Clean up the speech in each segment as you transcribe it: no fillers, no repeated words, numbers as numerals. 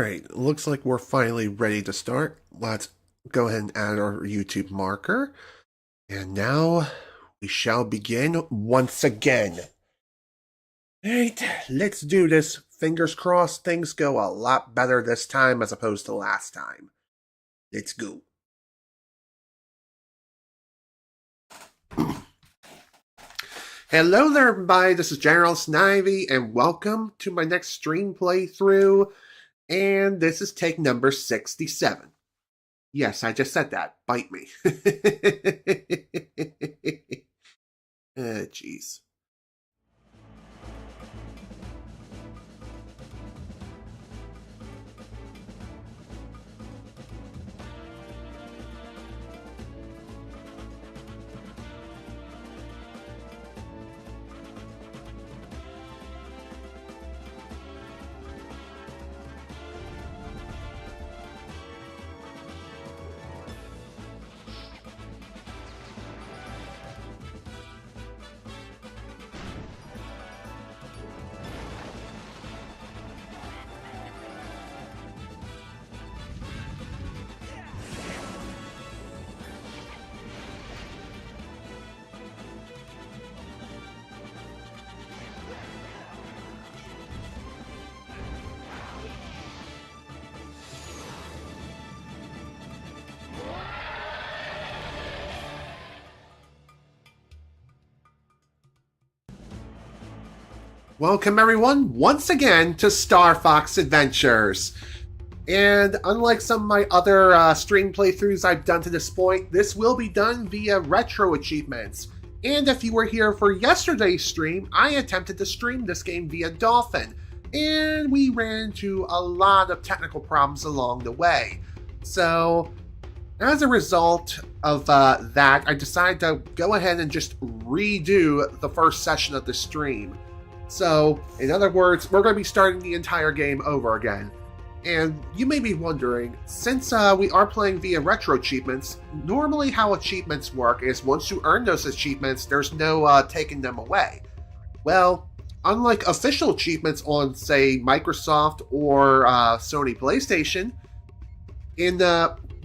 Alright, looks like we're finally ready to start. Let's go ahead and add our YouTube marker. And now we shall begin once again. Alright, let's do this. Fingers crossed things go a lot better this time as opposed to last time. Let's go. Hello there, everybody. This is General Snivy, and welcome to my next stream playthrough. And this is take number 67. Yes, I just said that. Bite me. Jeez. Welcome everyone once again to Star Fox Adventures. And unlike some of my other stream playthroughs I've done to this point, this will be done via retro achievements. And if you were here for yesterday's stream, I attempted to stream this game via Dolphin, and we ran into a lot of technical problems along the way. So as a result of that, I decided to go ahead and just redo the first session of the stream. So, in other words, we're going to be starting the entire game over again. And you may be wondering, since we are playing via retro achievements, normally how achievements work is once you earn those achievements, there's no taking them away. Well, unlike official achievements on, say, Microsoft or Sony PlayStation,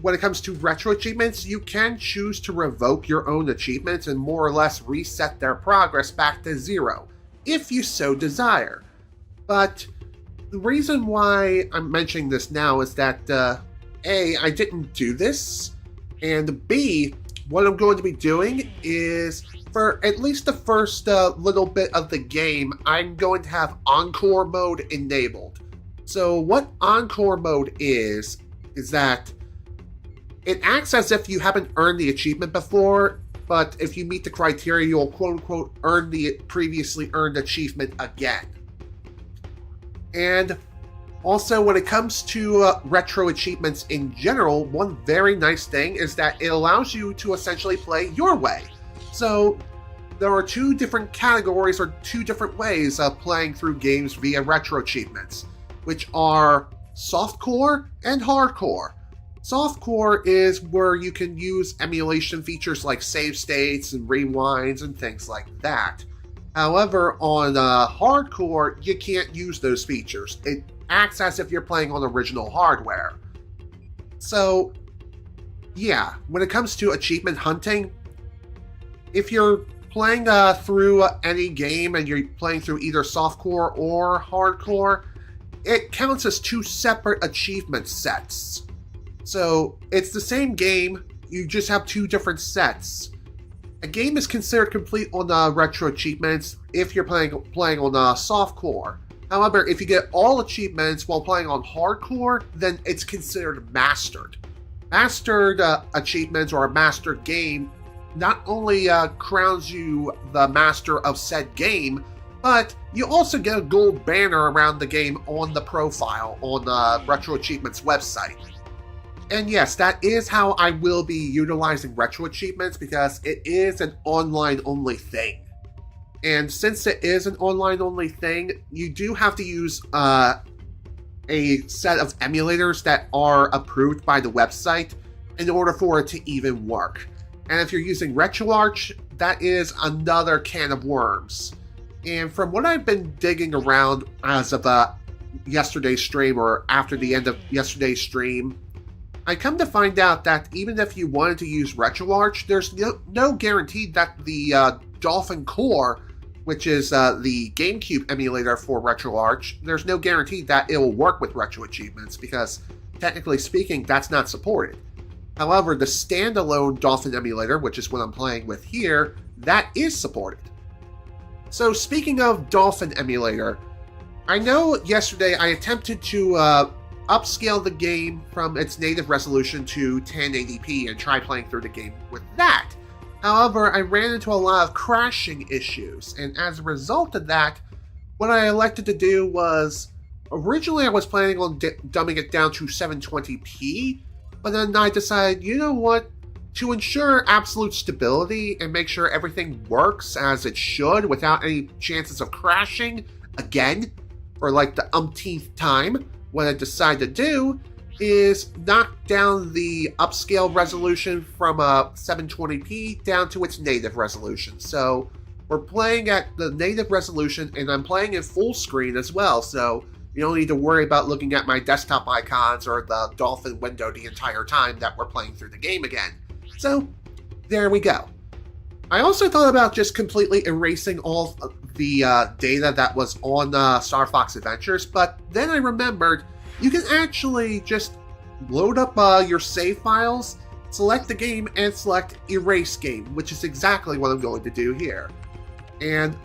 when it comes to retro achievements, you can choose to revoke your own achievements and more or less reset their progress back to zero, if you so desire. But the reason why I'm mentioning this now is that A, I didn't do this, and B, what I'm going to be doing is, for at least the first little bit of the game, I'm going to have Encore Mode enabled. So what Encore Mode is that it acts as if you haven't earned the achievement before, but if you meet the criteria, you'll quote-unquote earn the previously earned achievement again. And also, when it comes to retro achievements in general, one very nice thing is that it allows you to essentially play your way. So there are two different categories or two different ways of playing through games via retro achievements, which are softcore and hardcore. Softcore is where you can use emulation features like save states and rewinds and things like that. However, on hardcore, you can't use those features. It acts as if you're playing on original hardware. So, yeah, when it comes to achievement hunting, if you're playing through any game and you're playing through either softcore or hardcore, it counts as two separate achievement sets. So, it's the same game, you just have two different sets. A game is considered complete on retro achievements if you're playing on softcore. However, if you get all achievements while playing on hardcore, then it's considered mastered. Mastered achievements or a mastered game not only crowns you the master of said game, but you also get a gold banner around the game on the profile on Retro Achievements website. And yes, that is how I will be utilizing retro achievements, because it is an online-only thing. And since it is an online-only thing, you do have to use a set of emulators that are approved by the website in order for it to even work. And if you're using RetroArch, that is another can of worms. And from what I've been digging around as of yesterday's stream or after the end of yesterday's stream, I come to find out that even if you wanted to use RetroArch, there's no guarantee that the Dolphin Core, which is the GameCube emulator for RetroArch, there's no guarantee that it will work with retro achievements because, technically speaking, that's not supported. However, the standalone Dolphin emulator, which is what I'm playing with here, that is supported. So speaking of Dolphin emulator, I know yesterday I attempted to upscale the game from its native resolution to 1080p and try playing through the game with that. However, I ran into a lot of crashing issues, and as a result of that, what I elected to do was, originally I was planning on dumbing it down to 720p, but then I decided, you know what, to ensure absolute stability and make sure everything works as it should without any chances of crashing again, for like the umpteenth time, what I decided to do is knock down the upscale resolution from 720p down to its native resolution. So we're playing at the native resolution, and I'm playing in full screen as well, so you don't need to worry about looking at my desktop icons or the Dolphin window the entire time that we're playing through the game again. So there we go. I also thought about just completely erasing all of the data that was on Star Fox Adventures, but then I remembered you can actually just load up your save files, select the game, and select Erase Game, which is exactly what I'm going to do here. And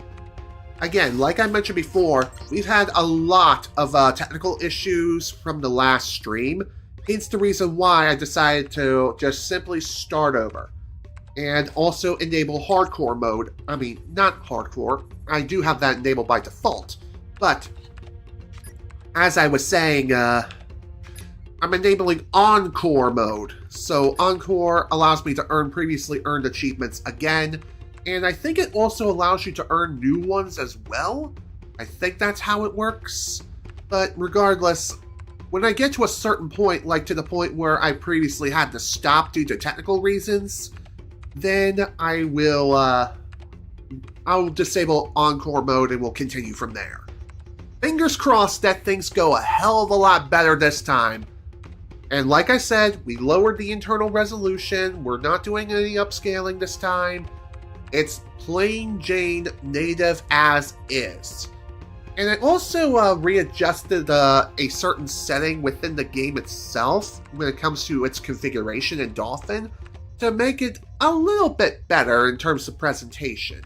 again, like I mentioned before, we've had a lot of technical issues from the last stream, hence the reason why I decided to just simply start over. And also enable hardcore mode. I mean, not hardcore. I do have that enabled by default. But, as I was saying, I'm enabling encore mode. So encore allows me to earn previously earned achievements again. And I think it also allows you to earn new ones as well. I think that's how it works. But regardless, when I get to a certain point, like to the point where I previously had to stop due to technical reasons, then I will I'll disable encore mode and we'll continue from there. Fingers crossed that things go a hell of a lot better this time. And like I said, we lowered the internal resolution. We're not doing any upscaling this time. It's plain Jane native as is. And I also readjusted a certain setting within the game itself when it comes to its configuration in Dolphin to make it a little bit better in terms of presentation.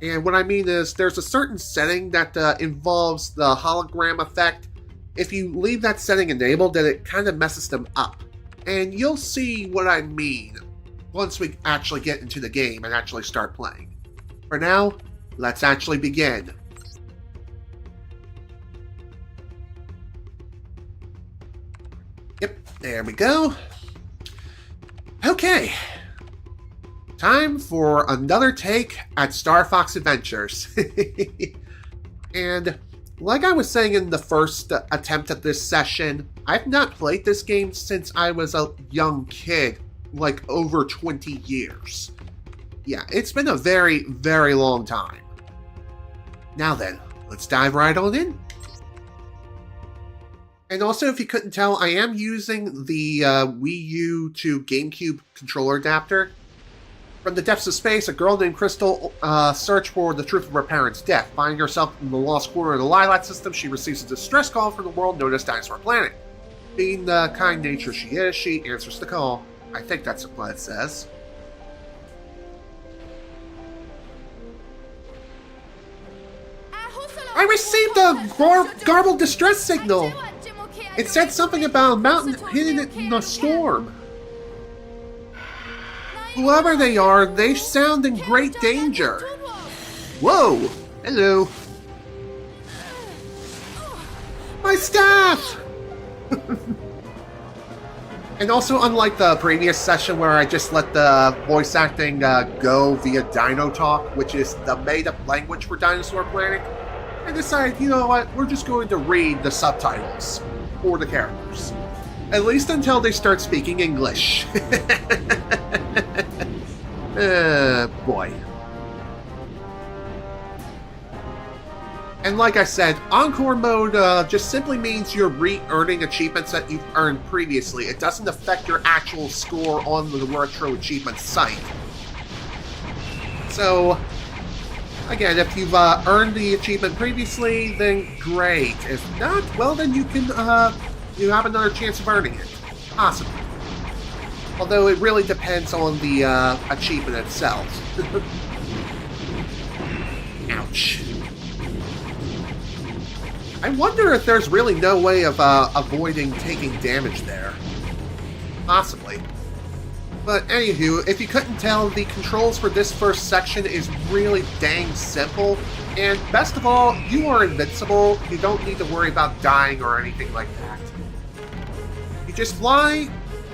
And what I mean is, there's a certain setting that involves the hologram effect. If you leave that setting enabled, then it kind of messes them up. And you'll see what I mean once we actually get into the game and actually start playing. For now, let's actually begin. Yep, there we go. Okay, time for another take at Star Fox Adventures. And like I was saying in the first attempt at this session, I've not played this game since I was a young kid, like over 20 years. Yeah, it's been a very, very long time. Now then, let's dive right on in. And also, if you couldn't tell, I am using the Wii U to GameCube controller adapter. From the depths of space, a girl named Crystal searched for the truth of her parents' death. Finding herself in the lost corner of the Lilac system, she receives a distress call from the world known as Dinosaur Planet. Being the kind nature she is, she answers the call. I think that's what it says. I received a garbled distress signal! It said something about a mountain hidden in a storm. Whoever they are, they sound in great danger. Whoa! Hello. My staff! And also, unlike the previous session where I just let the voice acting go via Dino Talk, which is the made-up language for Dinosaur Planet, I decided, you know what, we're just going to read the subtitles for the characters. At least until they start speaking English. Boy. And like I said, Encore Mode just simply means you're re-earning achievements that you've earned previously. It doesn't affect your actual score on the Retro Achievements site. So, again, if you've earned the achievement previously, then great. If not, well, then you can you have another chance of earning it. Possibly. Although it really depends on the achievement itself. Ouch. I wonder if there's really no way of avoiding taking damage there. Possibly. But anywho, if you couldn't tell, the controls for this first section is really dang simple. And best of all, you are invincible. You don't need to worry about dying or anything like that. You just fly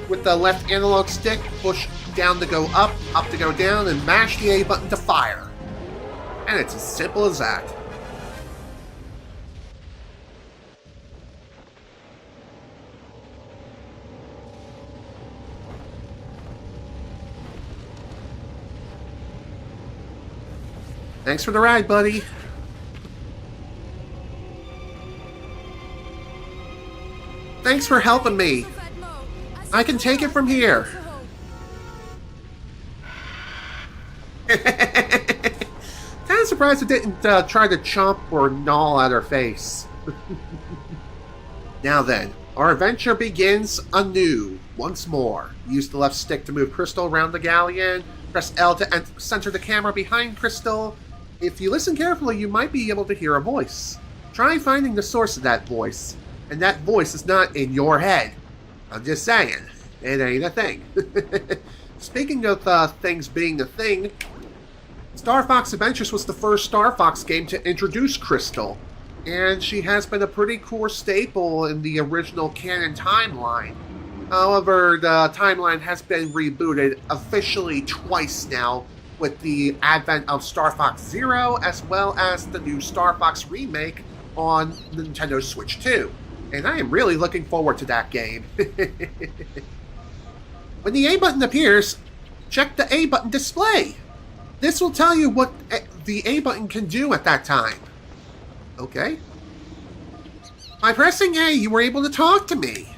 with the left analog stick, push down to go up to go down, and mash the A button to fire. And it's as simple as that. Thanks for the ride, buddy. Thanks for helping me. I can take it from here. Kind of surprised it didn't try to chomp or gnaw at her face. Now then, our adventure begins anew, once more. Use the left stick to move Crystal around the galleon. Press L to center the camera behind Crystal. If you listen carefully, you might be able to hear a voice. Try finding the source of that voice. And that voice is not in your head. I'm just saying, it ain't a thing. Speaking of things being a thing, Star Fox Adventures was the first Star Fox game to introduce Crystal. And she has been a pretty core staple in the original canon timeline. However, the timeline has been rebooted officially twice now, with the advent of Star Fox Zero, as well as the new Star Fox remake on Nintendo Switch 2. And I am really looking forward to that game. When the A button appears, check the A button display. This will tell you what the A button can do at that time. Okay. By pressing A, you were able to talk to me.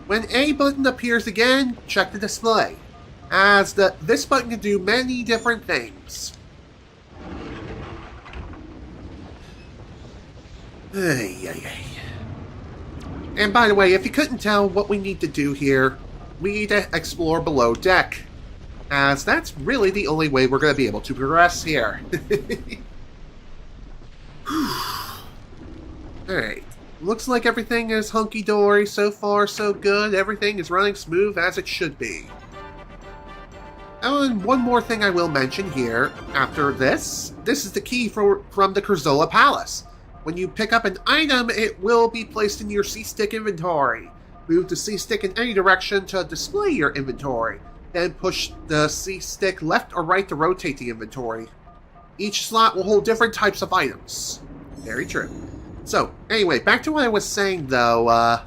When A button appears again, check the display, as this button can do many different things. And by the way, if you couldn't tell what we need to do here, we need to explore below deck, as that's really the only way we're going to be able to progress here. Alright, looks like everything is hunky-dory. So far, so good. Everything is running smooth as it should be. Oh, and one more thing I will mention here. After this is the key from the Krazola Palace. When you pick up an item, it will be placed in your C-Stick inventory. Move the C-Stick in any direction to display your inventory. Then push the C-Stick left or right to rotate the inventory. Each slot will hold different types of items. Very true. So, anyway, back to what I was saying, though.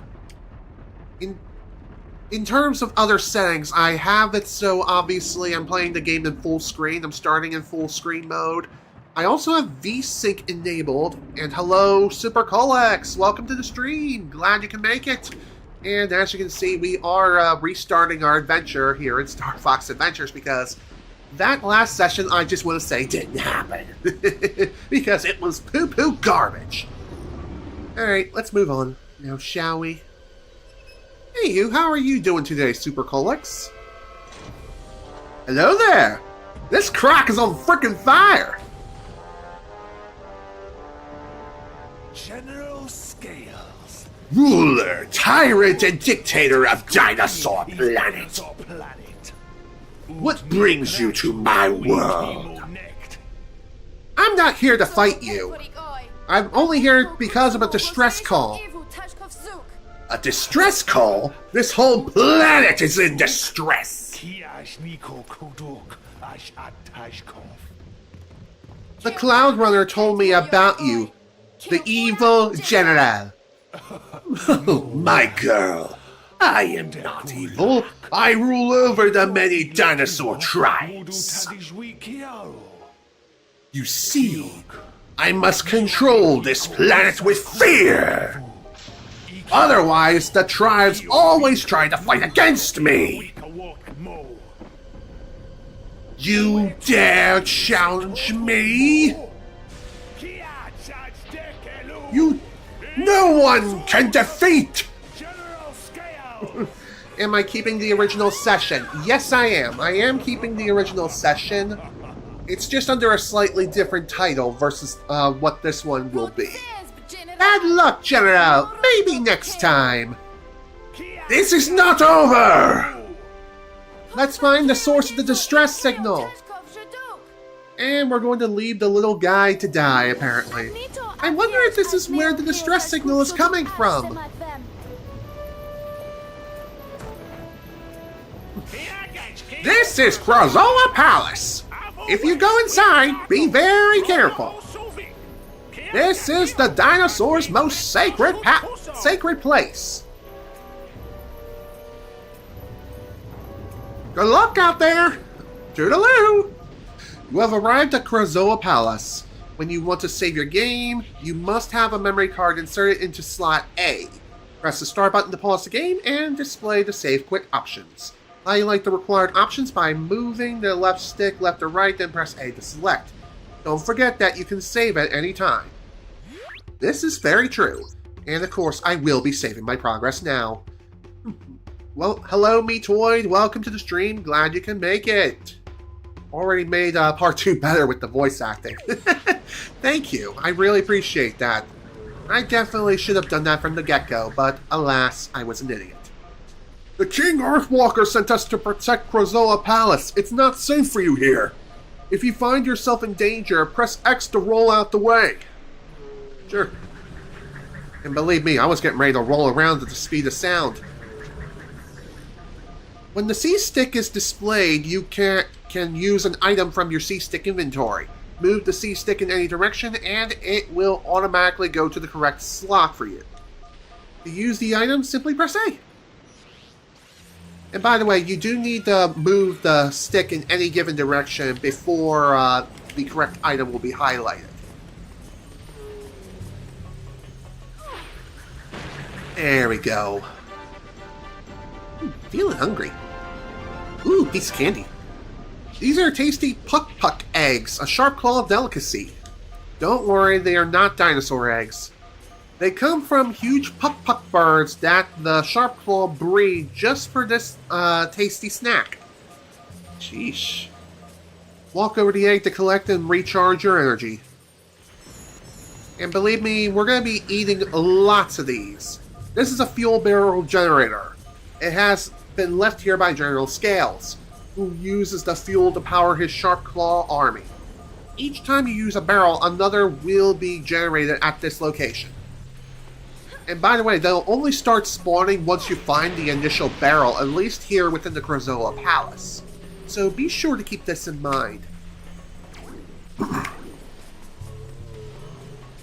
In terms of other settings, I have it so obviously I'm playing the game in full screen. I'm starting in full screen mode. I also have VSync enabled. And hello, Super Colex! Welcome to the stream! Glad you can make it! And as you can see, we are restarting our adventure here in Star Fox Adventures, because that last session, I just want to say, didn't happen. Because it was poo-poo garbage. Alright, let's move on now, shall we? Hey you, how are you doing today, Super Colex? Hello there! This crock is on frickin' fire! General Scales. Ruler, tyrant, and dictator of Dinosaur Planet. What brings you to my world? I'm not here to fight you. I'm only here because of a distress call. A distress call? This whole planet is in distress. The Cloud Runner told me about you. The evil general. Oh, my girl. I am not evil. I rule over the many dinosaur tribes. You see, I must control this planet with fear! Otherwise, the tribes always try to fight against me! You dare challenge me? No one can defeat! Am I keeping the original session? Yes, I am. I am keeping the original session. It's just under a slightly different title versus what this one will be. Bad luck, General! Maybe next time! This is not over! Let's find the source of the distress signal! And we're going to leave the little guy to die, apparently. I wonder if this is where the distress signal is coming from. This is Krazoa Palace. If you go inside, be very careful. This is the dinosaur's most sacred place. Good luck out there. Toodaloo. You have arrived at Krazoa Palace. When you want to save your game, you must have a memory card inserted into slot A. Press the start button to pause the game and display the save quick options. Highlight the required options by moving the left stick left or right, then press A to select. Don't forget that you can save at any time. This is very true. And of course, I will be saving my progress now. Well, hello Meatoid, welcome to the stream, glad you can make it. Already made part 2 better with the voice acting. Thank you, I really appreciate that. I definitely should have done that from the get-go, but alas, I was an idiot. The King Earthwalker sent us to protect Krazoa Palace. It's not safe for you here. If you find yourself in danger, press X to roll out the way. Sure. And believe me, I was getting ready to roll around at the speed of sound. When the C-Stick is displayed, you can use an item from your C-Stick inventory. Move the C-Stick in any direction, and it will automatically go to the correct slot for you. To use the item, simply press A. And by the way, you do need to move the stick in any given direction before the correct item will be highlighted. There we go. Feeling hungry. Ooh, piece of candy. These are tasty puck-puck eggs, a sharp claw delicacy. Don't worry, they are not dinosaur eggs. They come from huge puck-puck birds that the sharp claw breed just for this tasty snack. Sheesh. Walk over the egg to collect and recharge your energy. And believe me, we're going to be eating lots of these. This is a fuel barrel generator. It has been left here by General Scales, who uses the fuel to power his sharp claw army. Each time you use a barrel, another will be generated at this location. And by the way, they'll only start spawning once you find the initial barrel, at least here within the Krazoa Palace. So be sure to keep this in mind.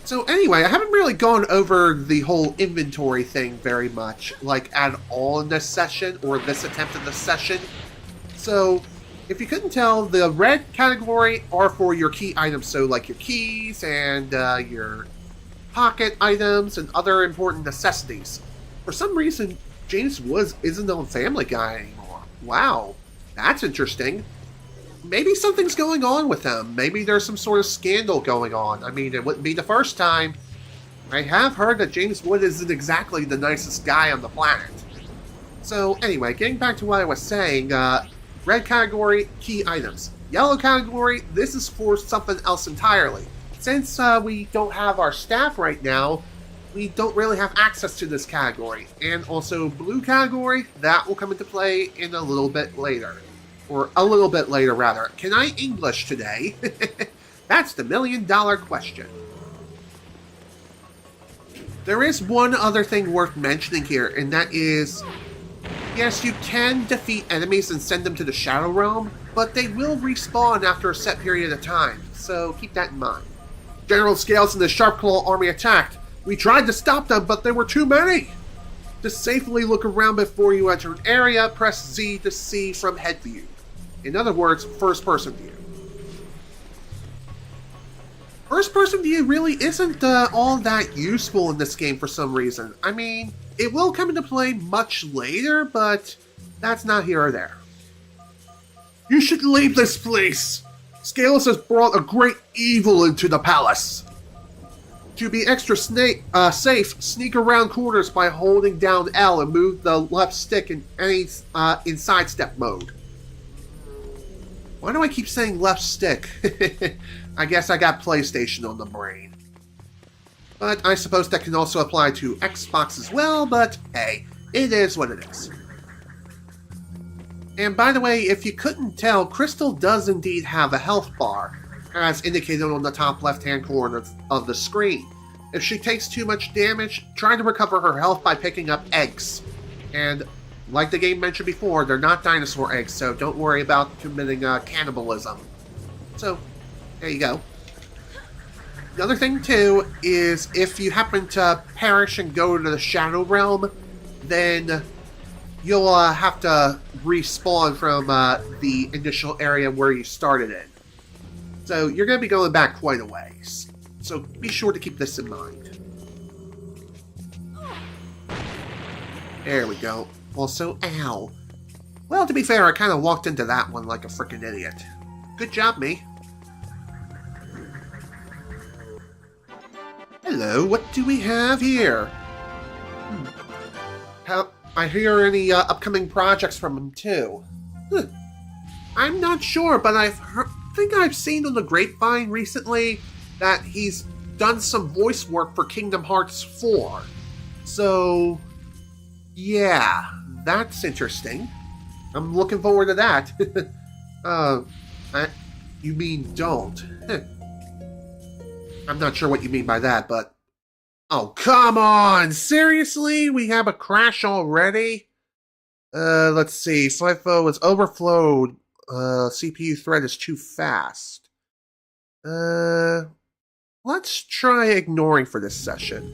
So anyway, I haven't really gone over the whole inventory thing very much, like at all in this session, or this attempt in this session. So, if you couldn't tell, the red category are for your key items, so like your keys and your pocket items and other important necessities. For some reason, James Woods isn't on Family Guy anymore. Wow, that's interesting. Maybe something's going on with him. Maybe there's some sort of scandal going on. I mean, it wouldn't be the first time. I have heard that James Wood isn't exactly the nicest guy on the planet. So anyway, getting back to what I was saying, red category, key items. Yellow category, this is for something else entirely. Since we don't have our staff right now, we don't really have access to this category. And also blue category, that will come into play in a little bit later. Or a little bit later, rather. Can I English today? That's the million-dollar question. There is one other thing worth mentioning here, and that is, yes, you can defeat enemies and send them to the Shadow Realm, but they will respawn after a set period of time, so keep that in mind. General Scales and the Sharpclaw army attacked. We tried to stop them, but there were too many. To safely look around before you enter an area, press Z to see from head view. In other words, first-person view. First-person view really isn't all that useful in this game for some reason. I mean, it will come into play much later, but that's not here or there. You should leave this place! Scalus has brought a great evil into the palace. To be extra safe, sneak around corners by holding down L and move the left stick in sidestep mode. Why do I keep saying left stick? I guess I got PlayStation on the brain. But I suppose that can also apply to Xbox as well, but hey, it is what it is. And by the way, if you couldn't tell, Crystal does indeed have a health bar, as indicated on the top left-hand corner of the screen. If she takes too much damage, try to recover her health by picking up eggs. And like the game mentioned before, they're not dinosaur eggs, so don't worry about committing cannibalism. So, there you go. The other thing, too, is if you happen to perish and go to the Shadow Realm, then you'll have to respawn from the initial area where you started in. So you're going to be going back quite a ways. So be sure to keep this in mind. There we go. Also, ow. Well, to be fair, I kind of walked into that one like a frickin' idiot. Good job, me. Hello, what do we have here? I hear any upcoming projects from him, too. I'm not sure, but I think I've seen on the grapevine recently that he's done some voice work for Kingdom Hearts 4. So, yeah, that's interesting. I'm looking forward to that. You mean don't? I'm not sure what you mean by that, but... Oh, come on! Seriously? We have a crash already? Let's see. FIFO is overflowed. CPU thread is too fast. Let's try ignoring for this session.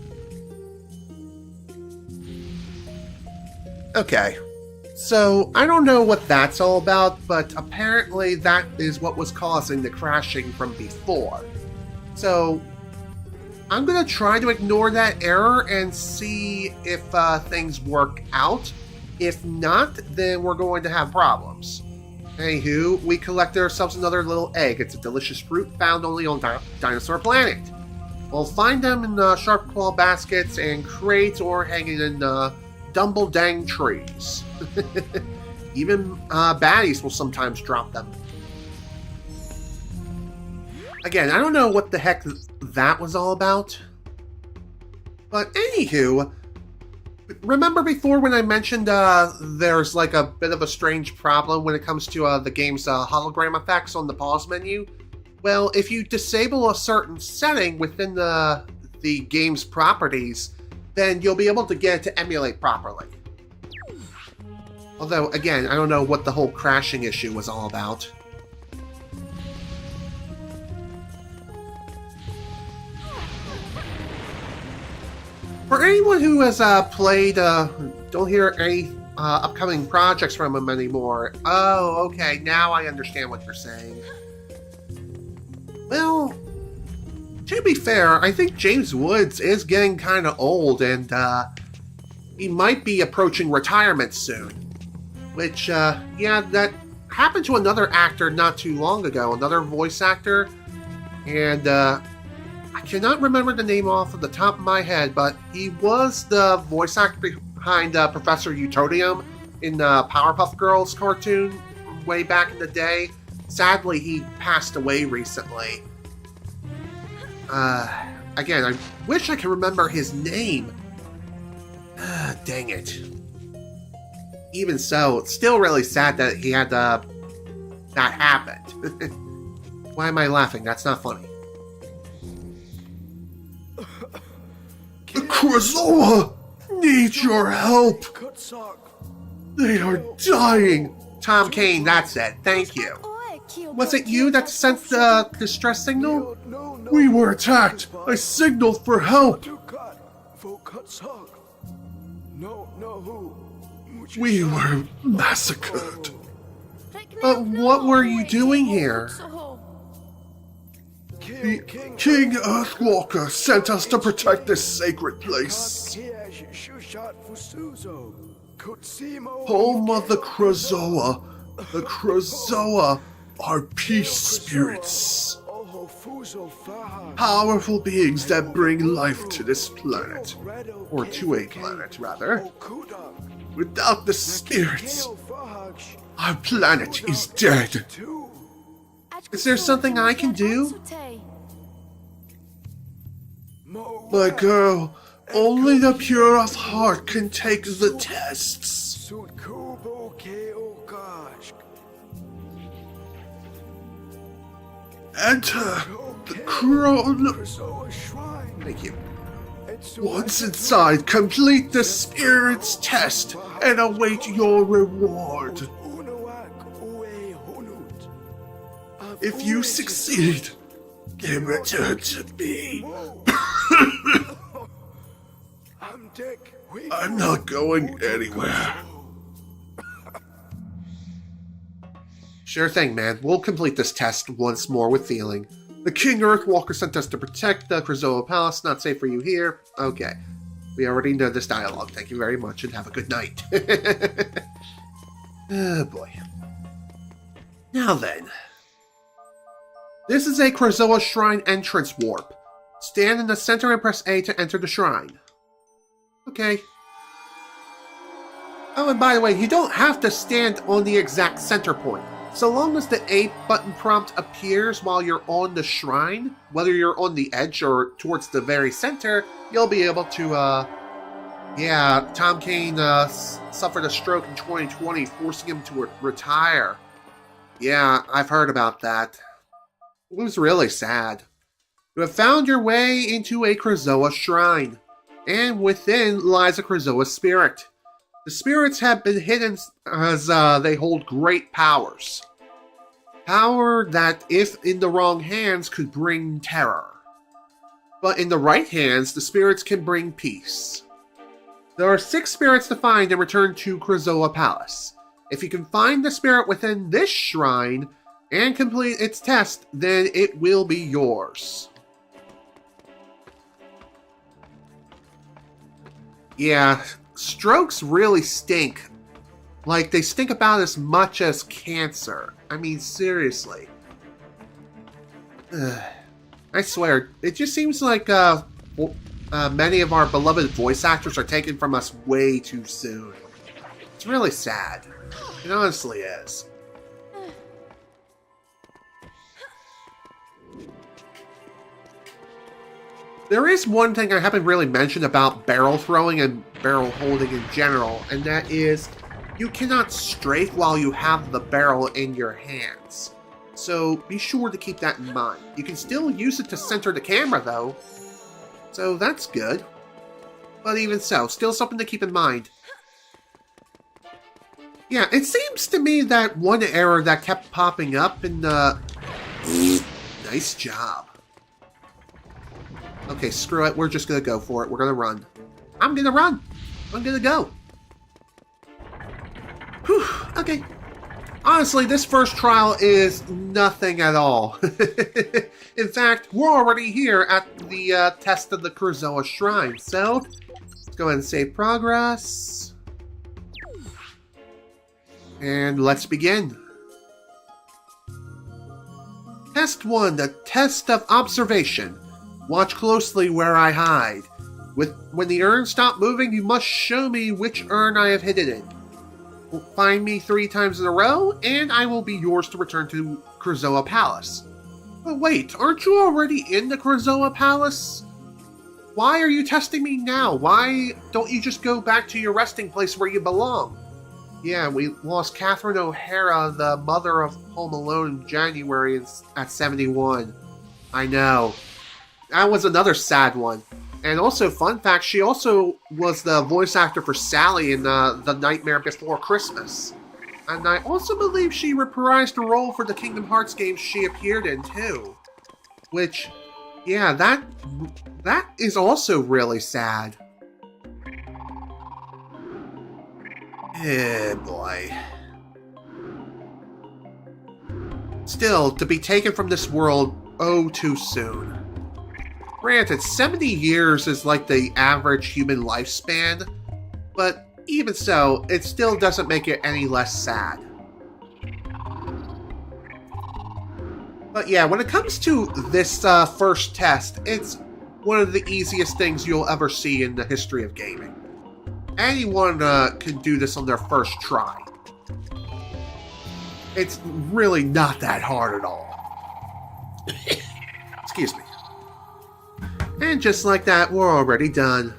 Okay. So, I don't know what that's all about, but apparently that is what was causing the crashing from before. So, I'm going to try to ignore that error and see if things work out. If not, then we're going to have problems. Anywho, we collected ourselves another little egg. It's a delicious fruit found only on Dinosaur Planet. We'll find them in sharp claw baskets and crates or hanging in dumble-dang trees. Even baddies will sometimes drop them. Again, I don't know what the heck that was all about. But anywho, remember before when I mentioned there's like a bit of a strange problem when it comes to the game's hologram effects on the pause menu? Well, if you disable a certain setting within the game's properties, then you'll be able to get it to emulate properly. Although, again, I don't know what the whole crashing issue was all about. For anyone who has played, don't hear any upcoming projects from him anymore. Oh, okay, now I understand what you're saying. Well, to be fair, I think James Woods is getting kind of old, and he might be approaching retirement soon. Which, yeah, that happened to another actor not too long ago, another voice actor, and I cannot remember the name off of the top of my head, but he was the voice actor behind Professor Utonium in the Powerpuff Girls cartoon way back in the day. Sadly, he passed away recently. Again, I wish I could remember his name. Dang it. Even so, it's still really sad that he had that happened. Why am I laughing? That's not funny. The Krazoa need your help. They are dying. Tom Kane, that's it. Thank you. Was it you that sent the distress signal? We were attacked. I signaled for help. We were massacred. But what were you doing here? The King Earthwalker sent us to protect this sacred place. Home of the Krazoa. The Krazoa are peace spirits. Powerful beings that bring life to this planet. Or to a planet, rather. Without the spirits, our planet is dead. Is there something I can do? My girl, only the pure of heart can take the tests. Enter the crown. Thank you. Once inside, complete the spirit's test and await your reward. If you succeed, then return to me. I'm not going anywhere. Sure thing, man. We'll complete this test once more with feeling. The King Earthwalker sent us to protect the Krazoa Palace. Not safe for you here. Okay. We already know this dialogue. Thank you very much and have a good night. Oh boy. Now then. This is a Krazoa Shrine entrance warp. Stand in the center and press A to enter the shrine. Okay. Oh, and by the way, you don't have to stand on the exact center point. So long as the A button prompt appears while you're on the shrine, whether you're on the edge or towards the very center, you'll be able to, yeah, Tom Kane suffered a stroke in 2020, forcing him to retire. Yeah, I've heard about that. It was really sad. You have found your way into a Krazoa shrine, and within lies a Krazoa spirit. The spirits have been hidden as they hold great powers. Power that, if in the wrong hands, could bring terror. But in the right hands, the spirits can bring peace. There are 6 spirits to find and return to Krazoa Palace. If you can find the spirit within this shrine and complete its test, then it will be yours. Yeah, strokes really stink. Like, they stink about as much as cancer. I mean, seriously. I swear, it just seems like many of our beloved voice actors are taken from us way too soon. It's really sad. It honestly is. There is one thing I haven't really mentioned about barrel throwing and barrel holding in general, and that is you cannot strafe while you have the barrel in your hands. So be sure to keep that in mind. You can still use it to center the camera though, so that's good. But even so, still something to keep in mind. Yeah, it seems to me that one error that kept popping up in the... Nice job. Okay, screw it. We're just gonna go for it. We're gonna run. I'm gonna run. I'm gonna go. Whew, okay. Honestly, this first trial is nothing at all. In fact, we're already here at the test of the Krazoa Shrine, so let's go ahead and save progress. And let's begin. Test 1, the test of observation. Watch closely where I hide. When the urn stops moving, you must show me which urn I have hidden in. Find me 3 times in a row, and I will be yours to return to Krazoa Palace. But wait, aren't you already in the Krazoa Palace? Why are you testing me now? Why don't you just go back to your resting place where you belong? Yeah, we lost Catherine O'Hara, the mother of Home Alone, in January at 71. I know. That was another sad one. And also, fun fact, she also was the voice actor for Sally in The Nightmare Before Christmas. And I also believe she reprised a role for the Kingdom Hearts games she appeared in, too. Which, yeah, that is also really sad. Eh, boy. Still, to be taken from this world oh too soon. Granted, 70 years is like the average human lifespan, but even so, it still doesn't make it any less sad. But yeah, when it comes to this first test, it's one of the easiest things you'll ever see in the history of gaming. Anyone can do this on their first try. It's really not that hard at all. Excuse me. And just like that, we're already done.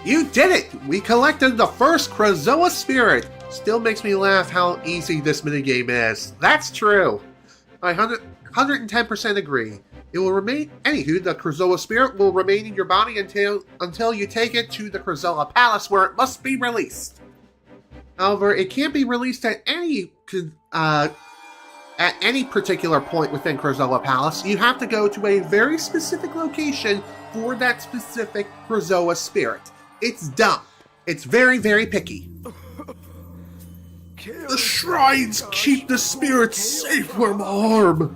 You did it! We collected the first Krazoa Spirit! Still makes me laugh how easy this minigame is. That's true! I 110% agree. It will remain. Anywho, the Krazoa Spirit will remain in your body until you take it to the Krazoa Palace, where it must be released. However, it can't be released at any particular point within Krazoa Palace. You have to go to a very specific location for that specific Krazoa Spirit. It's dumb. It's very, very picky. The shrines keep the spirits safe from harm.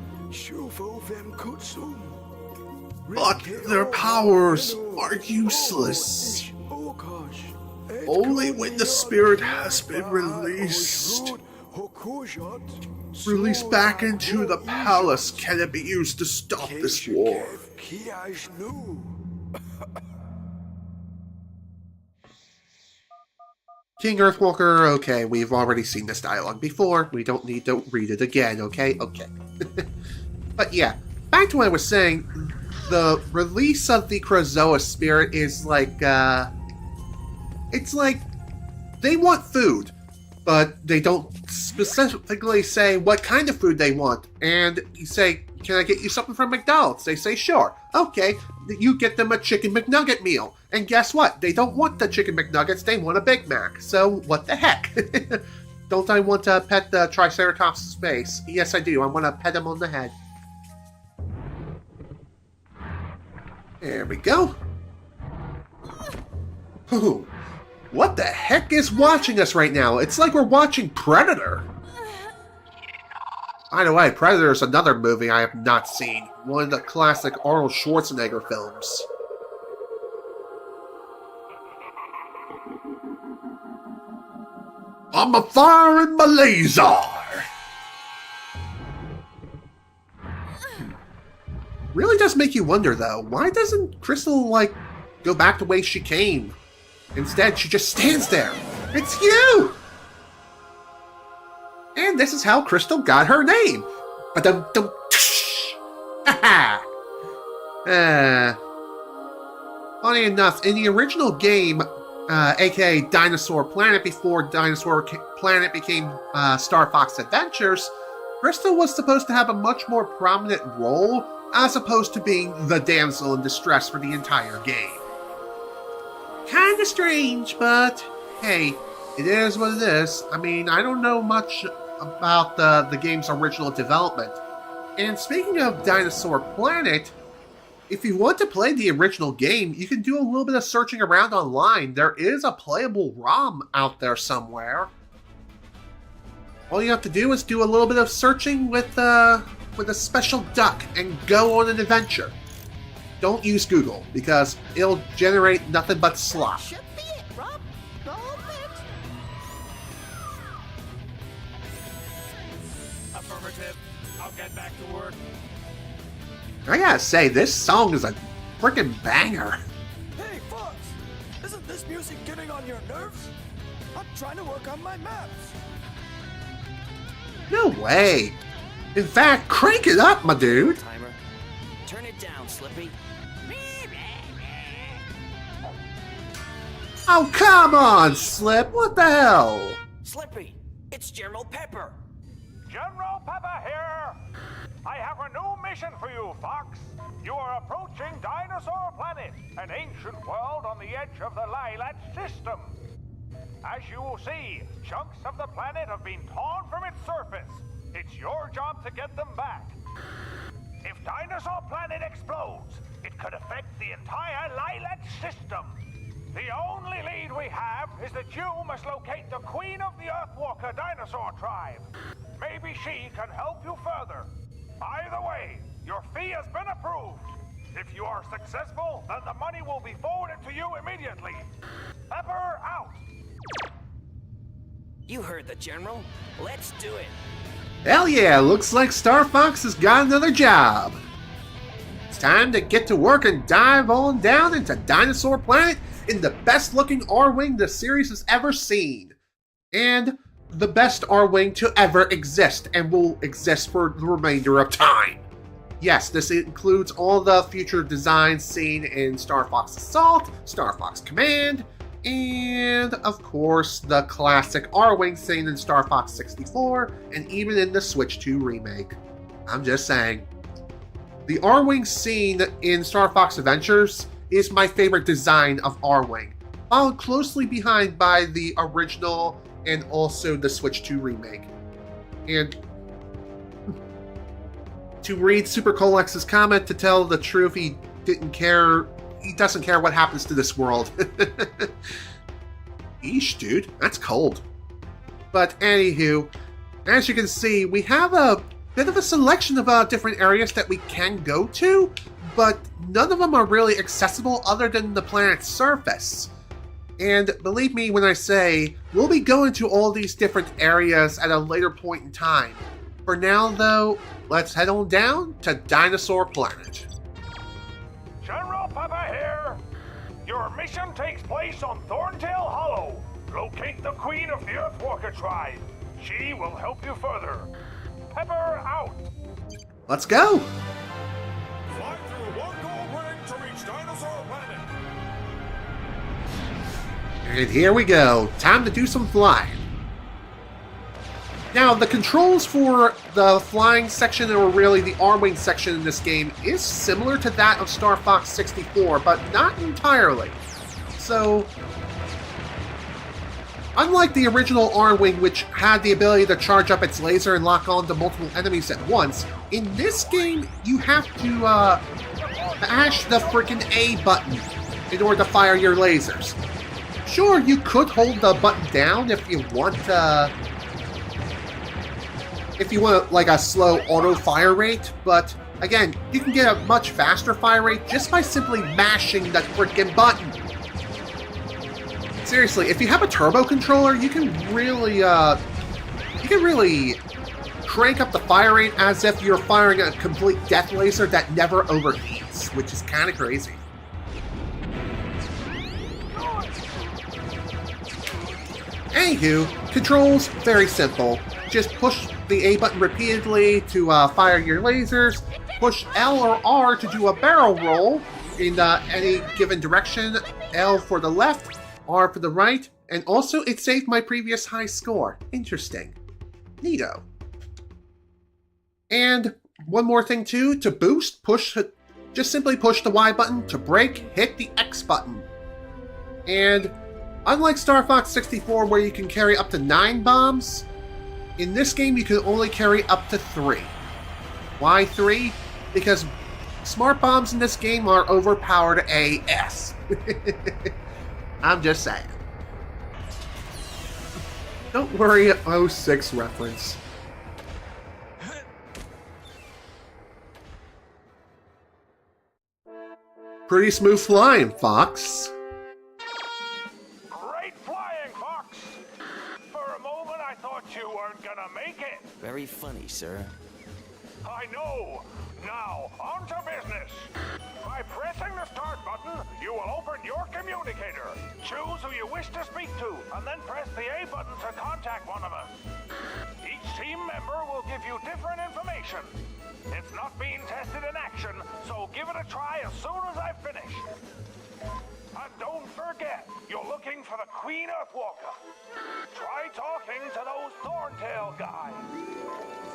But their powers are useless. Only when the spirit has been released back into the palace can it be used to stop this war. King Earthwalker, okay, we've already seen this dialogue before. We don't need to read it again, okay? Okay. But yeah, back to what I was saying, the release of the Krazoa Spirit is like, it's like, they want food, but they don't specifically say what kind of food they want. And you say, can I get you something from McDonald's? They say, sure. Okay, you get them a Chicken McNugget meal. And guess what? They don't want the Chicken McNuggets, they want a Big Mac. So, what the heck? Don't I want to pet the Triceratops' face? Yes, I do. I want to pet him on the head. There we go. Ooh, what the heck is watching us right now? It's like we're watching Predator. By the way, Predator is another movie I have not seen. One of the classic Arnold Schwarzenegger films. I'm a firing my laser! Really does make you wonder, though. Why doesn't Crystal, like, go back the way she came? Instead, she just stands there. It's you! And this is how Crystal got her name. Ba-dum-dum tsh. Ha-ha! Funny enough, in the original game, aka Dinosaur Planet, before Dinosaur Planet became Star Fox Adventures, Crystal was supposed to have a much more prominent role, as opposed to being the damsel in distress for the entire game. Kinda strange, but hey, it is what it is. I mean, I don't know much about the game's original development. And speaking of Dinosaur Planet, if you want to play the original game, you can do a little bit of searching around online. There is a playable ROM out there somewhere. All you have to do is do a little bit of searching with a special duck and go on an adventure. Don't use Google, because it'll generate nothing but slop. Should be it, Rob. Roll it. Affirmative. I'll get back to work. I gotta say, this song is a freaking banger. Hey, Fox! Isn't this music getting on your nerves? I'm trying to work on my maps. No way. In fact, crank it up, my dude. Timer. Turn it down, Slippy. Oh, come on, Slip. What the hell? Slippy, it's General Pepper. General Pepper here! I have a new mission for you, Fox. You are approaching Dinosaur Planet, an ancient world on the edge of the Lilat system. As you will see, chunks of the planet have been torn from its surface. It's your job to get them back. If Dinosaur Planet explodes, it could affect the entire Lilac system. The only lead we have is that you must locate the Queen of the Earthwalker dinosaur tribe. Maybe she can help you further. Either way, your fee has been approved. If you are successful, then the money will be forwarded to you immediately. Pepper out! You heard the General. Let's do it. Hell yeah, looks like Star Fox has got another job. It's time to get to work and dive on down into Dinosaur Planet in the best looking R-Wing the series has ever seen. And the best R-Wing to ever exist and will exist for the remainder of time. Yes, this includes all the future designs seen in Star Fox Assault, Star Fox Command, and of course the classic R-Wing seen in Star Fox 64 and even in the Switch 2 remake. I'm just saying. The R-Wing scene in Star Fox Adventures is my favorite design of R-Wing, followed closely behind by the original and also the Switch 2 remake. And to read Super Colex's comment, to tell the truth, he doesn't care what happens to this world. Eesh, dude, that's cold. But anywho, as you can see, we have a bit of a selection of different areas that we can go to, but none of them are really accessible other than the planet's surface. And believe me when I say, we'll be going to all these different areas at a later point in time. For now, though, let's head on down to Dinosaur Planet. General Pepper here. Your mission takes place on Thorntail Hollow. Locate the Queen of the Earthwalker tribe. She will help you further. Pepper out. Let's go! Fly through one gold ring to reach Dinosaur Planet. And here we go. Time to do some flying. Now, the controls for the flying section, or really the R-Wing section in this game, is similar to that of Star Fox 64, but not entirely. So, unlike the original R-Wing, which had the ability to charge up its laser and lock on to multiple enemies at once, in this game, you have to mash the freaking A button in order to fire your lasers. Sure, you could hold the button down if you want like a slow auto fire rate, but again, you can get a much faster fire rate just by simply mashing that freaking button. Seriously, if you have a turbo controller, you can really crank up the fire rate as if you're firing a complete death laser that never overheats, which is kind of crazy. Anywho, controls, very simple. Just push the A button repeatedly to fire your lasers, push L or R to do a barrel roll in any given direction, L for the left, R for the right, and also it saved my previous high score. Interesting. Neato. And one more thing too, to boost, just simply push the Y button. To brake, hit the X button. And unlike Star Fox 64 where you can carry up to 9 bombs, in this game you can only carry up to 3. Why 3? Because smart bombs in this game are overpowered AS. I'm just saying. Don't worry, 06 reference. Pretty smooth flying, Fox. Great flying, Fox. For a moment, I thought you weren't gonna make it. Very funny, sir. I know. Now, on to business. By pressing the start button, you will open your communicator. Choose who you wish to speak to, and then press the A button to contact one of us. Each team member will give you different information. It's not being tested in action, so give it a try as soon as I finish. And don't forget, you're looking for the Queen Earthwalker. Try talking to those Thorntail guys.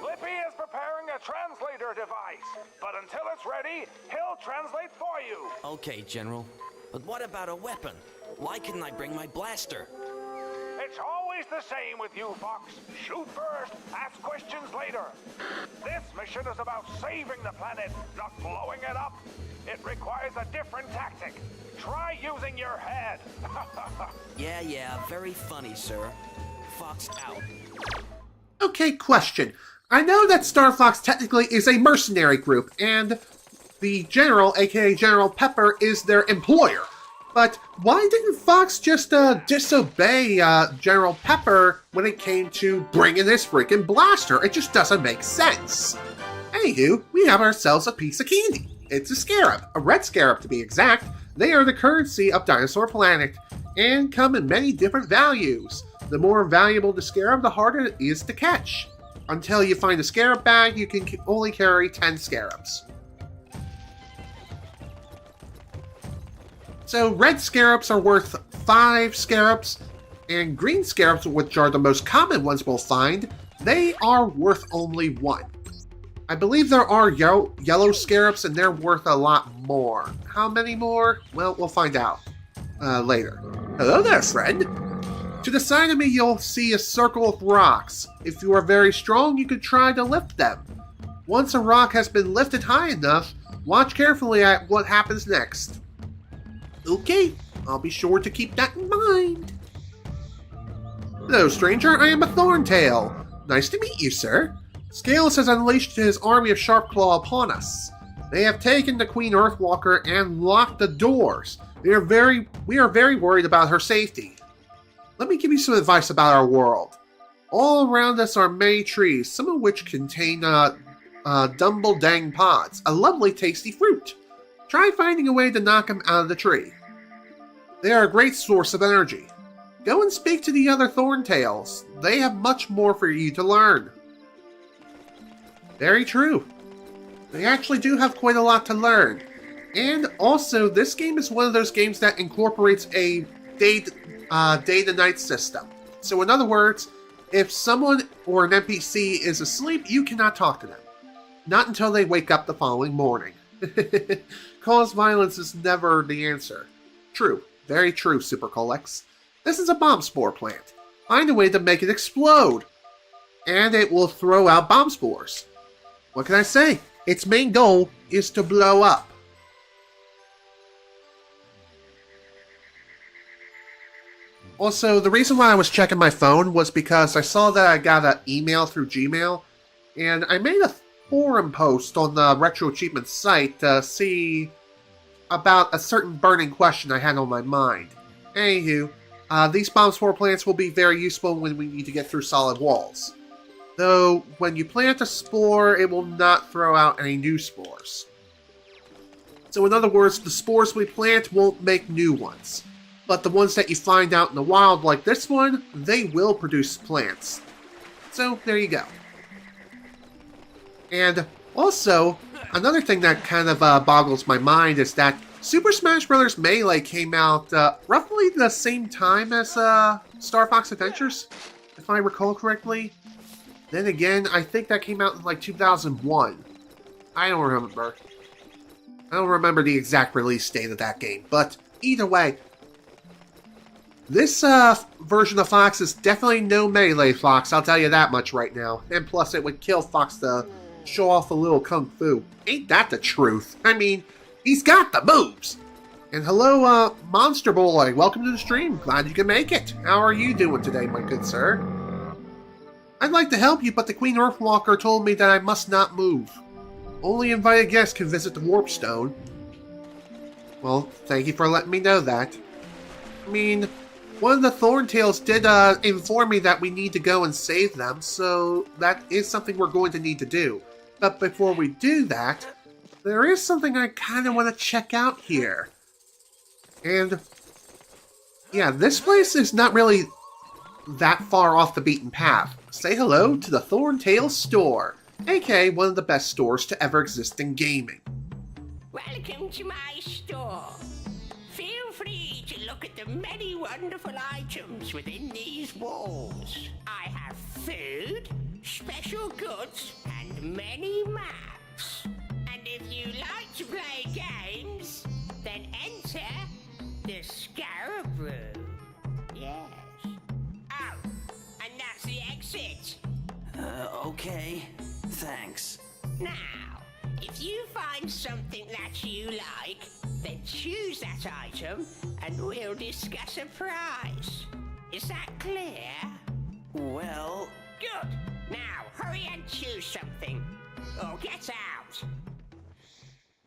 Slippy is preparing a translator device, but until it's ready, he'll translate for you. Okay, General. But what about a weapon? Why couldn't I bring my blaster? It's always always the same with you, Fox. Shoot first, ask questions later. This mission is about saving the planet, not blowing it up. It requires a different tactic. Try using your head. Yeah, very funny, sir. Fox out. Okay, question. I know that Star Fox technically is a mercenary group, and the General, aka General Pepper, is their employer. But why didn't Fox just disobey General Pepper when it came to bringing this freaking blaster? It just doesn't make sense. Anywho, we have ourselves a piece of candy. It's a scarab, a red scarab to be exact. They are the currency of Dinosaur Planet, and come in many different values. The more valuable the scarab, the harder it is to catch. Until you find a scarab bag, you can only carry 10 scarabs. So red scarabs are worth 5 scarabs, and green scarabs, which are the most common ones we'll find, they are worth only 1. I believe there are yellow scarabs, and they're worth a lot more. How many more? Well, we'll find out later. Hello there, friend. To the side of me, you'll see a circle of rocks. If you are very strong, you could try to lift them. Once a rock has been lifted high enough, watch carefully at what happens next. Okay, I'll be sure to keep that in mind. Hello, stranger. I am a Thorntail. Nice to meet you, sir. Scales has unleashed his army of Sharpclaw upon us. They have taken the Queen Earthwalker and locked the doors. We are very worried about her safety. Let me give you some advice about our world. All around us are many trees, some of which contain Dumbledang pods, a lovely tasty fruit. Try finding a way to knock them out of the tree. They are a great source of energy. Go and speak to the other Thorntails. They have much more for you to learn. Very true. They actually do have quite a lot to learn. And also, this game is one of those games that incorporates a day-to-night system. So in other words, if someone or an NPC is asleep, you cannot talk to them. Not until they wake up the following morning. Cause violence is never the answer. True. Very true, Supercolex. This is a bomb spore plant. Find a way to make it explode. And it will throw out bomb spores. What can I say? Its main goal is to blow up. Also, the reason why I was checking my phone was because I saw that I got an email through Gmail, and I made a forum post on the Retro Achievements site to see about a certain burning question I had on my mind. Anywho, these bomb spore plants will be very useful when we need to get through solid walls. Though, when you plant a spore, it will not throw out any new spores. So in other words, the spores we plant won't make new ones. But the ones that you find out in the wild, like this one, they will produce plants. So, there you go. And also, another thing that kind of boggles my mind is that Super Smash Bros. Melee came out roughly the same time as Star Fox Adventures, if I recall correctly. Then again, I think that came out in like 2001. I don't remember. I don't remember the exact release date of that game, but either way, this version of Fox is definitely no Melee Fox, I'll tell you that much right now. And plus, it would kill Fox to show off a little kung fu. Ain't that the truth? I mean, he's got the moves! And hello, Monster Boy. Welcome to the stream. Glad you can make it. How are you doing today, my good sir? I'd like to help you, but the Queen Earthwalker told me that I must not move. Only invited guests can visit the Warp Stone. Well, thank you for letting me know that. I mean, one of the Thorntails did inform me that we need to go and save them, so that is something we're going to need to do. But before we do that, there is something I kind of want to check out here. And, yeah, this place is not really that far off the beaten path. Say hello to the Thorntail Store, aka one of the best stores to ever exist in gaming. Welcome to my store. Feel free to look at the many wonderful items within these walls. I have food, special goods, and many maps. And if you like to play games, then enter the Scarab Room. Yes. Oh, Okay. Thanks. Now, if you find something that you like, then choose that item and we'll discuss a price. Is that clear? Well... Good. Now, hurry and choose something. Or get out.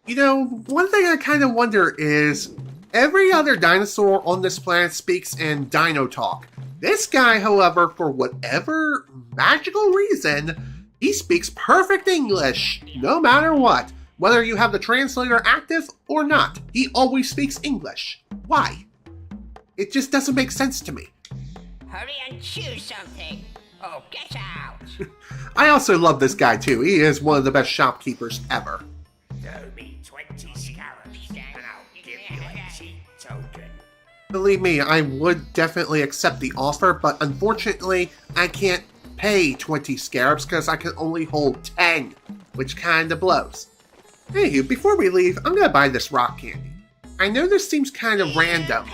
You know, one thing I kind of wonder is, every other dinosaur on this planet speaks in dino talk. This guy, however, for whatever magical reason, he speaks perfect English, no matter what. Whether you have the translator active or not, he always speaks English. Why? It just doesn't make sense to me. Hurry and choose something. Or get out. I also love this guy too. He is one of the best shopkeepers ever. Throw me 20 scarabs and I'll give you a cheap token. Believe me, I would definitely accept the offer, but unfortunately, I can't pay 20 scarabs because I can only hold 10, which kinda blows. Anywho, before we leave, I'm gonna buy this rock candy. I know this seems kind of random.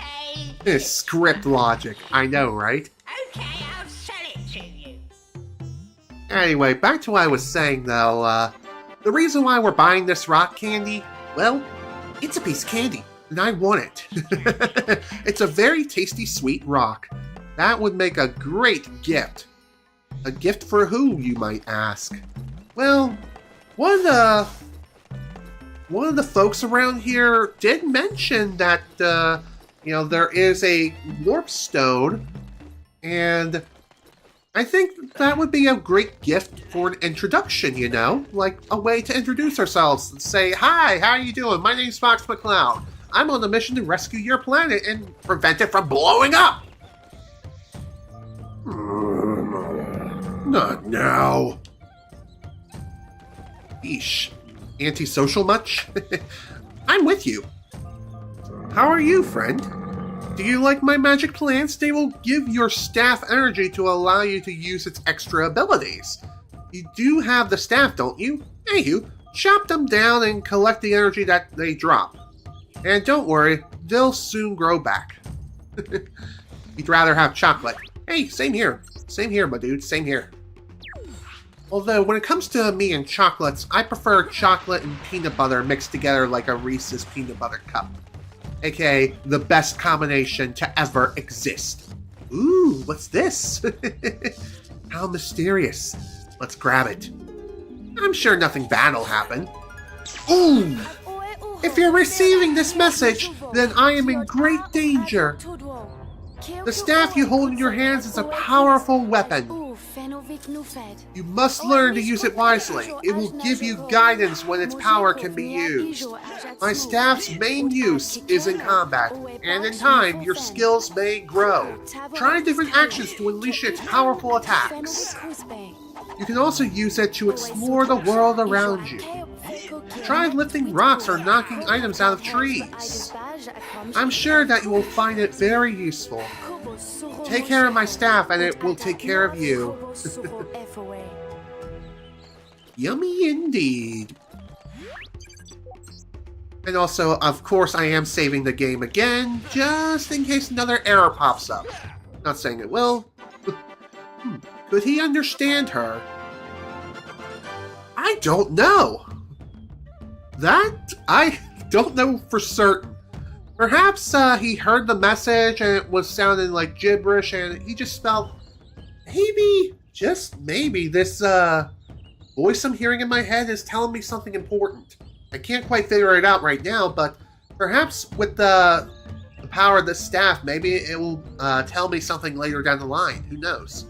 It's script logic, I know, right? Okay, I'll sell it to you. Anyway, back to what I was saying though, the reason why we're buying this rock candy, well, it's a piece of candy, and I want it. It's a very tasty sweet rock. That would make a great gift. A gift for who, you might ask? Well, one of the folks around here did mention that, there is a warp stone, and I think that would be a great gift for an introduction, like a way to introduce ourselves and say, "Hi, how are you doing? My name's Fox McCloud. I'm on a mission to rescue your planet and prevent it from blowing up." Not now. Eesh. Antisocial much? I'm with you. How are you, friend? Do you like my magic plants? They will give your staff energy to allow you to use its extra abilities. You do have the staff, don't you? Anywho, chop them down and collect the energy that they drop. And don't worry, they'll soon grow back. You'd rather have chocolate. Hey, same here. Same here, my dude. Same here. Although, when it comes to me and chocolates, I prefer chocolate and peanut butter mixed together like a Reese's peanut butter cup. AKA, the best combination to ever exist. Ooh, what's this? How mysterious. Let's grab it. I'm sure nothing bad will happen. Ooh! If you're receiving this message, then I am in great danger. The staff you hold in your hands is a powerful weapon. You must learn to use it wisely. It will give you guidance when its power can be used. My staff's main use is in combat, and in time, your skills may grow. Try different actions to unleash its powerful attacks. You can also use it to explore the world around you. Try lifting rocks or knocking items out of trees. I'm sure that you will find it very useful. Take care of my staff and it will take care of you. Yummy indeed. And also, of course, I am saving the game again, just in case another error pops up. Not saying it will. Could he understand her? I don't know. That, I don't know for certain. Perhaps he heard the message and it was sounding like gibberish and he just felt, maybe, just maybe, this voice I'm hearing in my head is telling me something important. I can't quite figure it out right now, but perhaps with the power of the staff, maybe it will tell me something later down the line. Who knows?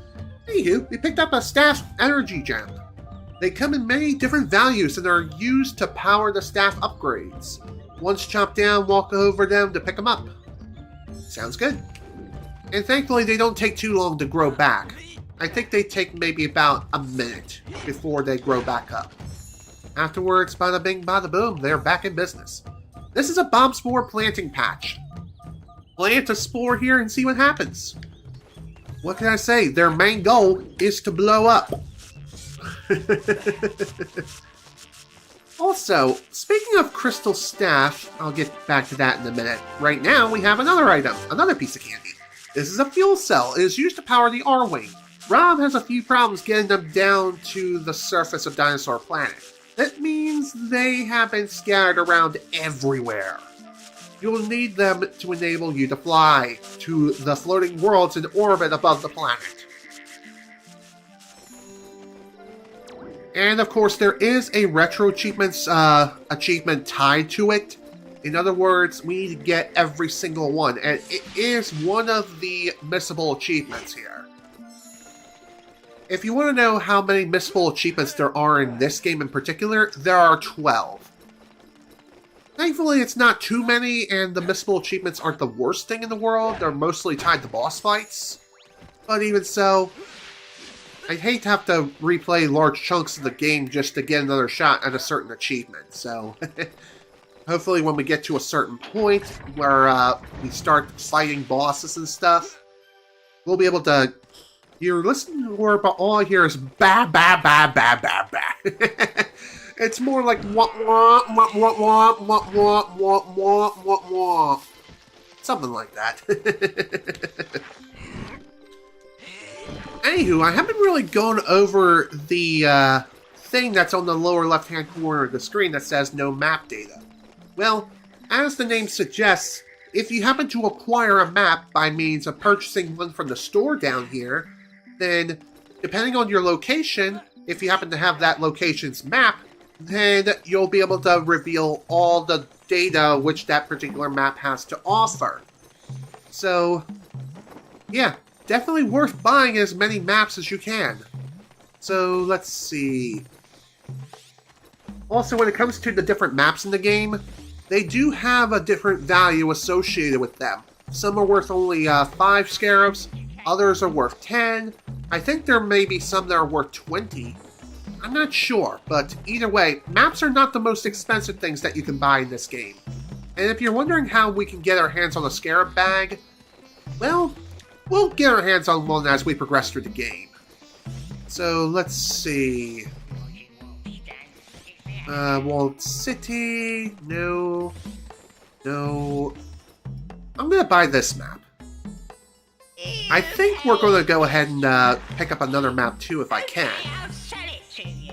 Anywho, we picked up a staff energy gem. They come in many different values and are used to power the staff upgrades. Once chopped down, walk over them to pick them up. Sounds good. And thankfully, they don't take too long to grow back. I think they take maybe about a minute before they grow back up. Afterwards, bada bing, bada boom, they're back in business. This is a bomb spore planting patch. Plant a spore here and see what happens. What can I say? Their main goal is to blow up. Also, speaking of crystal staff, I'll get back to that in a minute. Right now, we have another item, another piece of candy. This is a fuel cell. It is used to power the R-Wing. Rob has a few problems getting them down to the surface of Dinosaur Planet. That means they have been scattered around everywhere. You'll need them to enable you to fly to the floating worlds in orbit above the planet. And of course, there is a retro achievement tied to it. In other words, we need to get every single one, and it is one of the missable achievements here. If you want to know how many missable achievements there are in this game in particular, there are 12. Thankfully, it's not too many, and the missable achievements aren't the worst thing in the world. They're mostly tied to boss fights. But even so, I'd hate to have to replay large chunks of the game just to get another shot at a certain achievement. So, hopefully when we get to a certain point where we start fighting bosses and stuff, we'll be able to... You're listening to word, but all I hear is ba ba ba ba ba ba. It's more like wah wah wah wah wah wah wah wah wah wah wah. Something like that. Anywho, I haven't really gone over the thing that's on the lower left-hand corner of the screen that says no map data. Well, as the name suggests, if you happen to acquire a map by means of purchasing one from the store down here, then, depending on your location, if you happen to have that location's map, then you'll be able to reveal all the data which that particular map has to offer. So, yeah, definitely worth buying as many maps as you can. So, let's see. Also, when it comes to the different maps in the game, they do have a different value associated with them. Some are worth only 5 scarabs, others are worth 10. I think there may be some that are worth 20. I'm not sure, but either way, maps are not the most expensive things that you can buy in this game. And if you're wondering how we can get our hands on a scarab bag, well, we'll get our hands on one as we progress through the game. So, let's see. Walled City, no. I'm gonna buy this map. I think we're going to go ahead and pick up another map too if I can. I'll sell it to you.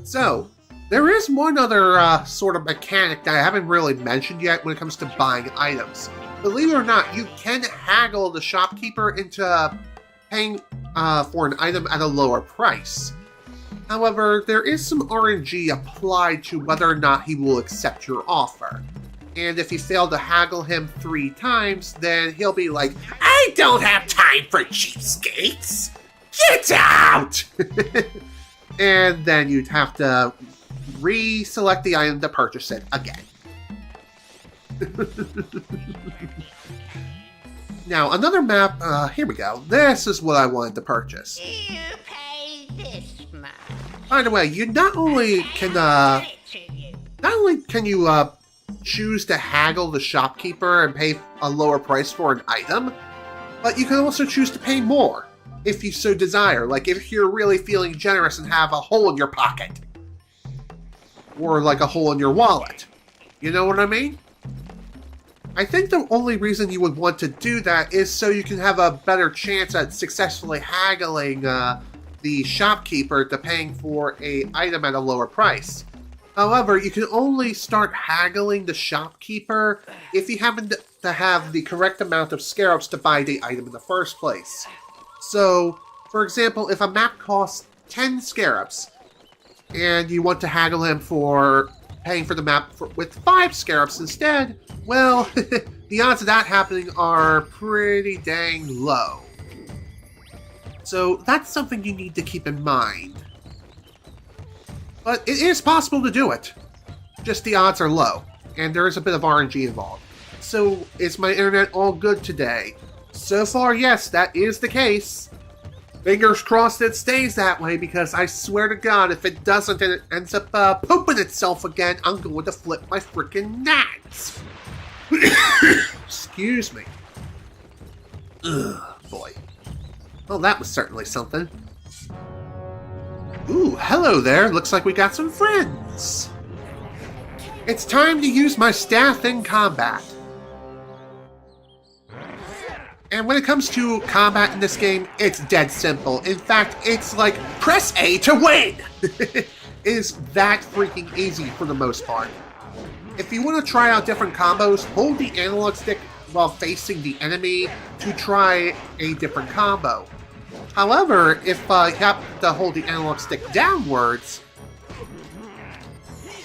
So, there is one other sort of mechanic that I haven't really mentioned yet when it comes to buying items. Believe it or not, you can haggle the shopkeeper into paying for an item at a lower price. However, there is some RNG applied to whether or not he will accept your offer. And if you fail to haggle him 3 times, then he'll be like, I don't have time for cheapskates! Get out! And then you'd have to reselect the item to purchase it again. Now, another map, here we go. This is what I wanted to purchase. You pay this much. By the way, you not only can you choose to haggle the shopkeeper and pay a lower price for an item, but you can also choose to pay more if you so desire, like if you're really feeling generous and have a hole in your pocket. Or like a hole in your wallet. You know what I mean? I think the only reason you would want to do that is so you can have a better chance at successfully haggling the shopkeeper to paying for an item at a lower price. However, you can only start haggling the shopkeeper if you happen to have the correct amount of scarabs to buy the item in the first place. So, for example, if a map costs 10 scarabs, and you want to haggle him for paying for the map with 5 scarabs instead, well, the odds of that happening are pretty dang low. So that's something you need to keep in mind. But it is possible to do it. Just the odds are low, and there is a bit of RNG involved. So, is my internet all good today? So far, yes, that is the case. Fingers crossed it stays that way, because I swear to God, if it doesn't and it ends up pooping itself again, I'm going to flip my frickin' nuts. Excuse me. Ugh, boy. Well, that was certainly something. Ooh, hello there. Looks like we got some friends. It's time to use my staff in combat. And when it comes to combat in this game, it's dead simple. In fact, it's like, press A to win! It is that freaking easy for the most part. If you want to try out different combos, hold the analog stick while facing the enemy to try a different combo. However, if you have to hold the analog stick downwards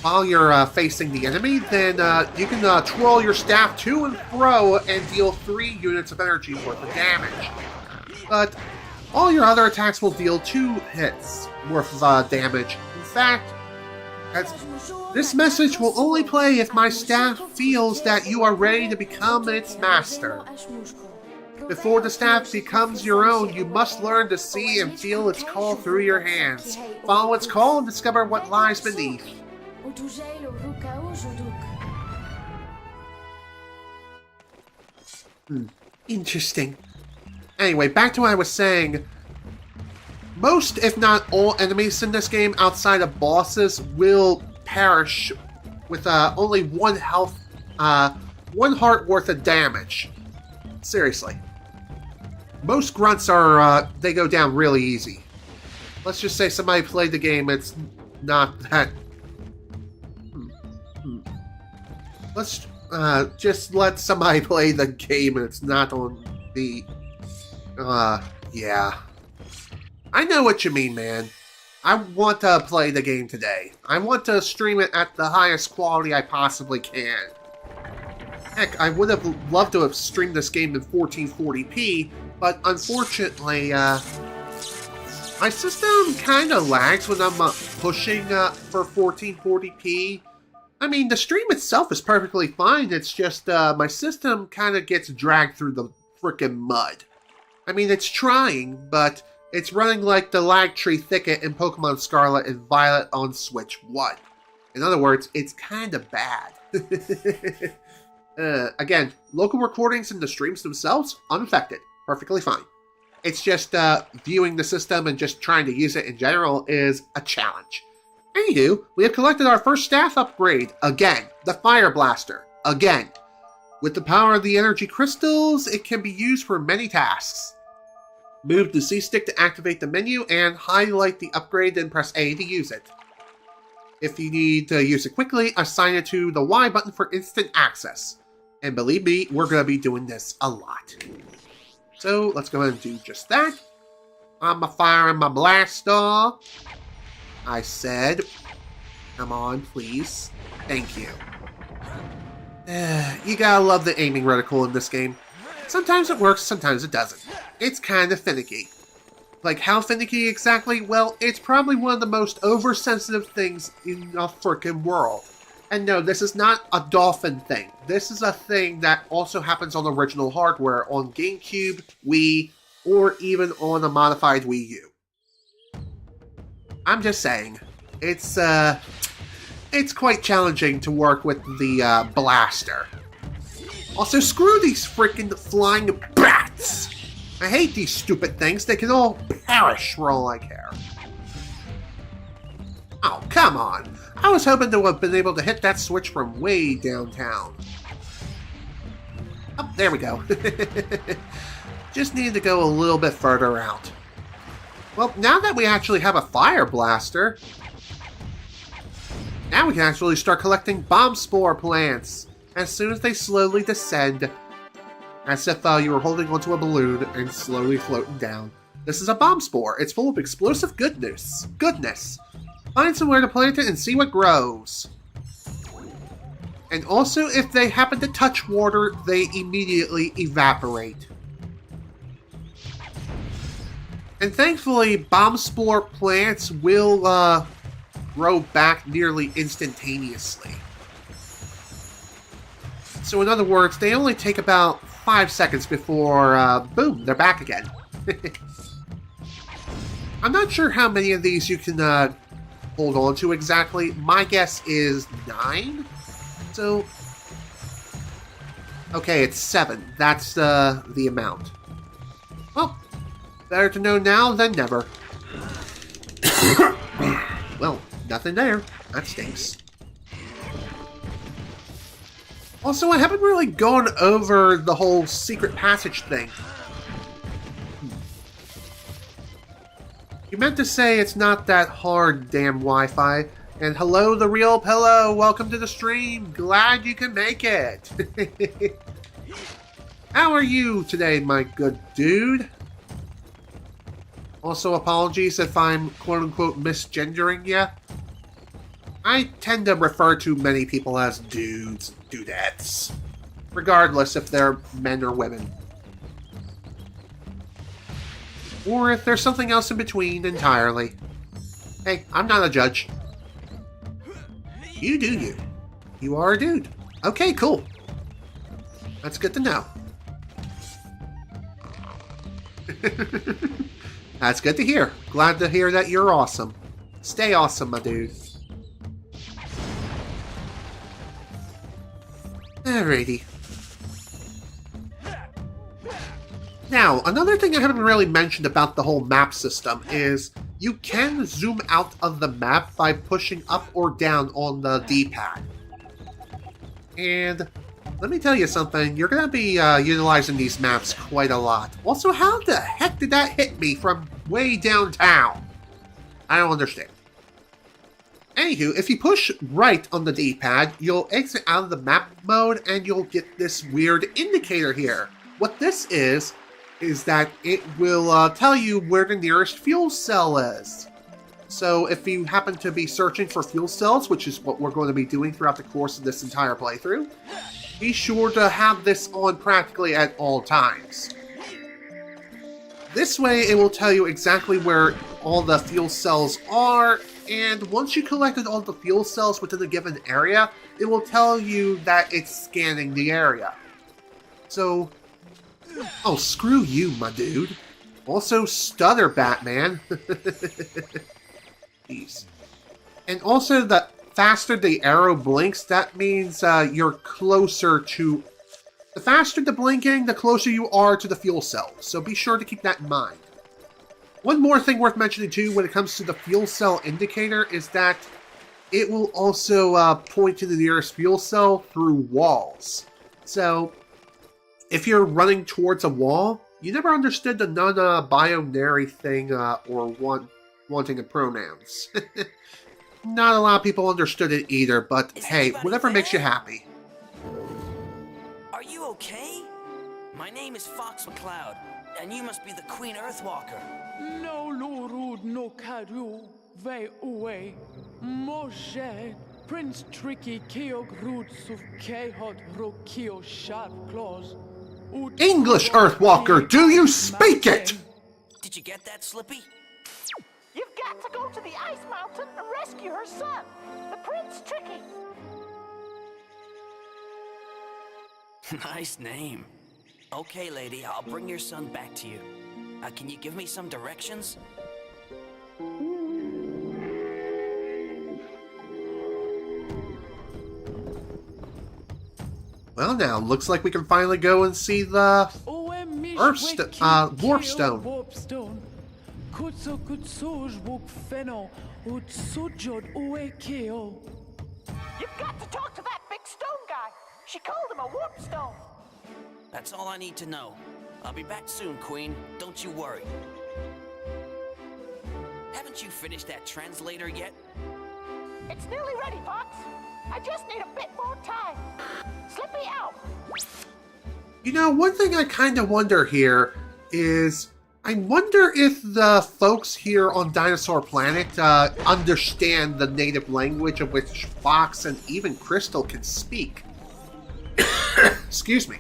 while you're facing the enemy, then you can twirl your staff to and fro and deal 3 units of energy worth of damage. But all your other attacks will deal 2 hits worth of damage. In fact, this message will only play if my staff feels that you are ready to become its master. Before the staff becomes your own, you must learn to see and feel its call through your hands. Follow its call and discover what lies beneath. Interesting. Anyway, back to what I was saying. Most, if not all, enemies in this game outside of bosses will perish with only 1 health, 1 heart worth of damage. Seriously. Most grunts are, they go down really easy. Let's just say somebody played the game, it's not that... Let's just let somebody play the game and it's not on the... yeah. I know what you mean, man. I want to play the game today. I want to stream it at the highest quality I possibly can. Heck, I would have loved to have streamed this game in 1440p, but unfortunately, my system kind of lags when I'm pushing for 1440p. I mean, the stream itself is perfectly fine, it's just my system kind of gets dragged through the frickin' mud. I mean, it's trying, but it's running like the lag tree thicket in Pokemon Scarlet and Violet on Switch 1. In other words, it's kind of bad. Again, local recordings and the streams themselves, unaffected. Perfectly fine. It's just viewing the system and just trying to use it in general is a challenge. Anywho, we have collected our first staff upgrade. Again, the Fire Blaster. Again. With the power of the energy crystals, it can be used for many tasks. Move the C-stick to activate the menu and highlight the upgrade, then press A to use it. If you need to use it quickly, assign it to the Y button for instant access. And believe me, we're going to be doing this a lot. So, let's go ahead and do just that. I'm firing my blaster. I said, come on, please. Thank you. You gotta love the aiming reticle in this game. Sometimes it works, sometimes it doesn't. It's kind of finicky. Like, how finicky exactly? Well, it's probably one of the most oversensitive things in the frickin' world. And no, this is not a dolphin thing. This is a thing that also happens on original hardware on GameCube, Wii, or even on a modified Wii U. I'm just saying, it's quite challenging to work with the blaster. Also, screw these freaking flying bats! I hate these stupid things. They can all perish for all I care. Oh, come on. I was hoping to have been able to hit that switch from way downtown. Oh, there we go. Just needed to go a little bit further out. Well, now that we actually have a fire blaster, now we can actually start collecting bomb spore plants as soon as they slowly descend, as if you were holding onto a balloon and slowly floating down. This is a bomb spore. It's full of explosive goodness. Find somewhere to plant it and see what grows. And also, if they happen to touch water, they immediately evaporate. And thankfully, bomb spore plants will grow back nearly instantaneously. So in other words, they only take about 5 seconds before, boom, they're back again. I'm not sure how many of these you can hold on to exactly. My guess is 9. So, okay, it's 7. That's the amount. Well, better to know now than never. Well, nothing there. That stinks. Also, I haven't really gone over the whole secret passage thing. You meant to say it's not that hard, damn Wi-Fi. And hello, the real pillow. Welcome to the stream. Glad you can make it. How are you today, my good dude? Also, apologies if I'm quote-unquote misgendering you. I tend to refer to many people as dudes, dudettes, regardless if they're men or women. Or if there's something else in between entirely. Hey, I'm not a judge. You do you. You are a dude. Okay, cool. That's good to know. That's good to hear. Glad to hear that you're awesome. Stay awesome, my dude. Alrighty. Now, another thing I haven't really mentioned about the whole map system is you can zoom out of the map by pushing up or down on the D-pad. And let me tell you something, you're going to be utilizing these maps quite a lot. Also, how the heck did that hit me from way downtown? I don't understand. Anywho, if you push right on the D-pad, you'll exit out of the map mode and you'll get this weird indicator here. What this is that it will tell you where the nearest fuel cell is. So if you happen to be searching for fuel cells, which is what we're going to be doing throughout the course of this entire playthrough, be sure to have this on practically at all times. This way it will tell you exactly where all the fuel cells are, and once you collected all the fuel cells within a given area, it will tell you that it's scanning the area. So, oh, screw you, my dude. Also, stutter, Batman. Jeez. And also, the faster the arrow blinks, that means you're closer to... The faster the blinking, the closer you are to the fuel cell. So be sure to keep that in mind. One more thing worth mentioning too when it comes to the fuel cell indicator is that it will also point to the nearest fuel cell through walls. So if you're running towards a wall, you never understood the non-binary thing or wanting the pronouns. Not a lot of people understood it either, but hey, whatever makes you happy. Are you okay? My name is Fox McCloud, and you must be the Queen Earthwalker. No lurud no kadu, ve uwe, moje, Prince Tricky Keog Roots Kehot Rokio Sharp Claws. English, Earthwalker, do you speak it? Did you get that, Slippy? You've got to go to the Ice Mountain and rescue her son, the Prince Tricky. Nice name. Okay, lady, I'll bring your son back to you. Can you give me some directions? Well now, looks like we can finally go and see the Warpstone. You've got to talk to that big stone guy. She called him a warp stone. That's all I need to know. I'll be back soon, Queen. Don't you worry. Haven't you finished that translator yet? It's nearly ready, Fox. I just need a bit more time. Slip me out. You know, one thing I kind of wonder here is, I wonder if the folks here on Dinosaur Planet understand the native language of which Fox and even Crystal can speak. Excuse me.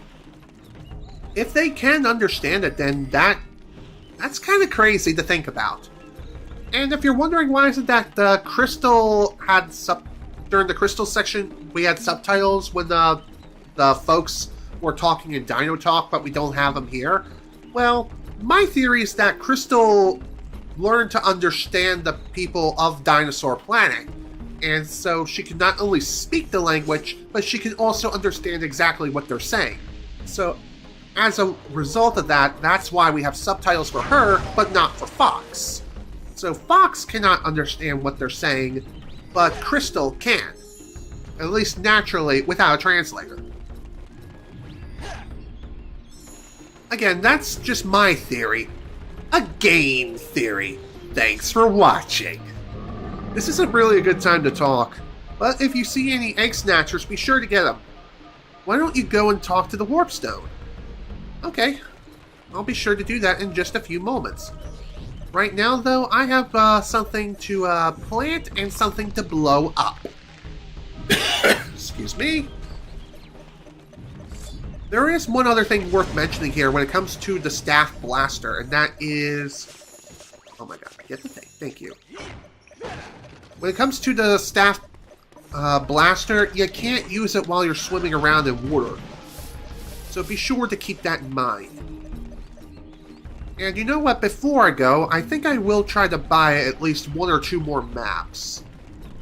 If they can understand it, then that's kind of crazy to think about. And if you're wondering why is it that Crystal had during the Crystal section we had subtitles when the folks were talking in Dino Talk, but we don't have them here, well, my theory is that Crystal learned to understand the people of Dinosaur Planet, and so she can not only speak the language, but she can also understand exactly what they're saying. So, as a result of that, that's why we have subtitles for her, but not for Fox. So Fox cannot understand what they're saying, but Crystal can. At least naturally, without a translator. Again, that's just my theory. A game theory. Thanks for watching. This isn't really a good time to talk, but if you see any egg snatchers, be sure to get them. Why don't you go and talk to the warp stone? Okay, I'll be sure to do that in just a few moments. Right now, though, I have something to plant and something to blow up. Excuse me. There is one other thing worth mentioning here when it comes to the staff blaster, and that is... Oh my god, I get the thing. Thank you. When it comes to the staff blaster, you can't use it while you're swimming around in water. So be sure to keep that in mind. And you know what, before I go, I think I will try to buy at least 1 or 2 more maps.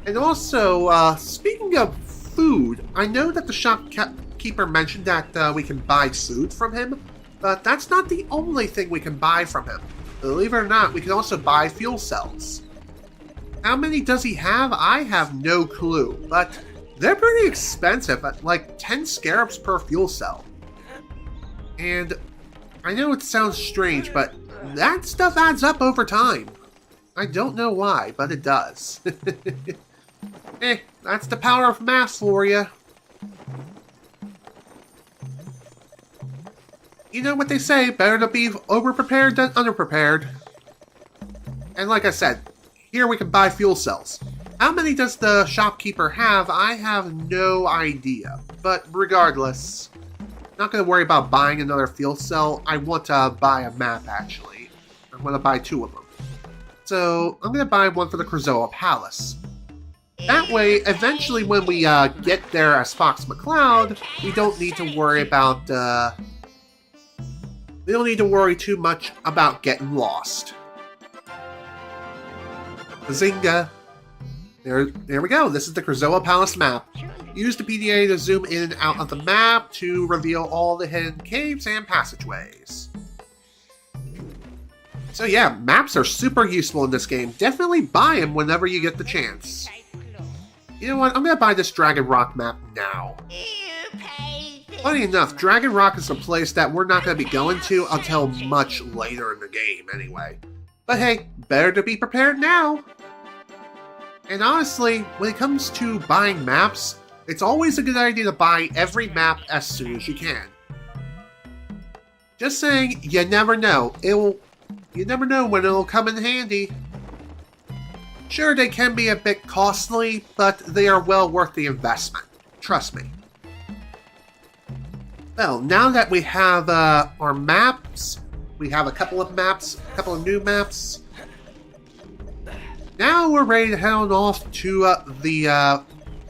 And also, speaking of food, I know that the shopkeeper mentioned that we can buy food from him, but that's not the only thing we can buy from him. Believe it or not, we can also buy fuel cells. How many does he have? I have no clue, but they're pretty expensive, at like 10 scarabs per fuel cell. And I know it sounds strange, but that stuff adds up over time. I don't know why, but it does. That's the power of math for you. You know what they say, better to be overprepared than underprepared. And like I said, here we can buy fuel cells. How many does the shopkeeper have? I have no idea. But regardless, not going to worry about buying another fuel cell. I want to buy a map, actually. I want to buy 2 of them. So, I'm going to buy one for the Krazoa Palace. That way, eventually when we get there as Fox McCloud, we don't need to worry about, we don't need to worry too much about getting lost. Bazinga! There we go. This is the Krazoa Palace map. Use the PDA to zoom in and out of the map to reveal all the hidden caves and passageways. So yeah, maps are super useful in this game. Definitely buy them whenever you get the chance. You know what? I'm going to buy this Dragon Rock map now. Funny enough, Dragon Rock is a place that we're not going to be going to until much later in the game anyway. But hey, better to be prepared now. And honestly, when it comes to buying maps, it's always a good idea to buy every map as soon as you can. Just saying, you never know. You never know when it'll come in handy. Sure, they can be a bit costly, but they are well worth the investment. Trust me. Well, now that we have our maps, we have a couple of new maps. Now we're ready to head on off to the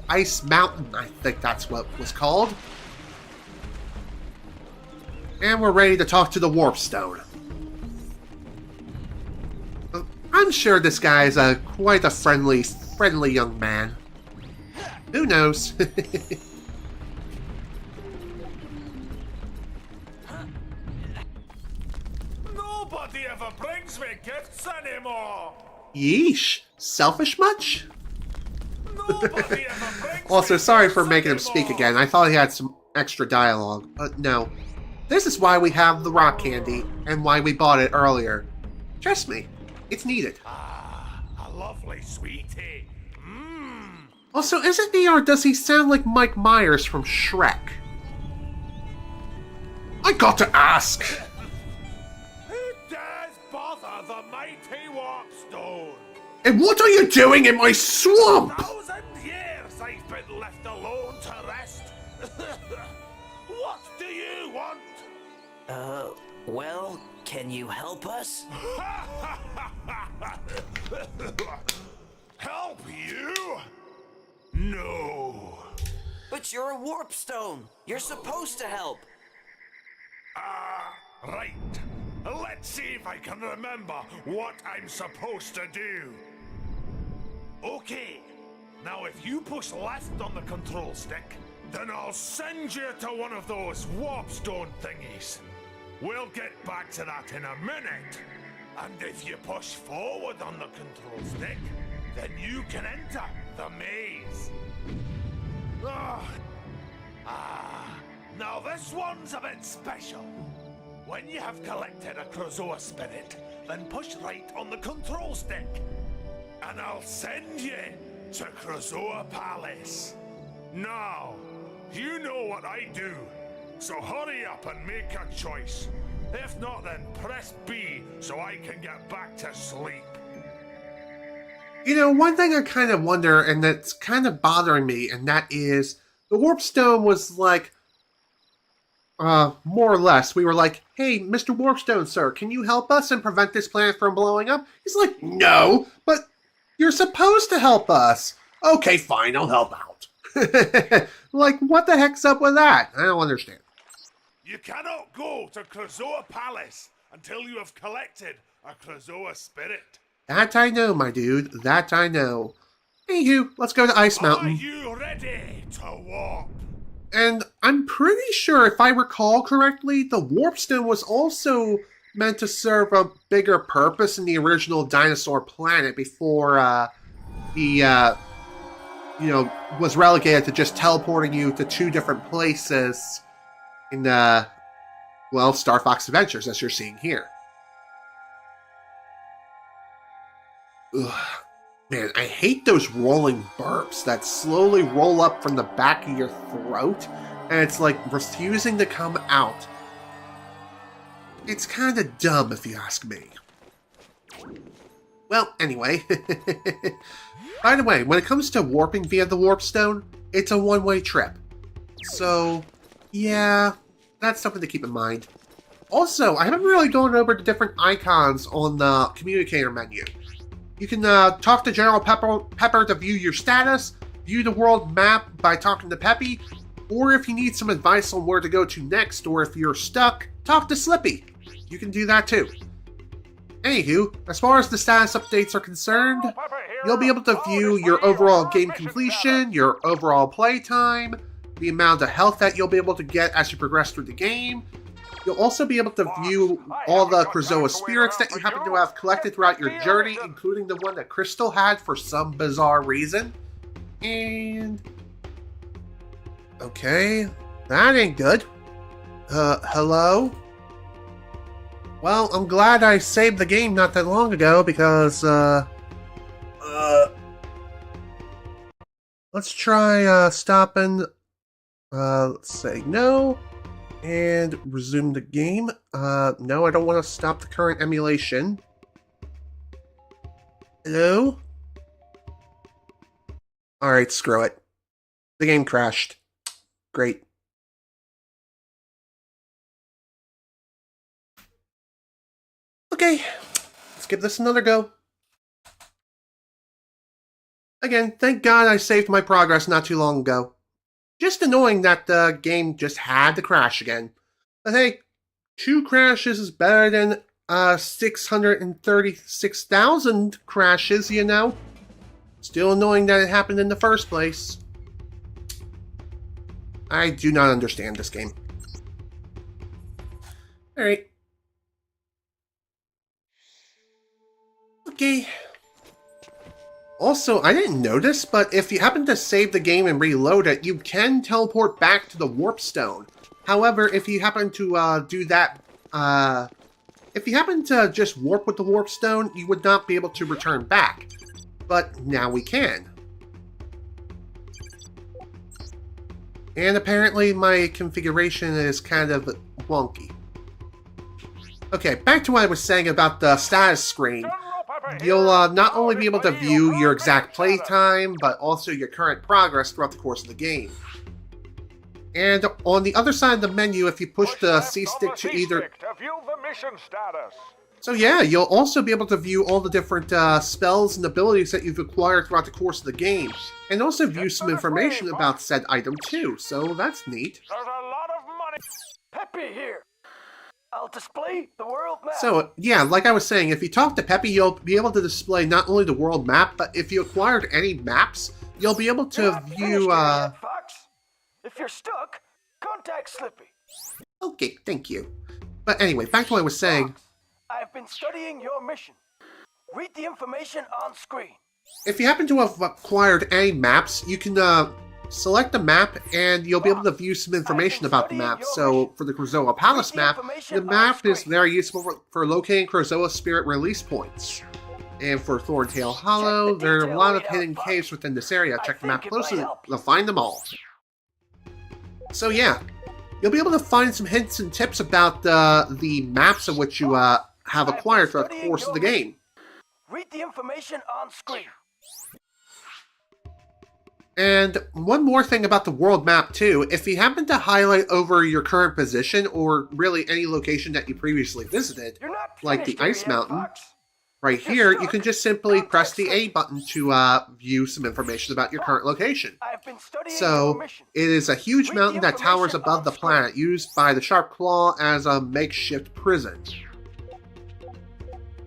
Ice Mountain, I think that's what it was called. And we're ready to talk to the Warp Stone. I'm sure this guy is quite a friendly young man. Who knows? Nobody ever brings me gifts anymore. Yeesh. Selfish much? Nobody ever brings Also, me sorry for gifts making him speak anymore. again. I thought he had some extra dialogue, but no. This is why we have the rock candy, and why we bought it earlier. Trust me, it's needed. Ah, a lovely sweetie. Also, isn't he or does he sound like Mike Myers from Shrek? I got to ask! Who dares bother the mighty Warp Stone? And what are you doing in my swamp? 1,000 years I've been left alone to rest. What do you want? Well, can you help us? Help you? No. But you're a warp stone. You're supposed to help. Right. Let's see if I can remember what I'm supposed to do. Okay. Now if you push left on the control stick, then I'll send you to one of those warp stone thingies. We'll get back to that in a minute. And if you push forward on the control stick, then you can enter the maze. Now this one's a bit special. When you have collected a Krazoa spirit, then push right on the control stick. And I'll send you to Krazoa Palace. Now, you know what I do, so hurry up and make a choice. If not, then press B so I can get back to sleep. You know, one thing I kind of wonder, and that's kind of bothering me, and that is the Warp Stone was like, more or less, we were like, hey, Mr. Warpstone, sir, can you help us and prevent this planet from blowing up? He's like, no, but you're supposed to help us. Okay, fine, I'll help out. Like, what the heck's up with that? I don't understand. You cannot go to Krazoa Palace until you have collected a Krazoa spirit. That I know, my dude. That I know. Anywho, let's go to Ice Mountain. Are you ready to warp? And I'm pretty sure, if I recall correctly, the Warpstone was also meant to serve a bigger purpose in the original dinosaur planet before he, was relegated to just teleporting you to two different places in, Star Fox Adventures, as you're seeing here. Ugh. Man, I hate those rolling burps that slowly roll up from the back of your throat, and it's like refusing to come out. It's kind of dumb, if you ask me. Well, anyway. By the way, when it comes to warping via the Warpstone, it's a one-way trip. So, yeah, that's something to keep in mind. Also, I haven't really gone over the different icons on the communicator menu. You can talk to General Pepper to view your status, view the world map by talking to Peppy, or if you need some advice on where to go to next, or if you're stuck, talk to Slippy. You can do that too. Anywho, as far as the status updates are concerned, you'll be able to view your overall game completion, your overall playtime, the amount of health that you'll be able to get as you progress through the game. You'll also be able to view all the Krazoa spirits that you happen to have collected throughout your journey, including the one that Crystal had for some bizarre reason. And... okay, that ain't good. Hello? Well, I'm glad I saved the game not that long ago, because, let's try, stopping, let's say no. And resume the game. No, I don't want to stop the current emulation. Hello? Alright, screw it. The game crashed. Great. Okay, let's give this another go. Again, thank God I saved my progress not too long ago. Just annoying that the game just had to crash again. But hey, 2 crashes is better than 636,000 crashes, you know? Still annoying that it happened in the first place. I do not understand this game. Alright. Okay. Also, I didn't notice, but if you happen to save the game and reload it, you can teleport back to the Warpstone. However, if you happen to do that, if you happen to just warp with the Warpstone, you would not be able to return back. But now we can. And apparently my configuration is kind of wonky. Okay, back to what I was saying about the status screen. You'll not only be able to view your exact playtime, but also your current progress throughout the course of the game. And on the other side of the menu, if you push the C stick to either... So yeah, you'll also be able to view all the different spells and abilities that you've acquired throughout the course of the game. And also view some information about said item too, so that's neat. There's a lot of money. Peppy here. I'll display the world map. So, yeah, like I was saying, if you talk to Peppy, you'll be able to display not only the world map, but if you acquired any maps, you'll be able to view, Yet, Fox. If you're stuck, contact Slippy. Okay, thank you. But anyway, back to what I was saying. Fox, I've been studying your mission. Read the information on screen. If you happen to have acquired any maps, you can select the map and you'll be able to view some information about the map. So for the Krazoa Palace map, the map is very useful for locating Krazoa spirit release points. And for Thorntail Hollow, there are a lot of hidden caves within this area. Check the map closely to find them all. So yeah, you'll be able to find some hints and tips about the maps of which you have acquired throughout the course of the game. Read the information on screen. And one more thing about the world map too, if you happen to highlight over your current position or really any location that you previously visited, like the Ice Mountain, right here, you can just simply press the A button to view some information about your current location. So, it is a huge mountain that towers above the planet, used by the Sharp Claw as a makeshift prison.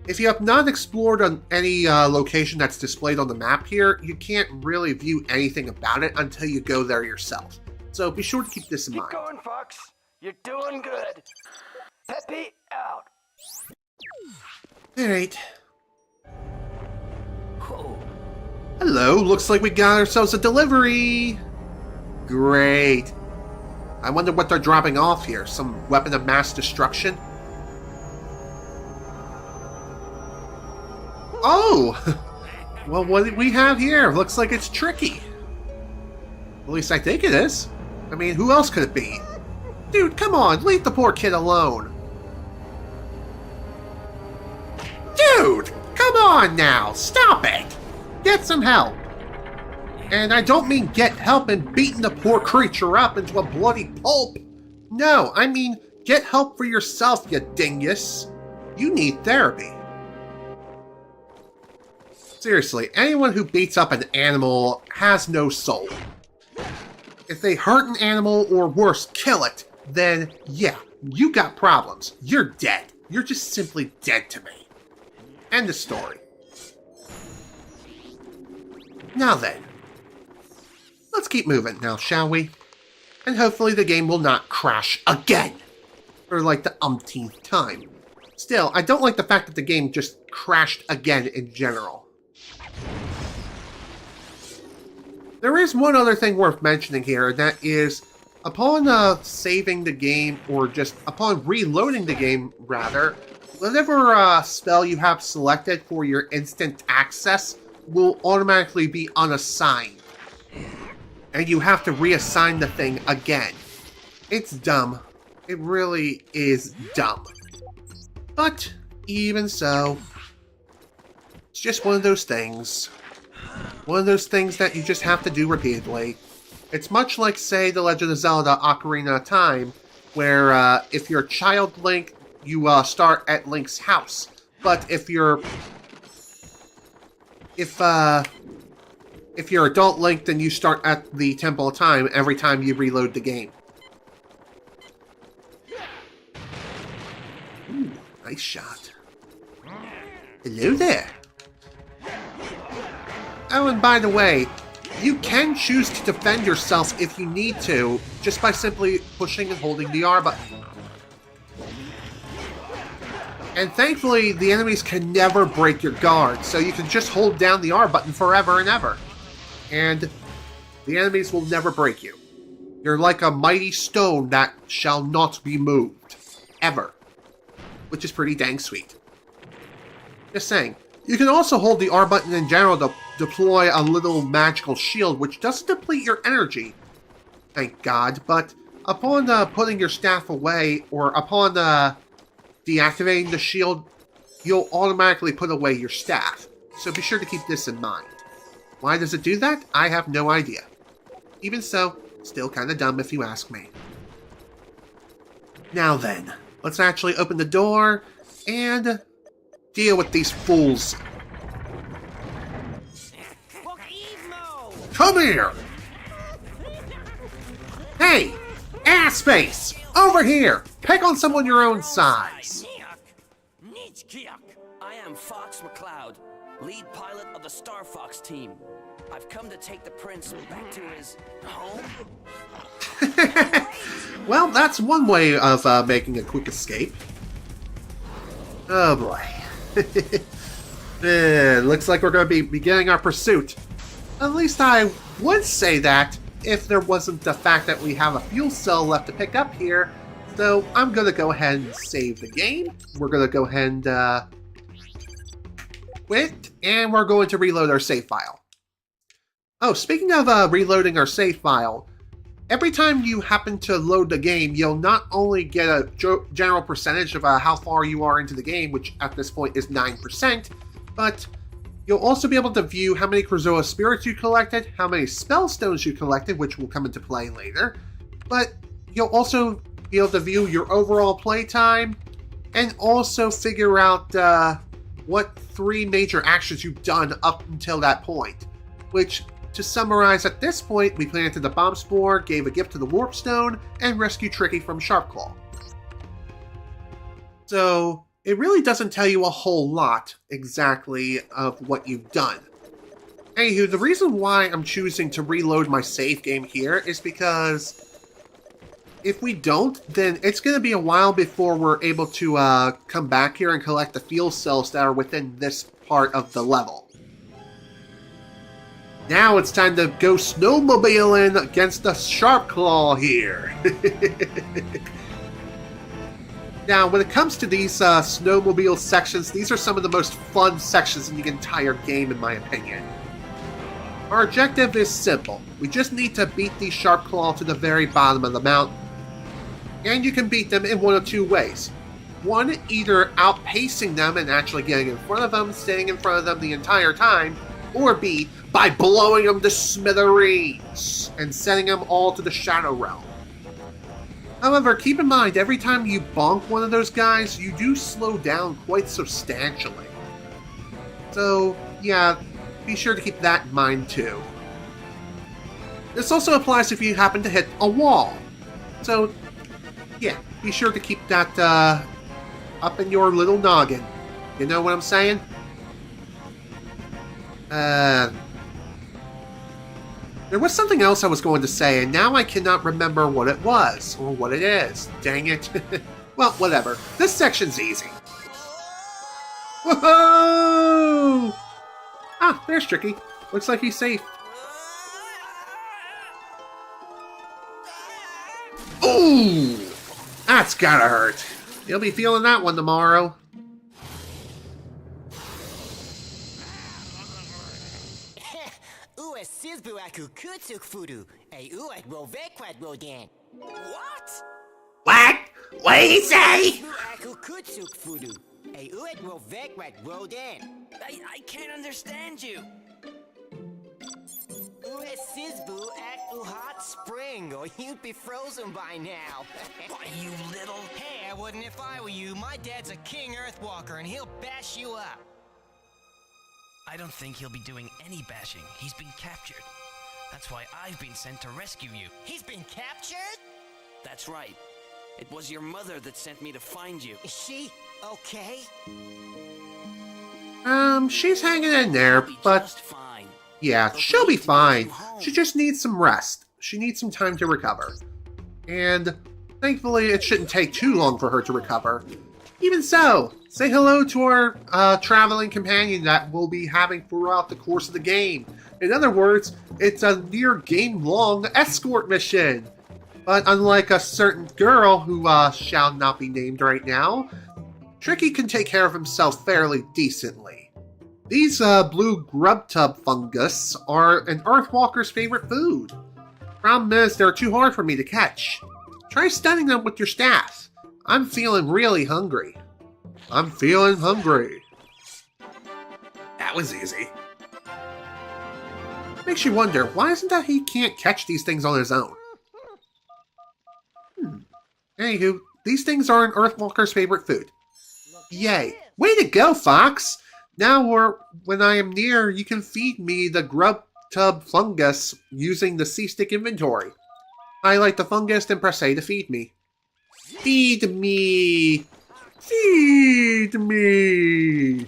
If you have not explored on any location that's displayed on the map here, you can't really view anything about it until you go there yourself. So be sure to keep this in mind. Keep going, Fox. You're doing good. Peppy out. Alright. Hello, looks like we got ourselves a delivery. Great. I wonder what they're dropping off here. Some weapon of mass destruction? Oh! Well, what do we have here? Looks like it's tricky. At least I think it is. I mean, who else could it be? Dude, come on, leave the poor kid alone. Dude, come on now, stop it. Get some help. And I don't mean get help in beating the poor creature up into a bloody pulp. No, I mean get help for yourself, you dingus. You need therapy. Seriously, anyone who beats up an animal has no soul. If they hurt an animal or worse, kill it, then yeah, you got problems. You're dead. You're just simply dead to me. End of story. Now then, let's keep moving now, shall we? And hopefully the game will not crash again. For like the umpteenth time. Still, I don't like the fact that the game just crashed again in general. There is one other thing worth mentioning here, and that is, upon saving the game, or just upon reloading the game, rather, whatever spell you have selected for your instant access will automatically be unassigned. And you have to reassign the thing again. It's dumb. It really is dumb. But, even so, it's just one of those things. One of those things that you just have to do repeatedly. It's much like, say, The Legend of Zelda Ocarina of Time, where if you're Child Link, you start at Link's house. But if you're Adult Link, then you start at the Temple of Time every time you reload the game. Ooh, nice shot. Hello there. Oh, and by the way, you can choose to defend yourself if you need to, just by simply pushing and holding the R button. And thankfully, the enemies can never break your guard, so you can just hold down the R button forever and ever. And the enemies will never break you. You're like a mighty stone that shall not be moved. Ever. Which is pretty dang sweet. Just saying. You can also hold the R button in general to deploy a little magical shield, which doesn't deplete your energy, thank God, but upon putting your staff away, or upon deactivating the shield, you'll automatically put away your staff, so be sure to keep this in mind. Why does it do that? I have no idea. Even so, still kinda dumb if you ask me. Now then, let's actually open the door, and deal with these fools. Come here! Hey! Ass face! Over here! Pick on someone your own size! I am Fox McCloud, lead pilot of the Star Fox team. I've come to take the prince back to his home. Well, that's one way of making a quick escape. Oh boy. Looks like we're going to be beginning our pursuit. At least I would say that if there wasn't the fact that we have a fuel cell left to pick up here. So I'm going to go ahead and save the game. We're going to go ahead and quit, and we're going to reload our save file. Oh, speaking of reloading our save file, every time you happen to load the game, you'll not only get a general percentage of how far you are into the game, which at this point is 9%, but you'll also be able to view how many Krazoa spirits you collected, how many spell stones you collected, which will come into play later, but you'll also be able to view your overall playtime, and also figure out what 3 major actions you've done up until that point, which, to summarize, at this point, we planted the bomb spore, gave a gift to the warp stone, and rescued Tricky from Sharpclaw. So, it really doesn't tell you a whole lot exactly of what you've done. Anywho, the reason why I'm choosing to reload my save game here is because if we don't, then it's going to be a while before we're able to come back here and collect the fuel cells that are within this part of the level. Now it's time to go snowmobiling against the Sharpclaw here. Now, when it comes to these snowmobile sections, these are some of the most fun sections in the entire game, in my opinion. Our objective is simple. We just need to beat these Sharpclaw to the very bottom of the mountain. And you can beat them in one of 2 ways. One, either outpacing them and actually getting in front of them, staying in front of them the entire time, or B, by blowing them to smithereens and sending them all to the Shadow Realm. However, keep in mind, every time you bonk one of those guys, you do slow down quite substantially. So, yeah, be sure to keep that in mind too. This also applies if you happen to hit a wall. So, yeah, be sure to keep that up in your little noggin. You know what I'm saying? There was something else I was going to say, and now I cannot remember what it was, or what it is. Dang it. Well, whatever. This section's easy. Whoa! Ah, there's Tricky. Looks like he's safe. Ooh! That's gotta hurt. You'll be feeling that one tomorrow. Sizbu aku kutsuk furu, ay uat rovekwat rodan. What? What? What did he say? Sizbu aku kutsuk furu, ay uat rovekwat rodan. I can't understand you. Uat Sizbu at hot spring, or you'd be frozen by now. Why, you little... Hey, I wouldn't if I were you. My dad's a king Earthwalker, and he'll bash you up. I don't think he'll be doing any bashing. He's been captured. That's why I've been sent to rescue you. He's been captured? That's right. It was your mother that sent me to find you. Is she okay? She's hanging in there, but just fine. yeah, But she'll we be need to get him fine. home. She just needs some rest. She needs some time to recover. And thankfully, it shouldn't take too long for her to recover. Even so, say hello to our traveling companion that we'll be having throughout the course of the game. In other words, it's a near game-long escort mission. But unlike a certain girl who shall not be named right now, Tricky can take care of himself fairly decently. These blue grub tub fungus are an Earthwalker's favorite food. Problem is, they're too hard for me to catch. Try stunning them with your staff. I'm feeling really hungry. I'm feeling hungry. That was easy. Makes you wonder, why isn't that he can't catch these things on his own? Anywho, these things are an Earthwalker's favorite food. Yay. Way to go, Fox! Now when I am near, you can feed me the grub tub fungus using the C-Stick inventory. Highlight the fungus and press A to feed me. Feed me! Feed me!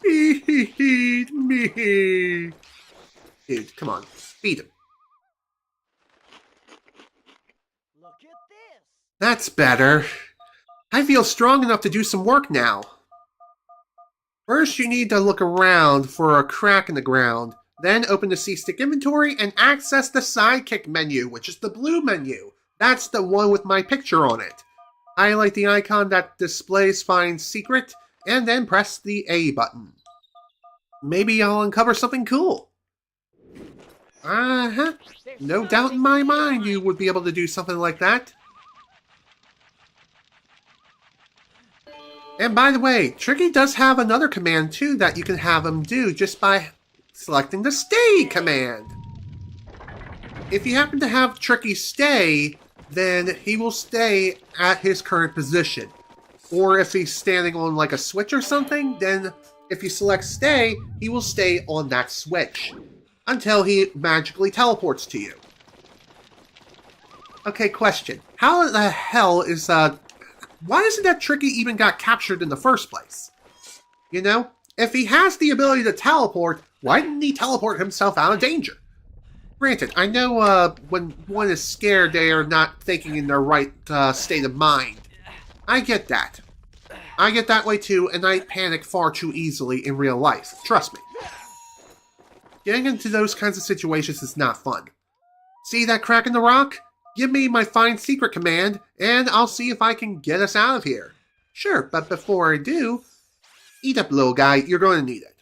Feed me! Dude, come on. Feed him. Look at this. That's better. I feel strong enough to do some work now. First, you need to look around for a crack in the ground. Then open the C-Stick inventory and access the sidekick menu, which is the blue menu. That's the one with my picture on it. Highlight the icon that displays Find Secret, and then press the A button. Maybe I'll uncover something cool. Uh-huh. No doubt in my mind you would be able to do something like that. And by the way, Tricky does have another command too that you can have him do just by selecting the Stay command. If you happen to have Tricky stay, then he will stay at his current position. Or if he's standing on like a switch or something, then if you select stay, he will stay on that switch until he magically teleports to you. Okay, question. How the hell is, why isn't that Tricky even got captured in the first place? You know, if he has the ability to teleport, why didn't he teleport himself out of danger? Granted, I know when one is scared, they are not thinking in their right state of mind. I get that. I get that way too, and I panic far too easily in real life. Trust me. Getting into those kinds of situations is not fun. See that crack in the rock? Give me my Find Secret command, and I'll see if I can get us out of here. Sure, but before I do, eat up, little guy. You're going to need it.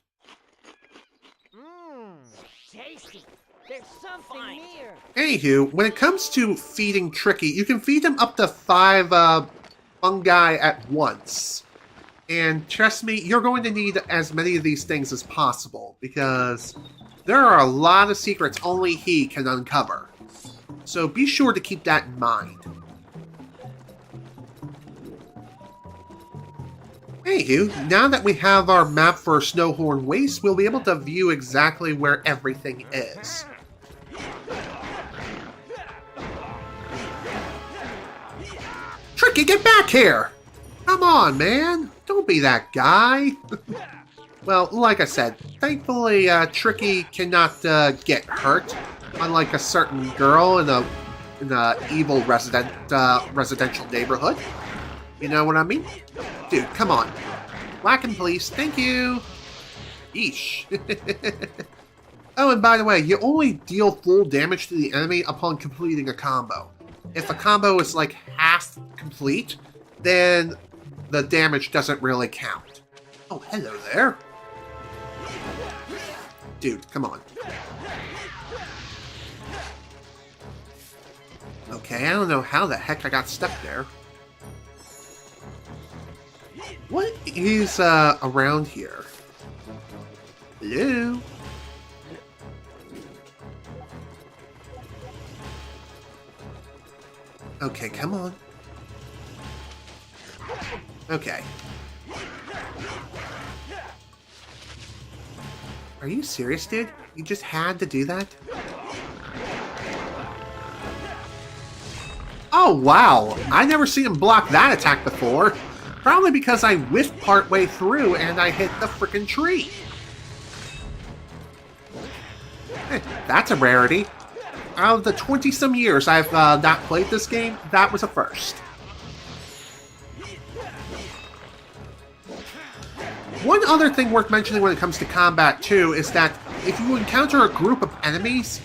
Tasty. There's something near. Anywho, when it comes to feeding Tricky, you can feed him up to 5 fungi at once. And trust me, you're going to need as many of these things as possible, because there are a lot of secrets only he can uncover. So be sure to keep that in mind. Anywho, now that we have our map for Snowhorn Waste, we'll be able to view exactly where everything is. Tricky, get back here! Come on, man! Don't be that guy! Well, like I said, thankfully Tricky cannot get hurt, unlike a certain girl in a evil residential neighborhood. You know what I mean? Dude, come on. Whack him, please. Thank you! Eesh. Oh, and by the way, you only deal full damage to the enemy upon completing a combo. If a combo is like half complete, then the damage doesn't really count. Oh, hello there. Dude, come on. Okay, I don't know how the heck I got stuck there. What is around here? Hello? Okay, come on. Okay. Are you serious, dude? You just had to do that? Oh, wow! I never seen him block that attack before. Probably because I whiffed partway through and I hit the frickin' tree. That's a rarity. Out of the 20-some years I've not played this game, that was a first. One other thing worth mentioning when it comes to combat, too, is that if you encounter a group of enemies,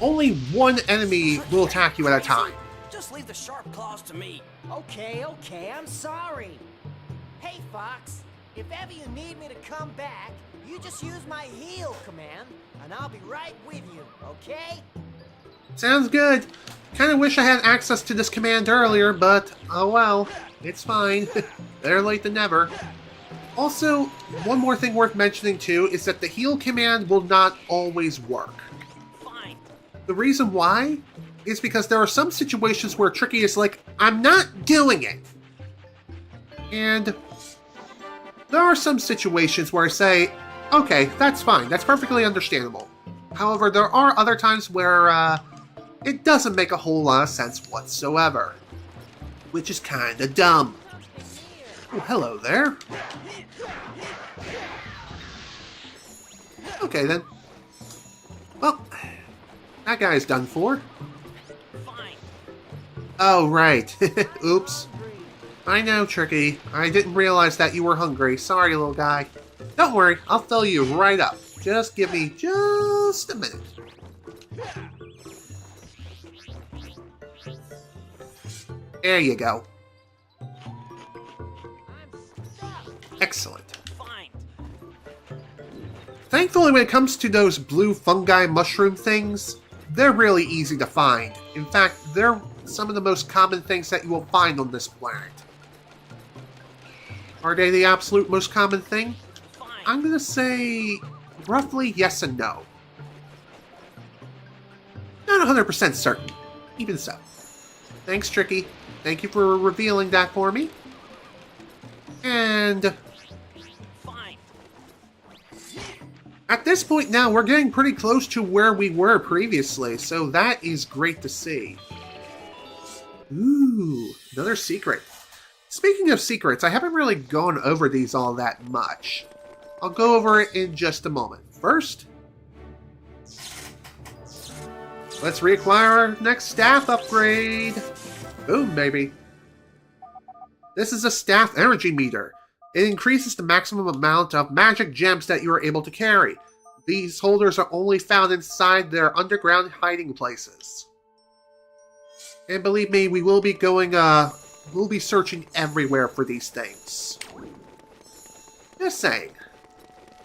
only one enemy will attack you at a time. Just leave the sharp claws to me. Okay, I'm sorry. Hey, Fox, if ever you need me to come back, you just use my heal command, and I'll be right with you, okay? Sounds good. Kinda wish I had access to this command earlier, but oh well. It's fine. Better late than never. Also, one more thing worth mentioning too is that the heal command will not always work. Fine. The reason why is because there are some situations where Tricky is like, I'm not doing it. And there are some situations where I say, okay, that's fine, that's perfectly understandable. However, there are other times where it doesn't make a whole lot of sense whatsoever. Which is kinda dumb. Oh, hello there. Okay then. Well, that guy's done for. Fine. Oh, right. Oops. I know, Tricky. I didn't realize that you were hungry. Sorry, little guy. Don't worry, I'll fill you right up. Just give me just a minute. There you go. Excellent. Thankfully, when it comes to those blue fungi mushroom things, they're really easy to find. In fact, they're some of the most common things that you will find on this planet. Are they the absolute most common thing? I'm gonna say roughly yes and no. Not 100% certain. Even so. Thanks, Tricky. Thank you for revealing that for me. And at this point now, we're getting pretty close to where we were previously, so that is great to see. Ooh, another secret. Speaking of secrets, I haven't really gone over these all that much. I'll go over it in just a moment. First, let's reacquire our next staff upgrade. Boom, baby. This is a staff energy meter. It increases the maximum amount of magic gems that you are able to carry. These holders are only found inside their underground hiding places. And believe me, we will be going, we'll be searching everywhere for these things. Just saying.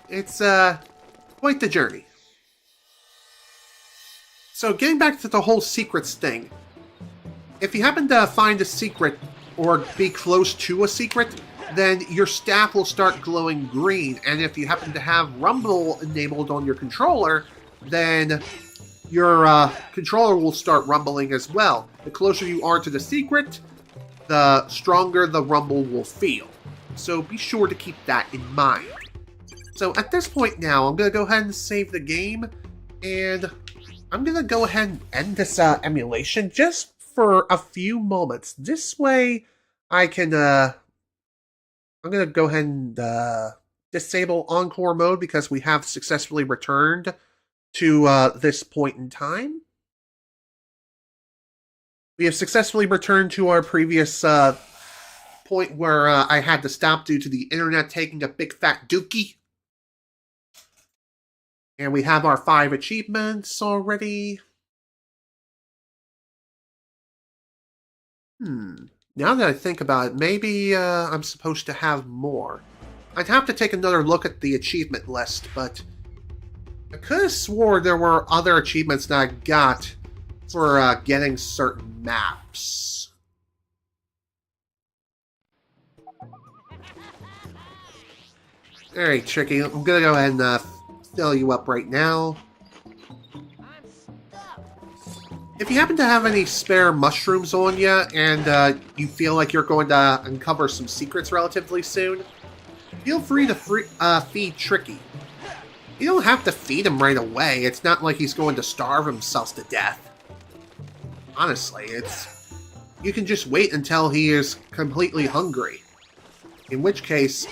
It's, quite the journey. So, getting back to the whole secrets thing. If you happen to find a secret, or be close to a secret, then your staff will start glowing green, and if you happen to have Rumble enabled on your controller, then your controller will start rumbling as well. The closer you are to the secret, the stronger the rumble will feel. So be sure to keep that in mind. So at this point now, I'm going to go ahead and save the game, and I'm going to go ahead and end this emulation just for a few moments. This way, I can, I'm going to go ahead and disable Encore Mode because we have successfully returned to this point in time. We have successfully returned to our previous point where I had to stop due to the internet taking a big fat dookie. And we have our 5 achievements already. Now that I think about it, maybe I'm supposed to have more. I'd have to take another look at the achievement list, but I could have swore there were other achievements that I got for getting certain maps. Alright, Tricky, I'm gonna go ahead and fill you up right now. If you happen to have any spare mushrooms on you, and you feel like you're going to uncover some secrets relatively soon, feel free to feed Tricky. You don't have to feed him right away. It's not like he's going to starve himself to death. Honestly, you can just wait until he is completely hungry. In which case,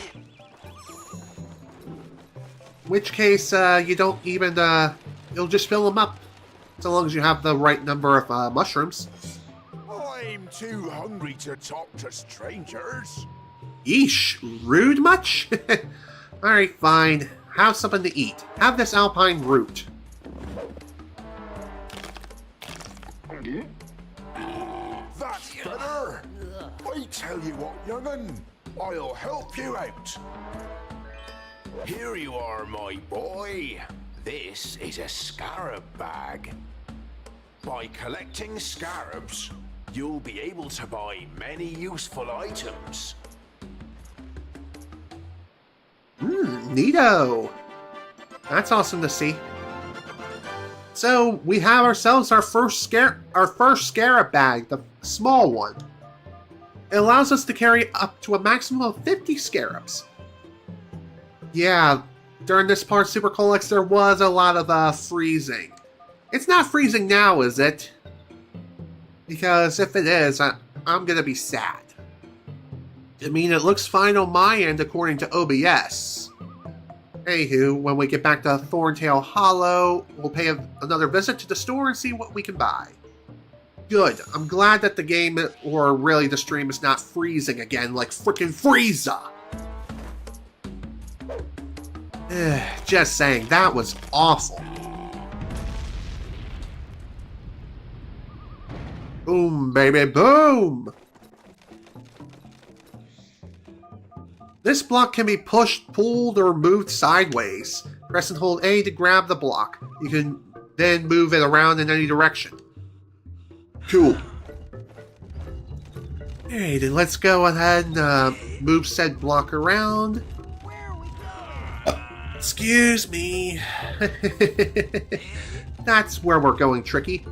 you don't even, you'll just fill him up. So long as you have the right number of mushrooms. I'm too hungry to talk to strangers. Yeesh, rude much? Alright, fine. Have something to eat. Have this alpine root. That's better. I tell you what, young'un, I'll help you out. Here you are, my boy. This is a scarab bag. By collecting scarabs, you'll be able to buy many useful items. Neato! That's awesome to see. So, we have ourselves our first scarab bag, the small one. It allows us to carry up to a maximum of 50 scarabs. Yeah, during this part, Super Colex, there was a lot of freezing. It's not freezing now, is it? Because if it is, I'm gonna be sad. I mean, it looks fine on my end according to OBS. Anywho, when we get back to Thorntail Hollow, we'll pay another visit to the store and see what we can buy. Good. I'm glad that the game, or really the stream, is not freezing again like frickin' Frieza. Just saying, that was awful. Boom, baby, boom! This block can be pushed, pulled, or moved sideways. Press and hold A to grab the block. You can then move it around in any direction. Cool. Alright, then let's go ahead and move said block around. Excuse me. That's where we're going, Tricky.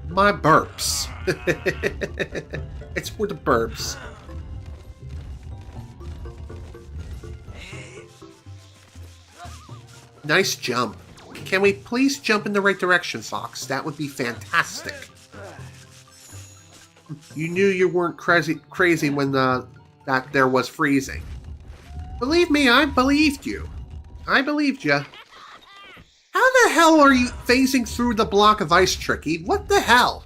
My burps. It's for the burps. Nice jump. Can we please jump in the right direction, Fox? That would be fantastic. You knew you weren't crazy when that there was freezing. Believe me, I believed you. I believed you. How the hell are you phasing through the block of ice, Tricky? What the hell?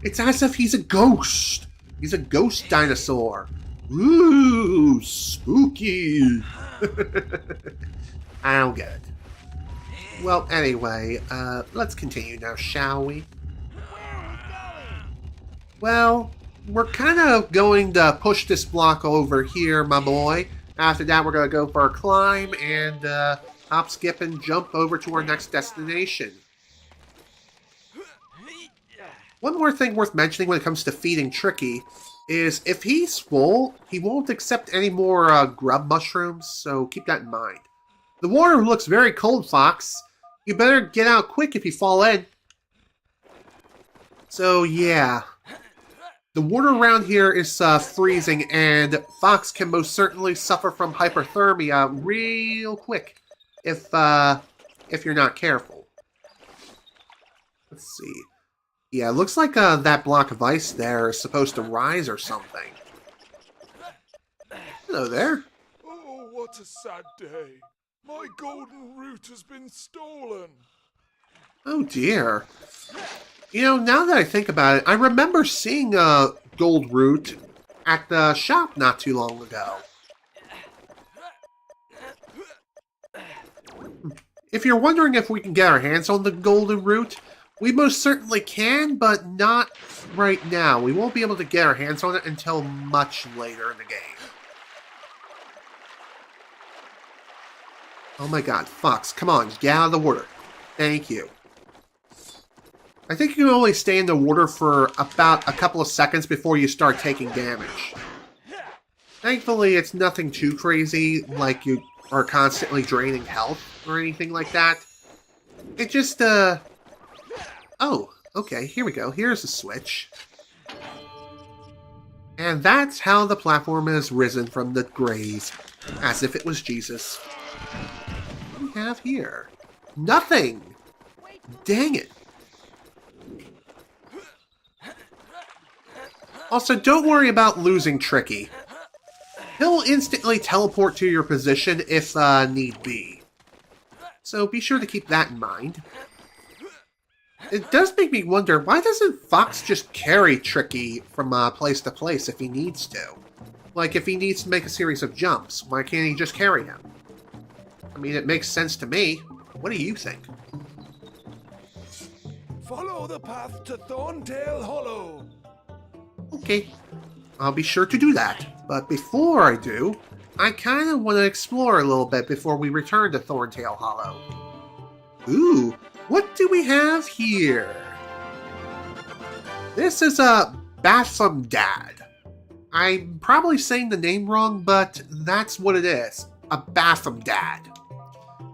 It's as if he's a ghost. He's a ghost dinosaur. Ooh, spooky. I don't get it. Well, anyway, let's continue now, shall we? Well, we're kind of going to push this block over here, my boy. After that, we're going to go for a climb and hop, skip, and jump over to our next destination. One more thing worth mentioning when it comes to feeding Tricky is if he's full, he won't accept any more grub mushrooms, so keep that in mind. The water looks very cold, Fox. You better get out quick if you fall in. So, yeah. The water around here is freezing, and Fox can most certainly suffer from hypothermia real quick if you're not careful. Let's see. Yeah, it looks like that block of ice there is supposed to rise or something. Hello there. Oh, what a sad day. My golden root has been stolen. Oh dear. You know, now that I think about it, I remember seeing a gold root at the shop not too long ago. If you're wondering if we can get our hands on the golden root, we most certainly can, but not right now. We won't be able to get our hands on it until much later in the game. Oh my god, Fox, come on, get out of the water. Thank you. I think you can only stay in the water for about a couple of seconds before you start taking damage. Thankfully, it's nothing too crazy, like you are constantly draining health or anything like that. It just, Oh, okay, here we go. Here's a switch. And that's how the platform has risen from the grave, as if it was Jesus. What do we have here? Nothing! Dang it. Also, don't worry about losing Tricky. He'll instantly teleport to your position if need be. So be sure to keep that in mind. It does make me wonder, why doesn't Fox just carry Tricky from place to place if he needs to? Like, if he needs to make a series of jumps, why can't he just carry him? I mean, it makes sense to me. What do you think? Follow the path to Thorntail Hollow. Okay, I'll be sure to do that. But before I do, I kind of want to explore a little bit before we return to Thorntail Hollow. Ooh, what do we have here? This is a Baphomet. I'm probably saying the name wrong, but that's what it is. A Baphomet.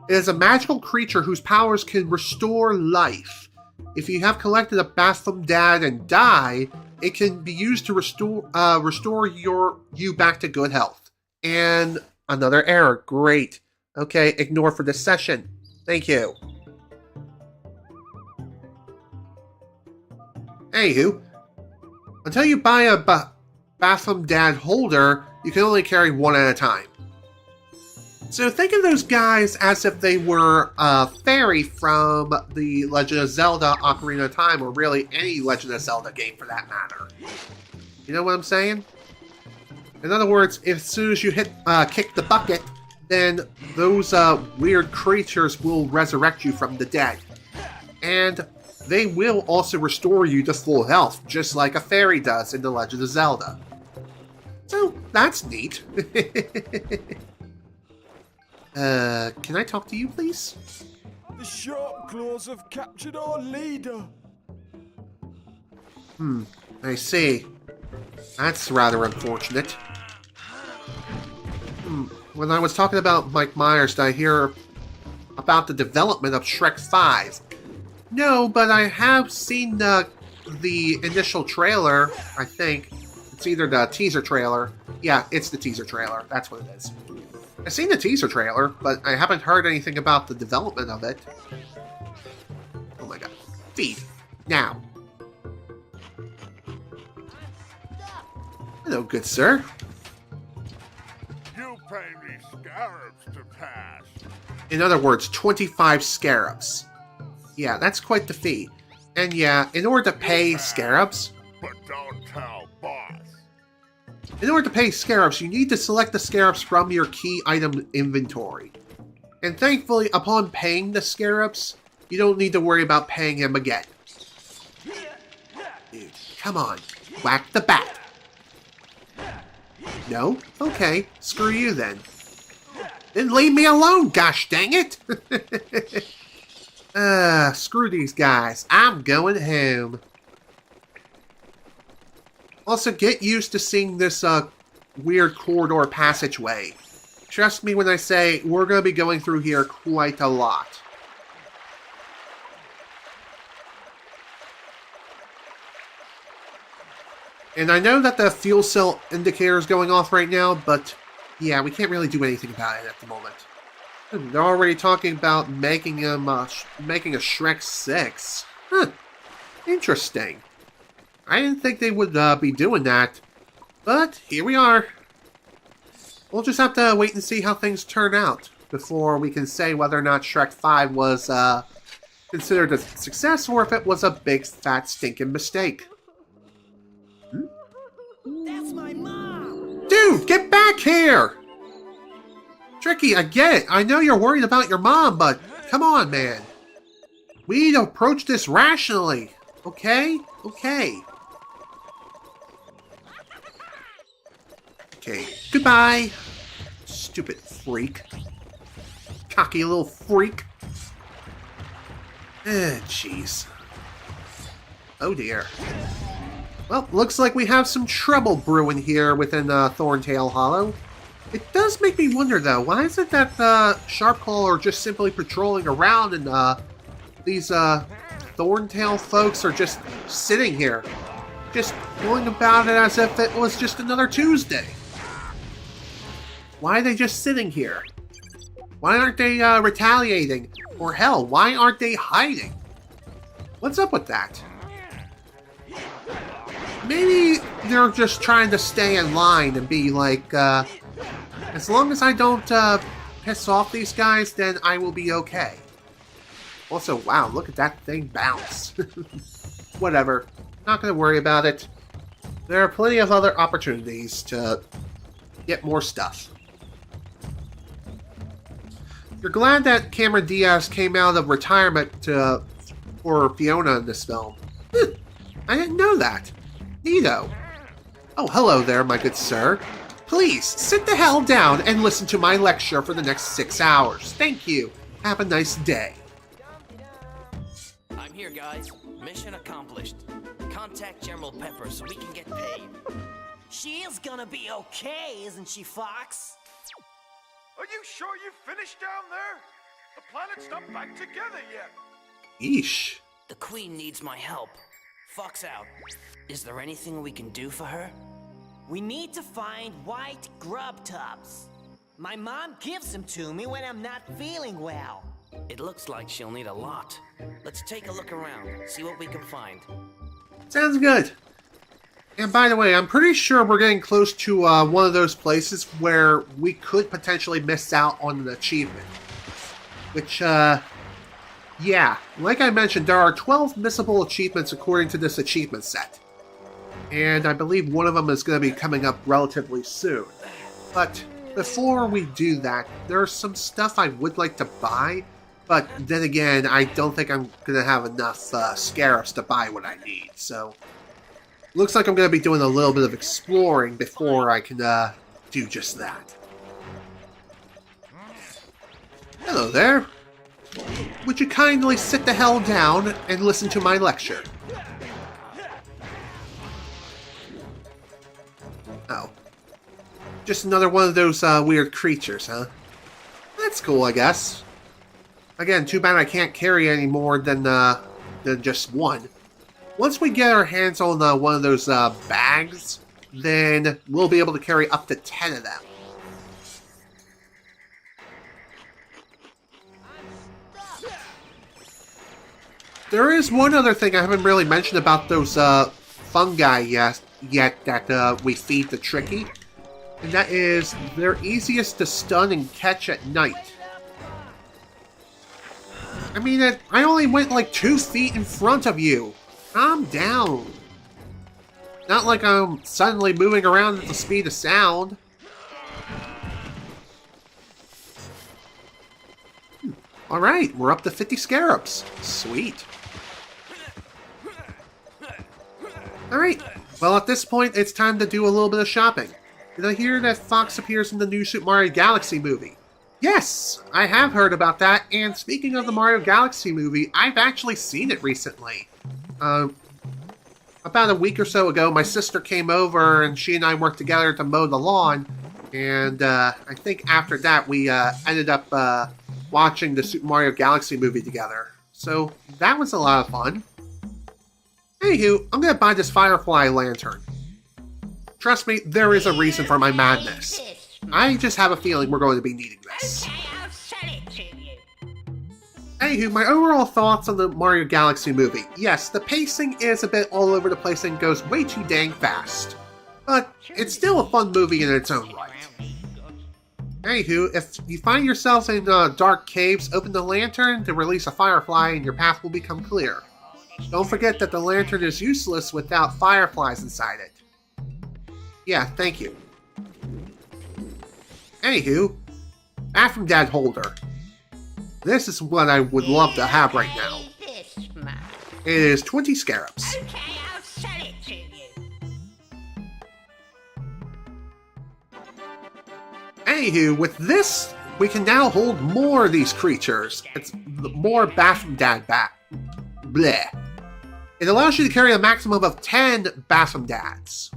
It is a magical creature whose powers can restore life. If you have collected a Baphomet and die, it can be used to restore you back to good health. And another error. Great. Okay, ignore for this session. Thank you. Anywho, until you buy a Baphomet holder, you can only carry one at a time. So think of those guys as if they were a fairy from the Legend of Zelda Ocarina of Time, or really any Legend of Zelda game for that matter. You know what I'm saying? In other words, as soon as you kick the bucket, then those weird creatures will resurrect you from the dead. And they will also restore you to full health, just like a fairy does in The Legend of Zelda. So, that's neat. Can I talk to you, please? The sharp claws have captured our leader. I see. That's rather unfortunate. When I was talking about Mike Myers, did I hear about the development of Shrek 5? No, but I have seen the initial trailer, I think. It's either the teaser trailer. Yeah, it's the teaser trailer. That's what it is. I've seen the teaser trailer, but I haven't heard anything about the development of it. Oh my god. Feed. Now. Hello, good sir. You pay me scarabs to pass. In other words, 25 scarabs. Yeah, that's quite the fee. And yeah, in order to pay scarabs... But don't tell boss. In order to pay scarabs, you need to select the scarabs from your key item inventory. And thankfully, upon paying the scarabs, you don't need to worry about paying him again. Dude, come on. Whack the bat. No? Okay, screw you then. Then leave me alone, gosh dang it! Screw these guys. I'm going home. Also, get used to seeing this weird corridor passageway. Trust me when I say we're going to be going through here quite a lot. And I know that the fuel cell indicator is going off right now, but yeah, we can't really do anything about it at the moment. They're already talking about making a Shrek 6. Huh. Interesting. I didn't think they would be doing that, but here we are. We'll just have to wait and see how things turn out before we can say whether or not Shrek 5 was considered a success or if it was a big fat stinking mistake. That's my mom! Dude, get back here! Tricky, I get it. I know you're worried about your mom, but come on, man. We need to approach this rationally. Okay? Okay. Okay, goodbye. Stupid freak. Cocky little freak. Jeez. Oh dear. Well, looks like we have some trouble brewing here within Thorntail Hollow. It does make me wonder, though, why is it that Sharpclaw are just simply patrolling around and these Thorntail folks are just sitting here, just going about it as if it was just another Tuesday? Why are they just sitting here? Why aren't they retaliating? Or hell, why aren't they hiding? What's up with that? Maybe they're just trying to stay in line and be like, as long as I don't piss off these guys, then I will be okay. Also, wow, look at that thing bounce. Whatever. Not going to worry about it. There are plenty of other opportunities to get more stuff. You're glad that Cameron Diaz came out of retirement for Fiona in this film. I didn't know that. Neato. Oh, hello there, my good sir. Please, sit the hell down and listen to my lecture for the next 6 hours. Thank you. Have a nice day. I'm here, guys. Mission accomplished. Contact General Pepper so we can get paid. She is gonna be okay, isn't she, Fox? Are you sure you finished down there? The planet's not back together yet. Yeesh. The Queen needs my help. Fox out. Is there anything we can do for her? We need to find white grub tubs. My mom gives them to me when I'm not feeling well. It looks like she'll need a lot. Let's take a look around, see what we can find. Sounds good. And by the way, I'm pretty sure we're getting close to one of those places where we could potentially miss out on an achievement. Which, yeah, like I mentioned, there are 12 missable achievements according to this achievement set. And I believe one of them is going to be coming up relatively soon. But before we do that, there's some stuff I would like to buy, but then again, I don't think I'm going to have enough scarabs to buy what I need, so looks like I'm going to be doing a little bit of exploring before I can do just that. Hello there. Would you kindly sit the hell down and listen to my lecture? Oh. Just another one of those weird creatures, huh? That's cool, I guess. Again, too bad I can't carry any more than just one. Once we get our hands on one of those bags, then we'll be able to carry up to 10 of them. There is one other thing I haven't really mentioned about those fungi yet that we feed the Tricky, and that is they're easiest to stun and catch at night. I mean, I only went like 2 feet in front of you. Calm down. Not like I'm suddenly moving around at the speed of sound. Alright, we're up to 50 scarabs. Sweet. Alright, well at this point it's time to do a little bit of shopping. Did I hear that Fox appears in the new Super Mario Galaxy movie? Yes, I have heard about that, and speaking of the Mario Galaxy movie, I've actually seen it recently. About a week or so ago, my sister came over and she and I worked together to mow the lawn, and I think after that we ended up watching the Super Mario Galaxy movie together. So that was a lot of fun. Anywho, I'm gonna buy this Firefly lantern. Trust me, there is a reason for my madness. I just have a feeling we're going to be needing this. Okay, I'll sell it to you. Anywho, my overall thoughts on the Mario Galaxy movie. Yes, the pacing is a bit all over the place and goes way too dang fast. But it's still a fun movie in its own right. Anywho, if you find yourselves in dark caves, open the lantern to release a firefly and your path will become clear. Don't forget that the lantern is useless without fireflies inside it. Yeah, thank you. Anywho, bathroom dad holder. This is what I would love to have right now. It is 20 scarabs. Okay, I'll sell it to you. Anywho, with this, we can now hold more of these creatures. It's more bathroom dad bleh. It allows you to carry a maximum of 10 bathroom dads.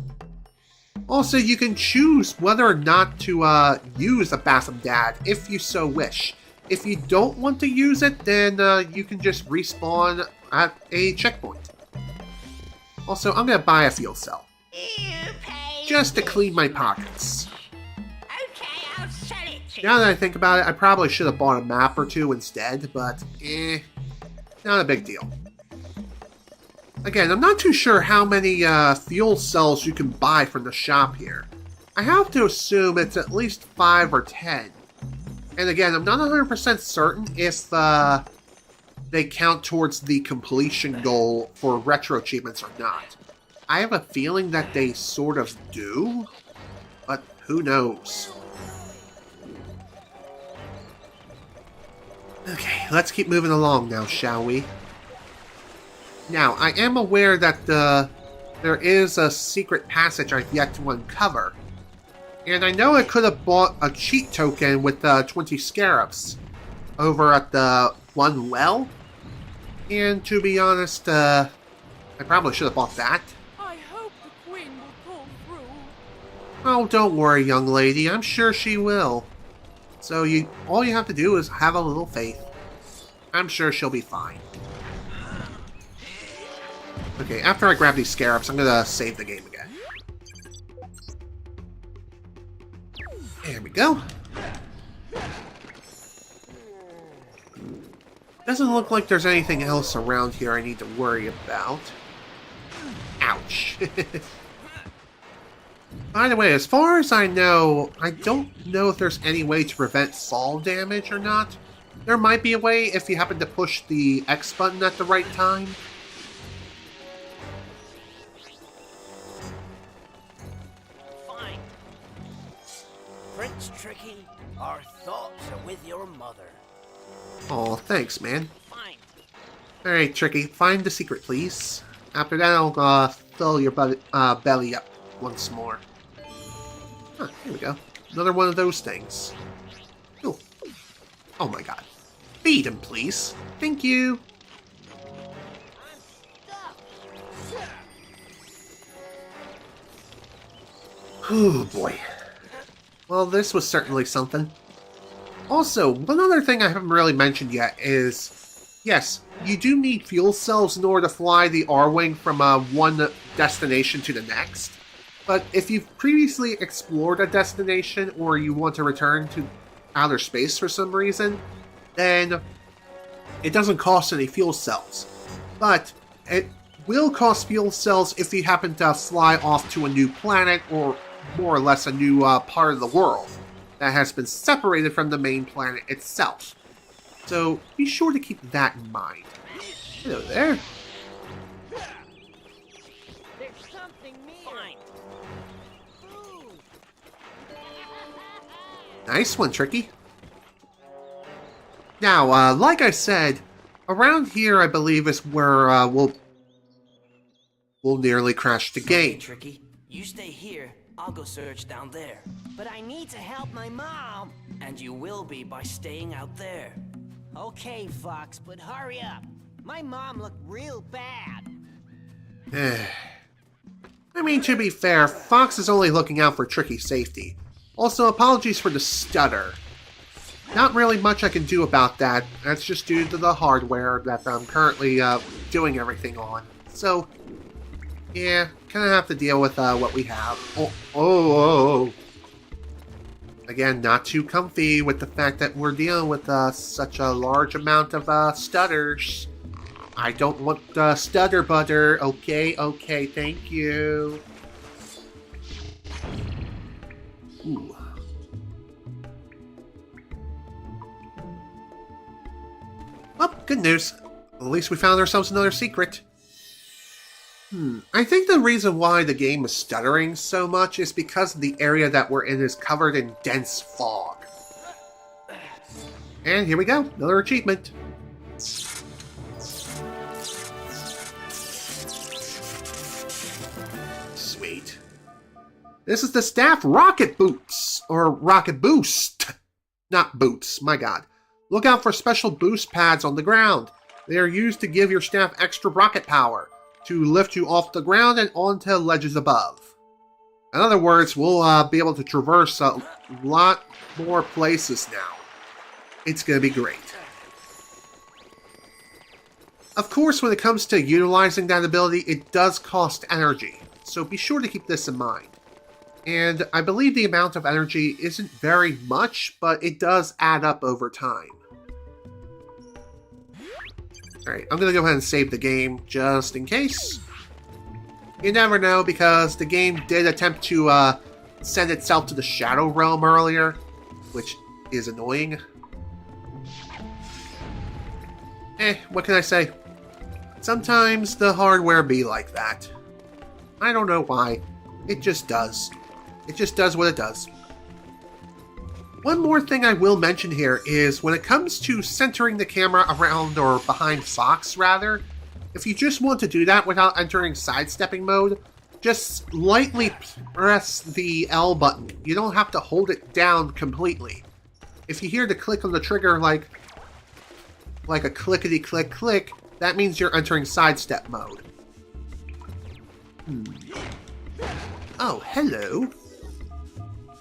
Also, you can choose whether or not to use a bathroom dad if you so wish. If you don't want to use it, then you can just respawn at a checkpoint. Also, I'm going to buy a fuel cell. Just to clean my pockets. Okay, I'll sell it to Now that I think about it, I probably should have bought a map or two instead, but not a big deal. Again, I'm not too sure how many fuel cells you can buy from the shop here. I have to assume it's at least 5 or 10. And again, I'm not 100% certain if they count towards the completion goal for retro achievements or not. I have a feeling that they sort of do, but who knows. Okay, let's keep moving along now, shall we? Now, I am aware that there is a secret passage I've yet to uncover. And I know I could have bought a cheat token with 20 scarabs over at the one well. And to be honest, I probably should have bought that. I hope the queen will pull through. Oh, don't worry, young lady. I'm sure she will. So all you have to do is have a little faith. I'm sure she'll be fine. Okay, after I grab these scarabs, I'm gonna save the game again. There we go. Doesn't look like there's anything else around here I need to worry about. Ouch. By the way, as far as I know, I don't know if there's any way to prevent fall damage or not. There might be a way if you happen to push the X button at the right time. Fine. Prince Tricky Our thoughts are with your mother. Oh, thanks, man. Fine. Alright, Tricky, find the secret, please. After that, I'll fill your belly up once more. Huh, here we go. Another one of those things. Cool. Oh my god. Feed him, please. Thank you. Oh boy. Well, this was certainly something. Also, one other thing I haven't really mentioned yet is, yes, you do need fuel cells in order to fly the R-Wing from one destination to the next. But if you've previously explored a destination or you want to return to outer space for some reason, then it doesn't cost any fuel cells. But it will cost fuel cells if you happen to fly off to a new planet or more or less a new part of the world that has been separated from the main planet itself. So be sure to keep that in mind. Hello there. There's something near. Food. Nice one, Tricky. Now, like I said, around here I believe is where we'll nearly crash the game. Tricky, you stay here. I'll go search down there. But I need to help my mom. And you will be by staying out there. Okay, Fox, but hurry up. My mom looked real bad. I mean, to be fair, Fox is only looking out for Tricky's safety. Also, apologies for the stutter. Not really much I can do about that. That's just due to the hardware that I'm currently doing everything on. So, yeah, kind of have to deal with what we have. Oh. Again, not too comfy with the fact that we're dealing with such a large amount of stutters. I don't want stutter butter. Okay, thank you. Ooh. Well, good news. At least we found ourselves another secret. I think the reason why the game is stuttering so much is because the area that we're in is covered in dense fog. And here we go, another achievement. Sweet. This is the staff rocket boots, or rocket boost. Not boots, my god. Look out for special boost pads on the ground. They are used to give your staff extra rocket power, to lift you off the ground and onto ledges above. In other words, we'll be able to traverse a lot more places now. It's going to be great. Of course, when it comes to utilizing that ability, it does cost energy, so be sure to keep this in mind. And I believe the amount of energy isn't very much, but it does add up over time. Alright, I'm going to go ahead and save the game just in case. You never know, because the game did attempt to send itself to the Shadow Realm earlier, which is annoying. What can I say? Sometimes the hardware be like that. I don't know why. It just does. It just does what it does. One more thing I will mention here is when it comes to centering the camera around or behind Fox, rather, if you just want to do that without entering sidestepping mode, just lightly press the L button. You don't have to hold it down completely. If you hear the click on the trigger like a clickety-click-click, that means you're entering sidestep mode. Oh, hello.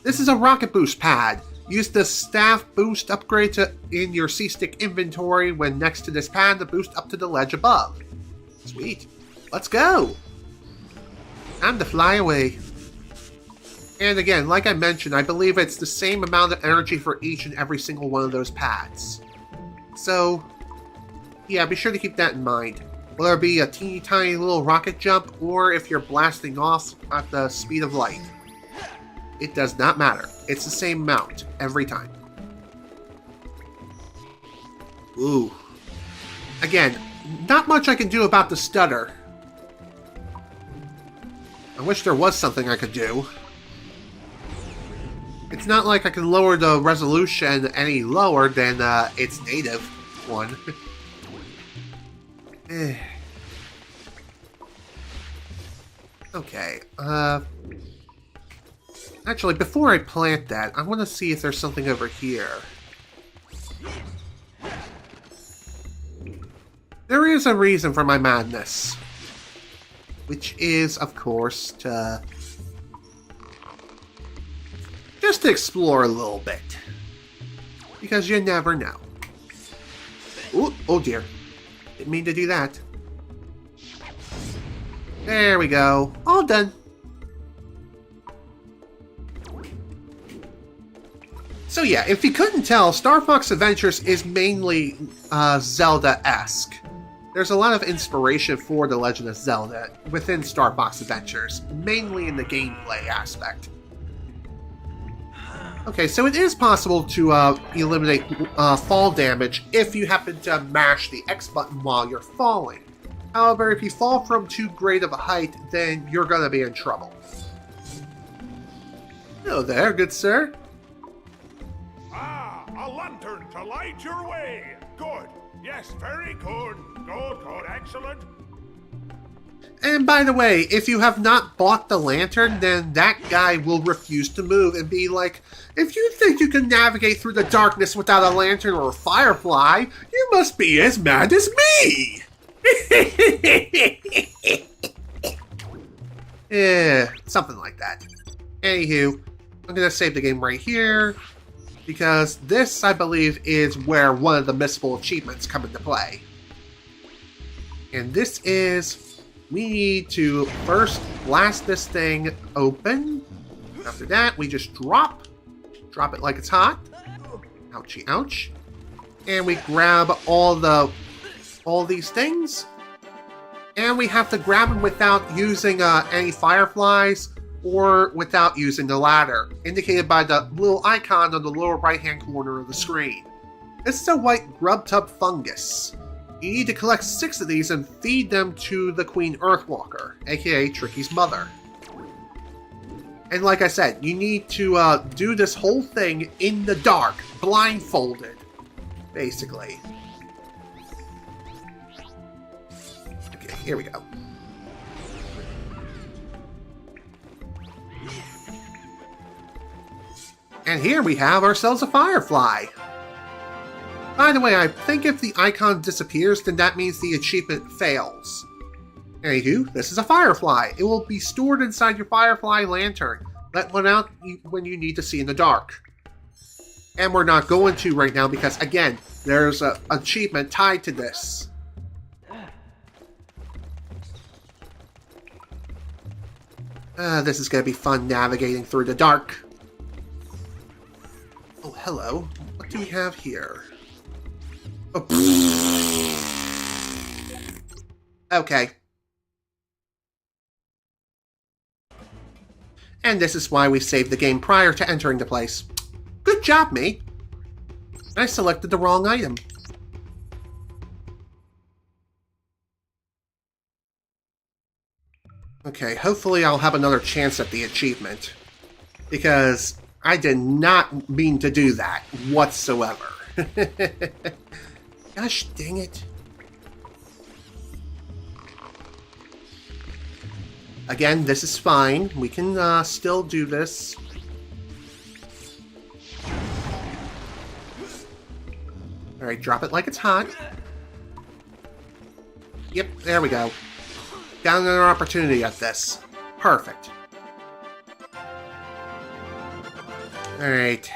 This is a rocket boost pad. Use the staff boost upgrade in your C-Stick inventory when next to this pad to boost up to the ledge above. Sweet. Let's go! Time to fly away. And again, like I mentioned, I believe it's the same amount of energy for each and every single one of those pads. So, yeah, be sure to keep that in mind. Whether it be a teeny tiny little rocket jump, or if you're blasting off at the speed of light. It does not matter. It's the same amount every time. Ooh. Again, not much I can do about the stutter. I wish there was something I could do. It's not like I can lower the resolution any lower than its native one. Okay, actually, before I plant that, I want to see if there's something over here. There is a reason for my madness. Which is, of course, to... just to explore a little bit. Because you never know. Ooh, oh dear. Didn't mean to do that. There we go. All done. So yeah, if you couldn't tell, Star Fox Adventures is mainly Zelda-esque. There's a lot of inspiration for The Legend of Zelda within Star Fox Adventures, mainly in the gameplay aspect. Okay, so it is possible to eliminate fall damage if you happen to mash the X button while you're falling. However, if you fall from too great of a height, then you're gonna be in trouble. Hello there, good sir. Ah, a lantern to light your way. Good. Yes, very good. Good, good, excellent. And by the way, if you have not bought the lantern, then that guy will refuse to move and be like, if you think you can navigate through the darkness without a lantern or a firefly, you must be as mad as me! Yeah, something like that. Anywho, I'm gonna save the game right here, because this, I believe, is where one of the missable achievements come into play. And this is, we need to first blast this thing open. After that, we just drop it like it's hot. Ouchie, ouch. And we grab all these things. And we have to grab them without using any fireflies or without using the ladder, indicated by the little icon on the lower right-hand corner of the screen. This is a white grub tub fungus. You need to collect 6 of these and feed them to the Queen Earthwalker, aka Tricky's mother. And like I said, you need to do this whole thing in the dark, blindfolded, basically. Okay, here we go. And here we have ourselves a firefly. By the way, I think if the icon disappears, then that means the achievement fails. Anywho, this is a firefly. It will be stored inside your firefly lantern. Let one out when you need to see in the dark. And we're not going to right now because, again, there's an achievement tied to this. This is going to be fun navigating through the dark. Oh, hello. What do we have here? Oh. Okay. And this is why we saved the game prior to entering the place. Good job, me. I selected the wrong item. Okay, hopefully I'll have another chance at the achievement. Because I did not mean to do that whatsoever. Gosh dang it. Again, this is fine. We can still do this. Alright, drop it like it's hot. Yep, there we go. Got another opportunity at this. Perfect. Alright,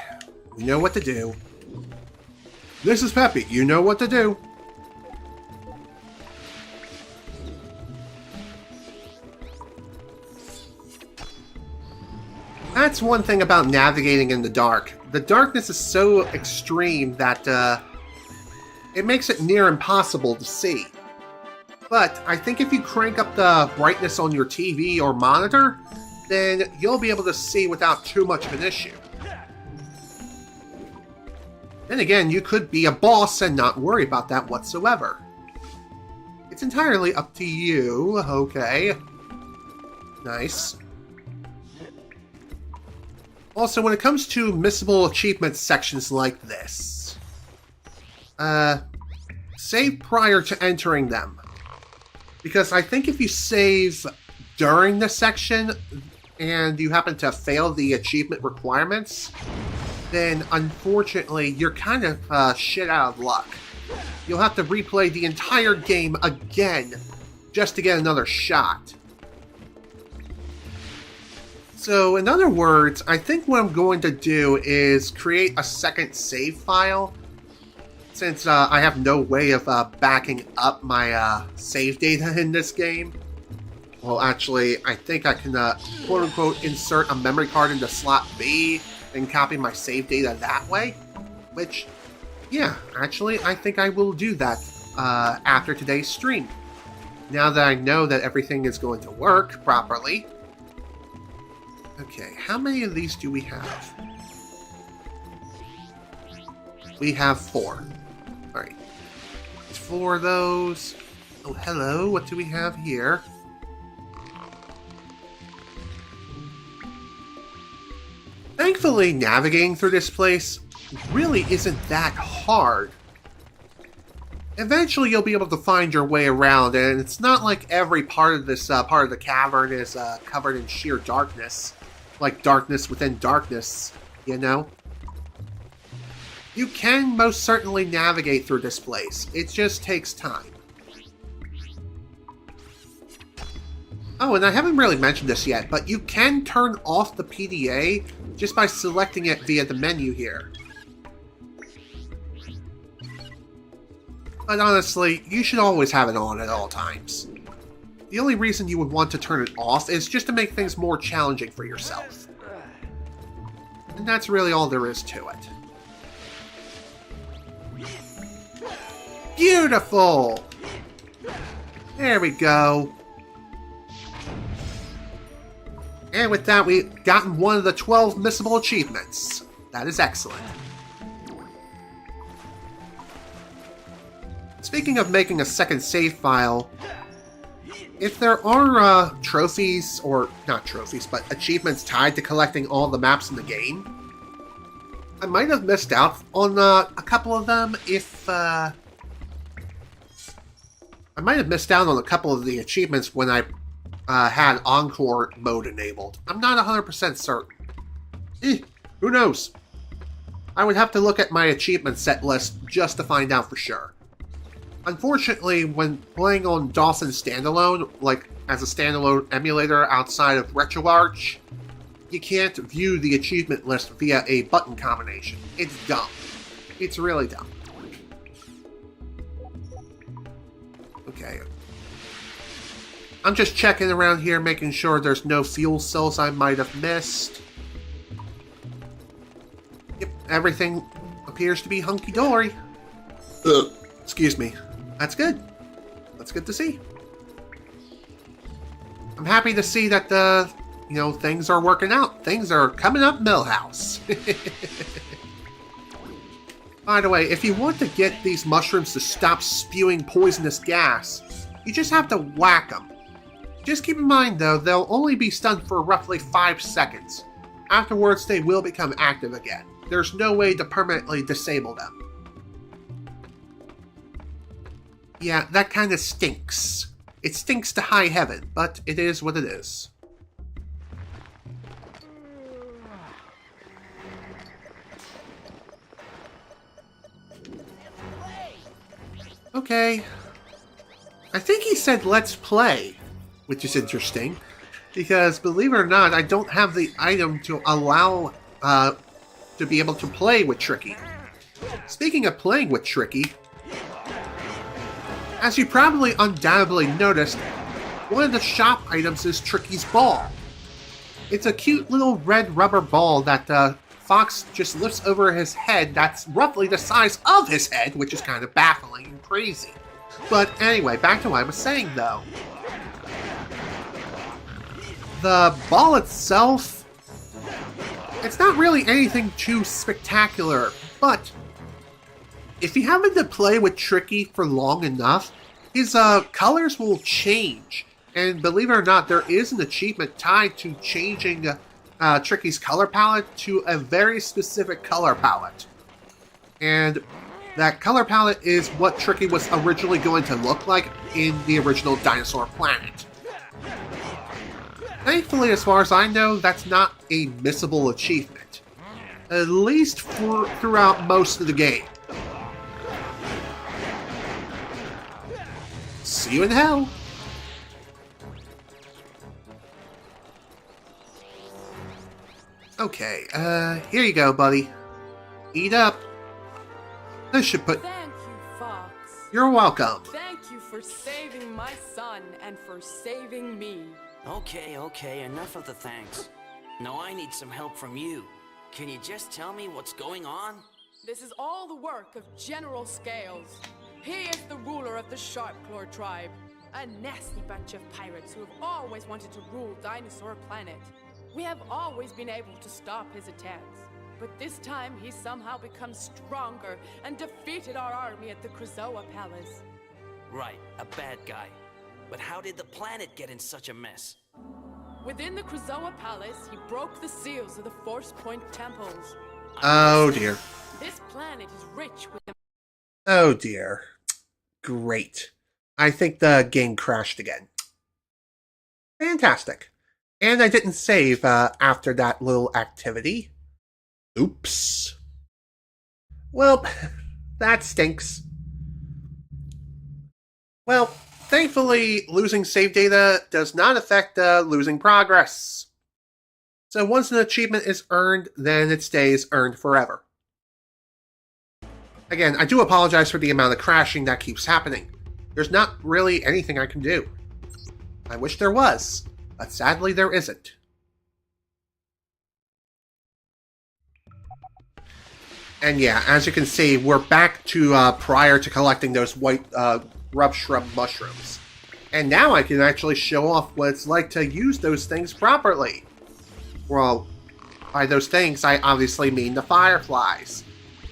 we know what to do. This is Peppy, you know what to do. That's one thing about navigating in the dark. The darkness is so extreme that it makes it near impossible to see. But I think if you crank up the brightness on your TV or monitor, then you'll be able to see without too much of an issue. Then again, you could be a boss and not worry about that whatsoever. It's entirely up to you. Okay. Nice. Also, when it comes to missable achievement sections like this, save prior to entering them. Because I think if you save during the section and you happen to fail the achievement requirements, then unfortunately you're kind of shit out of luck. You'll have to replay the entire game again just to get another shot. So, in other words, I think what I'm going to do is create a second save file, since I have no way of backing up my save data in this game. Well, actually, I think I can, quote-unquote, insert a memory card into slot B and copy my save data that way. Which, yeah, actually, I think I will do that after today's stream. Now that I know that everything is going to work properly. Okay, how many of these do we have? We have 4. Alright. 4 of those. Oh, hello. What do we have here? Thankfully, navigating through this place really isn't that hard. Eventually, you'll be able to find your way around, and it's not like every part of this part of the cavern is covered in sheer darkness. Like darkness within darkness, you know? You can most certainly navigate through this place. It just takes time. Oh, and I haven't really mentioned this yet, but you can turn off the PDA just by selecting it via the menu here. But honestly, you should always have it on at all times. The only reason you would want to turn it off is just to make things more challenging for yourself. And that's really all there is to it. Beautiful! There we go. And with that, we've gotten one of the 12 missable achievements. That is excellent. Speaking of making a second save file, if there are trophies, or not trophies, but achievements tied to collecting all the maps in the game, I might have missed out on a couple of them if... I might have missed out on a couple of the achievements when I had Encore Mode enabled. I'm not 100% certain. Who knows? I would have to look at my achievement set list just to find out for sure. Unfortunately, when playing on Dawson Standalone, like as a standalone emulator outside of RetroArch, you can't view the achievement list via a button combination. It's dumb. It's really dumb. Okay. I'm just checking around here, making sure there's no fuel cells I might have missed. Yep, everything appears to be hunky-dory. Excuse me. That's good. That's good to see. I'm happy to see that, things are working out. Things are coming up Millhouse. By the way, if you want to get these mushrooms to stop spewing poisonous gas, you just have to whack them. Just keep in mind, though, they'll only be stunned for roughly 5 seconds. Afterwards, they will become active again. There's no way to permanently disable them. Yeah, that kind of stinks. It stinks to high heaven, but it is what it is. Okay. I think he said let's play, which is interesting, because believe it or not, I don't have the item to allow to be able to play with Tricky. Speaking of playing with Tricky, as you probably undoubtedly noticed, one of the shop items is Tricky's ball. It's a cute little red rubber ball that Fox just lifts over his head that's roughly the size of his head, which is kind of baffling and crazy. But anyway, back to what I was saying though. The ball itself, it's not really anything too spectacular, but if you happen to play with Tricky for long enough, his colors will change. And believe it or not, there is an achievement tied to changing Tricky's color palette to a very specific color palette. And that color palette is what Tricky was originally going to look like in the original Dinosaur Planet. Thankfully, as far as I know, that's not a missable achievement. At least throughout most of the game. See you in hell! Okay, here you go, buddy. Eat up. This should put... Thank you, Fox. You're welcome. Thank you for saving my son and for saving me. Okay, enough of the thanks. Now I need some help from you. Can you just tell me what's going on? This is all the work of General Scales. He is the ruler of the Sharpclaw tribe. A nasty bunch of pirates who have always wanted to rule Dinosaur Planet. We have always been able to stop his attacks. But this time he somehow becomes stronger and defeated our army at the Krazoa Palace. Right, a bad guy. But how did the planet get in such a mess? Within the Krazoa Palace, he broke the seals of the Force Point temples. Oh dear. This planet is rich with... Oh dear. Great. I think the game crashed again. Fantastic. And I didn't save after that little activity. Oops. Well, that stinks. Well, thankfully, losing save data does not affect losing progress. So once an achievement is earned, then it stays earned forever. Again, I do apologize for the amount of crashing that keeps happening. There's not really anything I can do. I wish there was, but sadly there isn't. And yeah, as you can see, we're back to prior to collecting those white rub shrub mushrooms. And now I can actually show off what it's like to use those things properly. Well, by those things, I obviously mean the fireflies.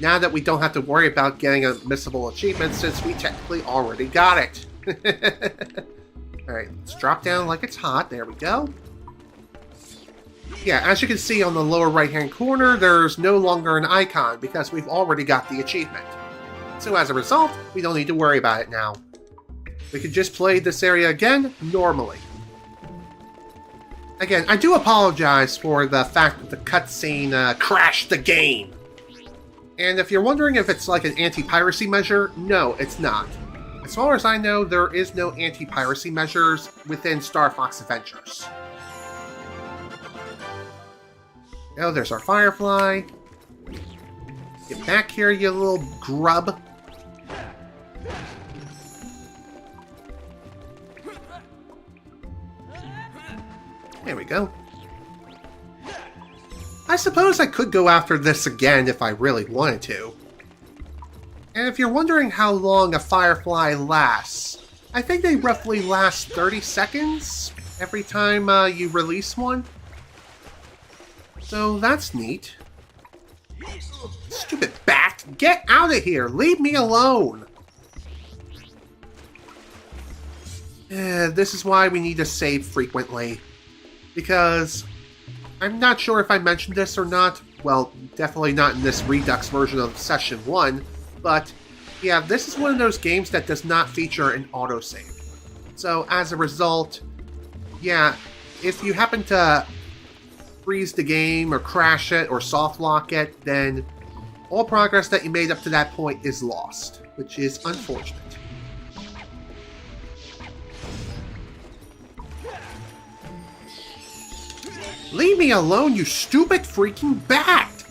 Now that we don't have to worry about getting a missable achievement since we technically already got it. Alright, let's drop down like it's hot. There we go. Yeah, as you can see on the lower right-hand corner, there's no longer an icon because we've already got the achievement. So as a result, we don't need to worry about it now. We can just play this area again, normally. Again, I do apologize for the fact that the cutscene crashed the game. And if you're wondering if it's like an anti-piracy measure, no, it's not. As far as I know, there is no anti-piracy measures within Star Fox Adventures. Oh, there's our firefly. Get back here, you little grub. There we go. I suppose I could go after this again if I really wanted to. And if you're wondering how long a firefly lasts, I think they roughly last 30 seconds every time you release one. So that's neat. Stupid bat! Get out of here! Leave me alone! This is why we need to save frequently. Because I'm not sure if I mentioned this or not. Well, definitely not in this Redux version of Session 1. But, yeah, this is one of those games that does not feature an autosave. So, as a result, yeah, if you happen to freeze the game or crash it or soft lock it, then all progress that you made up to that point is lost, which is unfortunate. Leave me alone, you stupid freaking bat!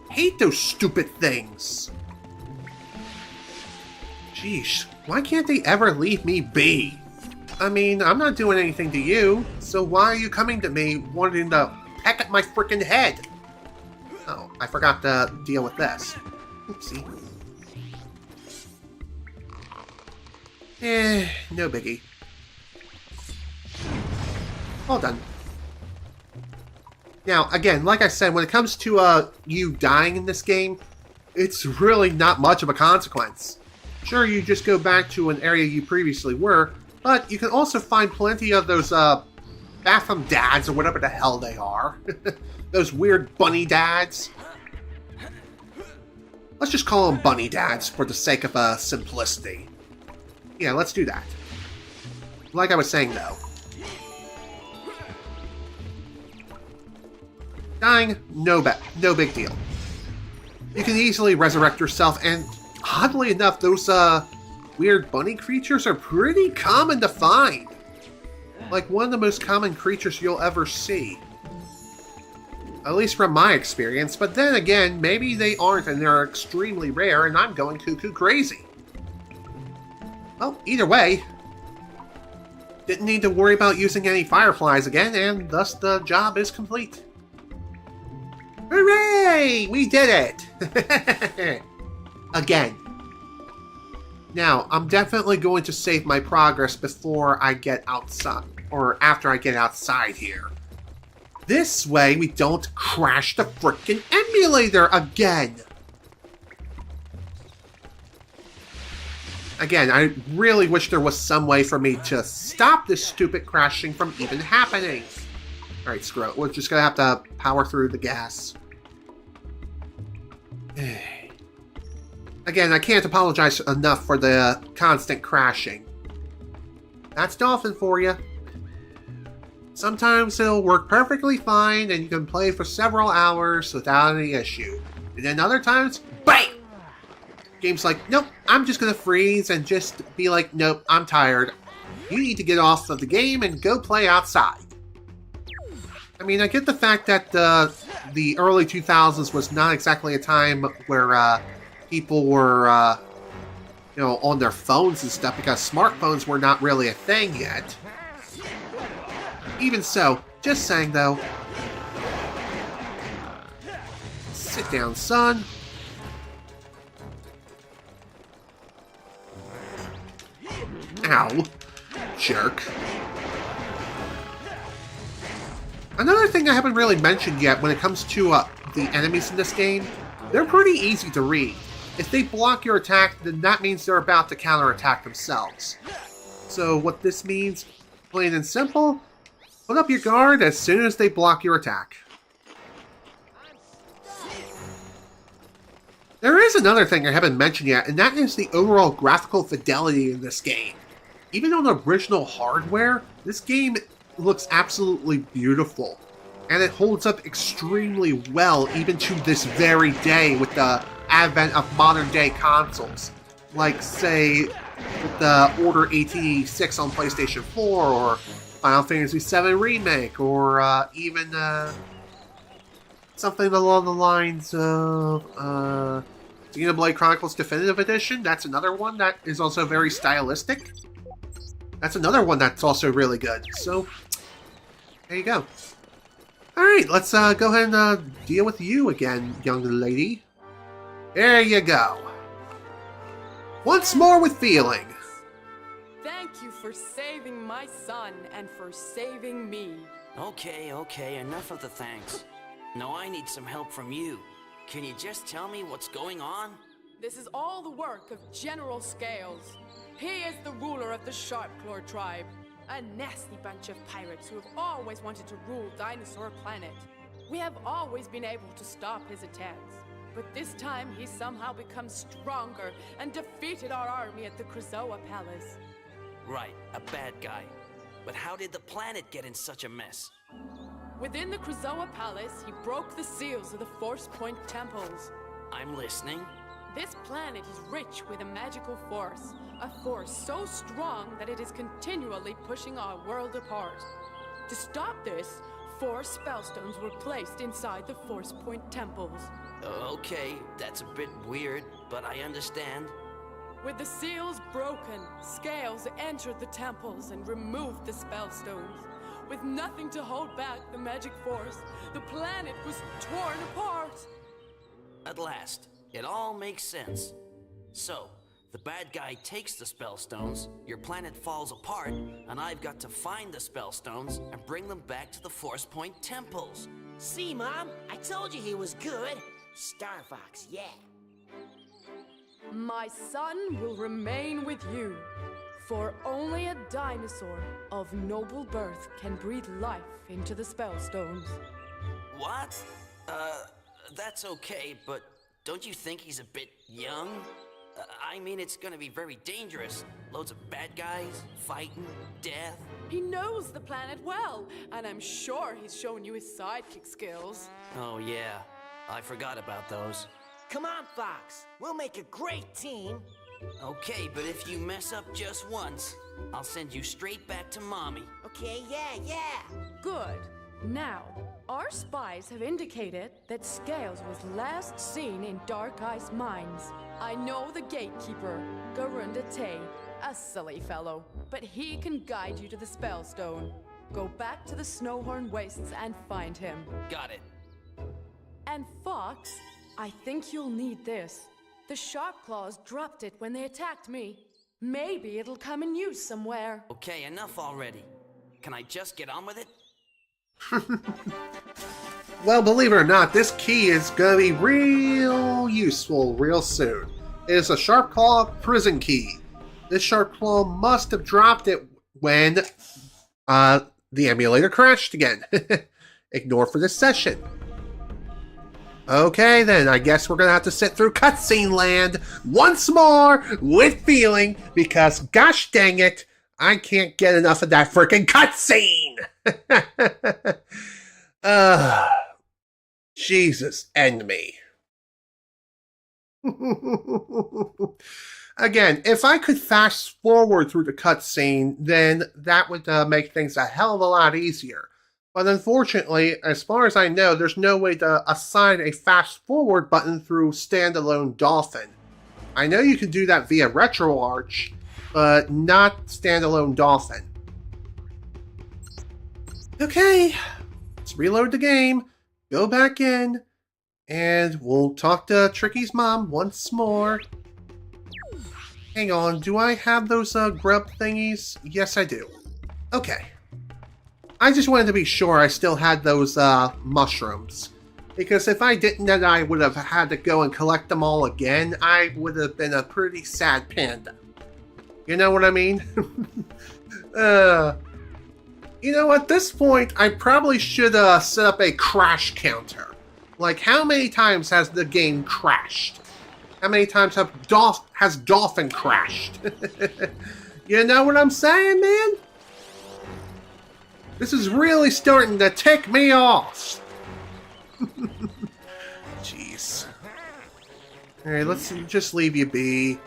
Hate those stupid things. Jeez, why can't they ever leave me be? I mean, I'm not doing anything to you, so why are you coming to me wanting to peck at my freaking head? Oh, I forgot to deal with this. Oopsie. No biggie. All done. Now, again, like I said, when it comes to you dying in this game, it's really not much of a consequence. Sure, you just go back to an area you previously were, but you can also find plenty of those bathroom dads or whatever the hell they are. Those weird bunny dads. Let's just call them bunny dads for the sake of simplicity. Yeah, let's do that. Like I was saying, though. Dying, no big deal. You can easily resurrect yourself, and oddly enough, those weird bunny creatures are pretty common to find. Like one of the most common creatures you'll ever see. At least from my experience, but then again, maybe they aren't and they're extremely rare and I'm going cuckoo crazy. Well, either way, didn't need to worry about using any fireflies again, and thus the job is complete. Hooray! We did it! Again. Now, I'm definitely going to save my progress before I get outside, or after I get outside here. This way, we don't crash the frickin' emulator again! Again, I really wish there was some way for me to stop this stupid crashing from even happening. Alright, screw it. We're just gonna have to power through the gas. Again, I can't apologize enough for the constant crashing. That's Dolphin for you. Sometimes it'll work perfectly fine and you can play for several hours without any issue. And then other times, BAM! Game's like, nope, I'm just gonna freeze and just be like, nope, I'm tired. You need to get off of the game and go play outside. I mean, I get the fact that the early 2000s was not exactly a time where people were, you know, on their phones and stuff because smartphones were not really a thing yet. Even so, just saying though. Sit down, son. Ow. Jerk. Another thing I haven't really mentioned yet when it comes to the enemies in this game, they're pretty easy to read. If they block your attack, then that means they're about to counterattack themselves. So what this means, plain and simple, put up your guard as soon as they block your attack. There is another thing I haven't mentioned yet, and that is the overall graphical fidelity in this game. Even on original hardware, this game looks absolutely beautiful. And it holds up extremely well even to this very day with the advent of modern day consoles. Like, say, with the Order 86 on PlayStation 4, or Final Fantasy VII Remake, or even something along the lines of Xenoblade Chronicles Definitive Edition. That's another one that is also very stylistic. That's another one that's also really good. So, there you go. Alright, let's go ahead and deal with you again, young lady. There you go. Once more with feeling. Thank you for saving my son and for saving me. Okay, enough of the thanks. Now I need some help from you. Can you just tell me what's going on? This is all the work of General Scales. He is the ruler of the Sharpclaw tribe, a nasty bunch of pirates who have always wanted to rule Dinosaur Planet. We have always been able to stop his attacks, but this time he somehow become stronger and defeated our army at the Krazoa Palace. Right, a bad guy. But how did the planet get in such a mess? Within the Krazoa Palace, he broke the seals of the Force Point temples. I'm listening. This planet is rich with a magical force, a force so strong that it is continually pushing our world apart. To stop this, 4 spellstones were placed inside the Force Point temples. Okay, that's a bit weird, but I understand. With the seals broken, Scales entered the temples and removed the spellstones. With nothing to hold back the magic force, the planet was torn apart. At last, it all makes sense. So, the bad guy takes the spellstones, your planet falls apart, and I've got to find the spellstones and bring them back to the Force Point temples. See, Mom? I told you he was good. Star Fox, yeah. My son will remain with you For only a dinosaur of noble birth can breathe life into the spellstones. What? That's okay, but don't you think he's a bit young? I mean, it's gonna be very dangerous. Loads of bad guys, fighting, death. He knows the planet well, and I'm sure he's shown you his sidekick skills. Oh yeah, I forgot about those. Come on, Fox. We'll make a great team. Okay, but if you mess up just once, I'll send you straight back to Mommy. Okay, yeah. Good. Now, our spies have indicated that Scales was last seen in Dark Ice Mines. I know the gatekeeper, Garundate, a silly fellow, but he can guide you to the Spellstone. Go back to the Snowhorn Wastes and find him. Got it. And Fox, I think you'll need this. The Sharpclaws dropped it when they attacked me. Maybe it'll come in use somewhere. Okay, enough already. Can I just get on with it? Well, believe it or not, this key is gonna be real useful real soon. It is a Sharpclaw prison key. This Sharpclaw must have dropped it when the emulator crashed again. Ignore for this session. Okay then, I guess we're gonna have to sit through cutscene land once more with feeling, because gosh dang it, I can't get enough of that frickin' cutscene! Jesus and me. Again, if I could fast forward through the cutscene, then that would make things a hell of a lot easier. But unfortunately, as far as I know, there's no way to assign a fast forward button through standalone Dolphin. I know you can do that via RetroArch, but not standalone Dolphin. Okay, let's reload the game, go back in, and we'll talk to Tricky's mom once more. Hang on, do I have those grub thingies? Yes, I do. Okay. I just wanted to be sure I still had those mushrooms. Because if I didn't, then I would have had to go and collect them all again. I would have been a pretty sad panda. You know what I mean? You know, at this point, I probably should set up a crash counter. Like, how many times has the game crashed? How many times has Dolphin crashed? You know what I'm saying, man? This is really starting to tick me off. Jeez. Alright, let's just leave you be.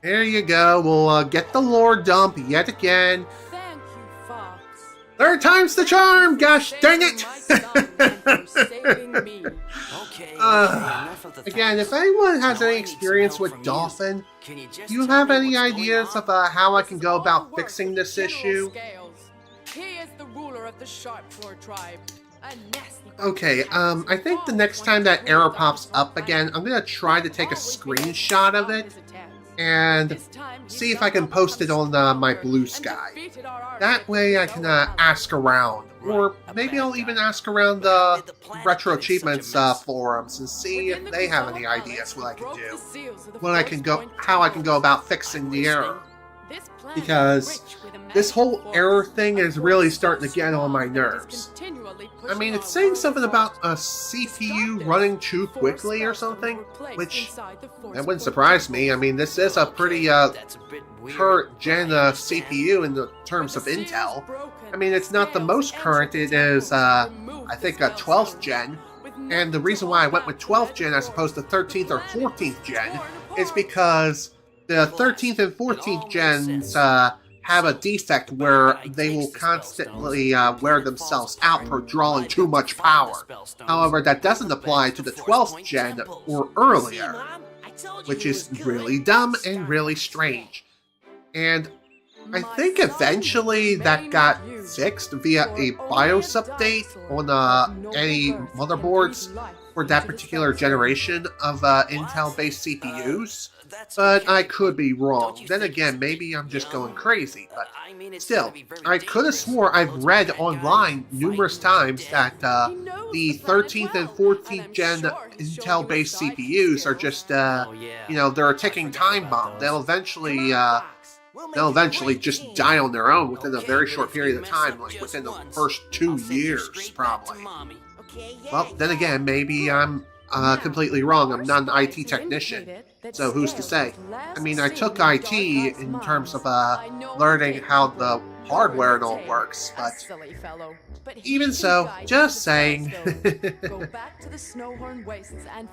There you go. We'll get the lore dump yet again. Thank you, Fox. Third time's the charm, gosh dang it! Okay, Again, if anyone has any experience with Dolphin, do you have any ideas of how I can go about fixing this issue? He is the ruler of the Sharpclaw tribe. Okay, I think the next time that error pops up again, I'm gonna try to take a screenshot of it and see if I can post it on my Blue Sky. That way I can ask around, or maybe I'll even ask around the Retro Achievements forums and see if they have any ideas what I can do, how I can go about fixing the error. Because this whole error thing is really starting to get on my nerves. I mean, it's saying something about a CPU running too quickly or something, which that wouldn't surprise me. I mean, this is a pretty current gen CPU in the terms of Intel. I mean, it's not the most current. It is, I think, a 12th gen. And the reason why I went with 12th gen as opposed to 13th or 14th gen is because the 13th and 14th gens have a defect where they will constantly wear themselves out for drawing too much power. However, that doesn't apply to the 12th gen or earlier, which is really dumb and really strange. And I think eventually that got fixed via a BIOS update on any motherboards for that particular generation of Intel-based CPUs. that's but okay. I could be wrong. Don't you Then think again, it's a maybe I'm just no? going crazy, but I mean, it's still, gonna be very I could have dangerous. swore I've Loads of read bad online guys numerous fighting times dead. that He knows the the planet 13th and well, 14th and gen I'm sure he's shown you Intel-based his sidekick CPUs are skills. just, Oh, yeah. you know, they're a I ticking forgot time about bomb. those. They'll eventually, Come on, Fox. We'll make they'll it a eventually great just team. die on their own within a Okay, very but short if you period of mess time, up like just within the once, first 2 I'll send you years, straight back to probably. Mommy. Okay, yeah, Well, then yeah. again, maybe I'm completely wrong. I'm not an IT technician. So who's to say? I mean, I took IT in terms of learning how the hardware and all works, but even so, just saying.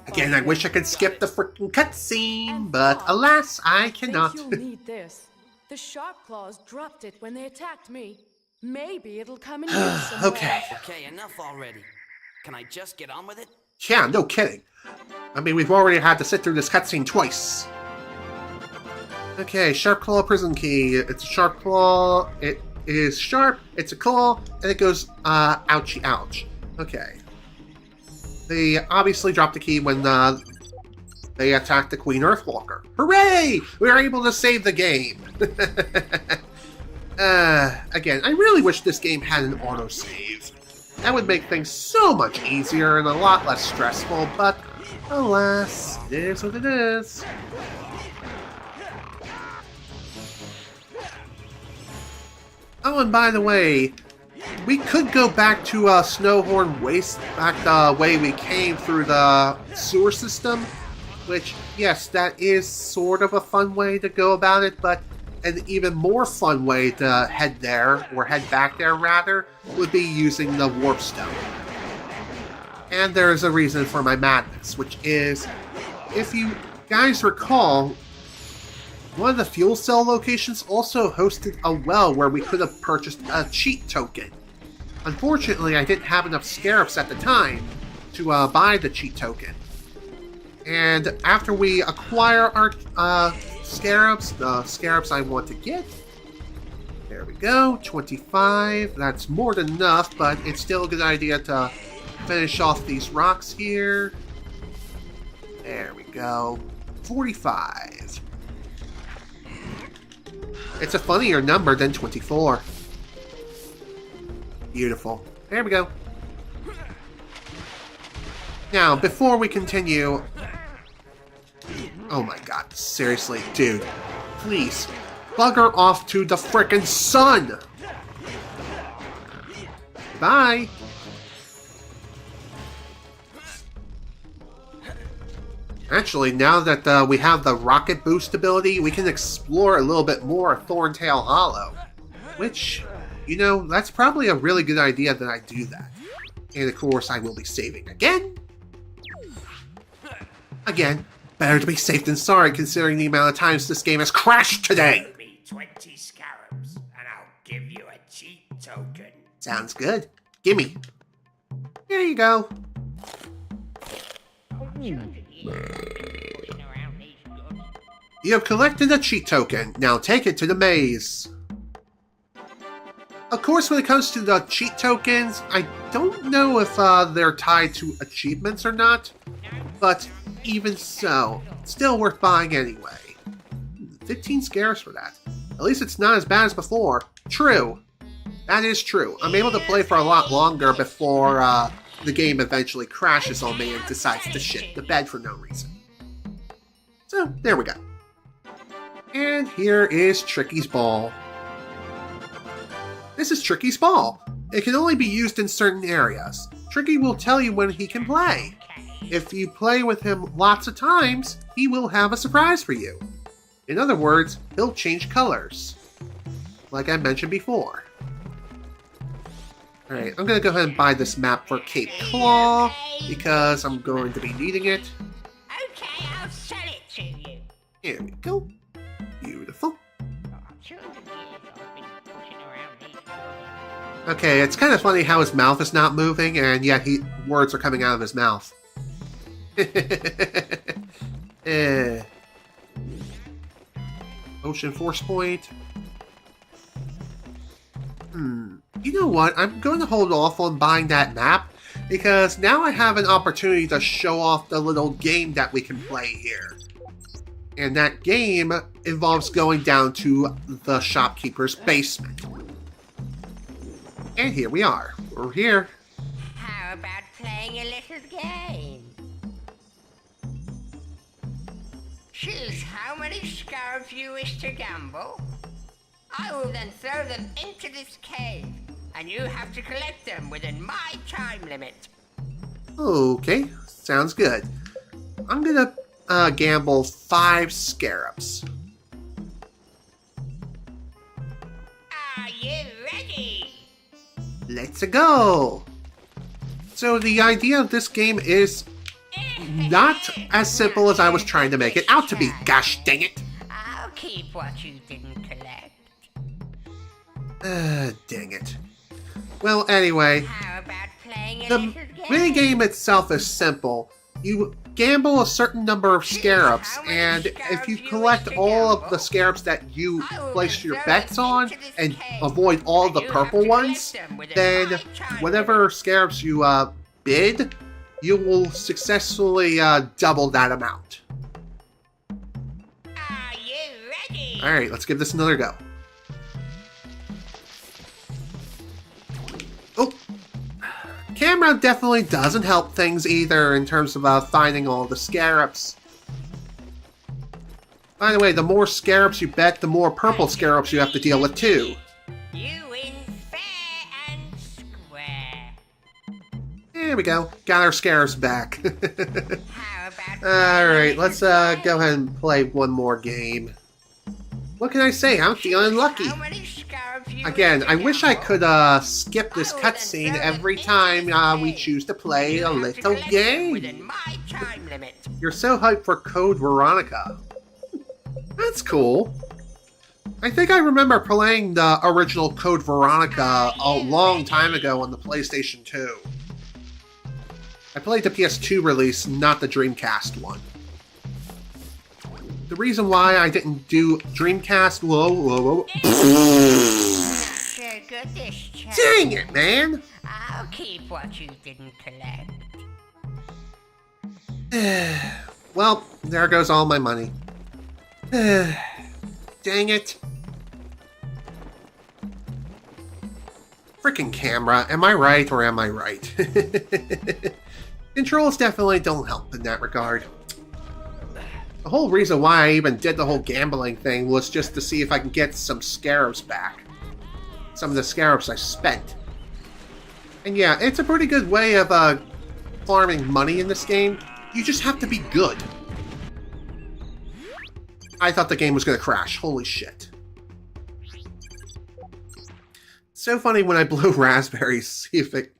Again, I wish I could skip the freaking cutscene, but alas, I cannot. You'll need this. The Sharp Claws dropped it when they attacked me. Maybe it'll come in here somewhere. Okay. Okay, enough already. Can I just get on with it? Yeah, no kidding. I mean, we've already had to sit through this cutscene twice. Okay, Sharp Claw Prison Key. It's a Sharp Claw. It is sharp, it's a claw, and it goes, ouchie ouch. Okay. They obviously dropped the key when, they attacked the Queen Earthwalker. Hooray! We were able to save the game! Again, I really wish this game had an autosave. That would make things so much easier and a lot less stressful, but alas, it is what it is. Oh, and by the way, we could go back to Snowhorn Waste, back the way we came through the sewer system, which, yes, that is sort of a fun way to go about it, but an even more fun way to head there, or head back there rather, would be using the Warp Stone. And there's a reason for my madness, which is, if you guys recall, one of the fuel cell locations also hosted a well where we could have purchased a cheat token. Unfortunately, I didn't have enough scarabs at the time to buy the cheat token. And after we acquire our scarabs, the scarabs I want to get, there we go, 25. That's more than enough, but it's still a good idea to finish off these rocks here. There we go, 45. It's a funnier number than 24. Beautiful. There we go. Now, before we continue... Oh my god, seriously, dude. Please, bugger off to the frickin' sun! Bye! Actually, now that we have the rocket boost ability, we can explore a little bit more Thorntail Hollow. Which, you know, that's probably a really good idea that I do that. And of course, I will be saving again. Again, better to be safe than sorry considering the amount of times this game has crashed today. Give me 20 scarabs, and I'll give you a cheat token. Sounds good. Gimme. Here you go. You have collected a cheat token. Now take it to the maze. Of course, when it comes to the cheat tokens, I don't know if they're tied to achievements or not, but even so, still worth buying anyway. 15 scarabs for that. At least it's not as bad as before. True. That is true. I'm able to play for a lot longer before the game eventually crashes on me and decides to shit the bed for no reason. So, there we go. And here is Tricky's Ball. This is Tricky's Ball. It can only be used in certain areas. Tricky will tell you when he can play. If you play with him lots of times, he will have a surprise for you. In other words, he'll change colors. Like I mentioned before. Alright, I'm gonna go ahead and buy this map for Cape Claw, because I'm going to be needing it. Okay, I'll sell it to you. Here we go. Beautiful. Okay, it's kind of funny how his mouth is not moving, and yet words are coming out of his mouth. Ocean Force Point. You know what? I'm going to hold off on buying that map, because now I have an opportunity to show off the little game that we can play here. And that game involves going down to the shopkeeper's basement. And here we are. We're here. How about playing a little game? Choose how many scarabs you wish to gamble. I will then throw them into this cave, and you have to collect them within my time limit. Okay, sounds good. I'm gonna gamble 5 scarabs. Are you ready? Let's go! So the idea of this game is not as simple as I was trying to make it out to be, gosh dang it! I'll keep what you didn't collect. Dang it. Well, anyway, How about playing a the little game? minigame itself is simple. You gamble a certain number of scarabs, and if you collect all of the scarabs that you place your bets on and avoid all the purple ones, then whatever scarabs you bid, you will successfully double that amount. Are you ready? Alright, let's give this another go. Oh! Camera definitely doesn't help things either in terms of finding all the scarabs. By the way, the more scarabs you bet, the more purple scarabs you have to deal with too. You win fair and square. There we go. Got our scarabs back. How about Alright, let's go ahead and play one more game. What can I say? I'm feeling lucky. How many scarabs you Again, wish I to wish I gamble? could skip this cutscene every time we choose to play a You have to little collect them game. within my time limit. You're so hyped for Code Veronica. That's cool. I think I remember playing the original Code Veronica a long time ago on the PlayStation 2. I played the PS2 release, not the Dreamcast one. The reason why I didn't do Dreamcast... Whoa. So good this time. Dang it, man! I'll keep what you didn't collect. Well, there goes all my money. Dang it. Freaking camera, am I right or am I right? Controls definitely don't help in that regard. The whole reason why I even did the whole gambling thing was just to see if I can get some scarabs back. Some of the scarabs I spent. And yeah, it's a pretty good way of farming money in this game. You just have to be good. I thought the game was going to crash. Holy shit. So funny when I blow raspberries, see if it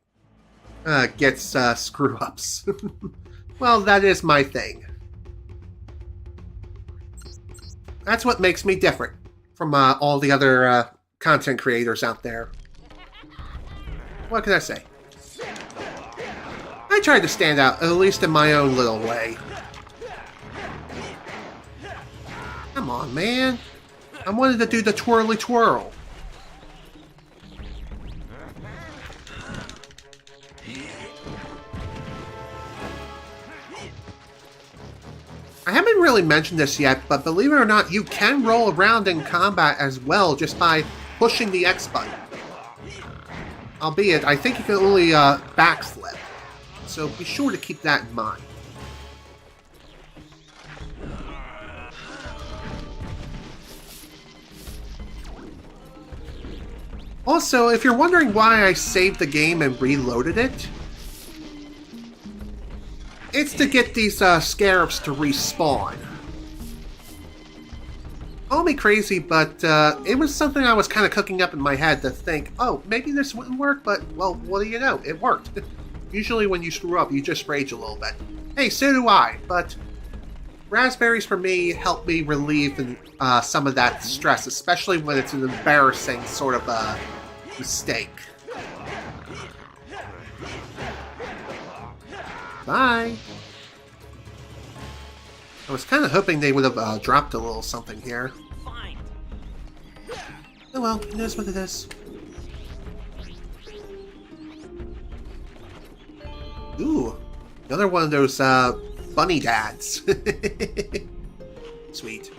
gets screw-ups. Well, that is my thing. That's what makes me different from all the other content creators out there. What can I say? I tried to stand out, at least in my own little way. Come on, man. I wanted to do the twirly twirl. I haven't really mentioned this yet, but believe it or not, you can roll around in combat as well just by pushing the X button. Albeit, I think you can only backflip, so be sure to keep that in mind. Also, if you're wondering why I saved the game and reloaded it, it's to get these scarabs to respawn. Call me crazy, but it was something I was kind of cooking up in my head to think, oh, maybe this wouldn't work, but, well, what do you know? It worked. Usually when you screw up, you just rage a little bit. Hey, so do I, but raspberries for me help me relieve some of that stress, especially when it's an embarrassing sort of mistake. Bye! I was kind of hoping they would have dropped a little something here. Fine. Oh well, it is what it is. Ooh, another one of those bunny dads. Sweet.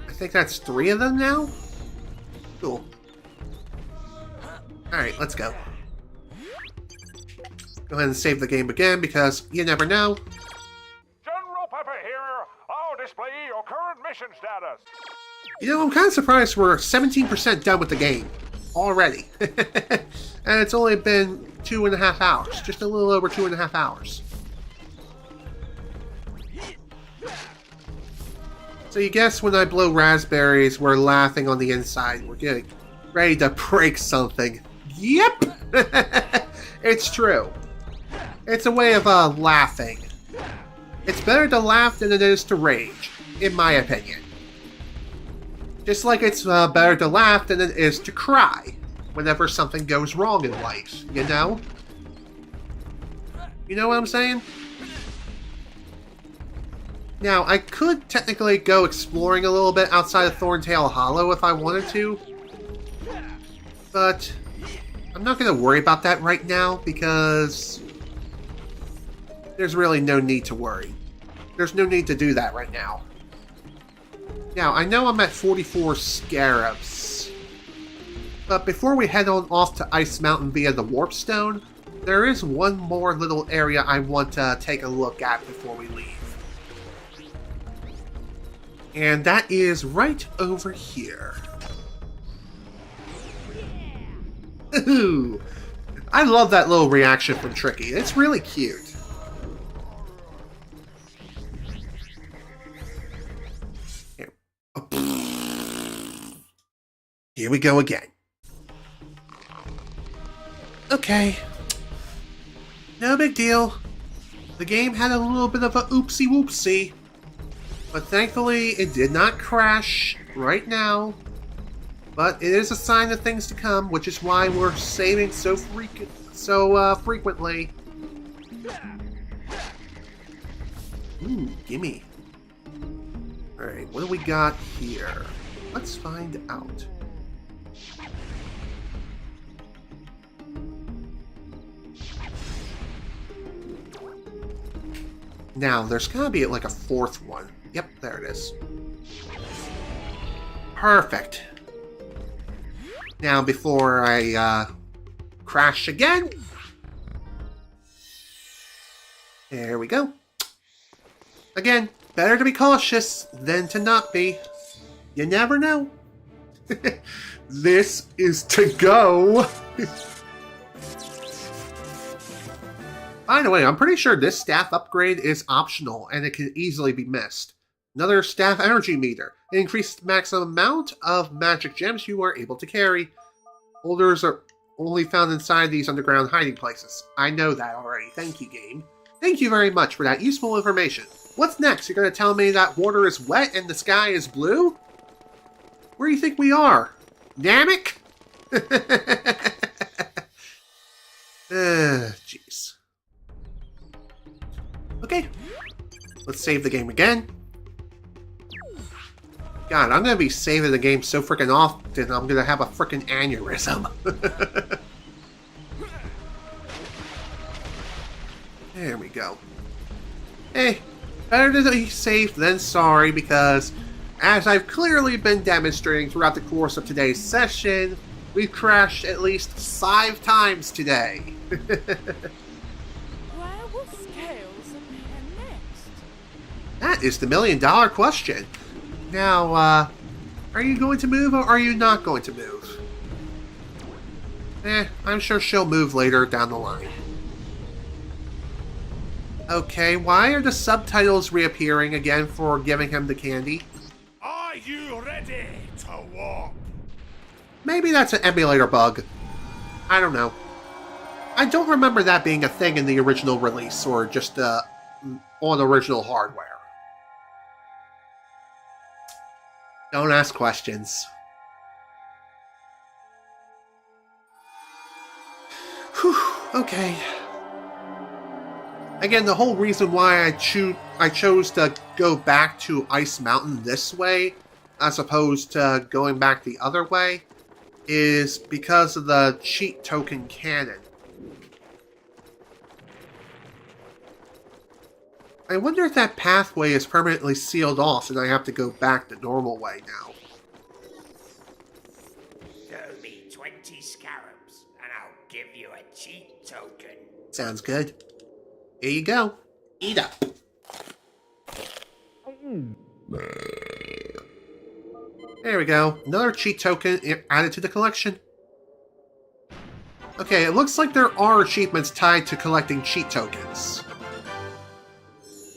I think that's 3 of them now? Cool. Alright, let's go. Go ahead and save the game again, because you never know. General Pepper here. I'll display your current mission status. You know, I'm kind of surprised we're 17% done with the game. Already. And it's only been 2.5 hours. Just a little over 2.5 hours. So you guess when I blow raspberries, we're laughing on the inside. We're getting ready to break something. Yep! It's true. It's a way of laughing. It's better to laugh than it is to rage, in my opinion. Just like it's better to laugh than it is to cry whenever something goes wrong in life, you know? You know what I'm saying? Now, I could technically go exploring a little bit outside of Thorntail Hollow if I wanted to, but I'm not going to worry about that right now because there's really no need to worry. There's no need to do that right now. Now, I know I'm at 44 scarabs, but before we head on off to Ice Mountain via the Warp Stone, there is one more little area I want to take a look at before we leave. And that is right over here. Ooh, I love that little reaction from Tricky. It's really cute. Here we go again. Okay. No big deal. The game had a little bit of a oopsie whoopsie. But thankfully, it did not crash right now. But it is a sign of things to come, which is why we're saving so frequently. Ooh, gimme. Alright, what do we got here? Let's find out. Now, there's gotta be like a 4th one. Yep, there it is. Perfect. Now, before I crash again. There we go. Again, better to be cautious than to not be. You never know. This is to go. By the way, I'm pretty sure this staff upgrade is optional and it can easily be missed. Another staff energy meter. It increases the maximum amount of magic gems you are able to carry. Holders are only found inside these underground hiding places. I know that already. Thank you, game. Thank you very much for that useful information. What's next? You're going to tell me that water is wet and the sky is blue? Where do you think we are? Namek? Jeez. Okay. Let's save the game again. God, I'm going to be saving the game so freaking often, I'm going to have a freaking aneurysm. There we go. Hey, better to be safe than sorry, because as I've clearly been demonstrating throughout the course of today's session, we've crashed at least 5 times today. Where will Scales appear next? That is the $1,000,000 question. Now, are you going to move or are you not going to move? I'm sure she'll move later down the line. Okay, why are the subtitles reappearing again for giving him the candy? Are you ready to warp? Maybe that's an emulator bug. I don't know. I don't remember that being a thing in the original release, or just on original hardware. Don't ask questions. Whew, okay. Again, the whole reason why I chose to go back to Ice Mountain this way, as opposed to going back the other way, is because of the cheat token cannon. I wonder if that pathway is permanently sealed off and I have to go back the normal way now. Throw me 20 scarabs, and I'll give you a cheat token. Sounds good. Here you go. Eat up. There we go. Another cheat token added to the collection. Okay, it looks like there are achievements tied to collecting cheat tokens.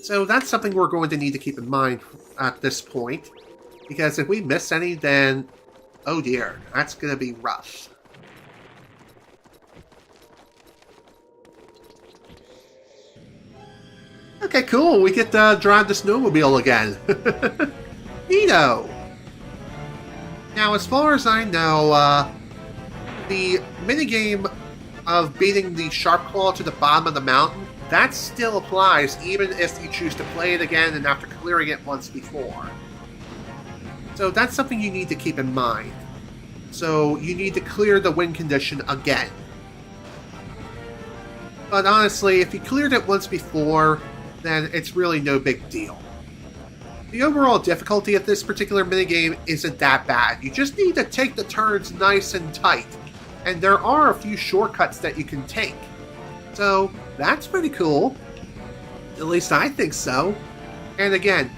So that's something we're going to need to keep in mind at this point. Because if we miss any, then... oh dear, that's going to be rough. Okay, cool. We get to drive the snowmobile again. Neato! Now, as far as I know, the minigame of beating the Sharp Claw to the bottom of the mountain, that still applies even if you choose to play it again and after clearing it once before. So that's something you need to keep in mind. So you need to clear the win condition again. But honestly, if you cleared it once before, then it's really no big deal. The overall difficulty of this particular minigame isn't that bad. You just need to take the turns nice and tight. And there are a few shortcuts that you can take. So, that's pretty cool. At least I think so. And again,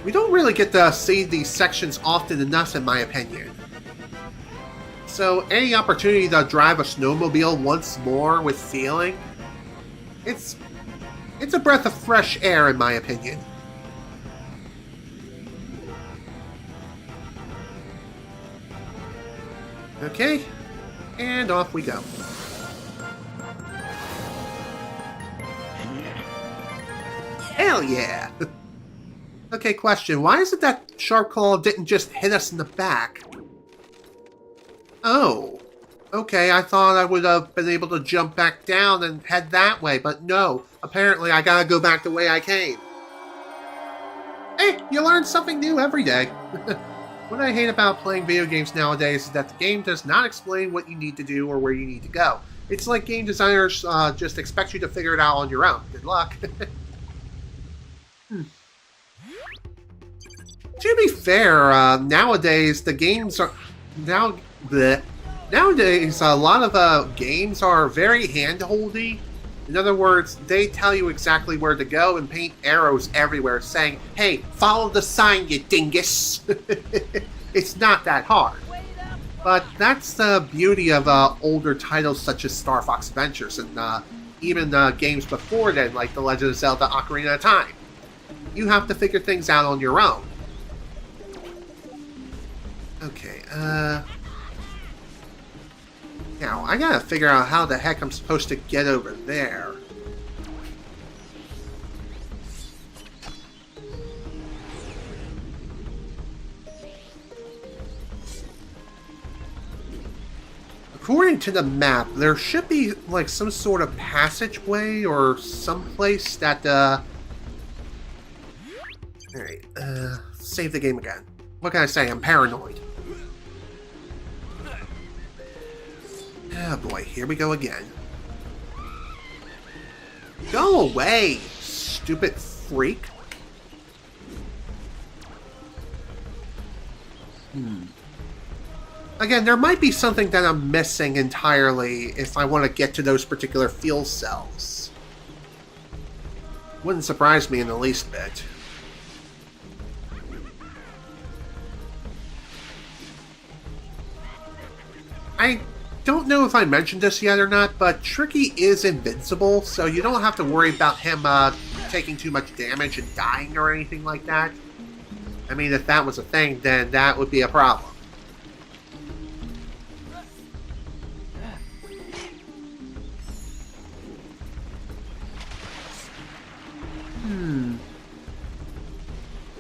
we don't really get to see these sections often enough in my opinion. So, any opportunity to drive a snowmobile once more with feeling, it's a breath of fresh air in my opinion. Okay, and off we go. Hell yeah! Okay, question. Why is it that Sharp Claw didn't just hit us in the back? Oh. Okay, I thought I would have been able to jump back down and head that way, but no. Apparently, I gotta go back the way I came. Hey, you learn something new every day. What I hate about playing video games nowadays is that the game does not explain what you need to do or where you need to go. It's like game designers just expect you to figure it out on your own. Good luck. To be fair, nowadays the games are nowadays a lot of games are very hand-holdy. In other words, they tell you exactly where to go and paint arrows everywhere saying, hey, follow the sign, you dingus. It's not that hard. But that's the beauty of older titles such as Star Fox Adventures and even games before then like The Legend of Zelda Ocarina of Time. You have to figure things out on your own. Okay, now, I gotta figure out how the heck I'm supposed to get over there. According to the map, there should be, like, some sort of passageway or someplace that, Alright, save the game again. What can I say? I'm paranoid. Oh boy, here we go again. Go away, stupid freak. Again, there might be something that I'm missing entirely if I want to get to those particular fuel cells. Wouldn't surprise me in the least bit. I don't know if I mentioned this yet or not, but Tricky is invincible, so you don't have to worry about him taking too much damage and dying or anything like that. I mean, if that was a thing, then that would be a problem.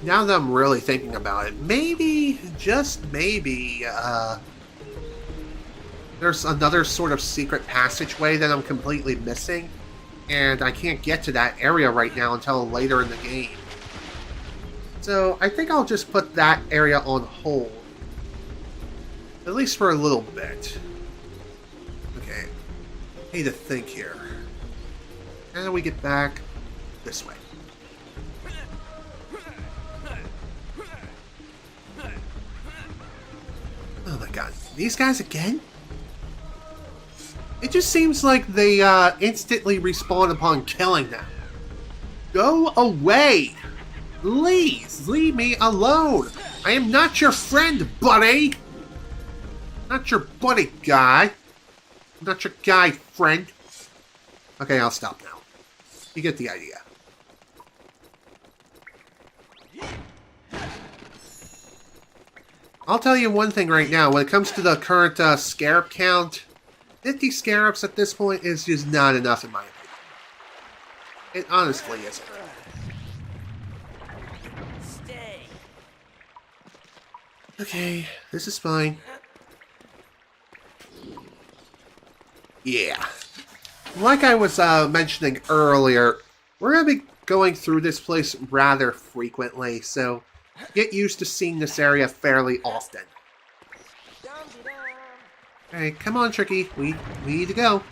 Now that I'm really thinking about it, maybe, just maybe, there's another sort of secret passageway that I'm completely missing, and I can't get to that area right now until later in the game. So I think I'll just put that area on hold. At least for a little bit. Okay. Need to think here. How do we get back? This way. These guys again? It just seems like they instantly respawn upon killing them. Go away! Please, leave me alone! I am not your friend, buddy! Not your buddy guy. Not your guy friend. Okay, I'll stop now. You get the idea. I'll tell you one thing right now. When it comes to the current scarab count, 50 scarabs at this point is just not enough in my opinion. It honestly isn't. Stay. Okay, this is fine. Yeah. Like I was mentioning earlier, we're going to be going through this place rather frequently, so get used to seeing this area fairly often. Alright, come on, Tricky. We need to go.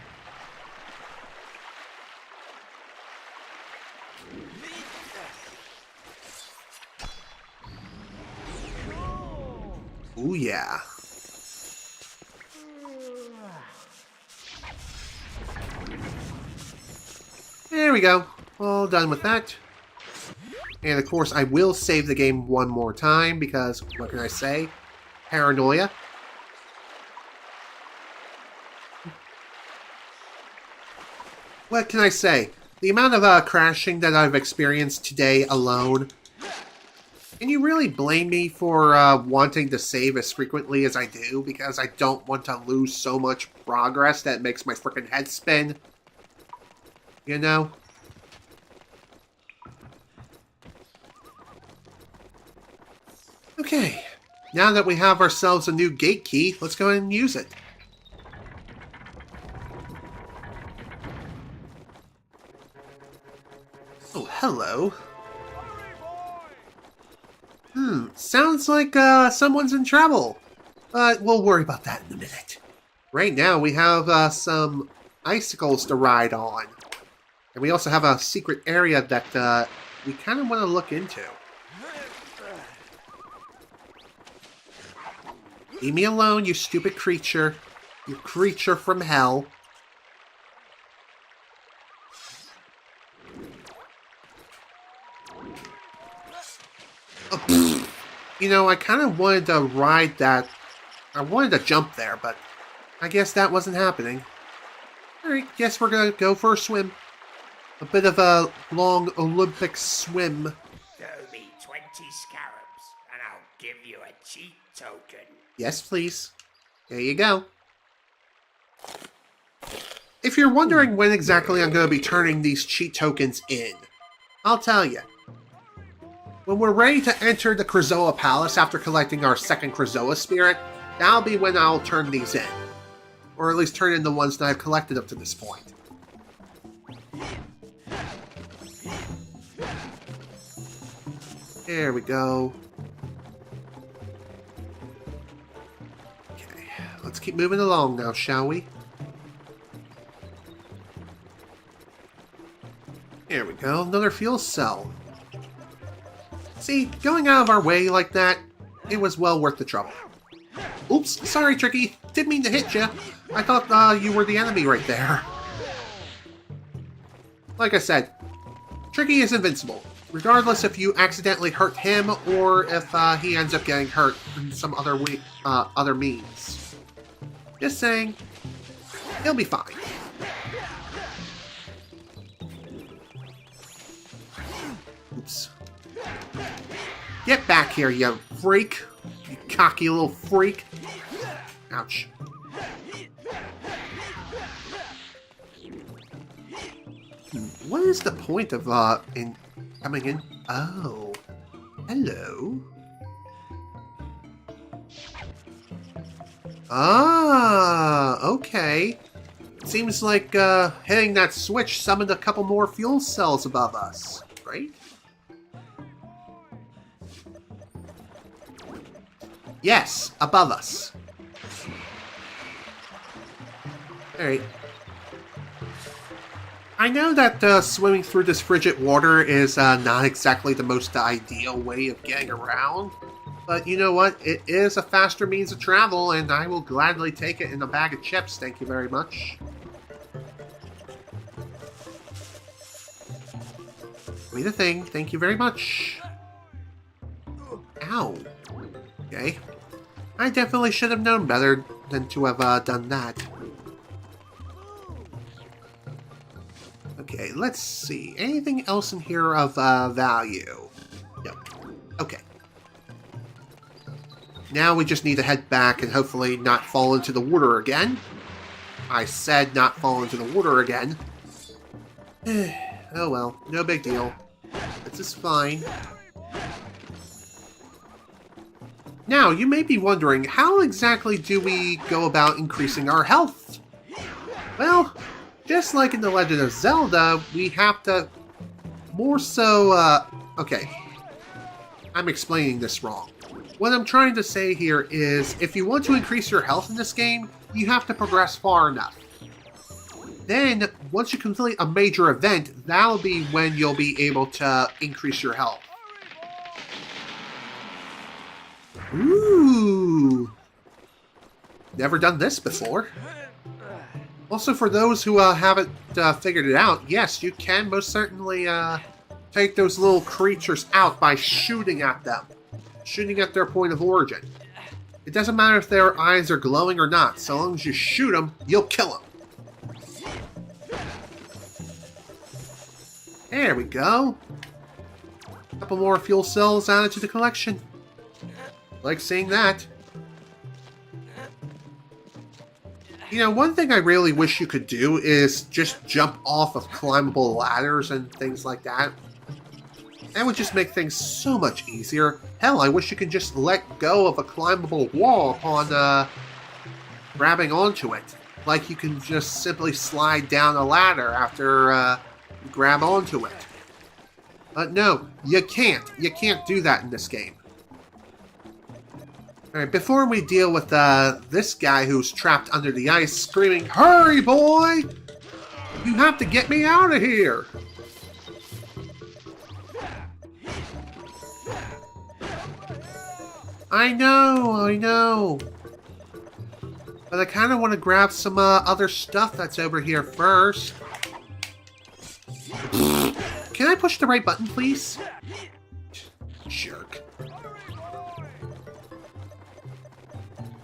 Ooh, yeah. There we go. All done with that. And of course, I will save the game one more time because, what can I say? Paranoia. What can I say? The amount of crashing that I've experienced today alone. Can you really blame me for wanting to save as frequently as I do? Because I don't want to lose so much progress that makes my frickin' head spin. You know? Okay. Now that we have ourselves a new gate key, let's go ahead and use it. Oh, hello. Sounds like someone's in trouble. But we'll worry about that in a minute. Right now we have some icicles to ride on. And we also have a secret area that we kind of want to look into. Leave me alone, you stupid creature. You creature from hell. Oh, you know, I kind of wanted to ride that. I wanted to jump there, but I guess that wasn't happening. Alright, guess we're gonna go for a swim. A bit of a long Olympic swim. Throw me 20 scarabs, and I'll give you a cheat token. Yes, please. There you go. If you're wondering when exactly I'm going to be turning these cheat tokens in, I'll tell you. When we're ready to enter the Krazoa Palace after collecting our second Krazoa Spirit, that'll be when I'll turn these in. Or at least turn in the ones that I've collected up to this point. There we go. Okay, let's keep moving along now, shall we? There we go, another fuel cell. See, going out of our way like that, it was well worth the trouble. Oops, sorry, Tricky. Didn't mean to hit you. I thought you were the enemy right there. Like I said, Tricky is invincible, regardless if you accidentally hurt him or if he ends up getting hurt in some other way, other means. Just saying, he'll be fine. Oops. Get back here, you freak! You cocky little freak! Ouch. What is the point of, in coming in? Oh. Hello. Ah, okay. Seems like, hitting that switch summoned a couple more fuel cells above us, right? Yes, above us. Alright. I know that swimming through this frigid water is not exactly the most ideal way of getting around, But you know what? It is a faster means of travel, and I will gladly take it in a bag of chips. Thank you very much. Be the thing. Thank you very much. Ow. Okay. I definitely should have known better than to have done that. Okay, let's see. Anything else in here of value? No. Okay. Now we just need to head back and hopefully not fall into the water again. I said not fall into the water again. Oh well, no big deal. This is fine. Now, you may be wondering, how exactly do we go about increasing our health? Well, just like in The Legend of Zelda, we have to more so, okay. I'm explaining this wrong. What I'm trying to say here is, if you want to increase your health in this game, you have to progress far enough. Then, once you complete a major event, that'll be when you'll be able to increase your health. Ooh! Never done this before. Also, for those who haven't figured it out, yes, you can most certainly take those little creatures out by shooting at them. Shooting at their point of origin. It doesn't matter if their eyes are glowing or not. So long as you shoot them, you'll kill them. There we go. A couple more fuel cells added to the collection. Like seeing that. You know, one thing I really wish you could do is just jump off of climbable ladders and things like that. That would just make things so much easier. Hell, I wish you could just let go of a climbable wall upon grabbing onto it. Like you can just simply slide down a ladder after you grab onto it. But no, you can't. You can't do that in this game. Alright, before we deal with this guy who's trapped under the ice screaming, "Hurry, boy! You have to get me out of here!" I know. But I kind of want to grab some other stuff that's over here first. Can I push the right button, please? Jerk.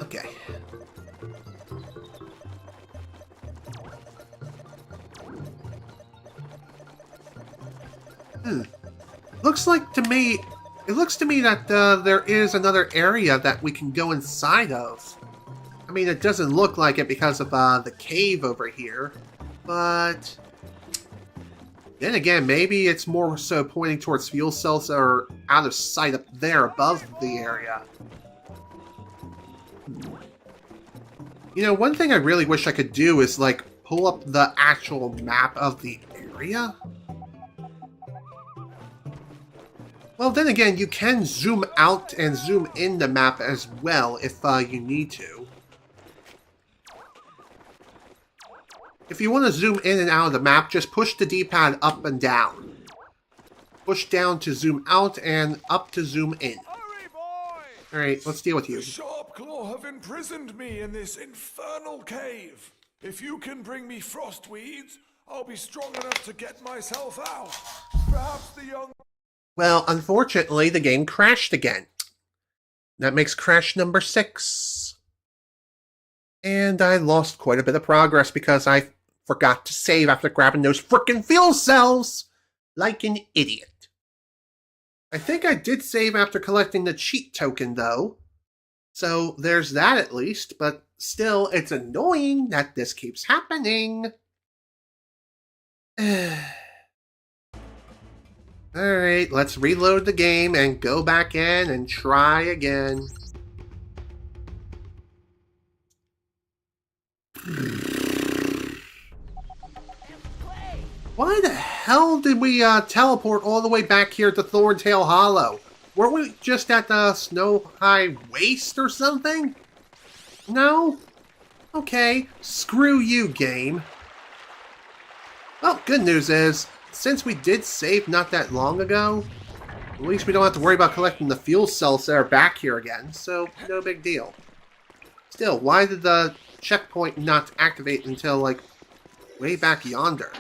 Okay. It looks to me that there is another area that we can go inside of. I mean, it doesn't look like it because of the cave over here, but then again, maybe it's more so pointing towards fuel cells that are out of sight up there above the area. You know, one thing I really wish I could do is, like, pull up the actual map of the area. Well, then again, you can zoom out and zoom in the map as well if you need to. If you want to zoom in and out of the map, just push the D-pad up and down. Push down to zoom out and up to zoom in. Alright, let's deal with you. The Sharp Claw have imprisoned me in this infernal cave. If you can bring me frost weeds, I'll be strong enough to get myself out. Perhaps the young... Well, unfortunately, the game crashed again. That makes crash number 6. And I lost quite a bit of progress because I forgot to save after grabbing those frickin' fuel cells! Like an idiot. I think I did save after collecting the cheat token, though. So there's that at least, but still, it's annoying that this keeps happening. Alright, let's reload the game and go back in and try again. Why the hell did we teleport all the way back here to Thorntail Hollow? Weren't we just at the Snow High Waste or something? No? Okay, screw you, game. Well, good news is, since we did save not that long ago, At least we don't have to worry about collecting the fuel cells that are back here again, so no big deal. Still, why did the checkpoint not activate until, like, way back yonder?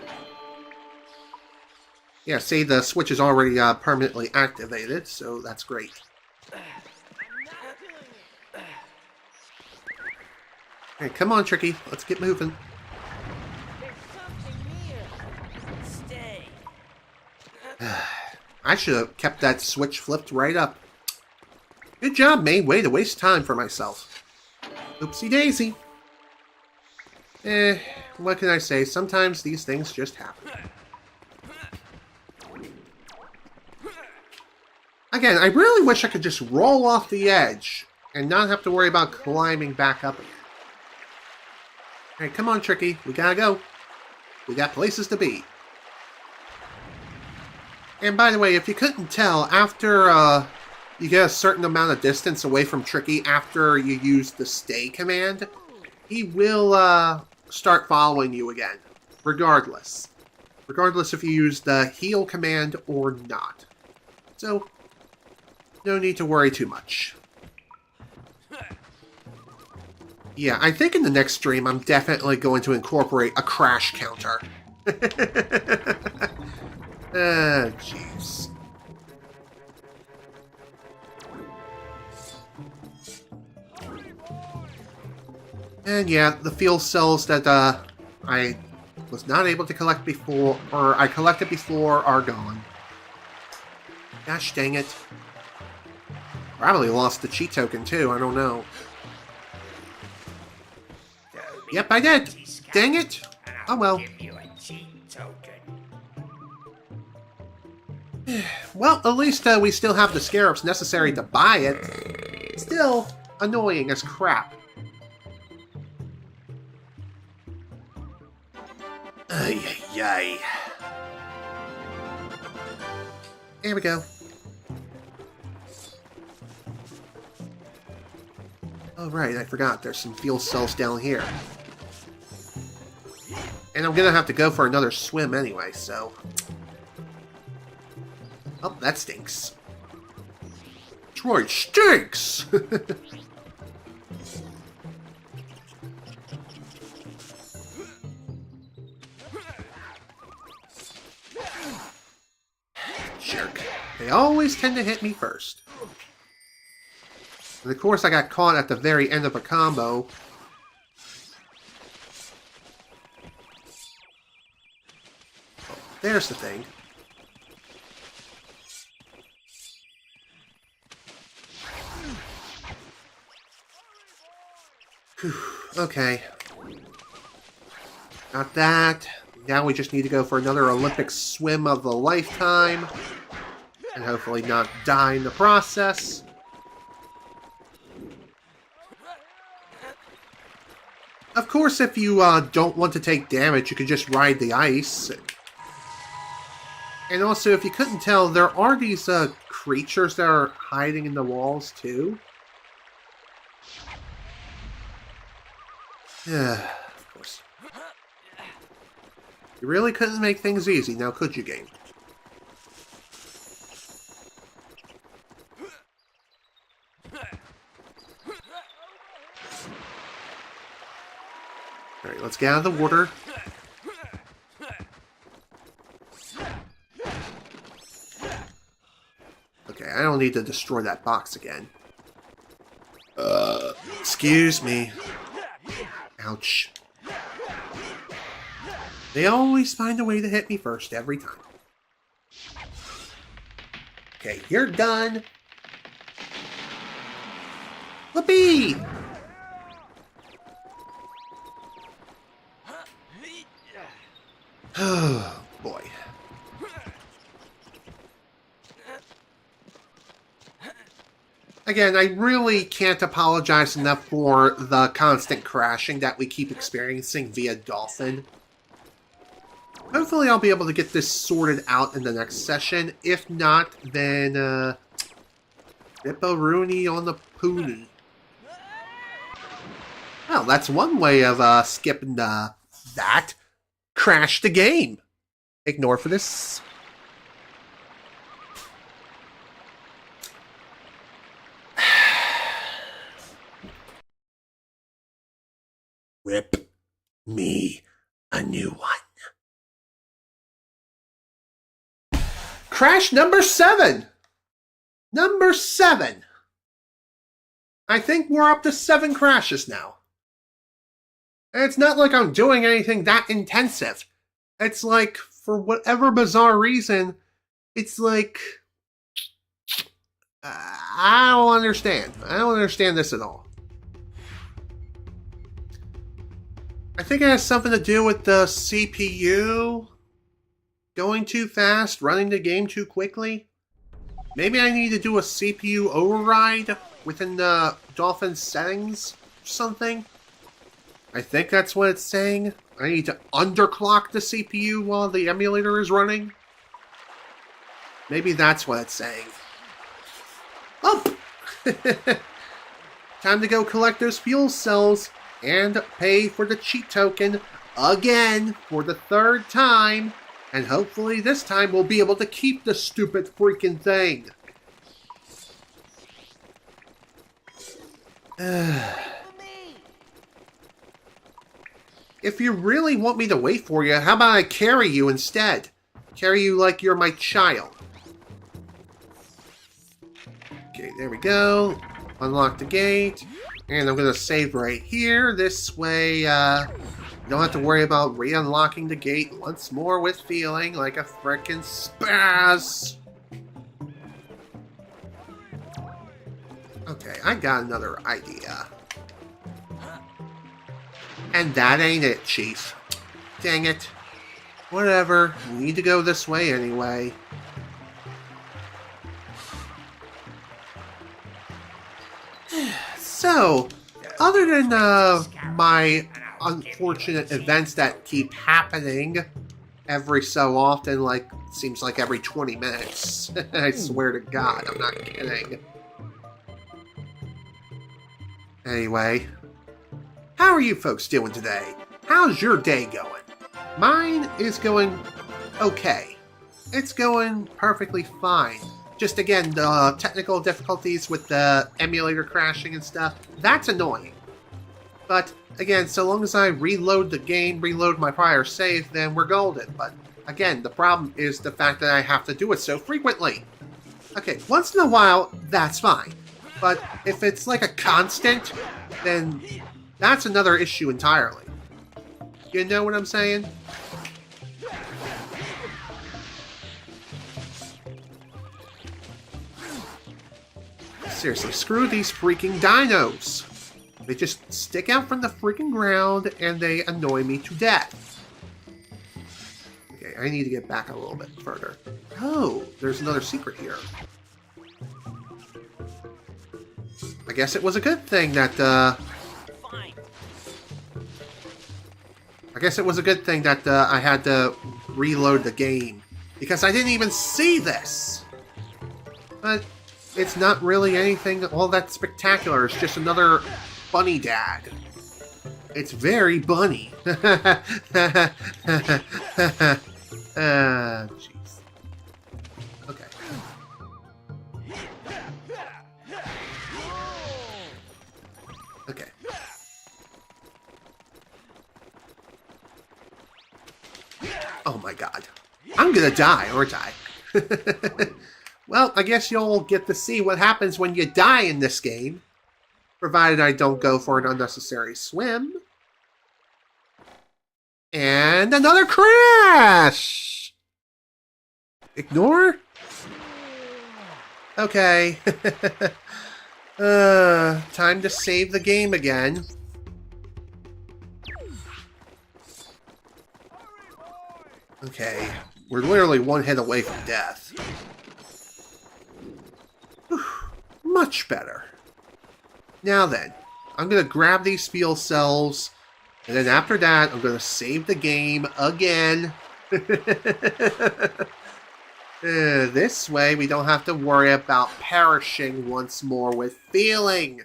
Yeah, see, the switch is already permanently activated, so that's great. Hey, come on, Tricky. Let's get moving. Stay. I should have kept that switch flipped right up. Good job, May. Way to waste time for myself. Oopsie daisy. What can I say? Sometimes these things just happen. Again, I really wish I could just roll off the edge and not have to worry about climbing back up again. Alright, come on, Tricky. We gotta go. We got places to be. And by the way, if you couldn't tell, after you get a certain amount of distance away from Tricky after you use the stay command, he will start following you again, regardless. Regardless if you use the heal command or not. So, no need to worry too much. Yeah, I think in the next stream I'm definitely going to incorporate a crash counter. Jeez. And yeah, the fuel cells that I was not able to collect before, or I collected before, are gone. Gosh dang it. Probably lost the cheat token too, I don't know. Yep, I did! Dang it! Oh well. Well, at least we still have the scarabs necessary to buy it. Still annoying as crap. Ay, ay, ay. There we go. Oh right, I forgot. There's some fuel cells down here. And I'm gonna have to go for another swim anyway, so... Oh, that stinks. Troy stinks! Jerk. They always tend to hit me first. And of course I got caught at the very end of a combo. Oh, there's the thing. Whew, okay. Got that. Now we just need to go for another Olympic swim of a lifetime. And hopefully not die in the process. Of course, if you don't want to take damage, you can just ride the ice. And also, if you couldn't tell, there are these creatures that are hiding in the walls, too. Yeah, of course. You really couldn't make things easy, now could you, game? Alright, let's get out of the water. Okay, I don't need to destroy that box again. Excuse me. Ouch. They always find a way to hit me first, every time. Okay, you're done. Whoopee! Oh, boy. Again, I really can't apologize enough for the constant crashing that we keep experiencing via Dolphin. Hopefully I'll be able to get this sorted out in the next session. If not, then, Ripperoonie on the Poonie. Well, that's one way of, skipping, that. Crash the game. Ignore for this. Rip me a new one. Crash number 7! Number 7! I think we're up to 7 crashes now. And it's not like I'm doing anything that intensive. It's like, for whatever bizarre reason, it's like... I don't understand. I don't understand this at all. I think it has something to do with the CPU going too fast, running the game too quickly. Maybe I need to do a CPU override within the Dolphin settings or something. I think that's what it's saying. I need to underclock the CPU while the emulator is running. Maybe that's what it's saying. Oh! Time to go collect those fuel cells and pay for the cheat token again for the 3rd time. And hopefully this time we'll be able to keep the stupid freaking thing. If you really want me to wait for you, how about I carry you instead? Carry you like you're my child. Okay, there we go. Unlock the gate. And I'm going to save right here. This way, you don't have to worry about re-unlocking the gate once more with feeling like a frickin' spaz. Okay, I got another idea. And that ain't it, Chief. Dang it. Whatever, we need to go this way anyway. So, other than my unfortunate events that keep happening every so often, like, seems like every 20 minutes. I swear to God, I'm not kidding. Anyway, how are you folks doing today? How's your day going? Mine is going okay. It's going perfectly fine. Just again, the technical difficulties with the emulator crashing and stuff, that's annoying. But again, so long as I reload the game, reload my prior save, then we're golden. But again, the problem is the fact that I have to do it so frequently. Okay, once in a while, that's fine. But if it's like a constant, then that's another issue entirely. You know what I'm saying? Seriously, screw these freaking dinos. They just stick out from the freaking ground and they annoy me to death. Okay, I need to get back a little bit further. Oh, there's another secret here. I guess it was a good thing that, I had to reload the game. Because I didn't even see this! But it's not really anything all that spectacular. It's just another bunny dad. It's very bunny. Jeez. Okay. Okay. Oh my God. I'm gonna die, aren't I? Well, I guess you'll get to see what happens when you die in this game. Provided I don't go for an unnecessary swim. And another crash! Ignore? Okay. Time to save the game again. Okay, we're literally one hit away from death. Whew, much better. Now then, I'm going to grab these fuel cells, and then after that, I'm going to save the game again. This way, we don't have to worry about perishing once more with feeling.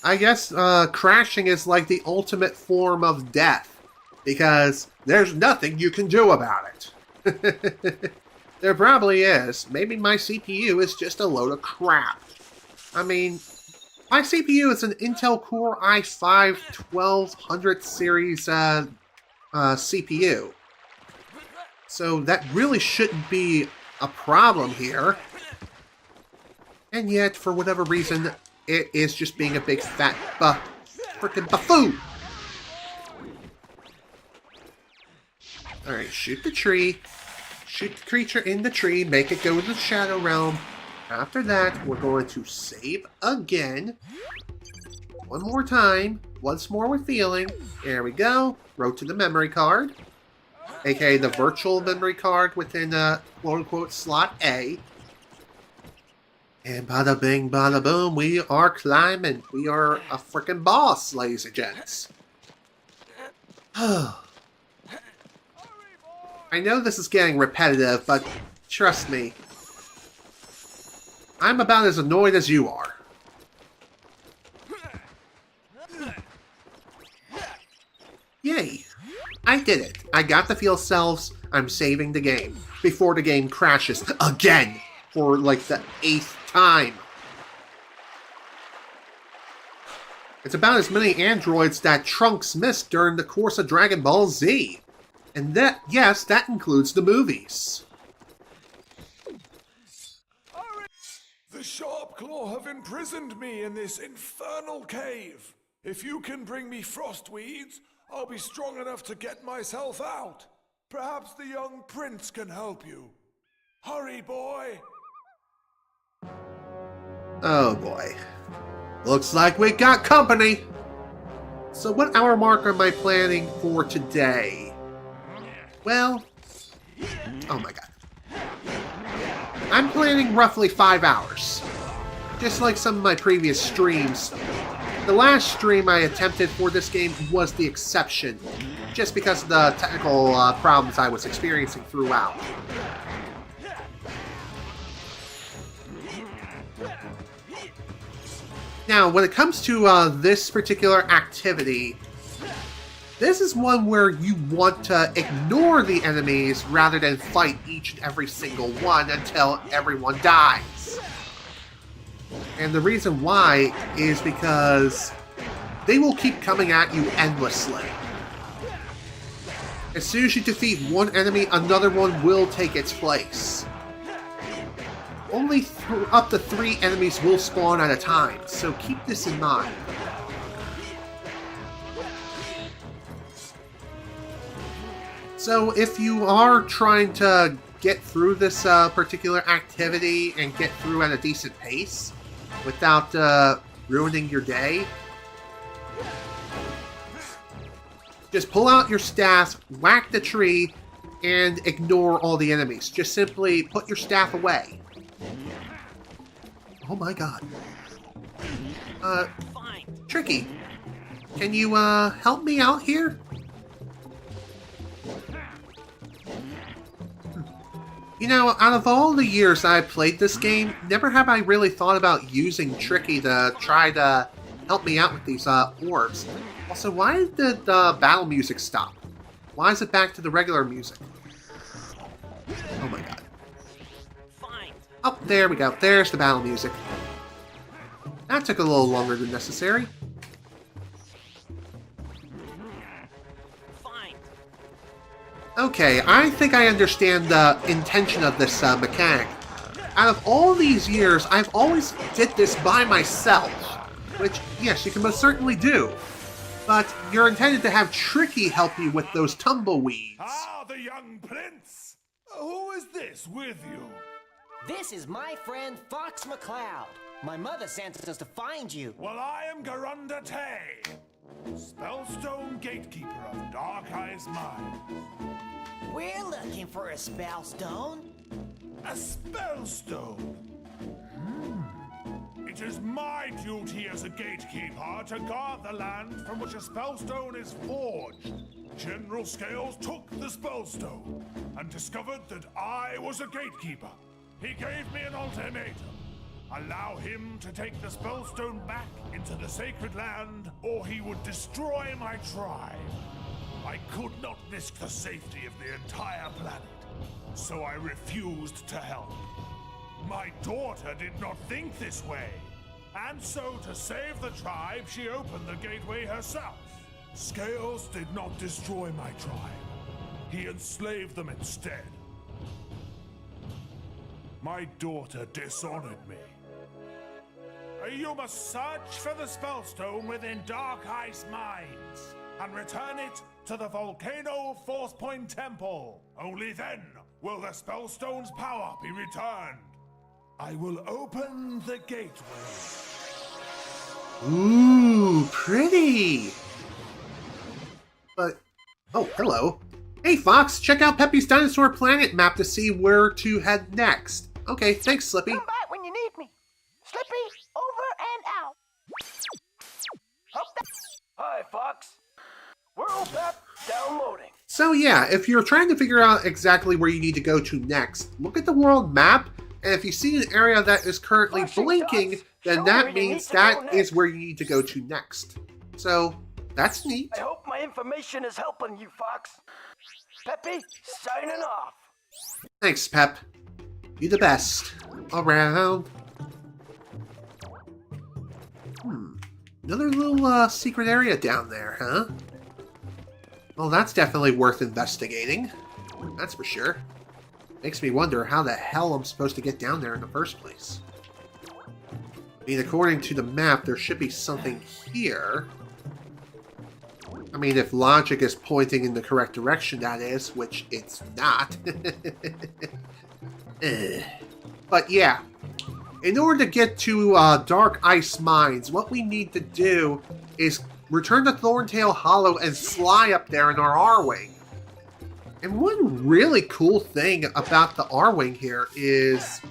I guess crashing is like the ultimate form of death, because there's nothing you can do about it. There probably is. Maybe my CPU is just a load of crap. I mean, My CPU is an Intel Core i5-1200 series CPU. So that really shouldn't be a problem here. And yet, for whatever reason, it is just being a big fat frickin' buffoon! Alright, shoot the tree. Shoot the creature in the tree, make it go to the Shadow Realm. After that, we're going to save again. One more time. Once more with feeling. There we go. Wrote to the memory card. AKA the virtual memory card within quote-unquote slot A. And bada bing, bada boom, we are climbing. We are a freaking boss, ladies and gents. I know this is getting repetitive, but trust me, I'm about as annoyed as you are. Yay! I did it. I got the field selves. I'm saving the game before the game crashes again for like the 8th time. It's about as many androids that Trunks missed during the course of Dragon Ball Z. And that, yes, that includes the movies. The Sharp Claw have imprisoned me in this infernal cave. If you can bring me frostweeds, I'll be strong enough to get myself out. Perhaps the young prince can help you. Hurry, boy! Oh boy. Looks like we got company! So what hour mark am I planning for today? Well, oh my god. I'm planning roughly 5 hours. Just like some of my previous streams. The last stream I attempted for this game was the exception, just because of the technical problems I was experiencing throughout. Now, when it comes to this particular activity, this is one where you want to ignore the enemies rather than fight each and every single one until everyone dies. And the reason why is because they will keep coming at you endlessly. As soon as you defeat one enemy, another one will take its place. Only up to 3 enemies will spawn at a time, so keep this in mind. So if you are trying to get through this particular activity and get through at a decent pace without ruining your day, just pull out your staff, whack the tree, and ignore all the enemies. Just simply put your staff away. Oh my god. Tricky, can you help me out here? You know, out of all the years I've played this game, never have I really thought about using Tricky to try to help me out with these orbs. Also, why did the battle music stop? Why is it back to the regular music? Oh my god. Oh, there we go. There's the battle music. That took a little longer than necessary. Okay, I think I understand the intention of this mechanic. Out of all these years, I've always did this by myself. Which, yes, you can most certainly do. But you're intended to have Tricky help you with those tumbleweeds. Ah, the young prince! Who is this with you? This is my friend Fox McCloud. My mother sent us to find you. Well, I am Garunda Tay, Spellstone Gatekeeper of Dark Eye's Mine. We're looking for a spellstone. A spellstone? It is my duty as a gatekeeper to guard the land from which a spellstone is forged. General Scales took the spellstone and discovered that I was a gatekeeper. He gave me an ultimatum. Allow him to take the spellstone back into the sacred land, or he would destroy my tribe. I could not risk the safety of the entire planet, so I refused to help. My daughter did not think this way. And so, to save the tribe, she opened the gateway herself. Scales did not destroy my tribe. He enslaved them instead. My daughter dishonored me. You must search for the Spellstone within Dark Ice Mines and return it to the Volcano Fourth Point Temple. Only then will the Spellstone's power be returned. I will open the gateway. Ooh, pretty. But, oh, hello. Hey, Fox, check out Peppy's Dinosaur Planet map to see where to head next. Okay, thanks, Slippy. Come back when you need me. Slippy, over and out. Hi, Fox. World map downloading. So yeah, if you're trying to figure out exactly where you need to go to next, look at the world map, and if you see an area that is currently blinking, then that means that is where you need to go to next. So, that's neat. I hope my information is helping you, Fox. Peppy, signing off. Thanks, Pep. You the best. Around. Another little secret area down there, huh? Well, that's definitely worth investigating. That's for sure. Makes me wonder how the hell I'm supposed to get down there in the first place. I mean, according to the map, there should be something here. I mean, if logic is pointing in the correct direction, that is, which it's not. But yeah, in order to get to Dark Ice Mines, what we need to do is return to Thorntail Hollow and fly up there in our R-Wing. And one really cool thing about the R-Wing here is,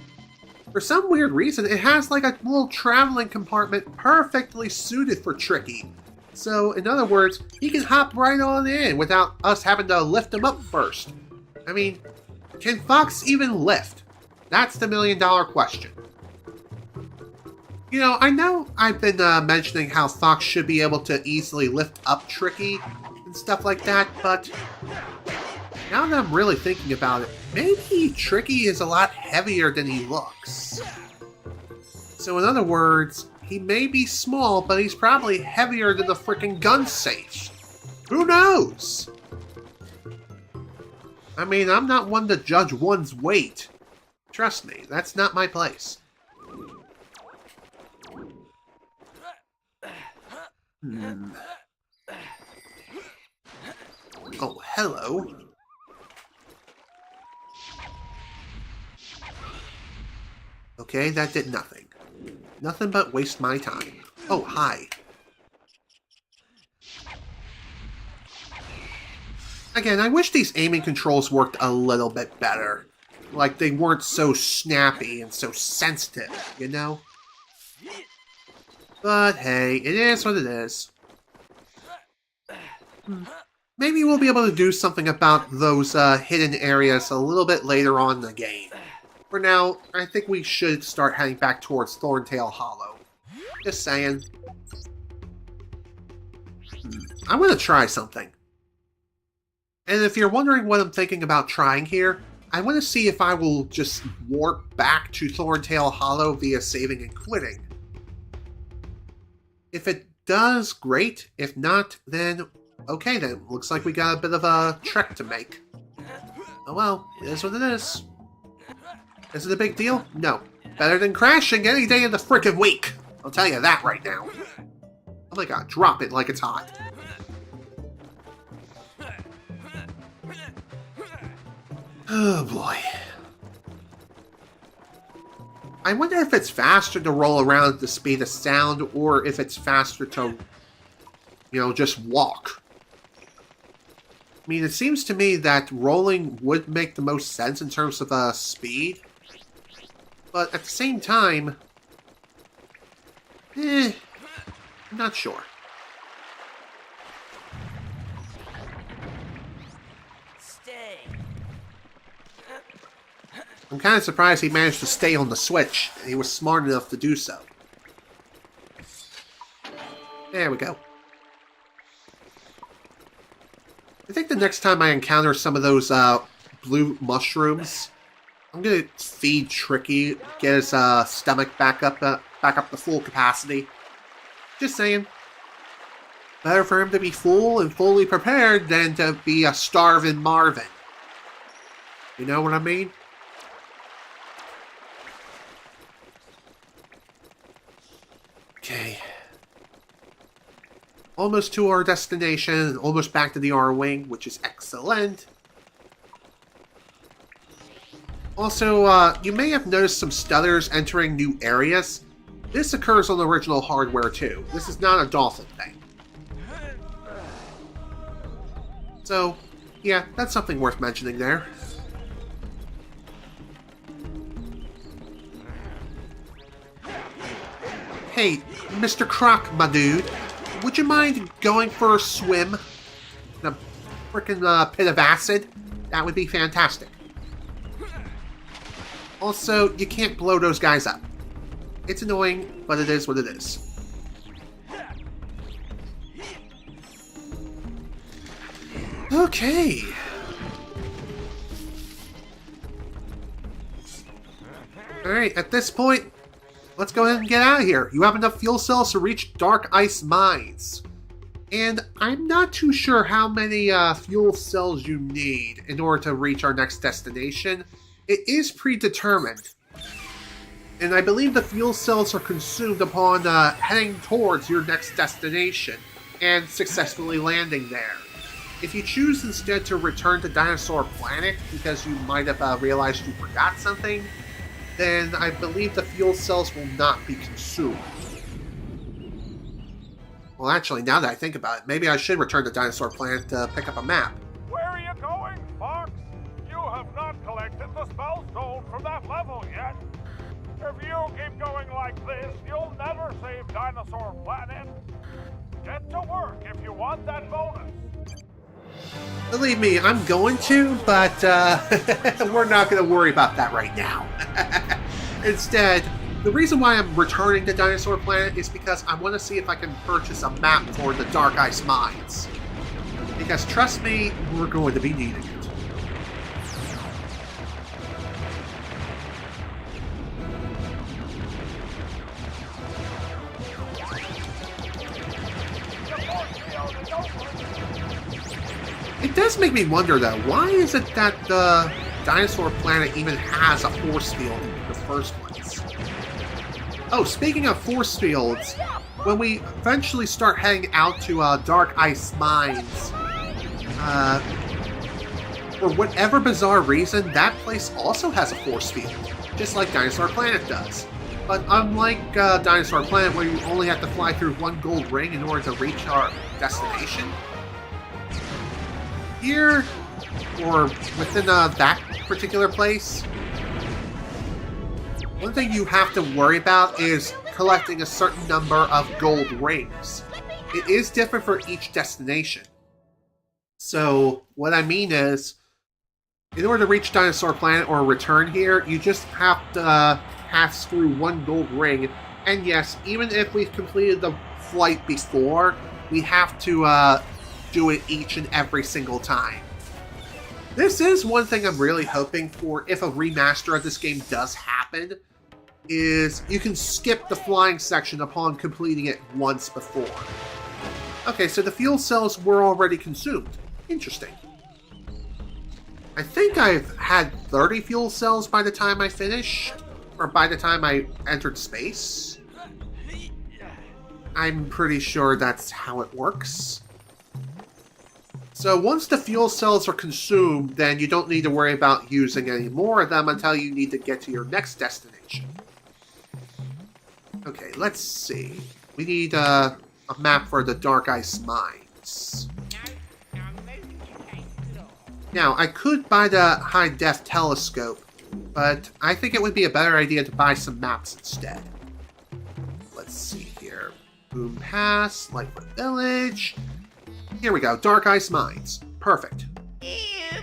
for some weird reason, it has like a little traveling compartment perfectly suited for Tricky. So, in other words, he can hop right on in without us having to lift him up first. I mean, can Fox even lift? That's the million-dollar question. You know I've been mentioning how Fox should be able to easily lift up Tricky and stuff like that, but now that I'm really thinking about it, maybe Tricky is a lot heavier than he looks. So in other words, he may be small, but he's probably heavier than the frickin' gun safe. Who knows? I mean, I'm not one to judge one's weight. Trust me, that's not my place. Oh, hello. Okay, that did nothing. Nothing but waste my time. Oh, hi. Again, I wish these aiming controls worked a little bit better. Like, they weren't so snappy and so sensitive, you know? But hey, it is what it is. Maybe we'll be able to do something about those hidden areas a little bit later on in the game. For now, I think we should start heading back towards Thorntail Hollow. Just saying. I want to try something. And if you're wondering what I'm thinking about trying here, I want to see if I will just warp back to Thorntail Hollow via saving and quitting. If it does, great. If not, then okay then. Looks like we got a bit of a trek to make. Oh well, it is what it is. Is it a big deal? No. Better than crashing any day of the frickin' week. I'll tell you that right now. Oh my god, drop it like it's hot. Oh boy. I wonder if it's faster to roll around at the speed of sound, or if it's faster to, just walk. I mean, it seems to me that rolling would make the most sense in terms of speed. But at the same time, I'm not sure. Stay. I'm kind of surprised he managed to stay on the switch, and he was smart enough to do so. There we go. I think the next time I encounter some of those blue mushrooms, I'm gonna feed Tricky, get his stomach back up to full capacity. Just saying. Better for him to be full and fully prepared than to be a starving Marvin. You know what I mean? Okay. Almost to our destination, almost back to the R-Wing, which is excellent. Also, you may have noticed some stutters entering new areas. This occurs on the original hardware too. This is not a Dolphin thing. So, yeah, that's something worth mentioning there. Hey, Mr. Croc, my dude, would you mind going for a swim in a frickin' pit of acid? That would be fantastic. Also, you can't blow those guys up. It's annoying, but it is what it is. Okay. Alright, at this point, let's go ahead and get out of here. You have enough fuel cells to reach Dark Ice Mines. And I'm not too sure how many fuel cells you need in order to reach our next destination. It is predetermined. And I believe the fuel cells are consumed upon heading towards your next destination and successfully landing there. If you choose instead to return to Dinosaur Planet because you might have realized you forgot something, then I believe the fuel cells will not be consumed. Well, actually, now that I think about it, maybe I should return to Dinosaur Planet to pick up a map. Where are you going, Fox? You have not collected the spell stone from that level yet. If you keep going like this, you'll never save Dinosaur Planet. Get to work if you want that bonus. Believe me, I'm going to, but we're not going to worry about that right now. Instead, the reason why I'm returning to Dinosaur Planet is because I want to see if I can purchase a map for the Dark Ice Mines. Because trust me, we're going to be needing it. It does make me wonder, though, why is it that the Dinosaur Planet even has a force field in the first place? Oh, speaking of force fields, when we eventually start heading out to Dark Ice Mines, for whatever bizarre reason, that place also has a force field, just like Dinosaur Planet does. But unlike Dinosaur Planet, where you only have to fly through one gold ring in order to reach our destination, here, or within that particular place, one thing you have to worry about is collecting a certain number of gold rings. It is different for each destination. So, what I mean is, in order to reach Dinosaur Planet or return here, you just have to pass through one gold ring. And yes, even if we've completed the flight before, we have to do it each and every single time. This is one thing I'm really hoping for if a remaster of this game does happen, is you can skip the flying section upon completing it once before. Okay, so the fuel cells were already consumed. Interesting. I think I've had 30 fuel cells by the time I finished, or by the time I entered space. I'm pretty sure that's how it works. So once the fuel cells are consumed, then you don't need to worry about using any more of them until you need to get to your next destination. Okay, let's see. We need a map for the Dark Ice Mines. Now, I could buy the high-def telescope, but I think it would be a better idea to buy some maps instead. Let's see here. Boom Pass, Lightfoot Village. Here we go, Dark Ice Mines. Perfect. You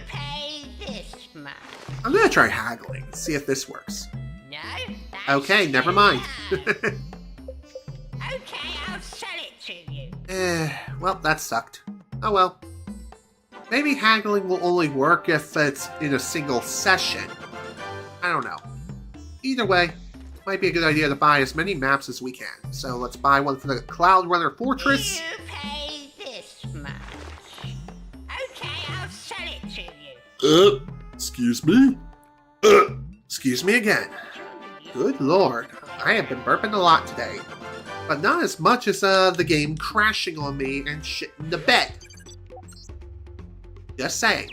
pay this much. I'm gonna try haggling, see if this works. No? That's Okay, never mind. Okay, I'll sell it to you. Well, that sucked. Oh well. Maybe haggling will only work if it's in a single session. I don't know. Either way, might be a good idea to buy as many maps as we can. So let's buy one for the Cloud Runner Fortress. You pay this much. Okay, I'll sell it to you. Excuse me? Excuse me again. Good lord, I have been burping a lot today. But not as much as the game crashing on me and shitting the bed. Just saying.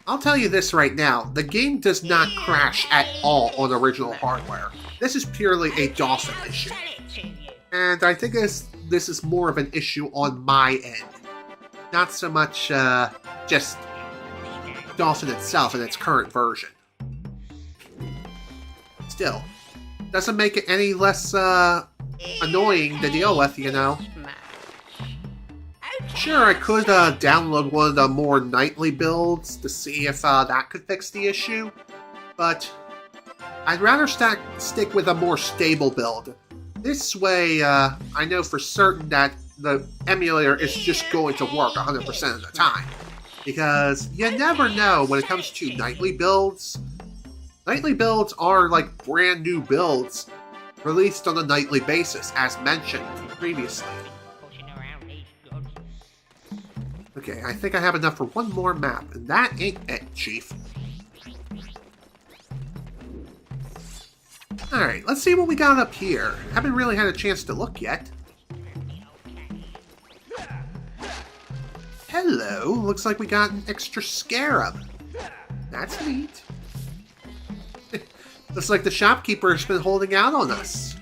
I'll tell you this right now, the game does not crash at all on original hardware. This is purely a Dawson issue. And I think this is more of an issue on my end. Not so much just Dawson itself in its current version. Still, doesn't make it any less annoying to deal with, you know. Sure, I could download one of the more nightly builds to see if that could fix the issue, but I'd rather stick with a more stable build. This way, I know for certain that the emulator is just going to work 100% of the time. Because you never know when it comes to nightly builds. Nightly builds are like brand new builds released on a nightly basis, as mentioned previously. Okay, I think I have enough for one more map, and that ain't it, Chief. Alright, let's see what we got up here. Haven't really had a chance to look yet. Hello, looks like we got an extra scarab. That's neat. Looks like the shopkeeper has been holding out on us.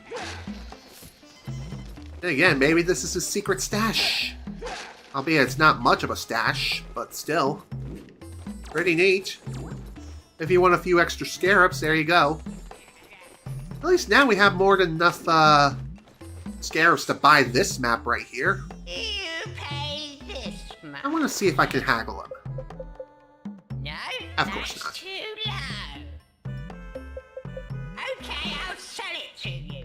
And again, maybe this is his secret stash. Albeit it's not much of a stash, but still. Pretty neat. If you want a few extra scarabs, there you go. At least now we have more than enough scarabs to buy this map right here. You pay this much. I want to see if I can haggle him. No, Of course not. too low. Okay, I'll sell it to you.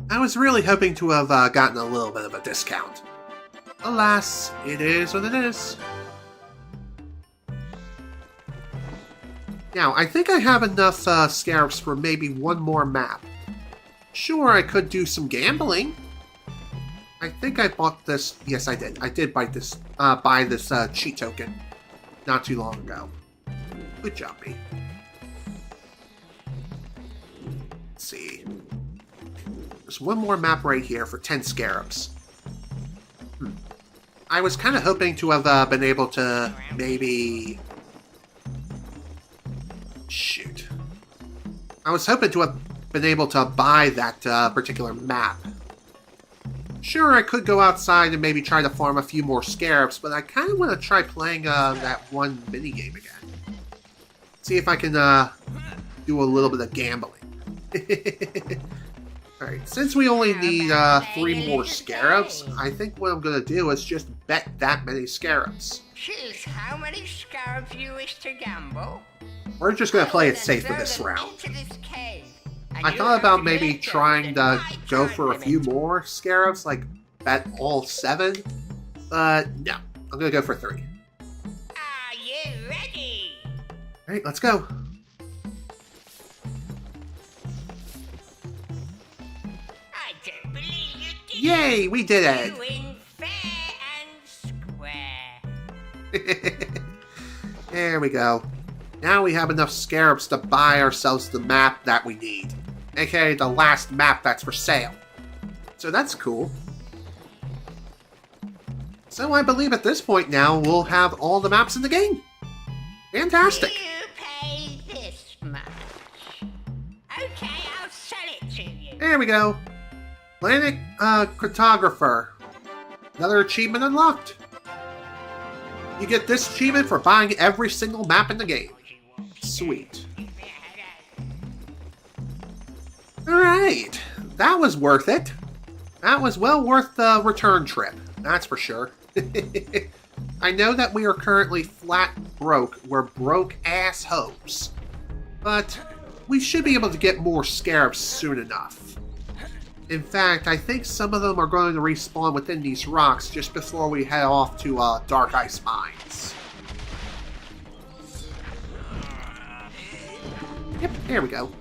I was really hoping to have gotten a little bit of a discount. Alas, it is what it is. Now, I think I have enough scarabs for maybe one more map. Sure, I could do some gambling. I think I bought this. Yes, I did. I did buy this cheat token not too long ago. Good job, me. Let's see. There's one more map right here for 10 scarabs. I was kind of hoping to have been able to maybe... Shoot. I was hoping to have been able to buy that particular map. Sure, I could go outside and maybe try to farm a few more scarabs, but I kind of want to try playing that one minigame again. See if I can do a little bit of gambling. Alright, since we only need 3 more scarabs, I think what I'm going to do is just bet that many scarabs. Choose how many scarabs you wish to gamble. We're just going to play it safe for this round. I thought about maybe trying to go for a few more scarabs, like bet all 7, but no, I'm going to go for 3. Are you ready? Alright, let's go. I don't believe you did. Yay, we did it! You win fair and square. There we go. Now we have enough scarabs to buy ourselves the map that we need. AKA the last map that's for sale. So that's cool. So I believe at this point now, we'll have all the maps in the game. Fantastic. You pay this much. Okay, I'll sell it to you. There we go. Planet Cartographer. Another achievement unlocked. You get this achievement for buying every single map in the game. Sweet. Alright, that was worth it. That was well worth the return trip, that's for sure. I know that we are currently flat broke. We're broke ass hoes. But we should be able to get more scarabs soon enough. In fact, I think some of them are going to respawn within these rocks just before we head off to Dark Ice Mines. Yep, there we go.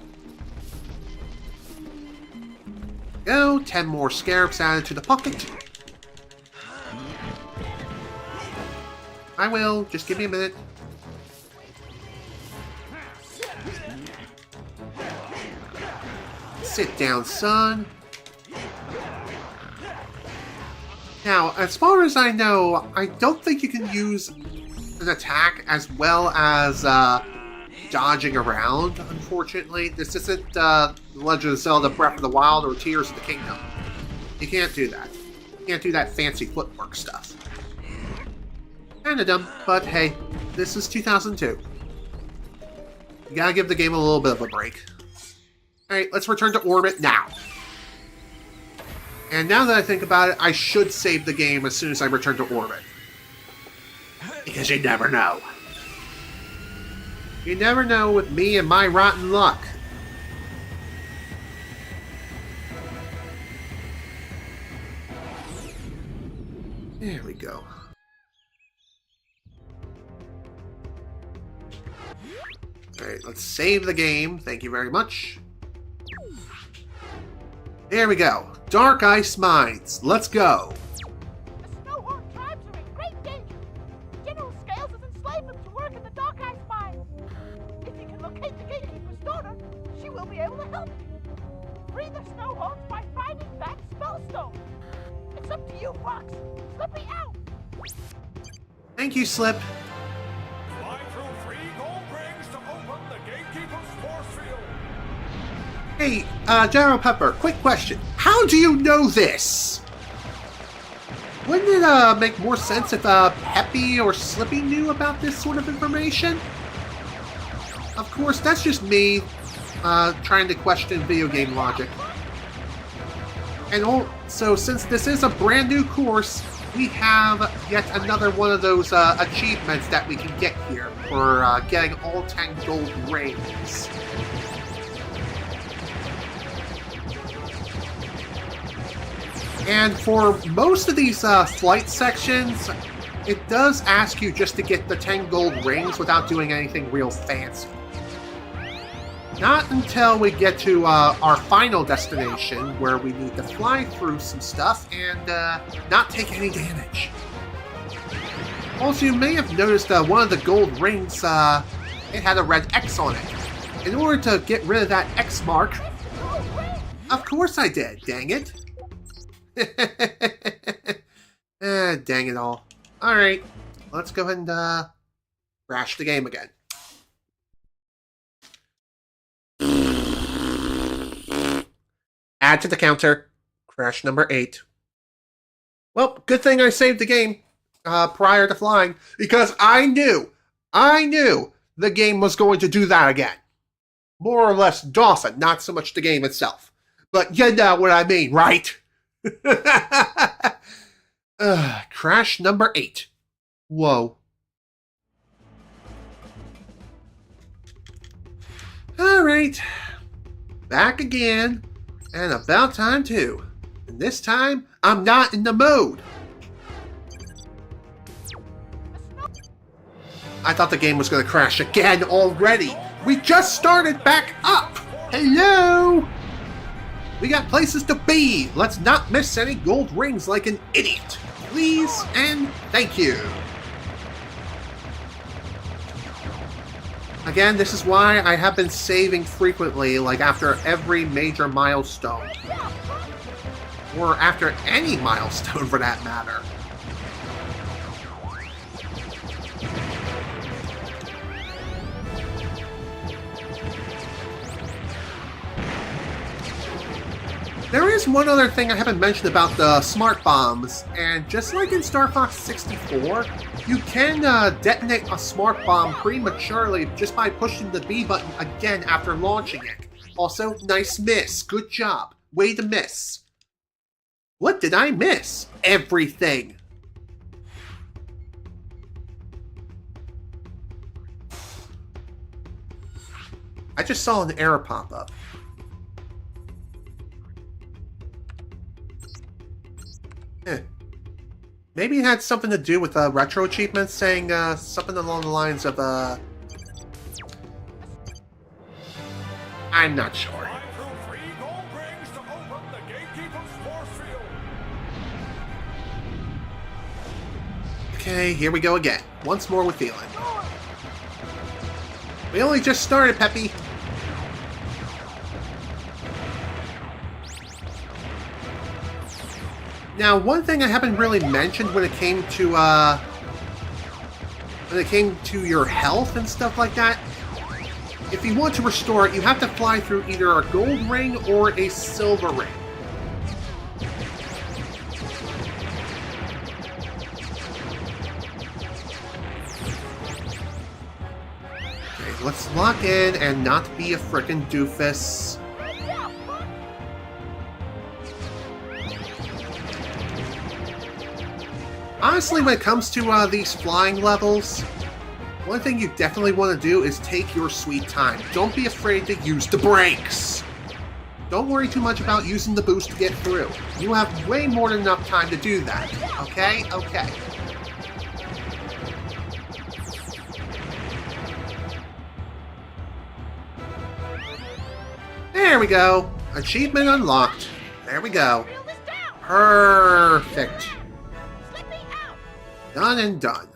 Go, 10 more scarabs added to the pocket. I will, just give me a minute. Sit down, son. Now, as far as I know, I don't think you can use an attack as well as dodging around, unfortunately. This isn't Legend of Zelda Breath of the Wild or Tears of the Kingdom. You can't do that. You can't do that fancy footwork stuff. Kinda dumb, but hey, this is 2002. You gotta give the game a little bit of a break. Alright, let's return to orbit now. And now that I think about it, I should save the game as soon as I return to orbit. Because you never know. You never know with me and my rotten luck. There we go. Alright, let's save the game. Thank you very much. There we go. Dark Ice Mines. Let's go. The Snowhorn tribes are in great danger. General Scales has enslaved them to work in the Dark Ice Mines. If you can locate the gatekeeper's daughter, she will be able to help you. Free the Snowhorns by finding that spellstone. It's up to you, Fox. Slippy out. Thank you, Slip. Fly through 3 gold rings to open the gatekeeper's force field. Hey, General Pepper, quick question. How do you know this? Wouldn't it make more sense if Peppy or Slippy knew about this sort of information? Of course, that's just me trying to question video game logic. And also, since this is a brand new course, we have yet another one of those achievements that we can get here for getting all 10 gold rings. And for most of these flight sections, it does ask you just to get the 10 gold rings without doing anything real fancy. Not until we get to our final destination, where we need to fly through some stuff and not take any damage. Also, you may have noticed one of the gold rings, it had a red X on it. In order to get rid of that X mark, of course I did, dang it. Dang it all. Alright, let's go ahead and crash the game again. Add to the counter. Crash number 8. Well, good thing I saved the game prior to flying, because I knew the game was going to do that again. More or less Dawson, not so much the game itself. But you know what I mean, right? Crash number 8. Whoa. Alright. Back again. And about time too. And this time, I'm not in the mode. I thought the game was going to crash again already. We just started back up. Hello? We got places to be. Let's not miss any gold rings like an idiot. Please and thank you. Again, this is why I have been saving frequently, like after every major milestone. Or after any milestone for that matter. There is one other thing I haven't mentioned about the smart bombs, and just like in Star Fox 64, you can detonate a smart bomb prematurely just by pushing the B button again after launching it. Also, nice miss. Good job. Way to miss. What did I miss? Everything. I just saw an error pop up. Maybe it had something to do with retro achievements, saying something along the lines of I'm not sure. Find through 3 gold rings to open the gatekeeper's force field. Okay, here we go again. Once more with feeling. We only just started, Peppy. Now, one thing I haven't really mentioned when it came to your health and stuff like that, if you want to restore it, you have to fly through either a gold ring or a silver ring. Okay, let's lock in and not be a frickin' doofus. Honestly, when it comes to these flying levels, one thing you definitely want to do is take your sweet time. Don't be afraid to use the brakes. Don't worry too much about using the boost to get through. You have way more than enough time to do that. Okay? Okay. There we go. Achievement unlocked. There we go. Perfect. Done and done.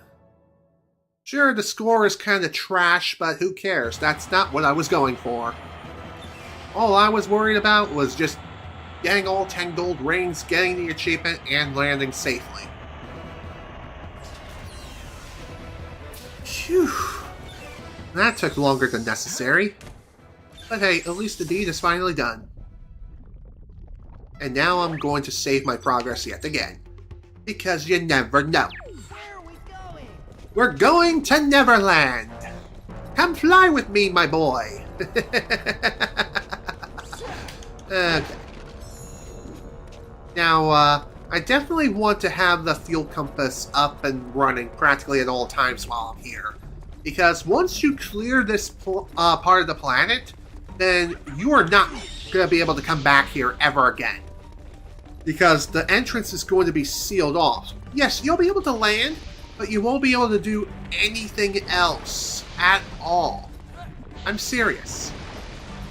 Sure, the score is kind of trash, but who cares? That's not what I was going for. All I was worried about was just getting all 10 gold rings, getting the achievement, and landing safely. Phew. That took longer than necessary. But hey, at least the deed is finally done. And now I'm going to save my progress yet again. Because you never know. We're going to Neverland! Come fly with me, my boy! Okay. Now, I definitely want to have the fuel compass up and running practically at all times while I'm here. Because once you clear this part of the planet, then you are not going to be able to come back here ever again. Because the entrance is going to be sealed off. Yes, you'll be able to land, but you won't be able to do anything else at all. I'm serious.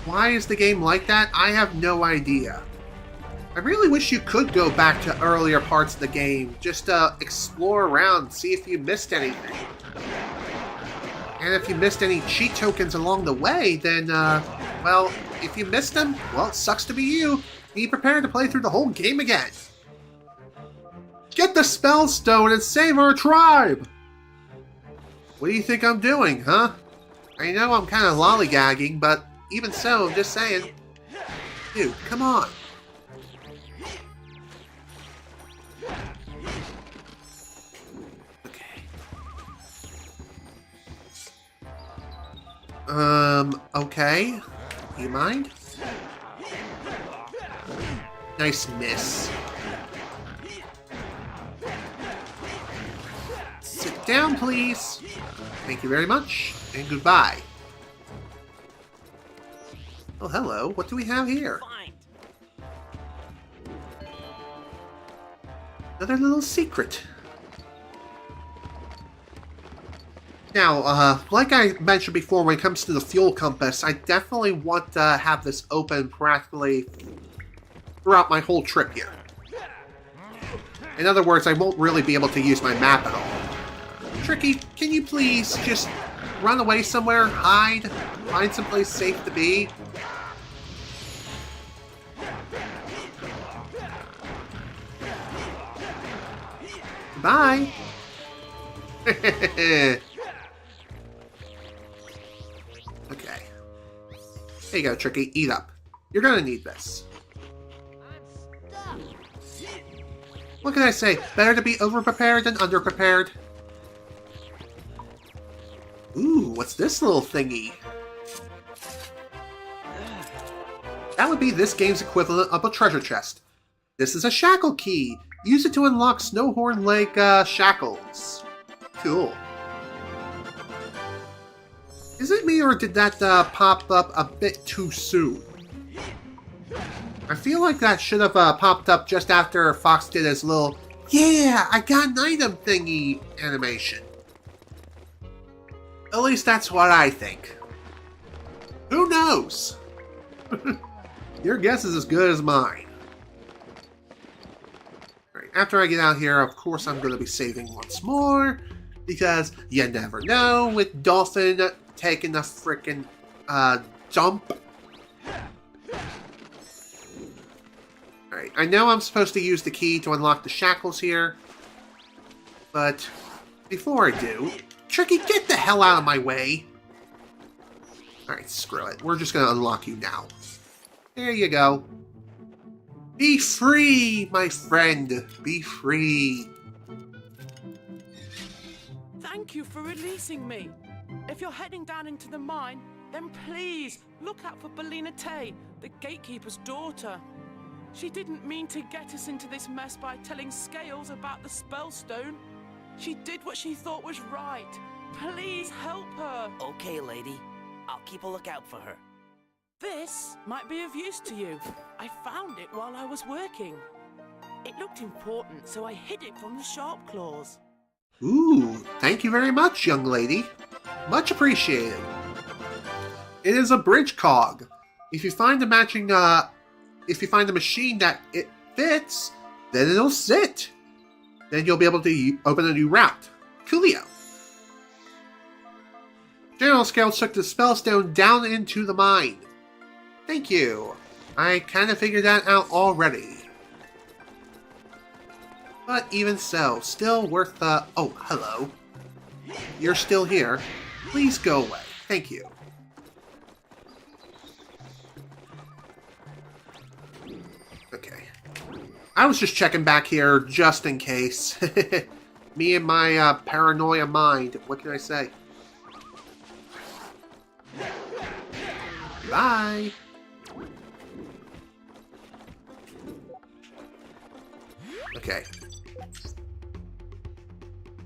Why is the game like that? I have no idea. I really wish you could go back to earlier parts of the game, just to explore around, see if you missed anything. And if you missed any cheat tokens along the way, then, well, if you missed them, well, it sucks to be you. Be prepared to play through the whole game again. Get the spell stone and save our tribe! What do you think I'm doing, huh? I know I'm kind of lollygagging, but even so, I'm just saying. Dude, come on. Okay. Okay. You mind? Nice miss. Sit down, please. Thank you very much, and goodbye. Oh, hello. What do we have here? Another little secret. Now, like I mentioned before, when it comes to the fuel compass, I definitely want to have this open practically throughout my whole trip here. In other words, I won't really be able to use my map at all. Tricky, can you please just run away somewhere, hide, find someplace safe to be? Bye. Okay. There you go, Tricky. Eat up. You're gonna need this. What can I say? Better to be overprepared than underprepared. Ooh, what's this little thingy? That would be this game's equivalent of a treasure chest. This is a shackle key. Use it to unlock Snowhorn Lake shackles. Cool. Is it me, or did that pop up a bit too soon? I feel like that should have popped up just after Fox did his little, yeah, I got an item thingy animation. At least that's what I think. Who knows? Your guess is as good as mine. Alright, after I get out here, of course I'm going to be saving once more. Because you never know with Dolphin taking a frickin' jump. Alright, I know I'm supposed to use the key to unlock the shackles here. But before I do, Tricky, get the hell out of my way. Alright, screw it. We're just going to unlock you now. There you go. Be free, my friend. Be free. Thank you for releasing me. If you're heading down into the mine, then please look out for Belina Tay, the gatekeeper's daughter. She didn't mean to get us into this mess by telling Scales about the Spellstone. She did what she thought was right. Please help her. Okay, lady. I'll keep a lookout for her. This might be of use to you. I found it while I was working. It looked important, so I hid it from the sharp claws. Ooh, thank you very much, young lady. Much appreciated. It is a bridge cog. If you find a matching, if you find a machine that it fits, then it'll sit. Then you'll be able to open a new route. Coolio. General Scales took the Spellstone down into the mine. Thank you. I kind of figured that out already. But even so, still worth the... Oh, hello. You're still here. Please go away. Thank you. Okay. I was just checking back here just in case. Me and my paranoia mind. What can I say? Bye. Okay.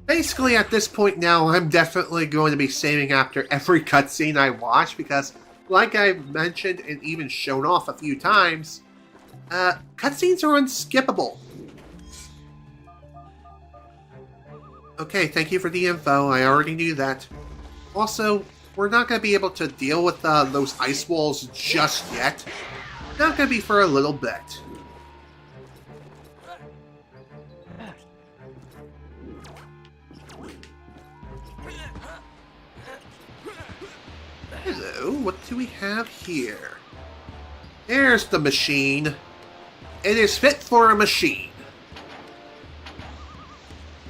Basically, at this point now, I'm definitely going to be saving after every cutscene I watch because, like I've mentioned and even shown off a few times, cutscenes are unskippable. Okay, thank you for the info. I already knew that. Also, we're not going to be able to deal with those ice walls just yet. Not going to be for a little bit. Hello, what do we have here? There's the machine. It is fit for a machine.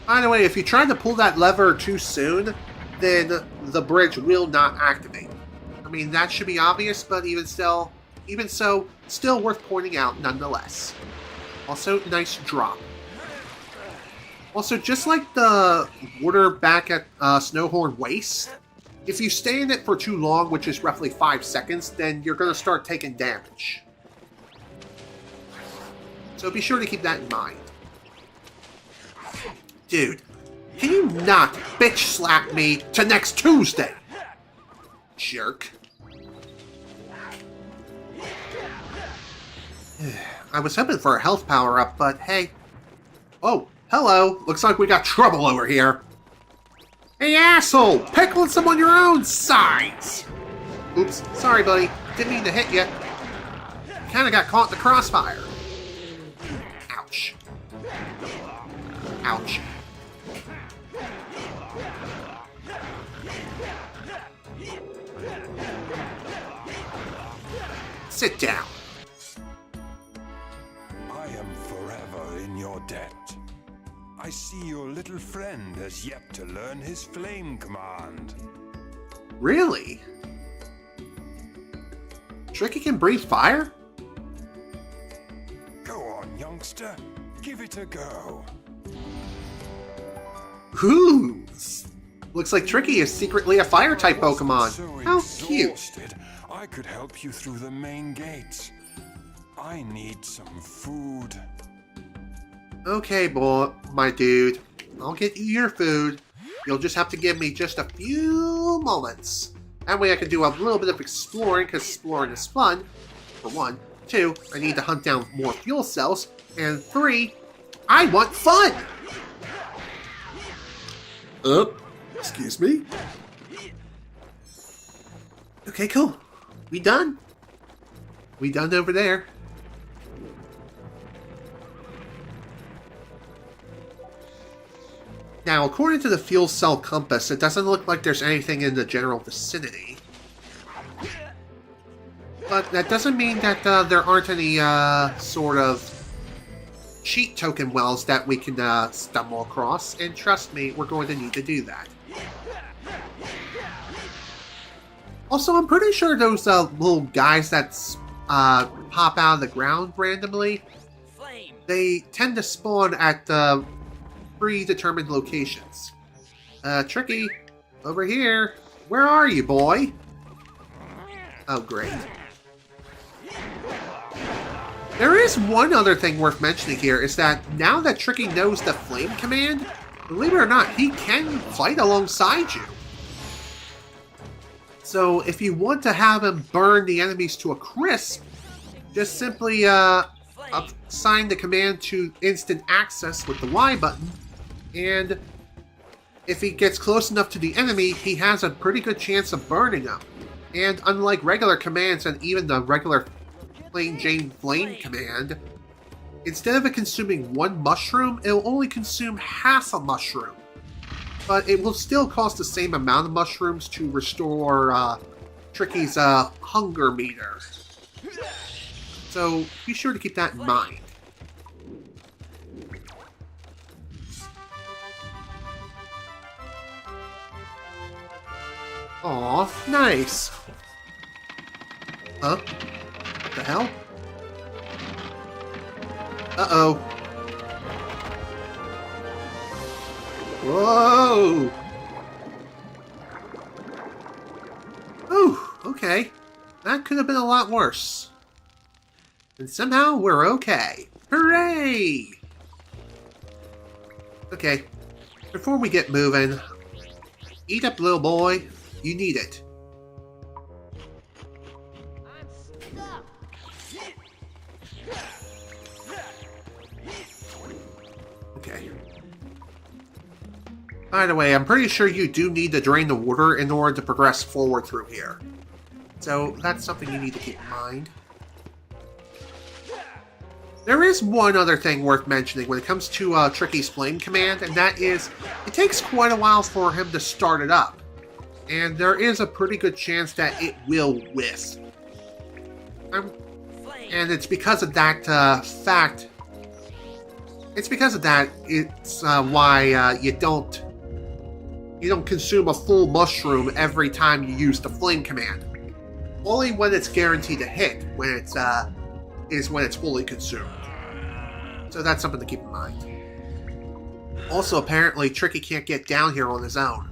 By the way, if you try to pull that lever too soon, then the bridge will not activate. I mean, that should be obvious, but even so, still worth pointing out nonetheless. Also, nice drop. Also, just like the water back at Snowhorn Waste, if you stay in it for too long, which is roughly 5 seconds, then you're going to start taking damage. So be sure to keep that in mind. Dude, can you not bitch slap me to next Tuesday? Jerk. I was hoping for a health power-up, but hey. Oh, hello. Looks like we got trouble over here. Hey, asshole! Pickling some on your own size! Oops, sorry, buddy. Didn't mean to hit you. Kinda got caught in the crossfire. Ouch. Ouch. Sit down. I am forever in your debt. I see your little friend has yet to learn his flame command. Really? Tricky can breathe fire? Go on, youngster. Give it a go. Ooh. Looks like Tricky is secretly a fire-type Pokemon. So How cute. Exhausted, I could help you through the main gates. I need some food. Okay, boy, my dude. I'll get you your food. You'll just have to give me just a few moments. That way I can do a little bit of exploring, because exploring is fun, for 1. 2, I need to hunt down more fuel cells. And 3, I want fun! Excuse me? Okay, cool. We done? We done over there. Now, according to the fuel cell compass, it doesn't look like there's anything in the general vicinity. But that doesn't mean that there aren't any sort of cheat token wells that we can stumble across. And trust me, we're going to need to do that. Also, I'm pretty sure those little guys that pop out of the ground randomly, they tend to spawn at predetermined locations. Tricky, over here. Where are you, boy? Oh, great. There is one other thing worth mentioning here, is that now that Tricky knows the flame command, believe it or not, he can fight alongside you. So if you want to have him burn the enemies to a crisp, just simply assign the command to instant access with the Y button, and if he gets close enough to the enemy, he has a pretty good chance of burning them. And unlike regular commands and even the regular plain Jane flame command, instead of it consuming one mushroom, it will only consume half a mushroom. But it will still cost the same amount of mushrooms to restore Tricky's hunger meter. So be sure to keep that in mind. Aw, nice. Huh? What the hell? Uh-oh. Whoa! Oh, okay. That could have been a lot worse. And somehow we're okay. Hooray! Okay, before we get moving, eat up, little boy. You need it. Okay. By the way, I'm pretty sure you do need to drain the water in order to progress forward through here. So that's something you need to keep in mind. There is one other thing worth mentioning when it comes to Tricky's flame command, and that is, it takes quite a while for him to start it up. And there is a pretty good chance that it will whiff. And it's because of that fact. It's because of that. It's why you don't consume a full mushroom every time you use the flame command. Only when it's guaranteed to hit, when it's is when it's fully consumed. So that's something to keep in mind. Also, apparently, Tricky can't get down here on his own.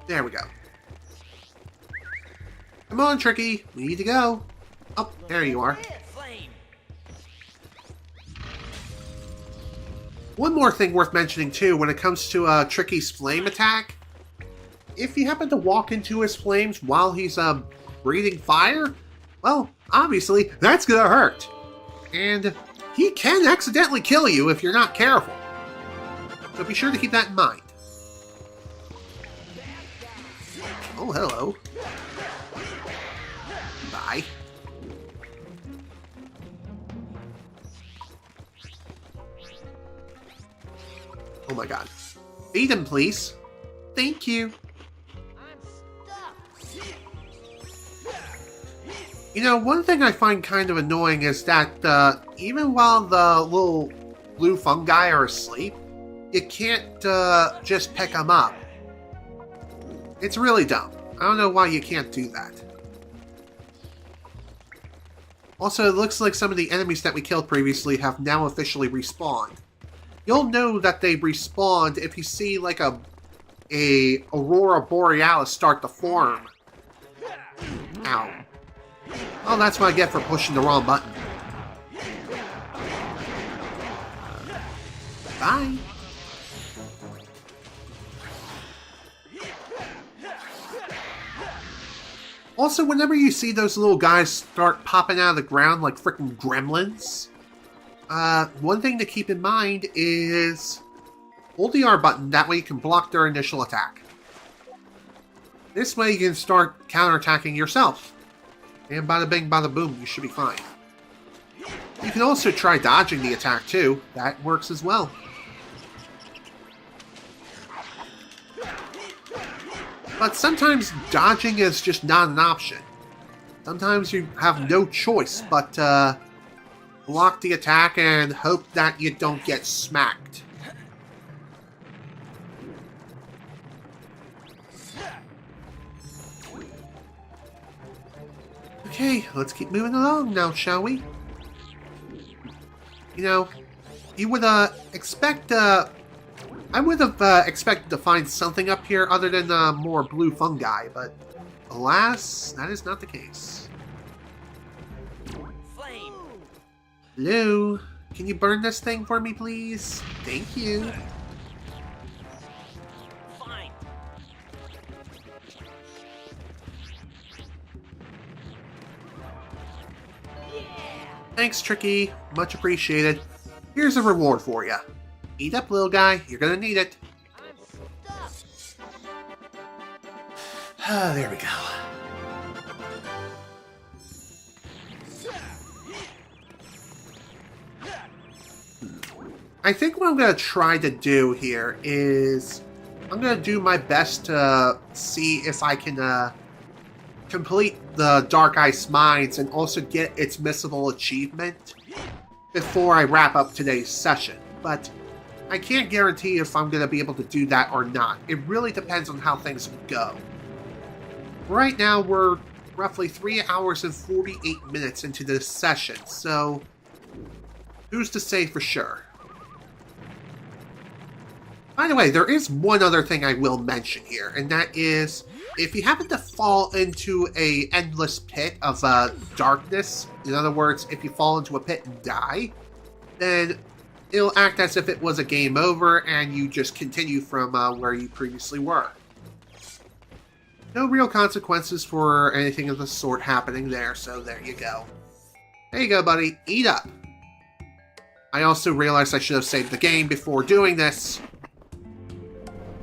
There we go. Come on, Tricky. We need to go. Oh, there you are. One more thing worth mentioning, too, when it comes to Tricky's flame attack. If you happen to walk into his flames while he's breathing fire, well, obviously, that's gonna hurt. And he can accidentally kill you if you're not careful. So be sure to keep that in mind. Oh, hello. Bye. Oh my god. Feed him, please. Thank you. You know, one thing I find kind of annoying is that even while the little blue fungi are asleep, you can't just pick them up. It's really dumb. I don't know why you can't do that. Also, it looks like some of the enemies that we killed previously have now officially respawned. You'll know that they respawned if you see like a Aurora Borealis start to form. Ow. Oh, that's what I get for pushing the wrong button. Bye. Also, whenever you see those little guys start popping out of the ground like frickin' gremlins, one thing to keep in mind is hold the R button, that way you can block their initial attack. This way you can start counterattacking yourself. And bada bing, bada boom, you should be fine. You can also try dodging the attack too. That works as well. But sometimes dodging is just not an option. Sometimes you have no choice but block the attack and hope that you don't get smacked. Okay, let's keep moving along now, shall we? You know, you would expect I would have expected to find something up here other than more blue fungi, but alas, that is not the case. Flame. Hello? Can you burn this thing for me, please? Thank you. Fine. Thanks, Tricky. Much appreciated. Here's a reward for you. Eat up, little guy. You're gonna need it. I'm stuck. Ah, there we go. I think what I'm going to try to do here is I'm going to do my best to see if I can complete the Dark Ice Mines and also get its missable achievement before I wrap up today's session. But I can't guarantee if I'm going to be able to do that or not. It really depends on how things go. Right now, we're roughly 3 hours and 48 minutes into this session, so who's to say for sure? By the way, there is one other thing I will mention here, and that is, if you happen to fall into a endless pit of darkness, in other words, if you fall into a pit and die, then it'll act as if it was a game over, and you just continue from where you previously were. No real consequences for anything of the sort happening there, so there you go. There you go, buddy. Eat up. I also realized I should have saved the game before doing this.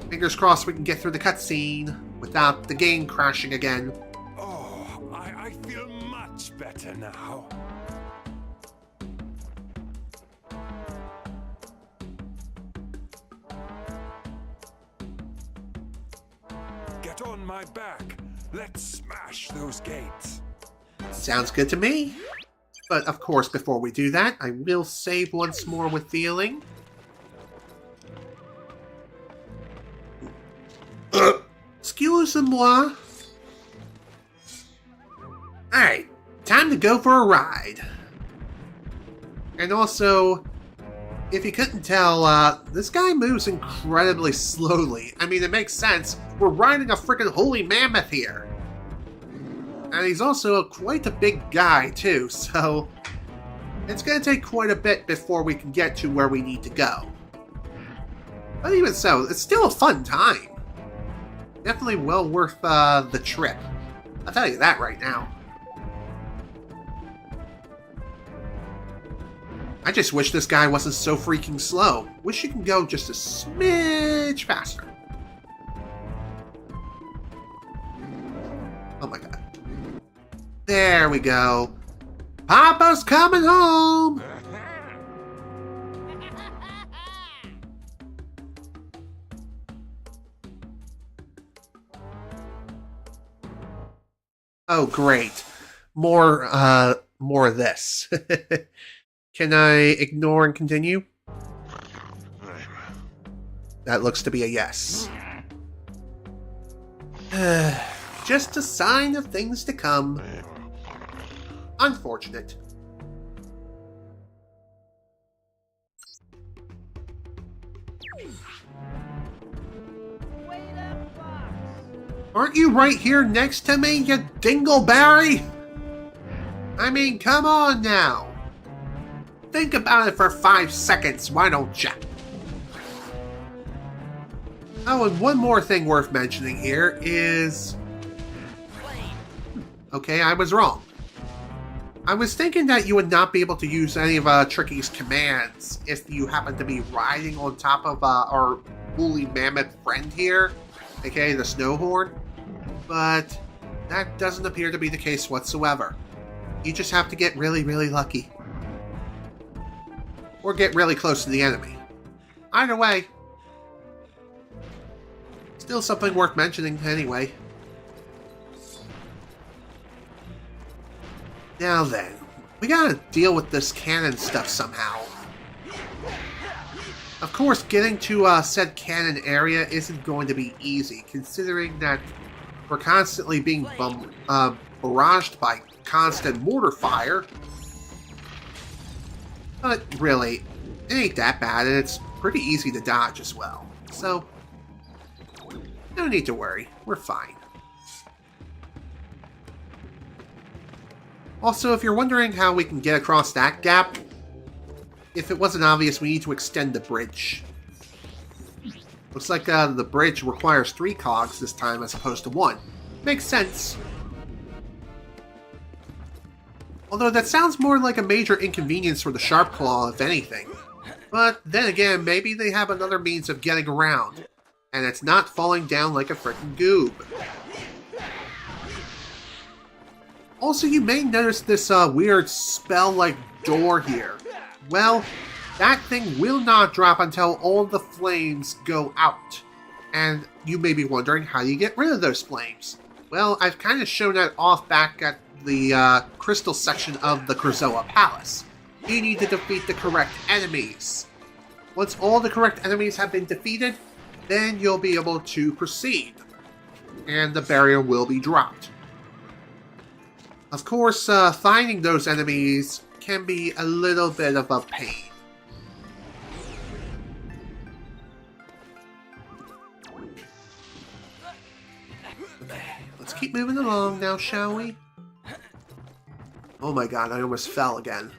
Fingers crossed we can get through the cutscene without the game crashing again. Oh, I feel much better now. Get on my back. Let's smash those gates. Sounds good to me. But of course, before we do that, I will save once more with feeling. Excusez-moi. Alright, time to go for a ride. And also, if you couldn't tell, this guy moves incredibly slowly. I mean, it makes sense. We're riding a freaking holy mammoth here. And he's also quite a big guy, too, so it's going to take quite a bit before we can get to where we need to go. But even so, it's still a fun time. Definitely well worth the trip. I'll tell you that right now. I just wish this guy wasn't so freaking slow. Wish he can go just a smidge faster. Oh my god. There we go. Papa's coming home! Oh, great. More of this. Can I ignore and continue? That looks to be a yes. Just a sign of things to come. Unfortunate. Wait up, Fox. Aren't you right here next to me, you dingleberry? I mean, come on now. Think about it for 5 seconds, why don't ya? Oh, and one more thing worth mentioning here is... Okay, I was wrong. I was thinking that you would not be able to use any of Tricky's commands if you happen to be riding on top of our woolly mammoth friend here, aka the Snowhorn. But that doesn't appear to be the case whatsoever. You just have to get really, really lucky. Or get really close to the enemy. Either way, still something worth mentioning anyway. Now then, we gotta deal with this cannon stuff somehow. Of course, getting to said cannon area isn't going to be easy, considering that we're constantly being barraged by constant mortar fire. But really, it ain't that bad, and it's pretty easy to dodge as well. So, no need to worry, we're fine. Also, if you're wondering how we can get across that gap, if it wasn't obvious, we need to extend the bridge. Looks like the bridge requires 3 cogs this time as opposed to 1. Makes sense. Although that sounds more like a major inconvenience for the Sharp Claw, if anything. But then again, maybe they have another means of getting around, and it's not falling down like a frickin' goob. Also, you may notice this weird spell-like door here. Well, that thing will not drop until all the flames go out. And you may be wondering how you get rid of those flames. Well, I've kind of shown that off back at the crystal section of the Krazoa Palace. You need to defeat the correct enemies. Once all the correct enemies have been defeated, then you'll be able to proceed. And the barrier will be dropped. Of course, finding those enemies can be a little bit of a pain. Okay, let's keep moving along now, shall we? Oh my god, I almost fell again.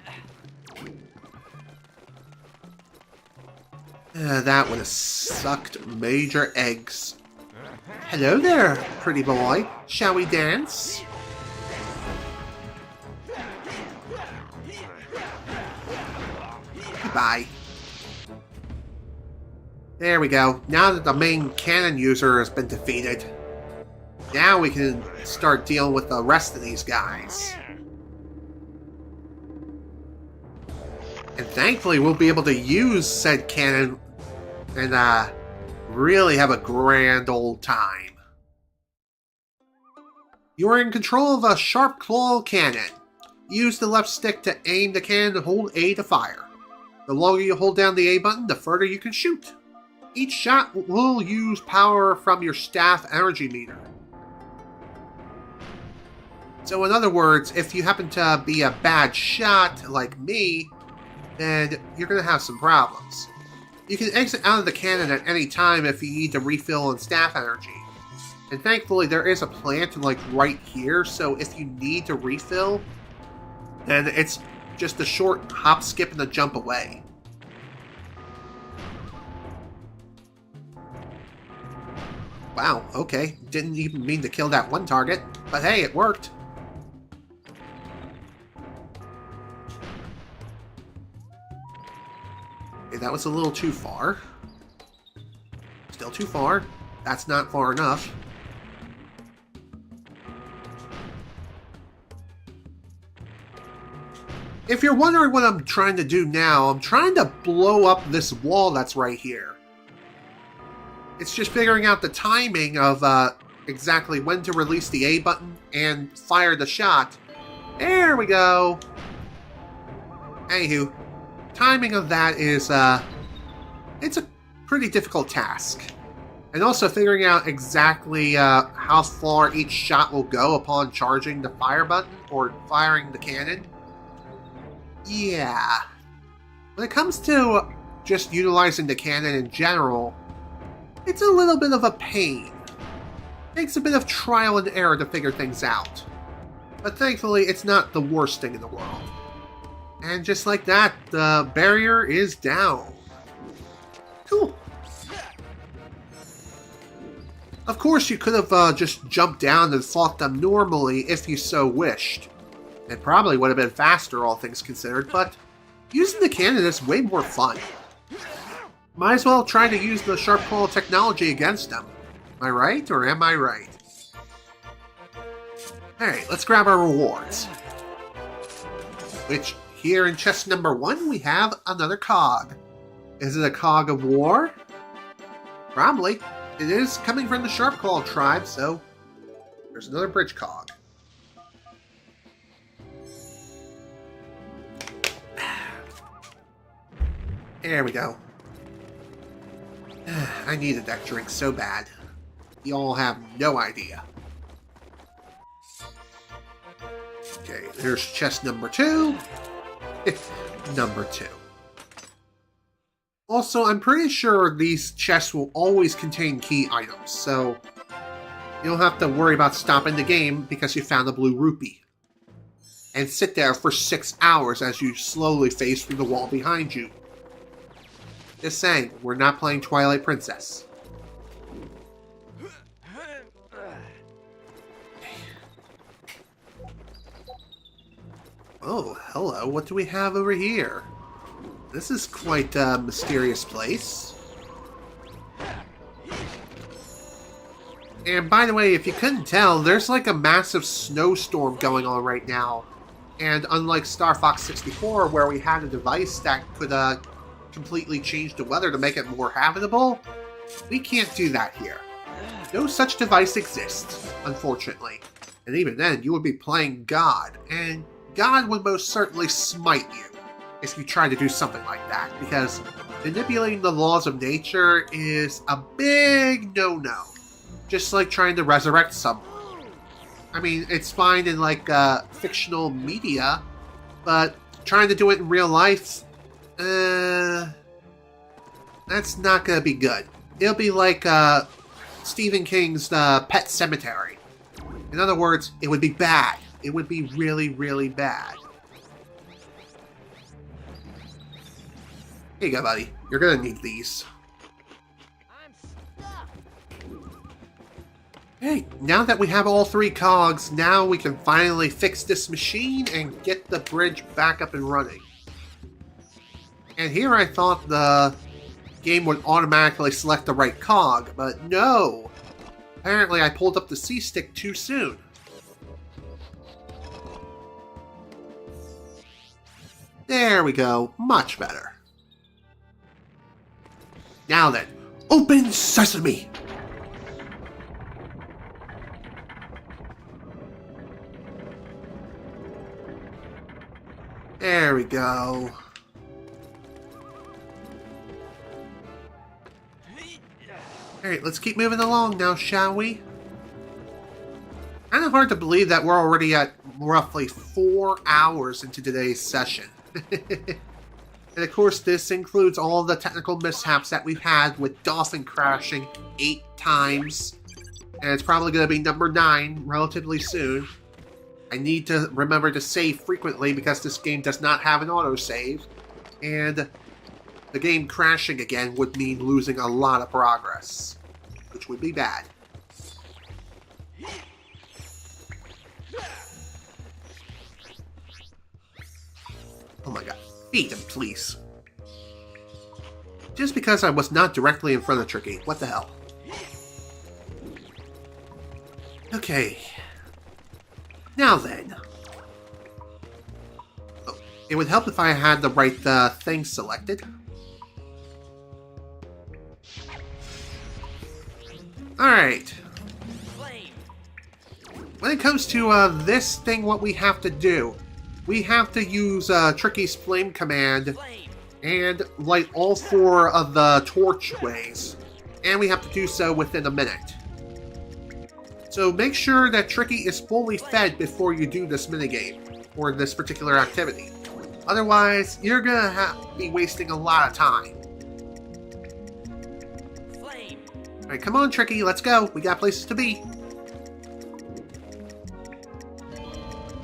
That would have sucked major eggs. Hello there, pretty boy. Shall we dance? Goodbye. There we go. Now that the main cannon user has been defeated, now we can start dealing with the rest of these guys. And thankfully, we'll be able to use said cannon and really have a grand old time. You are in control of a sharp claw cannon. Use the left stick to aim the cannon and hold A to fire. The longer you hold down the A button, the further you can shoot. Each shot will use power from your staff energy meter. So in other words, if you happen to be a bad shot like me, then you're going to have some problems. You can exit out of the cannon at any time if you need to refill on staff energy. And thankfully there is a plant like right here, so if you need to refill, then it's just a short hop, skip, and a jump away. Wow, okay. Didn't even mean to kill that one target, but hey, it worked. Okay, that was a little too far. Still too far. That's not far enough. If you're wondering what I'm trying to do now, I'm trying to blow up this wall that's right here. It's just figuring out the timing of exactly when to release the A button and fire the shot. There we go. Anywho, timing of that is, it's a pretty difficult task. And also figuring out exactly how far each shot will go upon charging the fire button or firing the cannon. Yeah. When it comes to just utilizing the cannon in general, it's a little bit of a pain. Takes a bit of trial and error to figure things out. But thankfully, it's not the worst thing in the world. And just like that, the barrier is down. Cool. Of course, you could have just jumped down and fought them normally if you so wished. It probably would have been faster, all things considered, but using the cannon is way more fun. Might as well try to use the sharp claw technology against them. Am I right, or am I right? Alright, let's grab our rewards. Which, here in chest number 1, we have another cog. Is it a cog of war? Probably. It is coming from the Sharpclaw tribe, so there's another bridge cog. There we go. I needed that drink so bad. You all have no idea. Okay, there's chest number 2. Number 2. Also, I'm pretty sure these chests will always contain key items, so you don't have to worry about stopping the game because you found a blue rupee. And sit there for 6 hours as you slowly phase through the wall behind you. Just saying, we're not playing Twilight Princess. Oh, hello. What do we have over here? This is quite a mysterious place. And by the way, if you couldn't tell, there's like a massive snowstorm going on right now. And unlike Star Fox 64, where we had a device that could completely change the weather to make it more habitable, we can't do that here. No such device exists, unfortunately. And even then, you would be playing God, and God would most certainly smite you if you try to do something like that, because manipulating the laws of nature is a big no-no. Just like trying to resurrect someone. I mean, it's fine in like fictional media, but trying to do it in real life, that's not gonna be good. It'll be like Stephen King's Pet Sematary. In other words, it would be bad. It would be really, really bad. Here you go, buddy. You're gonna need these. Hey, now that we have all 3 cogs, now we can finally fix this machine and get the bridge back up and running. And here I thought the game would automatically select the right cog, but no! Apparently I pulled up the C-stick too soon. There we go, much better. Now then, open sesame! There we go. Alright, let's keep moving along now, shall we? Kind of hard to believe that we're already at roughly 4 hours into today's session. And of course, this includes all the technical mishaps that we've had with Dolphin crashing 8 times. And it's probably going to be number 9 relatively soon. I need to remember to save frequently because this game does not have an autosave. And the game crashing again would mean losing a lot of progress, which would be bad. Oh my god. Beat him, please. Just because I was not directly in front of Tricky. What the hell? Okay. Now then. Oh, it would help if I had the right thing selected. Alright. When it comes to this thing, what we have to do, we have to use Tricky's flame command and light all 4 of the torchways. And we have to do so within a minute. So make sure that Tricky is fully fed before you do this minigame, or this particular activity. Otherwise, you're gonna be wasting a lot of time. Alright, come on Tricky, let's go. We got places to be.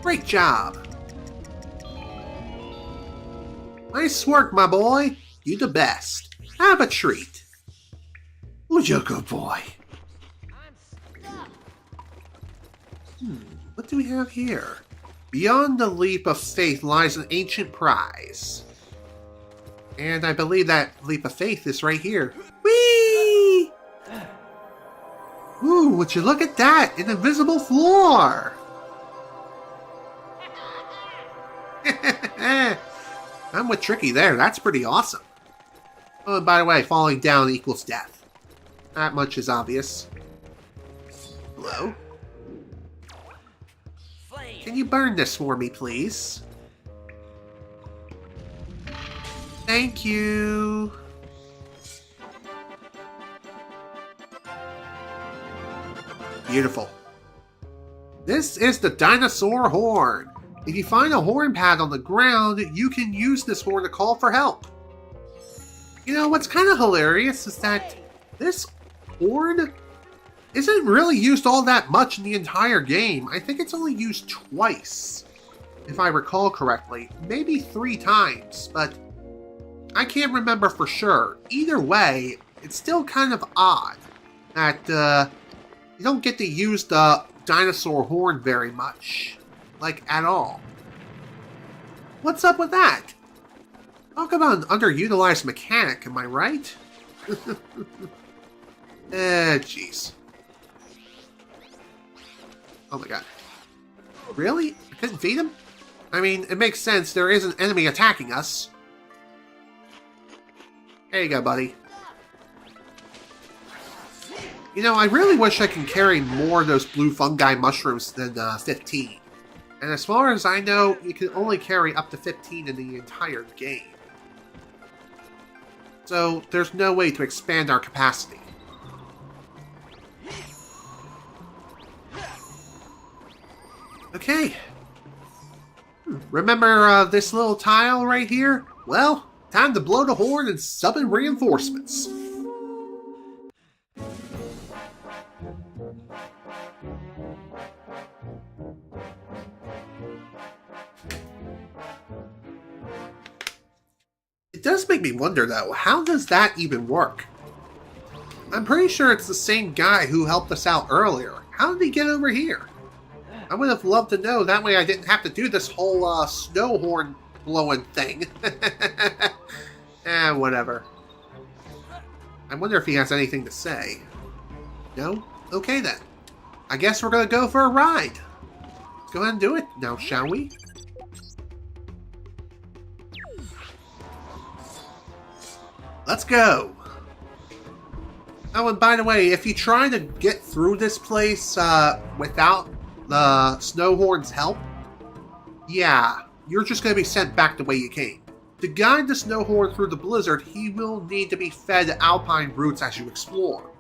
Great job. Nice work, my boy. You the best. Have a treat. Who's your good boy? What do we have here? Beyond the leap of faith lies an ancient prize. And I believe that leap of faith is right here. Whee! Ooh, would you look at that? An invisible floor! I'm with Tricky there. That's pretty awesome. Oh, and by the way, falling down equals death. That much is obvious. Hello? Can you burn this for me, please? Thank you. Beautiful. This is the dinosaur horn. If you find a horn pad on the ground, you can use this horn to call for help. You know, what's kind of hilarious is that this horn isn't really used all that much in the entire game. I think it's only used twice, if I recall correctly. Maybe 3 times, but I can't remember for sure. Either way, it's still kind of odd that you don't get to use the dinosaur horn very much. Like, at all. What's up with that? Talk about an underutilized mechanic, am I right? Jeez. Oh my god. Really? I couldn't feed him? I mean, it makes sense. There is an enemy attacking us. There you go, buddy. You know, I really wish I could carry more of those blue fungi mushrooms than 15. And as far as I know, you can only carry up to 15 in the entire game. So, there's no way to expand our capacity. Okay. Remember this little tile right here? Well, time to blow the horn and summon reinforcements. It does make me wonder, though, how does that even work? I'm pretty sure it's the same guy who helped us out earlier. How did he get over here? I would have loved to know, that way I didn't have to do this whole snow horn blowing thing. Whatever. I wonder if he has anything to say. No? Okay then. I guess we're gonna go for a ride. Let's go ahead and do it now, shall we? Let's go! Oh, and by the way, if you try to get through this place without the Snowhorn's help, yeah, you're just going to be sent back the way you came. To guide the Snowhorn through the blizzard, he will need to be fed alpine roots as you explore.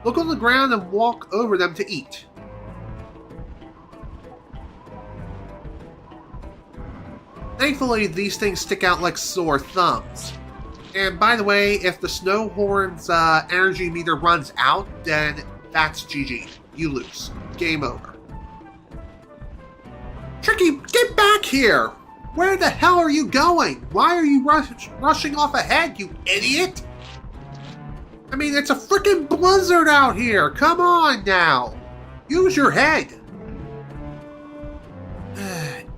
Look on the ground and walk over them to eat. Thankfully, these things stick out like sore thumbs. And by the way, if the Snowhorn's energy meter runs out, then that's GG. You lose. Game over. Tricky, get back here! Where the hell are you going? Why are you rushing off ahead, you idiot? I mean, it's a freaking blizzard out here! Come on now! Use your head!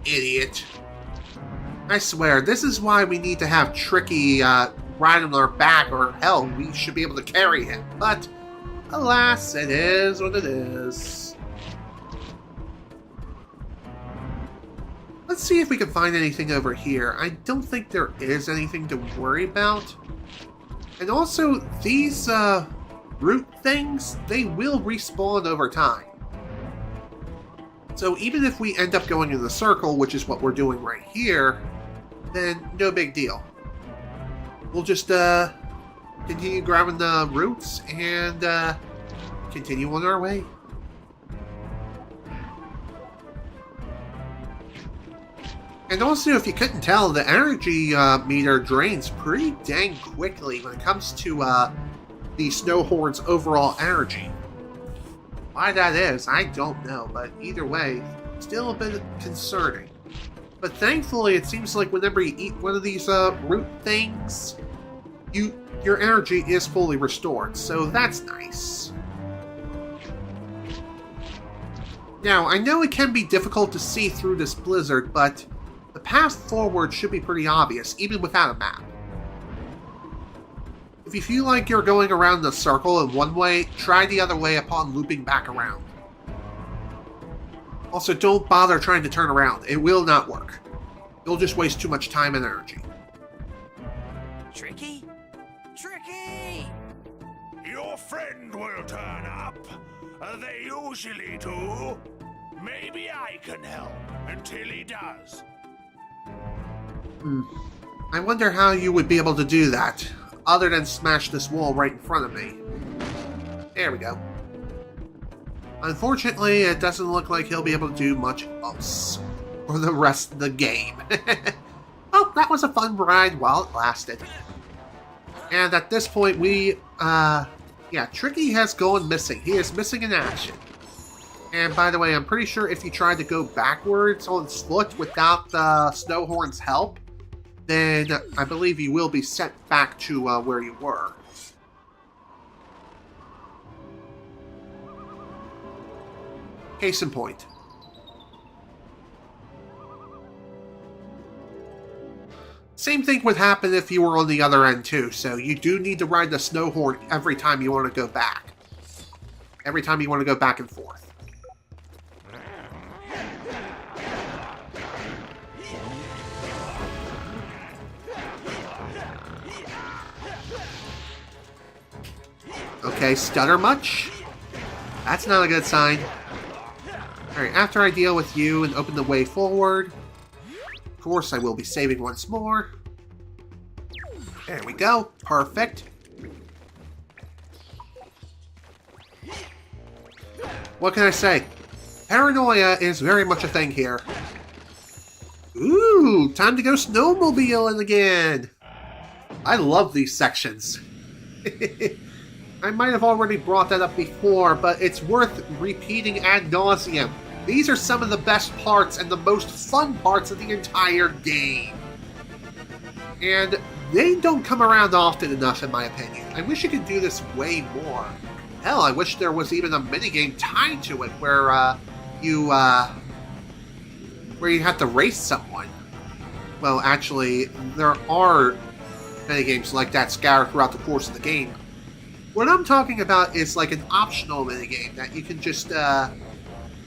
Idiot. I swear, this is why we need to have Tricky ride on our back, or hell, we should be able to carry him. But, alas, it is what it is. Let's see if we can find anything over here. I don't think there is anything to worry about. And also, these root things, they will respawn over time. So even if we end up going in the circle, which is what we're doing right here, then no big deal. We'll just continue grabbing the roots and continue on our way. And also, if you couldn't tell, the energy meter drains pretty dang quickly when it comes to the Snowhorn's overall energy. Why that is, I don't know, but either way, still a bit concerning. But thankfully, it seems like whenever you eat one of these root things, your energy is fully restored, so that's nice. Now, I know it can be difficult to see through this blizzard, but the path forward should be pretty obvious, even without a map. If you feel like you're going around the circle in one way, try the other way upon looping back around. Also, don't bother trying to turn around. It will not work. You'll just waste too much time and energy. Tricky? Tricky! Your friend will turn up. They usually do. Maybe I can help until he does. I wonder how you would be able to do that, other than smash this wall right in front of me. There we go. Unfortunately, it doesn't look like he'll be able to do much else for the rest of the game. Oh, that was a fun ride while it lasted. And at this point, yeah, Tricky has gone missing. He is missing in action. And by the way, I'm pretty sure if you try to go backwards on its foot without the Snowhorn's help, then I believe you will be sent back to where you were. Case in point. Same thing would happen if you were on the other end too, so you do need to ride the Snowhorn every time you want to go back. Every time you want to go back and forth. Okay, stutter much? That's not a good sign. Alright, after I deal with you and open the way forward, of course I will be saving once more. There we go. Perfect. What can I say? Paranoia is very much a thing here. Ooh, time to go snowmobiling again. I love these sections. I might have already brought that up before, but it's worth repeating ad nauseum. These are some of the best parts and the most fun parts of the entire game. And they don't come around often enough, in my opinion. I wish you could do this way more. Hell, I wish there was even a minigame tied to it where you have to race someone. Well, actually, there are minigames like that scattered throughout the course of the game. What I'm talking about is like an optional minigame that you can just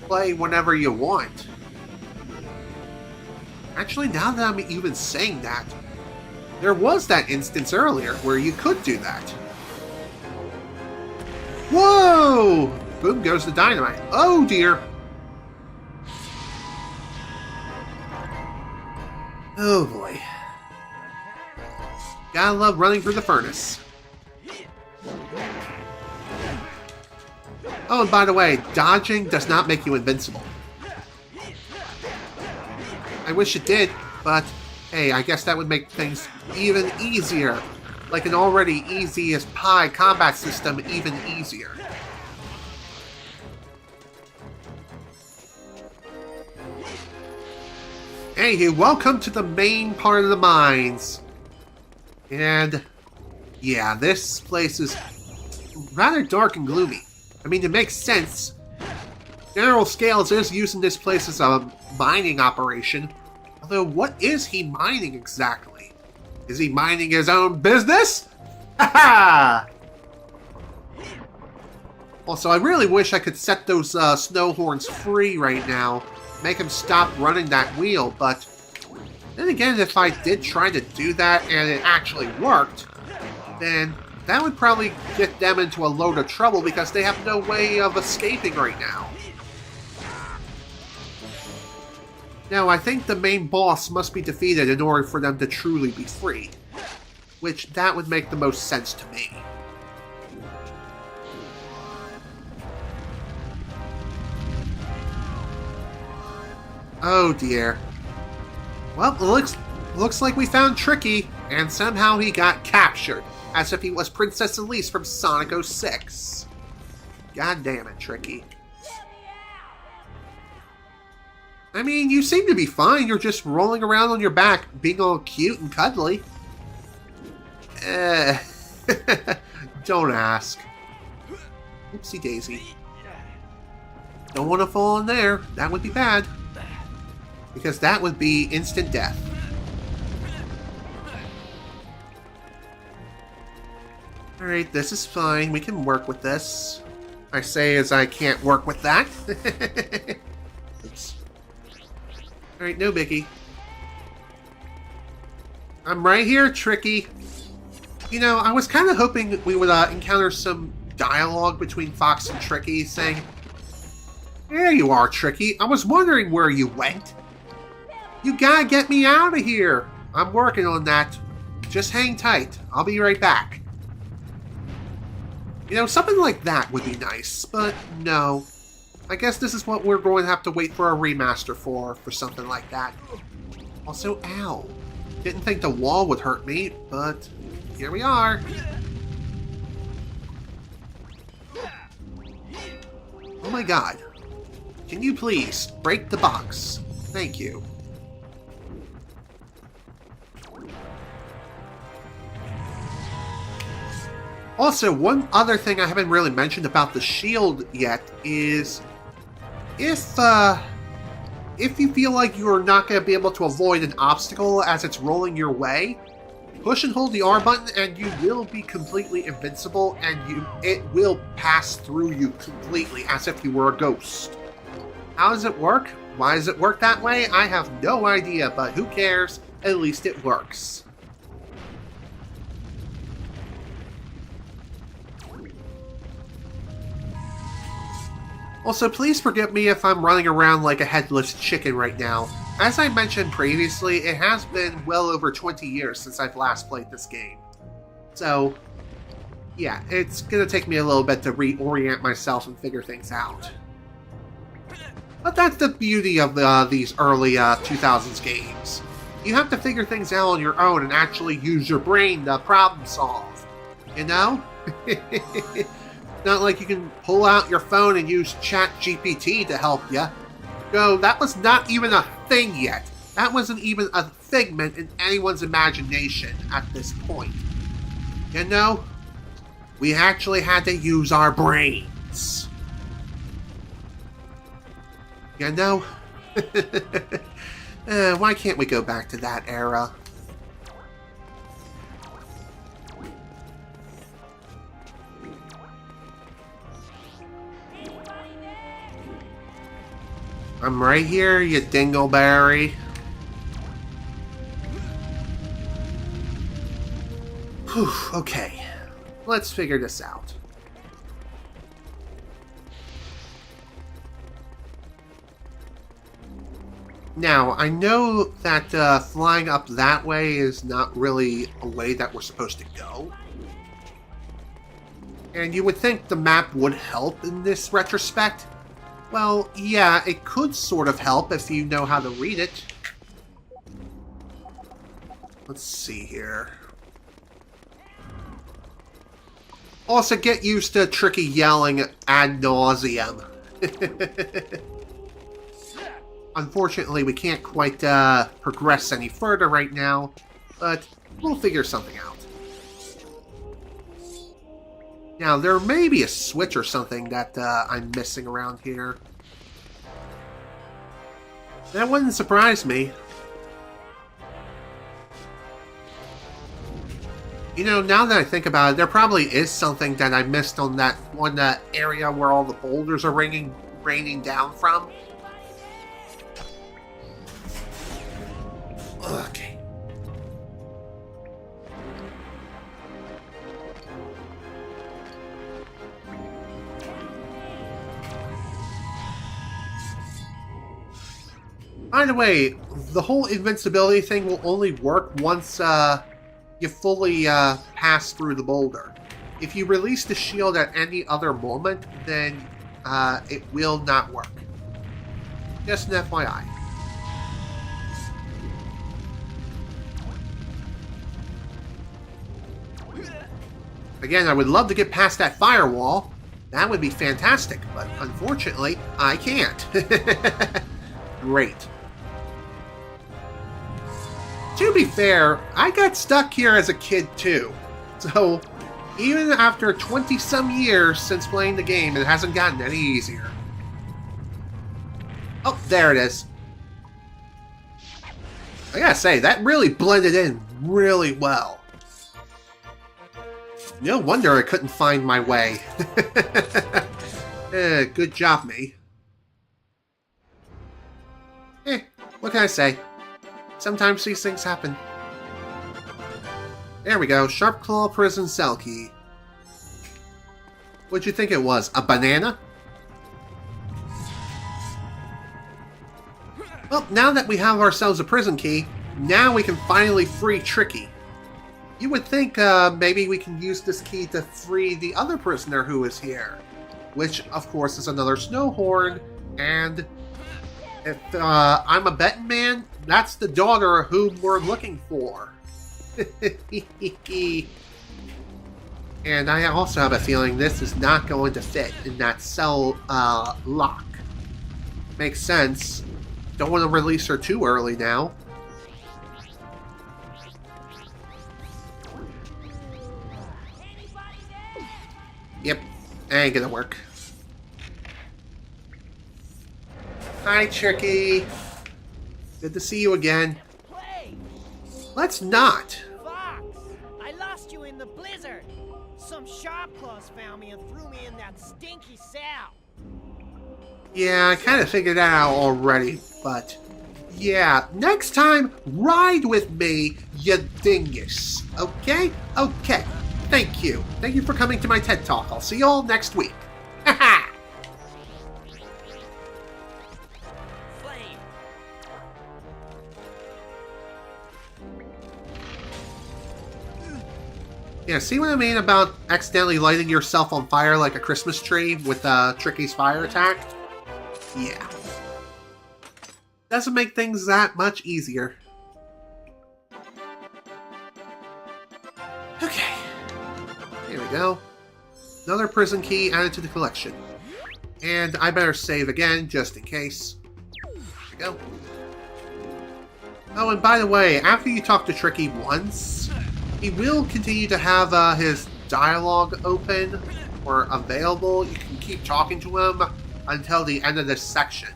play whenever you want. Actually, now that I'm even saying that, there was that instance earlier where you could do that. Whoa! Boom goes the dynamite. Oh dear. Oh boy. Gotta love running through the furnace. Oh, and by the way, dodging does not make you invincible. I wish it did, but hey, I guess that would make things even easier. Like an already easy as pie combat system even easier. Anywho, welcome to the main part of the mines. And yeah, this place is rather dark and gloomy. I mean, it makes sense. General Scales is using this place as a mining operation. Although, what is he mining exactly? Is he mining his own business? Ha-ha! Also, I really wish I could set those Snowhorns free right now. Make them stop running that wheel, but then again, if I did try to do that and it actually worked, then that would probably get them into a load of trouble because they have no way of escaping right now. Now, I think the main boss must be defeated in order for them to truly be free, which that would make the most sense to me. Oh dear. Well, it looks like we found Tricky, and somehow he got captured, as if he was Princess Elise from Sonic 06. God damn it, Tricky. I mean, you seem to be fine. You're just rolling around on your back, being all cute and cuddly. Don't ask. Oopsie daisy. Don't want to fall in there. That would be bad. Because that would be instant death. Alright, this is fine. We can work with this. I say as I can't work with that. Oops. Alright, no biggie. I'm right here, Tricky. You know, I was kind of hoping we would encounter some dialogue between Fox and Tricky saying, "There you are, Tricky. I was wondering where you went. You gotta get me out of here. I'm working on that. Just hang tight. I'll be right back." You know, something like that would be nice, but no. I guess this is what we're going to have to wait for a remaster for something like that. Also, ow. Didn't think the wall would hurt me, but here we are. Oh my god. Can you please break the box? Thank you. Also, one other thing I haven't really mentioned about the shield yet is if you feel like you're not going to be able to avoid an obstacle as it's rolling your way, push and hold the R button and you will be completely invincible and it will pass through you completely as if you were a ghost. How does it work? Why does it work that way? I have no idea, but who cares? At least it works. Also, please forgive me if I'm running around like a headless chicken right now. As I mentioned previously, it has been well over 20 years since I've last played this game. So, yeah, it's gonna take me a little bit to reorient myself and figure things out. But that's the beauty of these early 2000s games. You have to figure things out on your own and actually use your brain to problem solve. You know? Not like you can pull out your phone and use ChatGPT to help you. No, that was not even a thing yet. That wasn't even a figment in anyone's imagination at this point. You know, we actually had to use our brains. You know? Why can't we go back to that era? I'm right here, you dingleberry. Whew, okay. Let's figure this out. Now, I know that flying up that way is not really a way that we're supposed to go. And you would think the map would help in this retrospect. Well, yeah, it could sort of help if you know how to read it. Let's see here. Also, get used to Tricky yelling ad nauseum. Unfortunately, we can't quite progress any further right now, but we'll figure something out. Now, there may be a switch or something that I'm missing around here. That wouldn't surprise me. You know, now that I think about it, there probably is something that I missed on that one area where all the boulders are raining down from. Okay. By the way, the whole invincibility thing will only work once you fully pass through the boulder. If you release the shield at any other moment, then it will not work. Just an FYI. Again, I would love to get past that firewall. That would be fantastic, but unfortunately, I can't. Great. To be fair, I got stuck here as a kid too. So, even after 20-some years since playing the game, it hasn't gotten any easier. Oh, there it is. I gotta say, that really blended in really well. No wonder I couldn't find my way. Good job, me. What can I say? Sometimes these things happen. There we go. Sharp Claw Prison Cell Key. What'd you think it was? A banana? Well, now that we have ourselves a prison key, now we can finally free Tricky. You would think maybe we can use this key to free the other prisoner who is here. Which, of course, is another Snowhorn. And if I'm a betting man, that's the daughter whom we're looking for. And I also have a feeling this is not going to fit in that cell lock. Makes sense. Don't want to release her too early now. Yep, ain't gonna work. Hi, Tricky. Good to see you again. Let's not. Fox, I lost you in the blizzard. Some sharp claws found me and threw me in that stinky cell. Yeah, I kind of figured that out already, but yeah, next time, ride with me, you dingus. Okay? Okay. Thank you. Thank you for coming to my TED Talk. I'll see you all next week. Haha! Flame. Yeah, see what I mean about accidentally lighting yourself on fire like a Christmas tree with Tricky's fire attack? Yeah. Doesn't make things that much easier. Okay. Here we go. Another prison key added to the collection. And I better save again, just in case. There we go. Oh, and by the way, after you talk to Tricky once, he will continue to have his dialogue open or available. You can keep talking to him until the end of this section.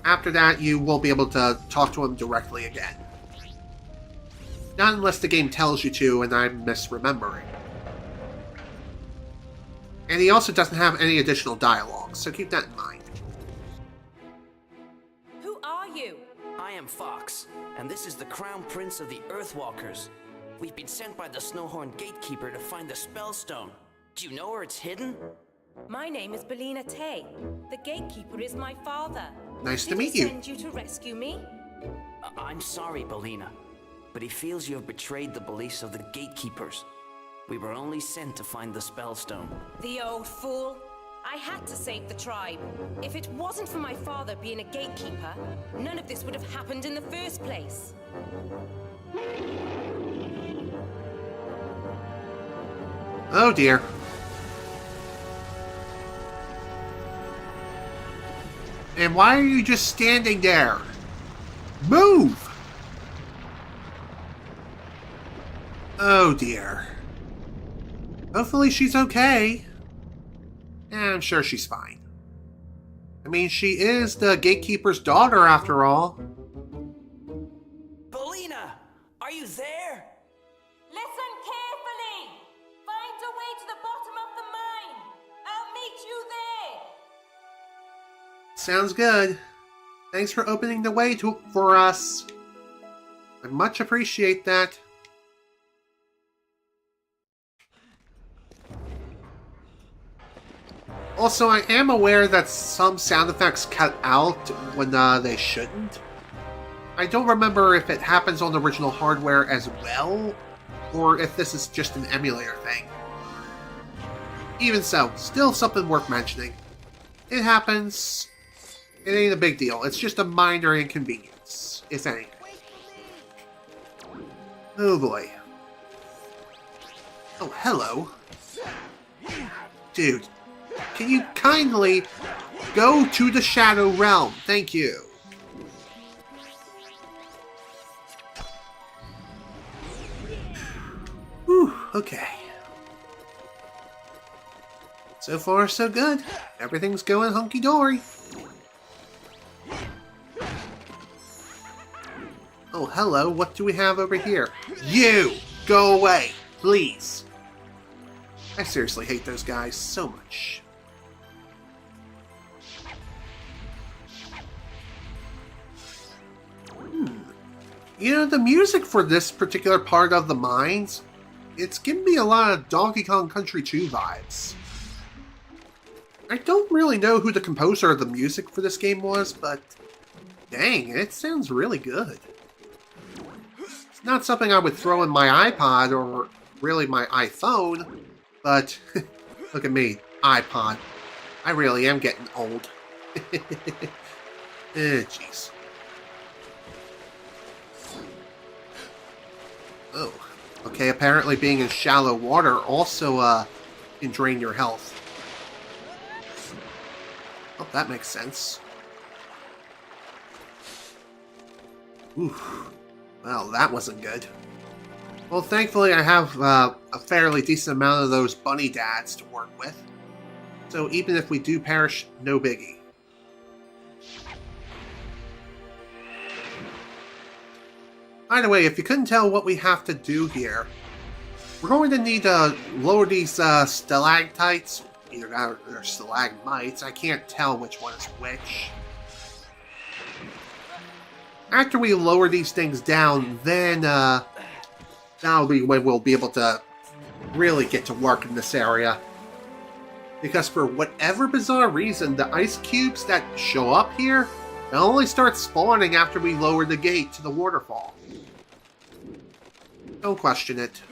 After that, you will be able to talk to him directly again. Not unless the game tells you to and I'm misremembering. And he also doesn't have any additional dialogue, so keep that in mind. Who are you? I am Fox, and this is the Crown Prince of the Earthwalkers. We've been sent by the Snowhorn Gatekeeper to find the Spellstone. Do you know where it's hidden? My name is Belina Tay. The Gatekeeper is my father. Nice to Did meet he you. send you to rescue me? I'm sorry, Belina, but he feels you have betrayed the beliefs of the Gatekeepers. We were only sent to find the Spellstone. The old fool. I had to save the tribe. If it wasn't for my father being a gatekeeper, none of this would have happened in the first place. Oh dear. And why are you just standing there? Move! Oh dear. Hopefully she's okay. Yeah, I'm sure she's fine. I mean, she is the Gatekeeper's daughter after all. Belina, are you there? Listen carefully! Find a way to the bottom of the mine! I'll meet you there! Sounds good. Thanks for opening the way for us. I much appreciate that. Also, I am aware that some sound effects cut out when they shouldn't. I don't remember if it happens on the original hardware as well, or if this is just an emulator thing. Even so, still something worth mentioning. It happens. It ain't a big deal. It's just a minor inconvenience, if anything. Oh boy. Oh, hello. Dude, can you kindly go to the Shadow Realm? Thank you. Whew, okay. So far, so good. Everything's going hunky-dory. Oh, hello. What do we have over here? You! Go away, please. I seriously hate those guys so much. You know, the music for this particular part of the mines, it's giving me a lot of Donkey Kong Country 2 vibes. I don't really know who the composer of the music for this game was, but dang, it sounds really good. It's not something I would throw in my iPod or really my iPhone, but look at me, iPod. I really am getting old. Jeez. Oh, okay, apparently being in shallow water also can drain your health. Oh, that makes sense. Oof. Well, that wasn't good. Well, thankfully I have a fairly decent amount of those bunny dads to work with. So even if we do perish, no biggie. By the way, if you couldn't tell what we have to do here, we're going to need to lower these stalactites. Either that or they're stalagmites. I can't tell which one is which. After we lower these things down, then that'll be when we'll be able to really get to work in this area. Because for whatever bizarre reason, the ice cubes that show up here, they'll only start spawning after we lower the gate to the waterfall. Don't question it.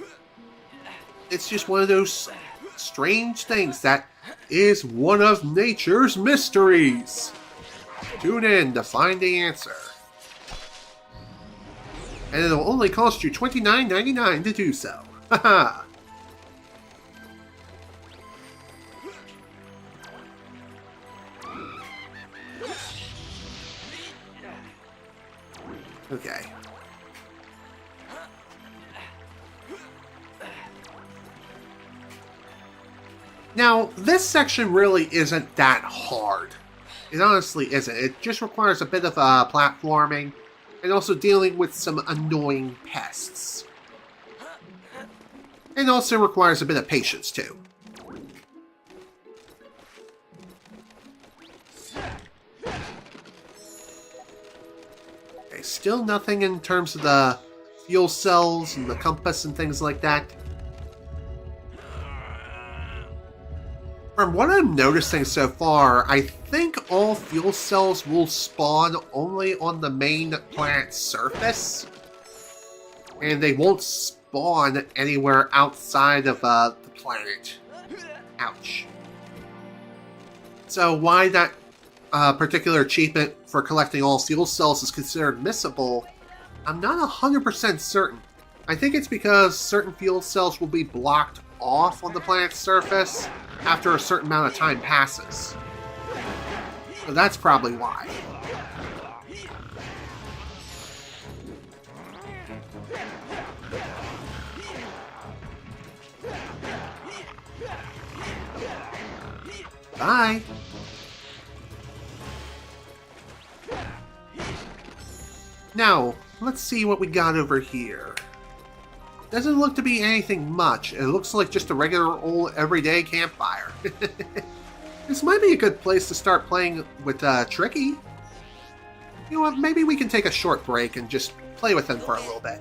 It's just one of those strange things that is one of nature's mysteries. Tune in to find the answer. And it'll only cost you $29.99 to do so. Haha. Okay. Now, this section really isn't that hard. It honestly isn't. It just requires a bit of platforming and also dealing with some annoying pests. It also requires a bit of patience, too. Okay, still nothing in terms of the fuel cells and the compass and things like that. From what I'm noticing so far, I think all fuel cells will spawn only on the main planet's surface. And they won't spawn anywhere outside of the planet. Ouch. So why that particular achievement for collecting all fuel cells is considered missable, I'm not 100% certain. I think it's because certain fuel cells will be blocked off on the planet's surface after a certain amount of time passes. So that's probably why. Bye! Now, let's see what we got over here. Doesn't look to be anything much. It looks like just a regular old everyday campfire. This might be a good place to start playing with Tricky. You know what, maybe we can take a short break and just play with him for a little bit.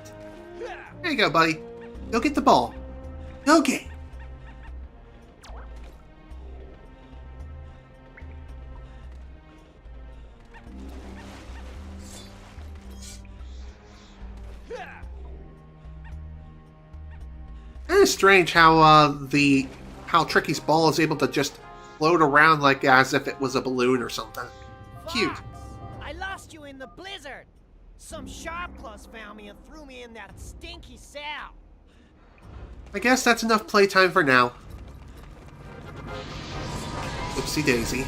There you go, buddy. Go get the ball. Go get it. It is strange how how Tricky's ball is able to just float around like as if it was a balloon or something. Cute. Fox, I lost you in the blizzard. Some sharpclaws found me and threw me in that stinky cell. I guess that's enough playtime for now. Oopsie daisy.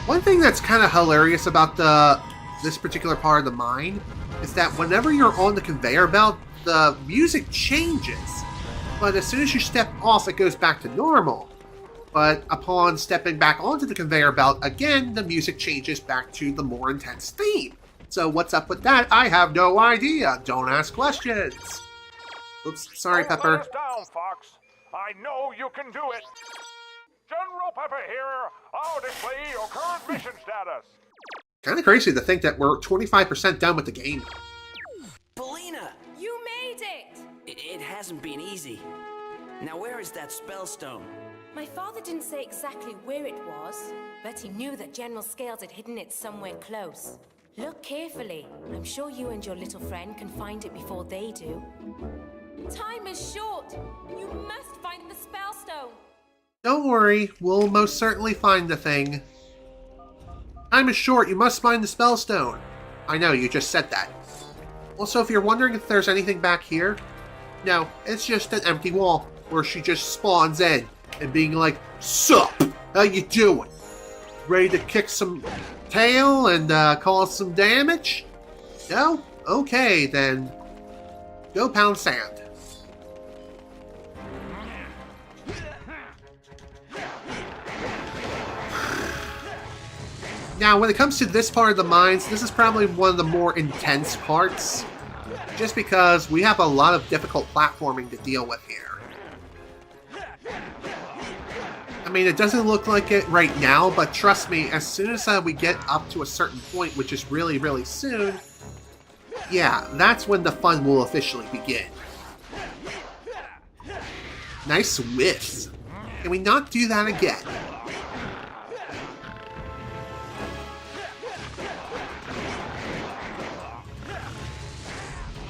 One thing that's kind of hilarious about this particular part of the mine is that whenever you're on the conveyor belt, the music changes. But as soon as you step off, it goes back to normal. But upon stepping back onto the conveyor belt, again, the music changes back to the more intense theme. So what's up with that? I have no idea. Don't ask questions. Oops, sorry, Pepper. Don't let us down, Fox. I know you can do it. General Pepper here. I'll display your current mission status. Kind of crazy to think that we're 25% done with the game. Belina! You made it! It hasn't been easy. Now where is that spellstone? My father didn't say exactly where it was, but he knew that General Scales had hidden it somewhere close. Look carefully. I'm sure you and your little friend can find it before they do. Time is short. You must find the spellstone. Don't worry, we'll most certainly find the thing. Time is short, you must find the spellstone. I know, you just said that. Also, if you're wondering if there's anything back here, no, it's just an empty wall where she just spawns in and being like, "Sup? How you doing? Ready to kick some tail and cause some damage? No? Okay, then go pound sand." Now, when it comes to this part of the mines, this is probably one of the more intense parts, just because we have a lot of difficult platforming to deal with here. I mean, it doesn't look like it right now, but trust me, as soon as we get up to a certain point, which is really, really soon, yeah, that's when the fun will officially begin. Nice whiffs. Can we not do that again?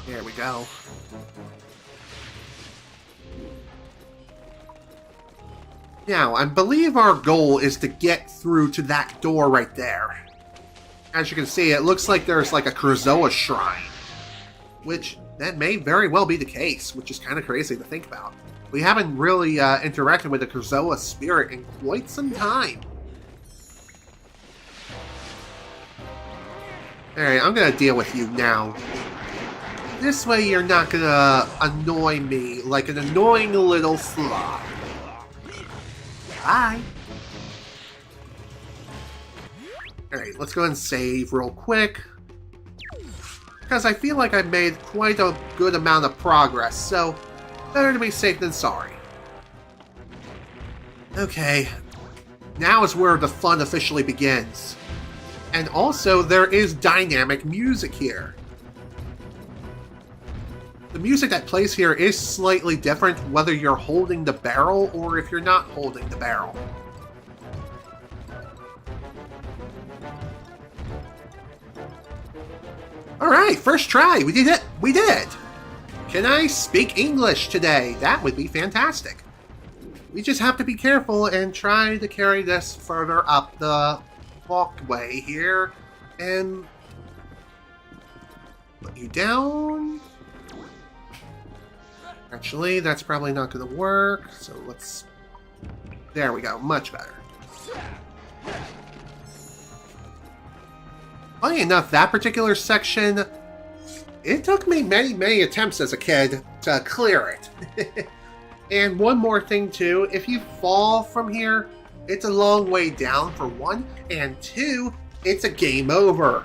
There we go. Now, I believe our goal is to get through to that door right there. As you can see, it looks like there's like a Krazoa shrine. Which, that may very well be the case, which is kind of crazy to think about. We haven't really interacted with the Krazoa spirit in quite some time. Alright, I'm gonna deal with you now. This way you're not gonna annoy me like an annoying little sloth. Bye! Alright, let's go ahead and save real quick. Because I feel like I made quite a good amount of progress, so better to be safe than sorry. Okay, now is where the fun officially begins. And also, there is dynamic music here. The music that plays here is slightly different whether you're holding the barrel or if you're not holding the barrel. Alright, first try! We did it! We did! Can I speak English today? That would be fantastic. We just have to be careful and try to carry this further up the walkway here. And put you down. Actually, that's probably not going to work, so let's... There we go, much better. Funny enough, that particular section, it took me many, many attempts as a kid to clear it. And one more thing too, if you fall from here, it's a long way down for one, and two, it's a game over.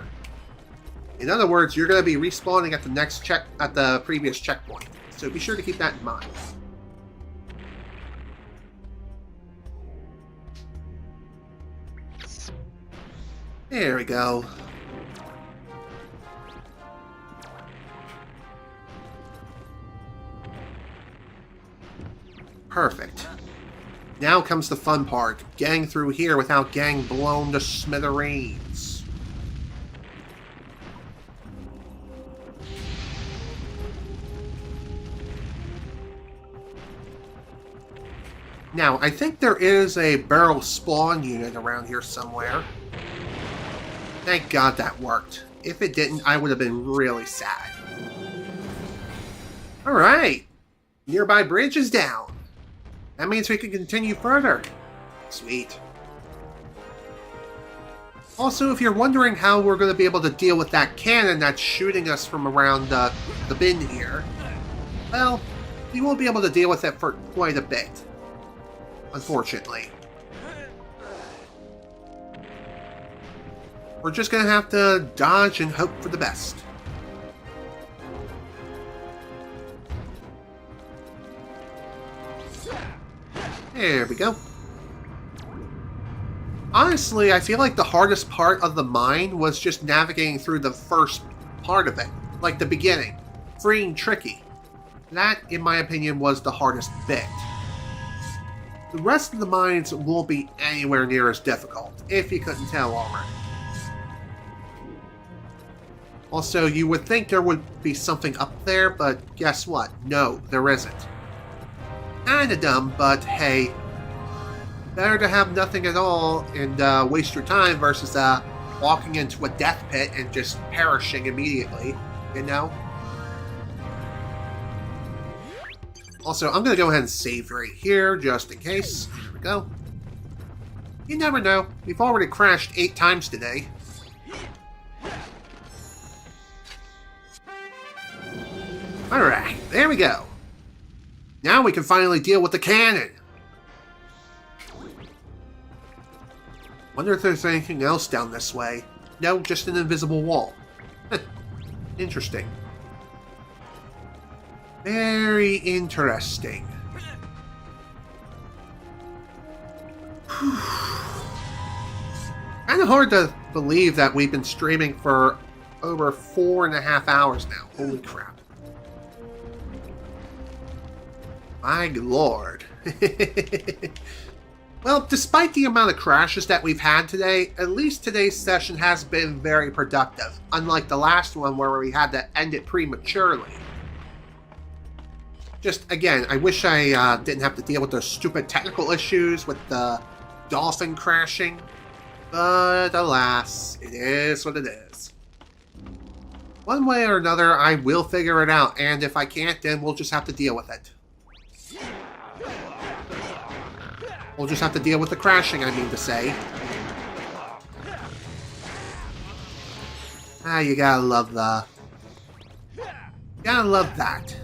In other words, you're going to be respawning at the next at the previous checkpoint. So be sure to keep that in mind. There we go. Perfect. Now comes the fun part. Getting through here without getting blown to smithereens. Now, I think there is a barrel spawn unit around here somewhere. Thank God that worked. If it didn't, I would have been really sad. Alright. Nearby bridge is down. That means we can continue further. Sweet. Also, if you're wondering how we're going to be able to deal with that cannon that's shooting us from around the bin here, well, we won't be able to deal with it for quite a bit. Unfortunately. We're just gonna have to dodge and hope for the best. There we go. Honestly, I feel like the hardest part of the mine was just navigating through the first part of it, like the beginning, freeing Tricky. That, in my opinion, was the hardest bit. The rest of the mines won't be anywhere near as difficult, if you couldn't tell already. Also, you would think there would be something up there, but guess what? No, there isn't. Kinda dumb, but hey, better to have nothing at all and waste your time versus walking into a death pit and just perishing immediately, you know? Also, I'm going to go ahead and save right here, just in case. Here we go. You never know. We've already crashed 8 times today. Alright, there we go. Now we can finally deal with the cannon. Wonder if there's anything else down this way. No, just an invisible wall. Interesting. Very interesting. Kind of hard to believe that we've been streaming for over 4.5 hours now. Holy crap. My lord. Well, despite the amount of crashes that we've had today, at least today's session has been very productive, unlike the last one where we had to end it prematurely. Just, again, I wish I didn't have to deal with those stupid technical issues with the dolphin crashing, but alas, it is what it is. One way or another, I will figure it out, and if I can't, then we'll just have to deal with it. We'll just have to deal with the crashing, I mean to say. Ah, you gotta love the... Gotta love that.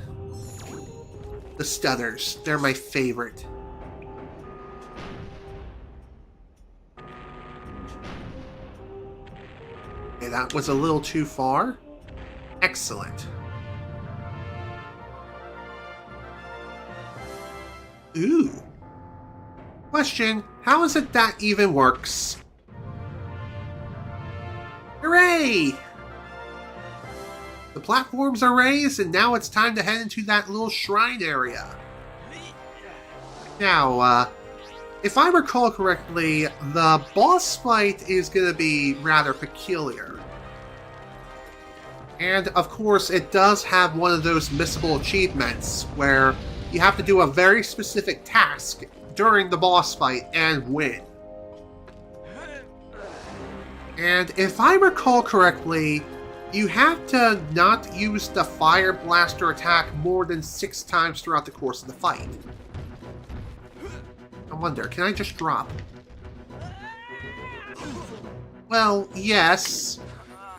The stutters, they're my favorite. Okay, that was a little too far. Excellent. Ooh. Question, how is it that even works? Hooray! The platforms are raised, and now it's time to head into that little shrine area. Now, if I recall correctly, the boss fight is going to be rather peculiar. And, of course, it does have one of those missable achievements, where you have to do a very specific task during the boss fight and win. And if I recall correctly, you have to not use the fire blaster attack more than 6 times throughout the course of the fight. I wonder, can I just drop? Well, yes,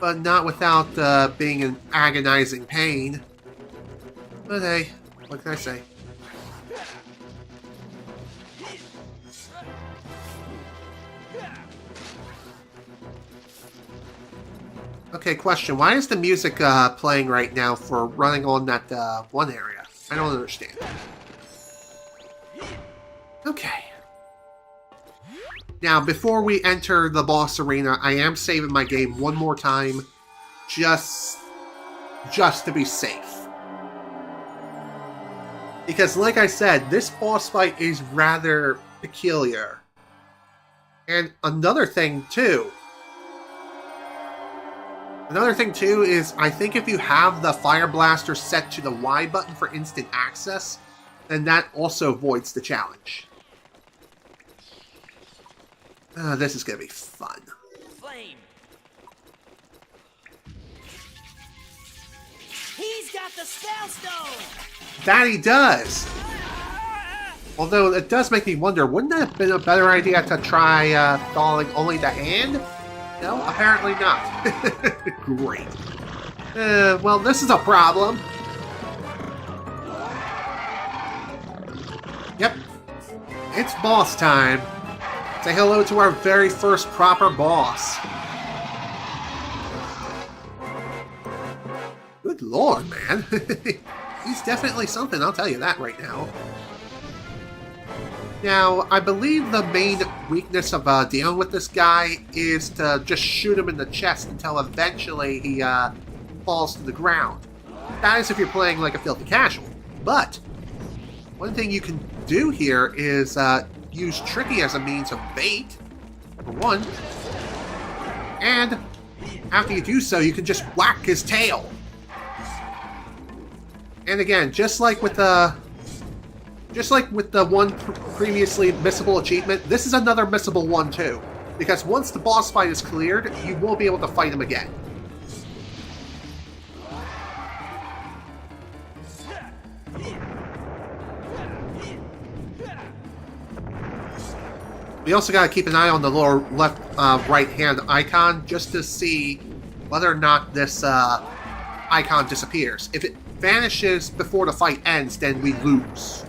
but not without being in agonizing pain. But hey, what can I say? Okay, question. Why is the music playing right now for running on that one area? I don't understand. Okay. Now, before we enter the boss arena, I am saving my game one more time. Just to be safe. Because, like I said, this boss fight is rather peculiar. And another thing, too. Another thing, too, is I think if you have the Fire Blaster set to the Y button for instant access, then that also voids the challenge. This is going to be fun. Flame. He's got the spell stone! That he does! Although it does make me wonder, wouldn't that have been a better idea to try thawing only the hand? No, apparently not. Great. Well, this is a problem. Yep. It's boss time. Say hello to our very first proper boss. Good lord, man. He's definitely something, I'll tell you that right now. Now, I believe the main weakness of dealing with this guy is to just shoot him in the chest until eventually he falls to the ground. That is if you're playing like a filthy casual. But one thing you can do here is use Tricky as a means of bait, number one. And after you do so, you can just whack his tail. And again, just like with the one previously missable achievement, this is another missable one too. Because once the boss fight is cleared, you won't be able to fight him again. We also gotta keep an eye on the lower left, right-hand icon just to see whether or not this icon disappears. If it vanishes before the fight ends, then we lose.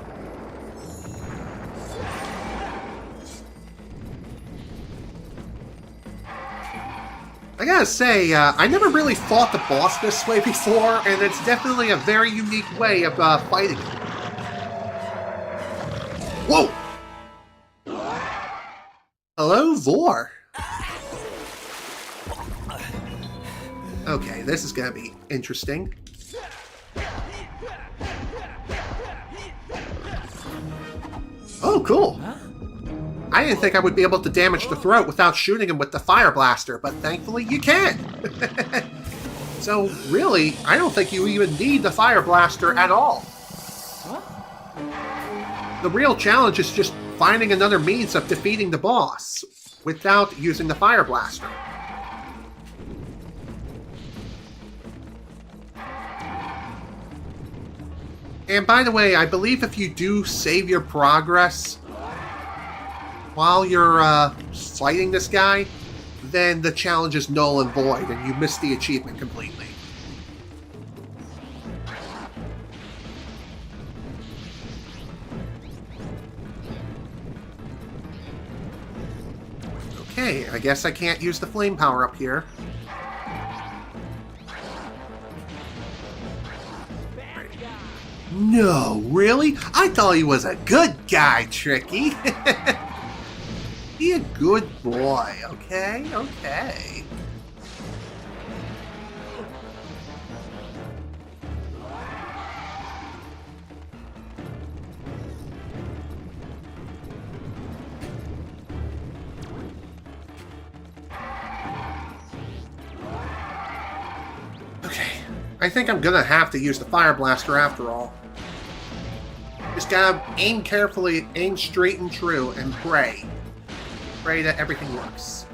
I gotta say, I never really fought the boss this way before, and it's definitely a very unique way of fighting him. Whoa! Hello, Vor. Okay, this is gonna be interesting. Oh, cool. I didn't think I would be able to damage the throat without shooting him with the fire blaster, but thankfully you can. So really, I don't think you even need the fire blaster at all. The real challenge is just finding another means of defeating the boss without using the fire blaster. And by the way, I believe if you do save your progress while you're fighting this guy, then the challenge is null and void and you miss the achievement completely. Okay, I guess I can't use the flame power up here. No, really? I thought he was a good guy, Tricky. Be a good boy, okay? Okay. Okay, I think I'm gonna have to use the fire blaster after all. Just gotta aim carefully, aim straight and true, and pray. Pray that everything works.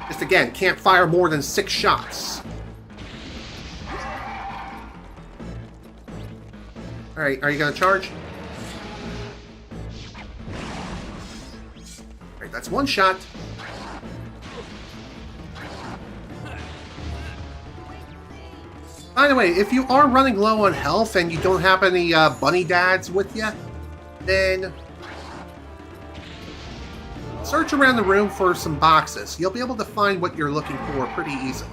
Just again, can't fire more than 6 shots. Alright, are you gonna charge? Alright, that's 1 shot. By the way, if you are running low on health and you don't have any bunny dads with you, then search around the room for some boxes. You'll be able to find what you're looking for pretty easily.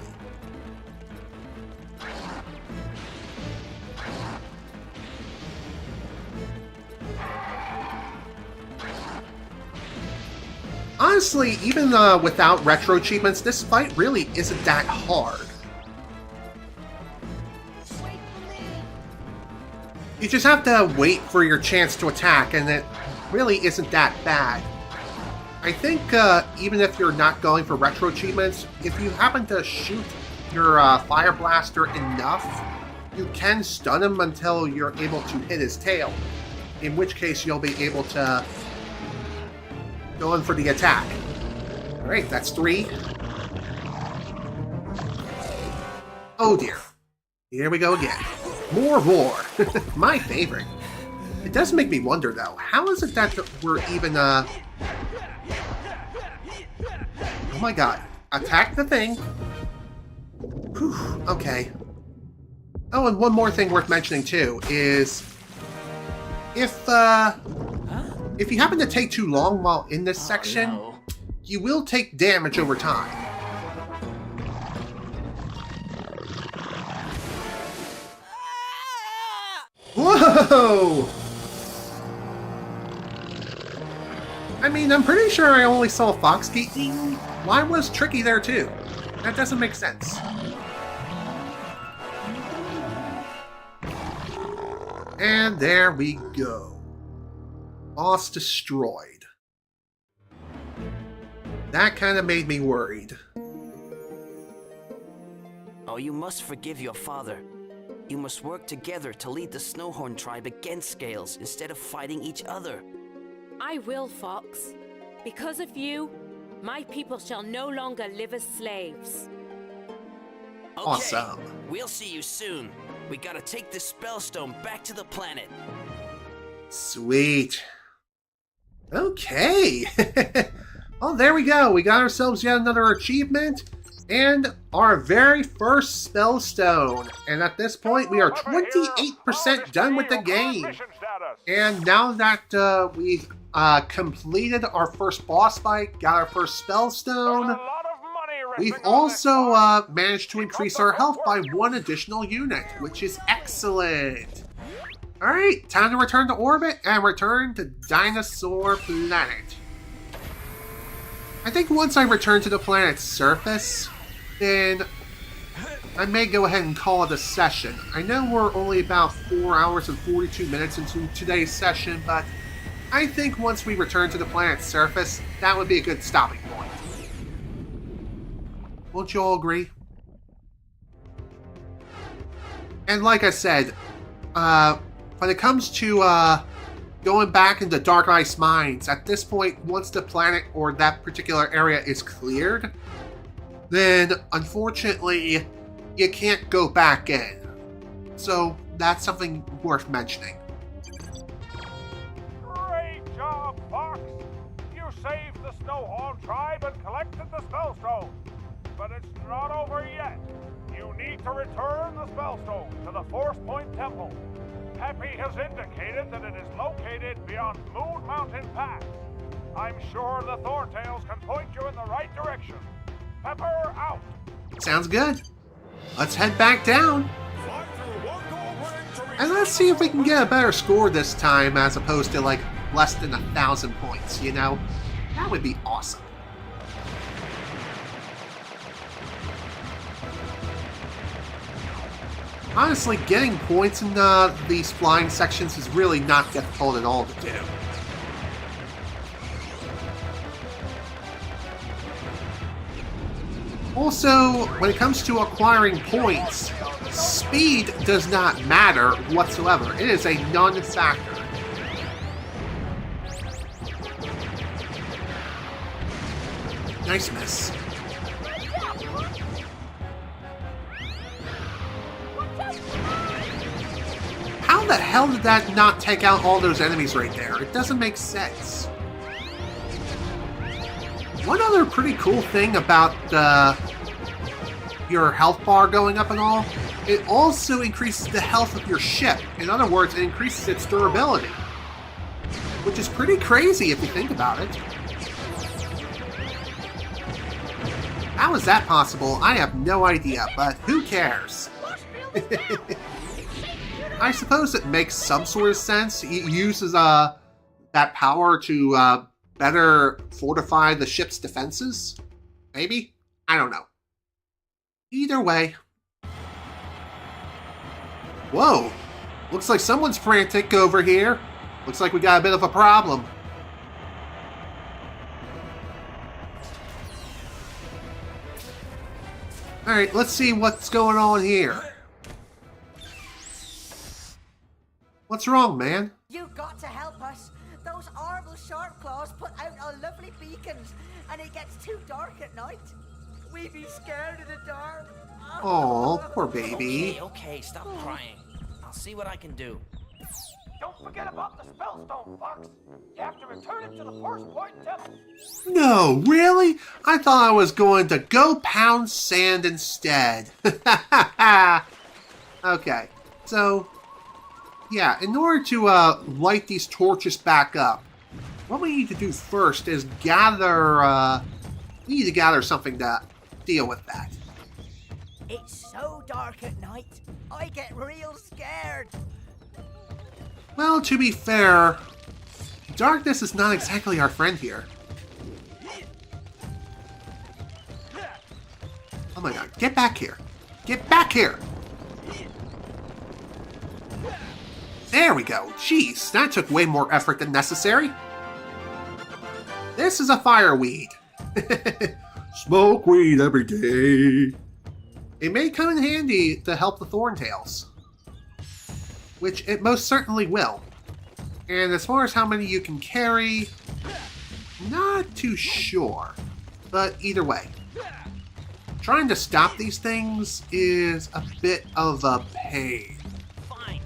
Honestly, even without retro achievements, this fight really isn't that hard. You just have to wait for your chance to attack, and it really isn't that bad. I think even if you're not going for retro achievements, if you happen to shoot your fire blaster enough, you can stun him until you're able to hit his tail. In which case, you'll be able to go in for the attack. Alright, that's 3. Oh dear. Here we go again. More war. My favorite. It does make me wonder, though. How is it that we're even, Oh my god. Attack the thing. Whew, okay. Oh, and one more thing worth mentioning, too, is... If you happen to take too long while in this section, you will take damage over time. Whoa! I mean, I'm pretty sure I only saw Fox get eaten. Why was Tricky there too? That doesn't make sense. And there we go. Boss destroyed. That kind of made me worried. Oh, you must forgive your father. You must work together to lead the Snowhorn tribe against Scales instead of fighting each other. I will, Fox. Because of you, my people shall no longer live as slaves. Okay, Awesome. We'll see you soon. We gotta take this Spellstone back to the planet. Sweet. Okay. Oh, there we go. We got ourselves yet another achievement and our very first Spellstone. And at this point, we are 28% done with the game. And now that we've completed our first boss fight, got our first Spellstone, we've also managed to increase our health by 1 additional unit, which is excellent. Alright, time to return to orbit and return to Dinosaur Planet. I think once I return to the planet's surface, then I may go ahead and call it a session. I know we're only about 4 hours and 42 minutes into today's session, but I think once we return to the planet's surface, that would be a good stopping point. Won't you all agree? And like I said, when it comes to going back into Dark Ice Mines, at this point, once the planet or that particular area is cleared, then unfortunately, you can't go back in. So that's something worth mentioning. Great job, Fox! You saved the Snowhorn tribe and collected the Spellstone. But it's not over yet. You need to return the Spellstone to the Force Point Temple. Peppy has indicated that it is located beyond Moon Mountain Pass. I'm sure the Thorntails can point you in the right direction. Pepper out! Sounds good. Let's head back down. And let's see if we can get a better score this time as opposed to like less than 1,000 points, you know? That would be awesome. Honestly, getting points in these flying sections is really not difficult at all to do. Also, when it comes to acquiring points, speed does not matter whatsoever. It is a non-factor. Nice miss. How the hell did that not take out all those enemies right there? It doesn't make sense. One other pretty cool thing about your health bar going up and all, it also increases the health of your ship. In other words, it increases its durability. Which is pretty crazy if you think about it. How is that possible? I have no idea, but who cares? I suppose it makes some sort of sense. It uses that power to better fortify the ship's defenses? Maybe? I don't know. Either way. Whoa! Looks like someone's frantic over here. Looks like we got a bit of a problem. Alright, let's see what's going on here. What's wrong, man? You've got to help us. Those horrible shark claws put out our lovely beacons, and it gets too dark at night. We be scared of the dark. Oh, poor baby. Okay, stop crying. I'll see what I can do. Don't forget about the Spellstone, Fox. You have to return it to the Force Point Temple. No, really? I thought I was going to go pound sand instead. Okay, so yeah, in order to light these torches back up, what we need to do first is gather, we need to gather something to deal with that. It's so dark at night, I get real scared. Well, to be fair, Darkness is not exactly our friend here. Oh my god, get back here! Get back here! There we go. Jeez, that took way more effort than necessary. This is a fireweed. Smoke weed every day. It may come in handy to help the Thorntails, which it most certainly will. And as far as how many you can carry, not too sure. But either way, trying to stop these things is a bit of a pain. Fine.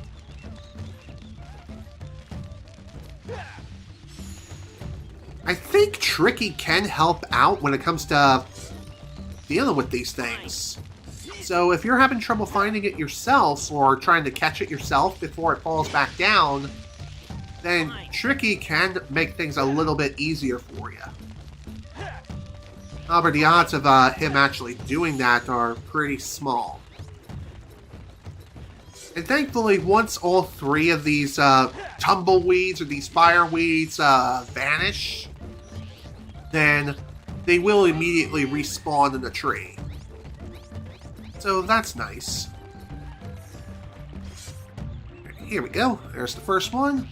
I think Tricky can help out when it comes to dealing with these things. So if you're having trouble finding it yourself or trying to catch it yourself before it falls back down, then Tricky can make things a little bit easier for you. However, the odds of him actually doing that are pretty small. And thankfully, once all three of these tumbleweeds or these fireweeds vanish, then they will immediately respawn in the tree. So that's nice. Here we go. There's the first one.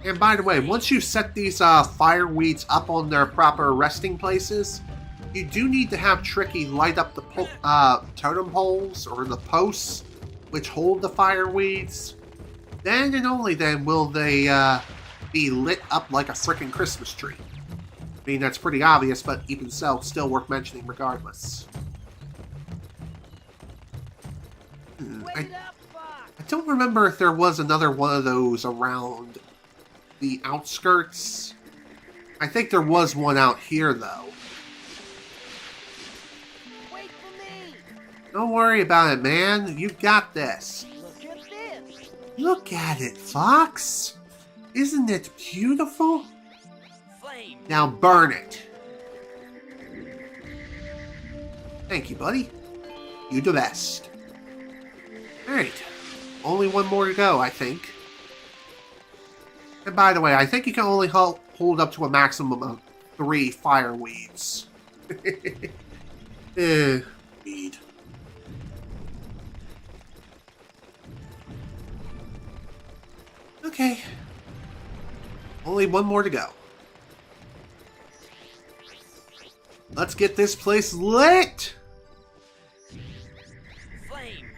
And by the way, once you set these fireweeds up on their proper resting places, you do need to have Tricky light up the totem poles or the posts which hold the fireweeds. Then and only then will they be lit up like a frickin' Christmas tree. I mean, that's pretty obvious, but even so, still worth mentioning regardless. I don't remember if there was another one of those around the outskirts. I think there was one out here, though. Wait for me. Don't worry about it, man. You've got this. Look at this. Look at it, Fox. Isn't it beautiful? Flame. Now burn it. Thank you, buddy. You the best. Alright. Only one more to go, I think. And by the way, I think you can only hold up to a maximum of 3 fireweeds. Weed. Okay. Only one more to go. Let's get this place lit! Flame.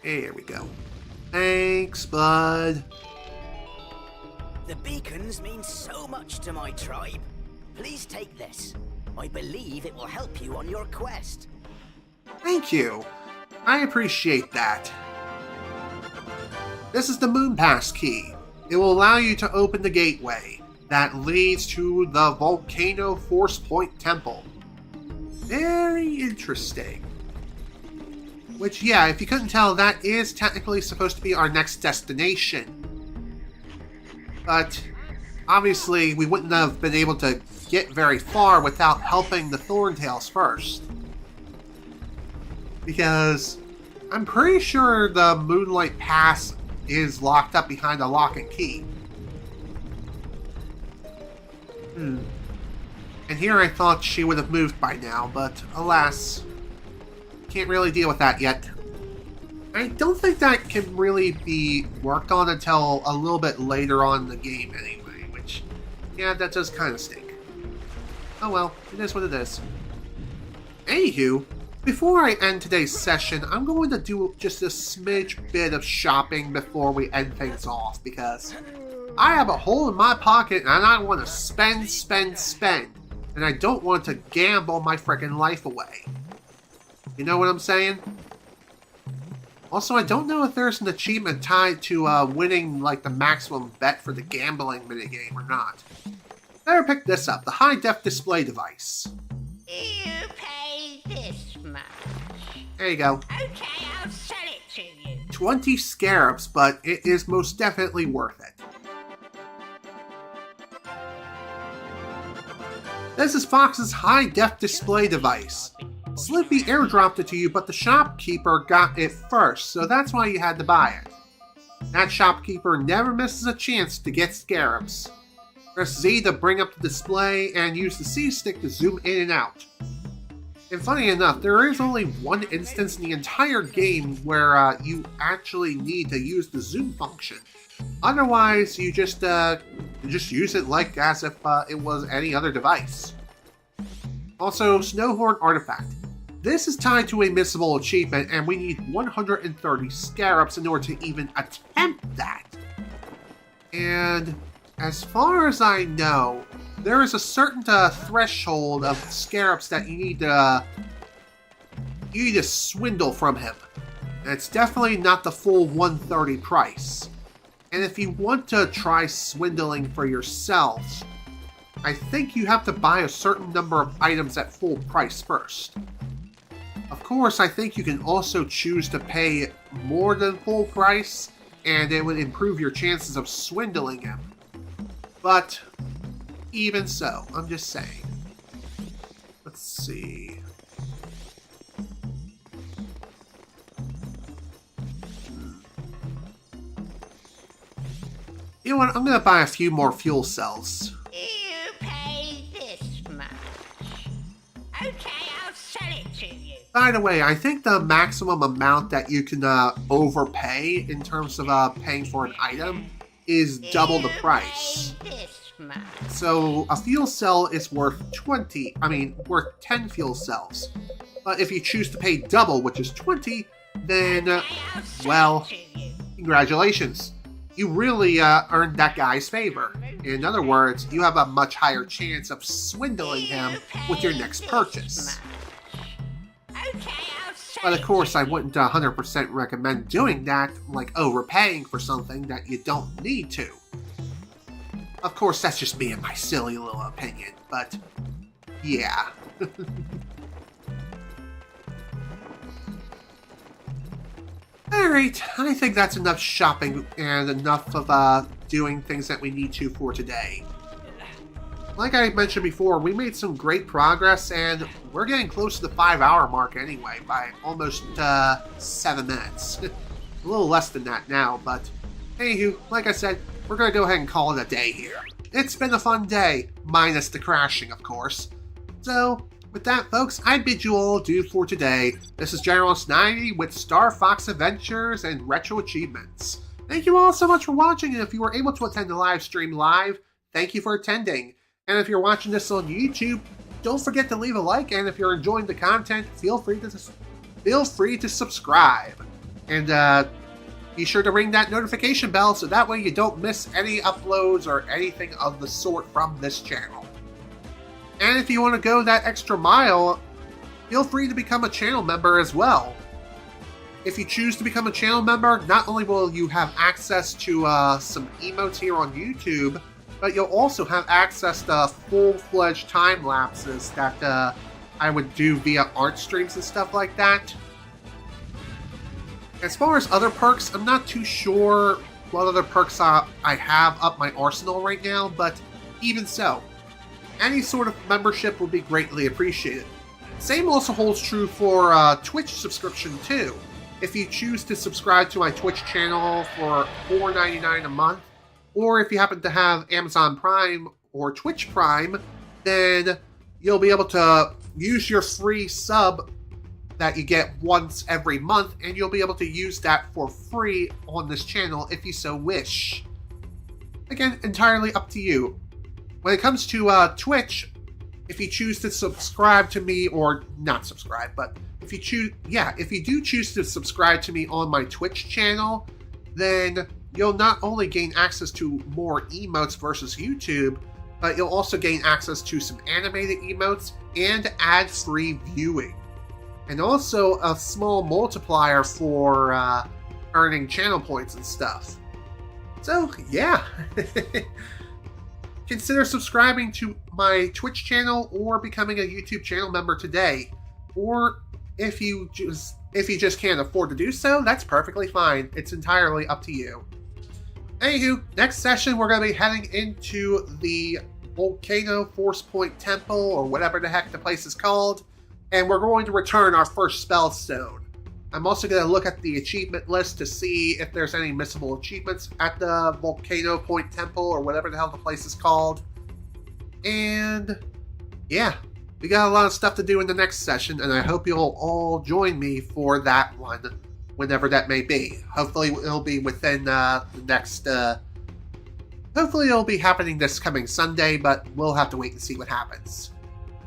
There we go. Thanks, bud. The beacons mean so much to my tribe. Please take this. I believe it will help you on your quest. Thank you. I appreciate that. This is the Moon Pass key. It will allow you to open the gateway that leads to the Volcano Force Point Temple. Very interesting. Which, yeah, if you couldn't tell, that is technically supposed to be our next destination. But, obviously, we wouldn't have been able to get very far without helping the Thorntails first. Because I'm pretty sure the Moonlight Pass is locked up behind a lock and key. And here I thought she would have moved by now, but alas, can't really deal with that yet. I don't think that can really be worked on until a little bit later on in the game anyway, which, yeah, that does kind of stink. Oh well, it is what it is. Anywho, before I end today's session, I'm going to do just a smidge bit of shopping before we end things off, because I have a hole in my pocket and I want to spend, and I don't want to gamble my frickin' life away. You know what I'm saying? Also, I don't know if there's an achievement tied to winning like the maximum bet for the gambling minigame or not. Better pick this up, the high-def display device. You pay this much. There you go. Okay, I'll sell it to you. 20 scarabs, but it is most definitely worth it. This is Fox's high-def display device. Slippy airdropped it to you, but the shopkeeper got it first, so that's why you had to buy it. That shopkeeper never misses a chance to get scarabs. Press Z to bring up the display, and use the C stick to zoom in and out. And funny enough, there is only one instance in the entire game where you actually need to use the zoom function. Otherwise, you just use it like as if it was any other device. Also, Snowhorn Artifact. This is tied to a missable achievement, and we need 130 scarabs in order to even attempt that. And as far as I know, there is a certain threshold of scarabs that you need to swindle from him. And it's definitely not the full 130 price. And if you want to try swindling for yourselves, I think you have to buy a certain number of items at full price first. Of course, I think you can also choose to pay more than full price, and it would improve your chances of swindling him. But even so, I'm just saying. Let's see. You know what? I'm gonna buy a few more fuel cells. You pay this much. Okay, I'll sell it to you. By the way, I think the maximum amount that you can overpay in terms of paying for an item is double the price. This much. So a fuel cell is worth 10 fuel cells. But if you choose to pay double, which is 20, then, well, congratulations. You really earned that guy's favor. In other words, you have a much higher chance of swindling him with your next purchase. But of course, I wouldn't 100% recommend doing that, like overpaying for something that you don't need to. Of course, that's just me and my silly little opinion, but yeah. Alright, I think that's enough shopping and enough of doing things that we need to for today. Like I mentioned before, we made some great progress, and we're getting close to the 5-hour mark anyway, by almost 7 minutes. A little less than that now, but anywho, like I said, we're going to go ahead and call it a day here. It's been a fun day, minus the crashing, of course. So, with that, folks, I bid you all adieu for today. This is General Snivy with Star Fox Adventures and Retro Achievements. Thank you all so much for watching, and if you were able to attend the live stream live, thank you for attending. And if you're watching this on YouTube, don't forget to leave a like, and if you're enjoying the content, feel free to subscribe. And be sure to ring that notification bell so that way you don't miss any uploads or anything of the sort from this channel. And if you want to go that extra mile, feel free to become a channel member as well. If you choose to become a channel member, not only will you have access to some emotes here on YouTube, but you'll also have access to full-fledged time lapses that I would do via art streams and stuff like that. As far as other perks, I'm not too sure what other perks I have up my arsenal right now, but even so, any sort of membership would be greatly appreciated. Same also holds true for Twitch subscription too. If you choose to subscribe to my Twitch channel for $4.99 a month, or if you happen to have Amazon Prime or Twitch Prime, then you'll be able to use your free sub that you get once every month, and you'll be able to use that for free on this channel if you so wish. Again, entirely up to you. When it comes to Twitch, if you choose to subscribe to me, or not subscribe, but if you do choose to subscribe to me on my Twitch channel, then you'll not only gain access to more emotes versus YouTube, but you'll also gain access to some animated emotes and ad-free viewing. And also a small multiplier for earning channel points and stuff. So, yeah. Consider subscribing to my Twitch channel or becoming a YouTube channel member today. Or if you just can't afford to do so, that's perfectly fine. It's entirely up to you. Anywho, next session we're going to be heading into the Volcano Force Point Temple, or whatever the heck the place is called, and we're going to return our first spell stone. I'm also going to look at the achievement list to see if there's any missable achievements at the Volcano Point Temple, or whatever the hell the place is called. And yeah, we got a lot of stuff to do in the next session, and I hope you'll all join me for that one, whenever that may be. Hopefully it'll be within the next... hopefully it'll be happening this coming Sunday, but we'll have to wait and see what happens.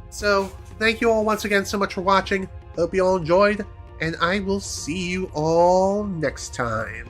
So, thank you all once again so much for watching. Hope you all enjoyed, and I will see you all next time.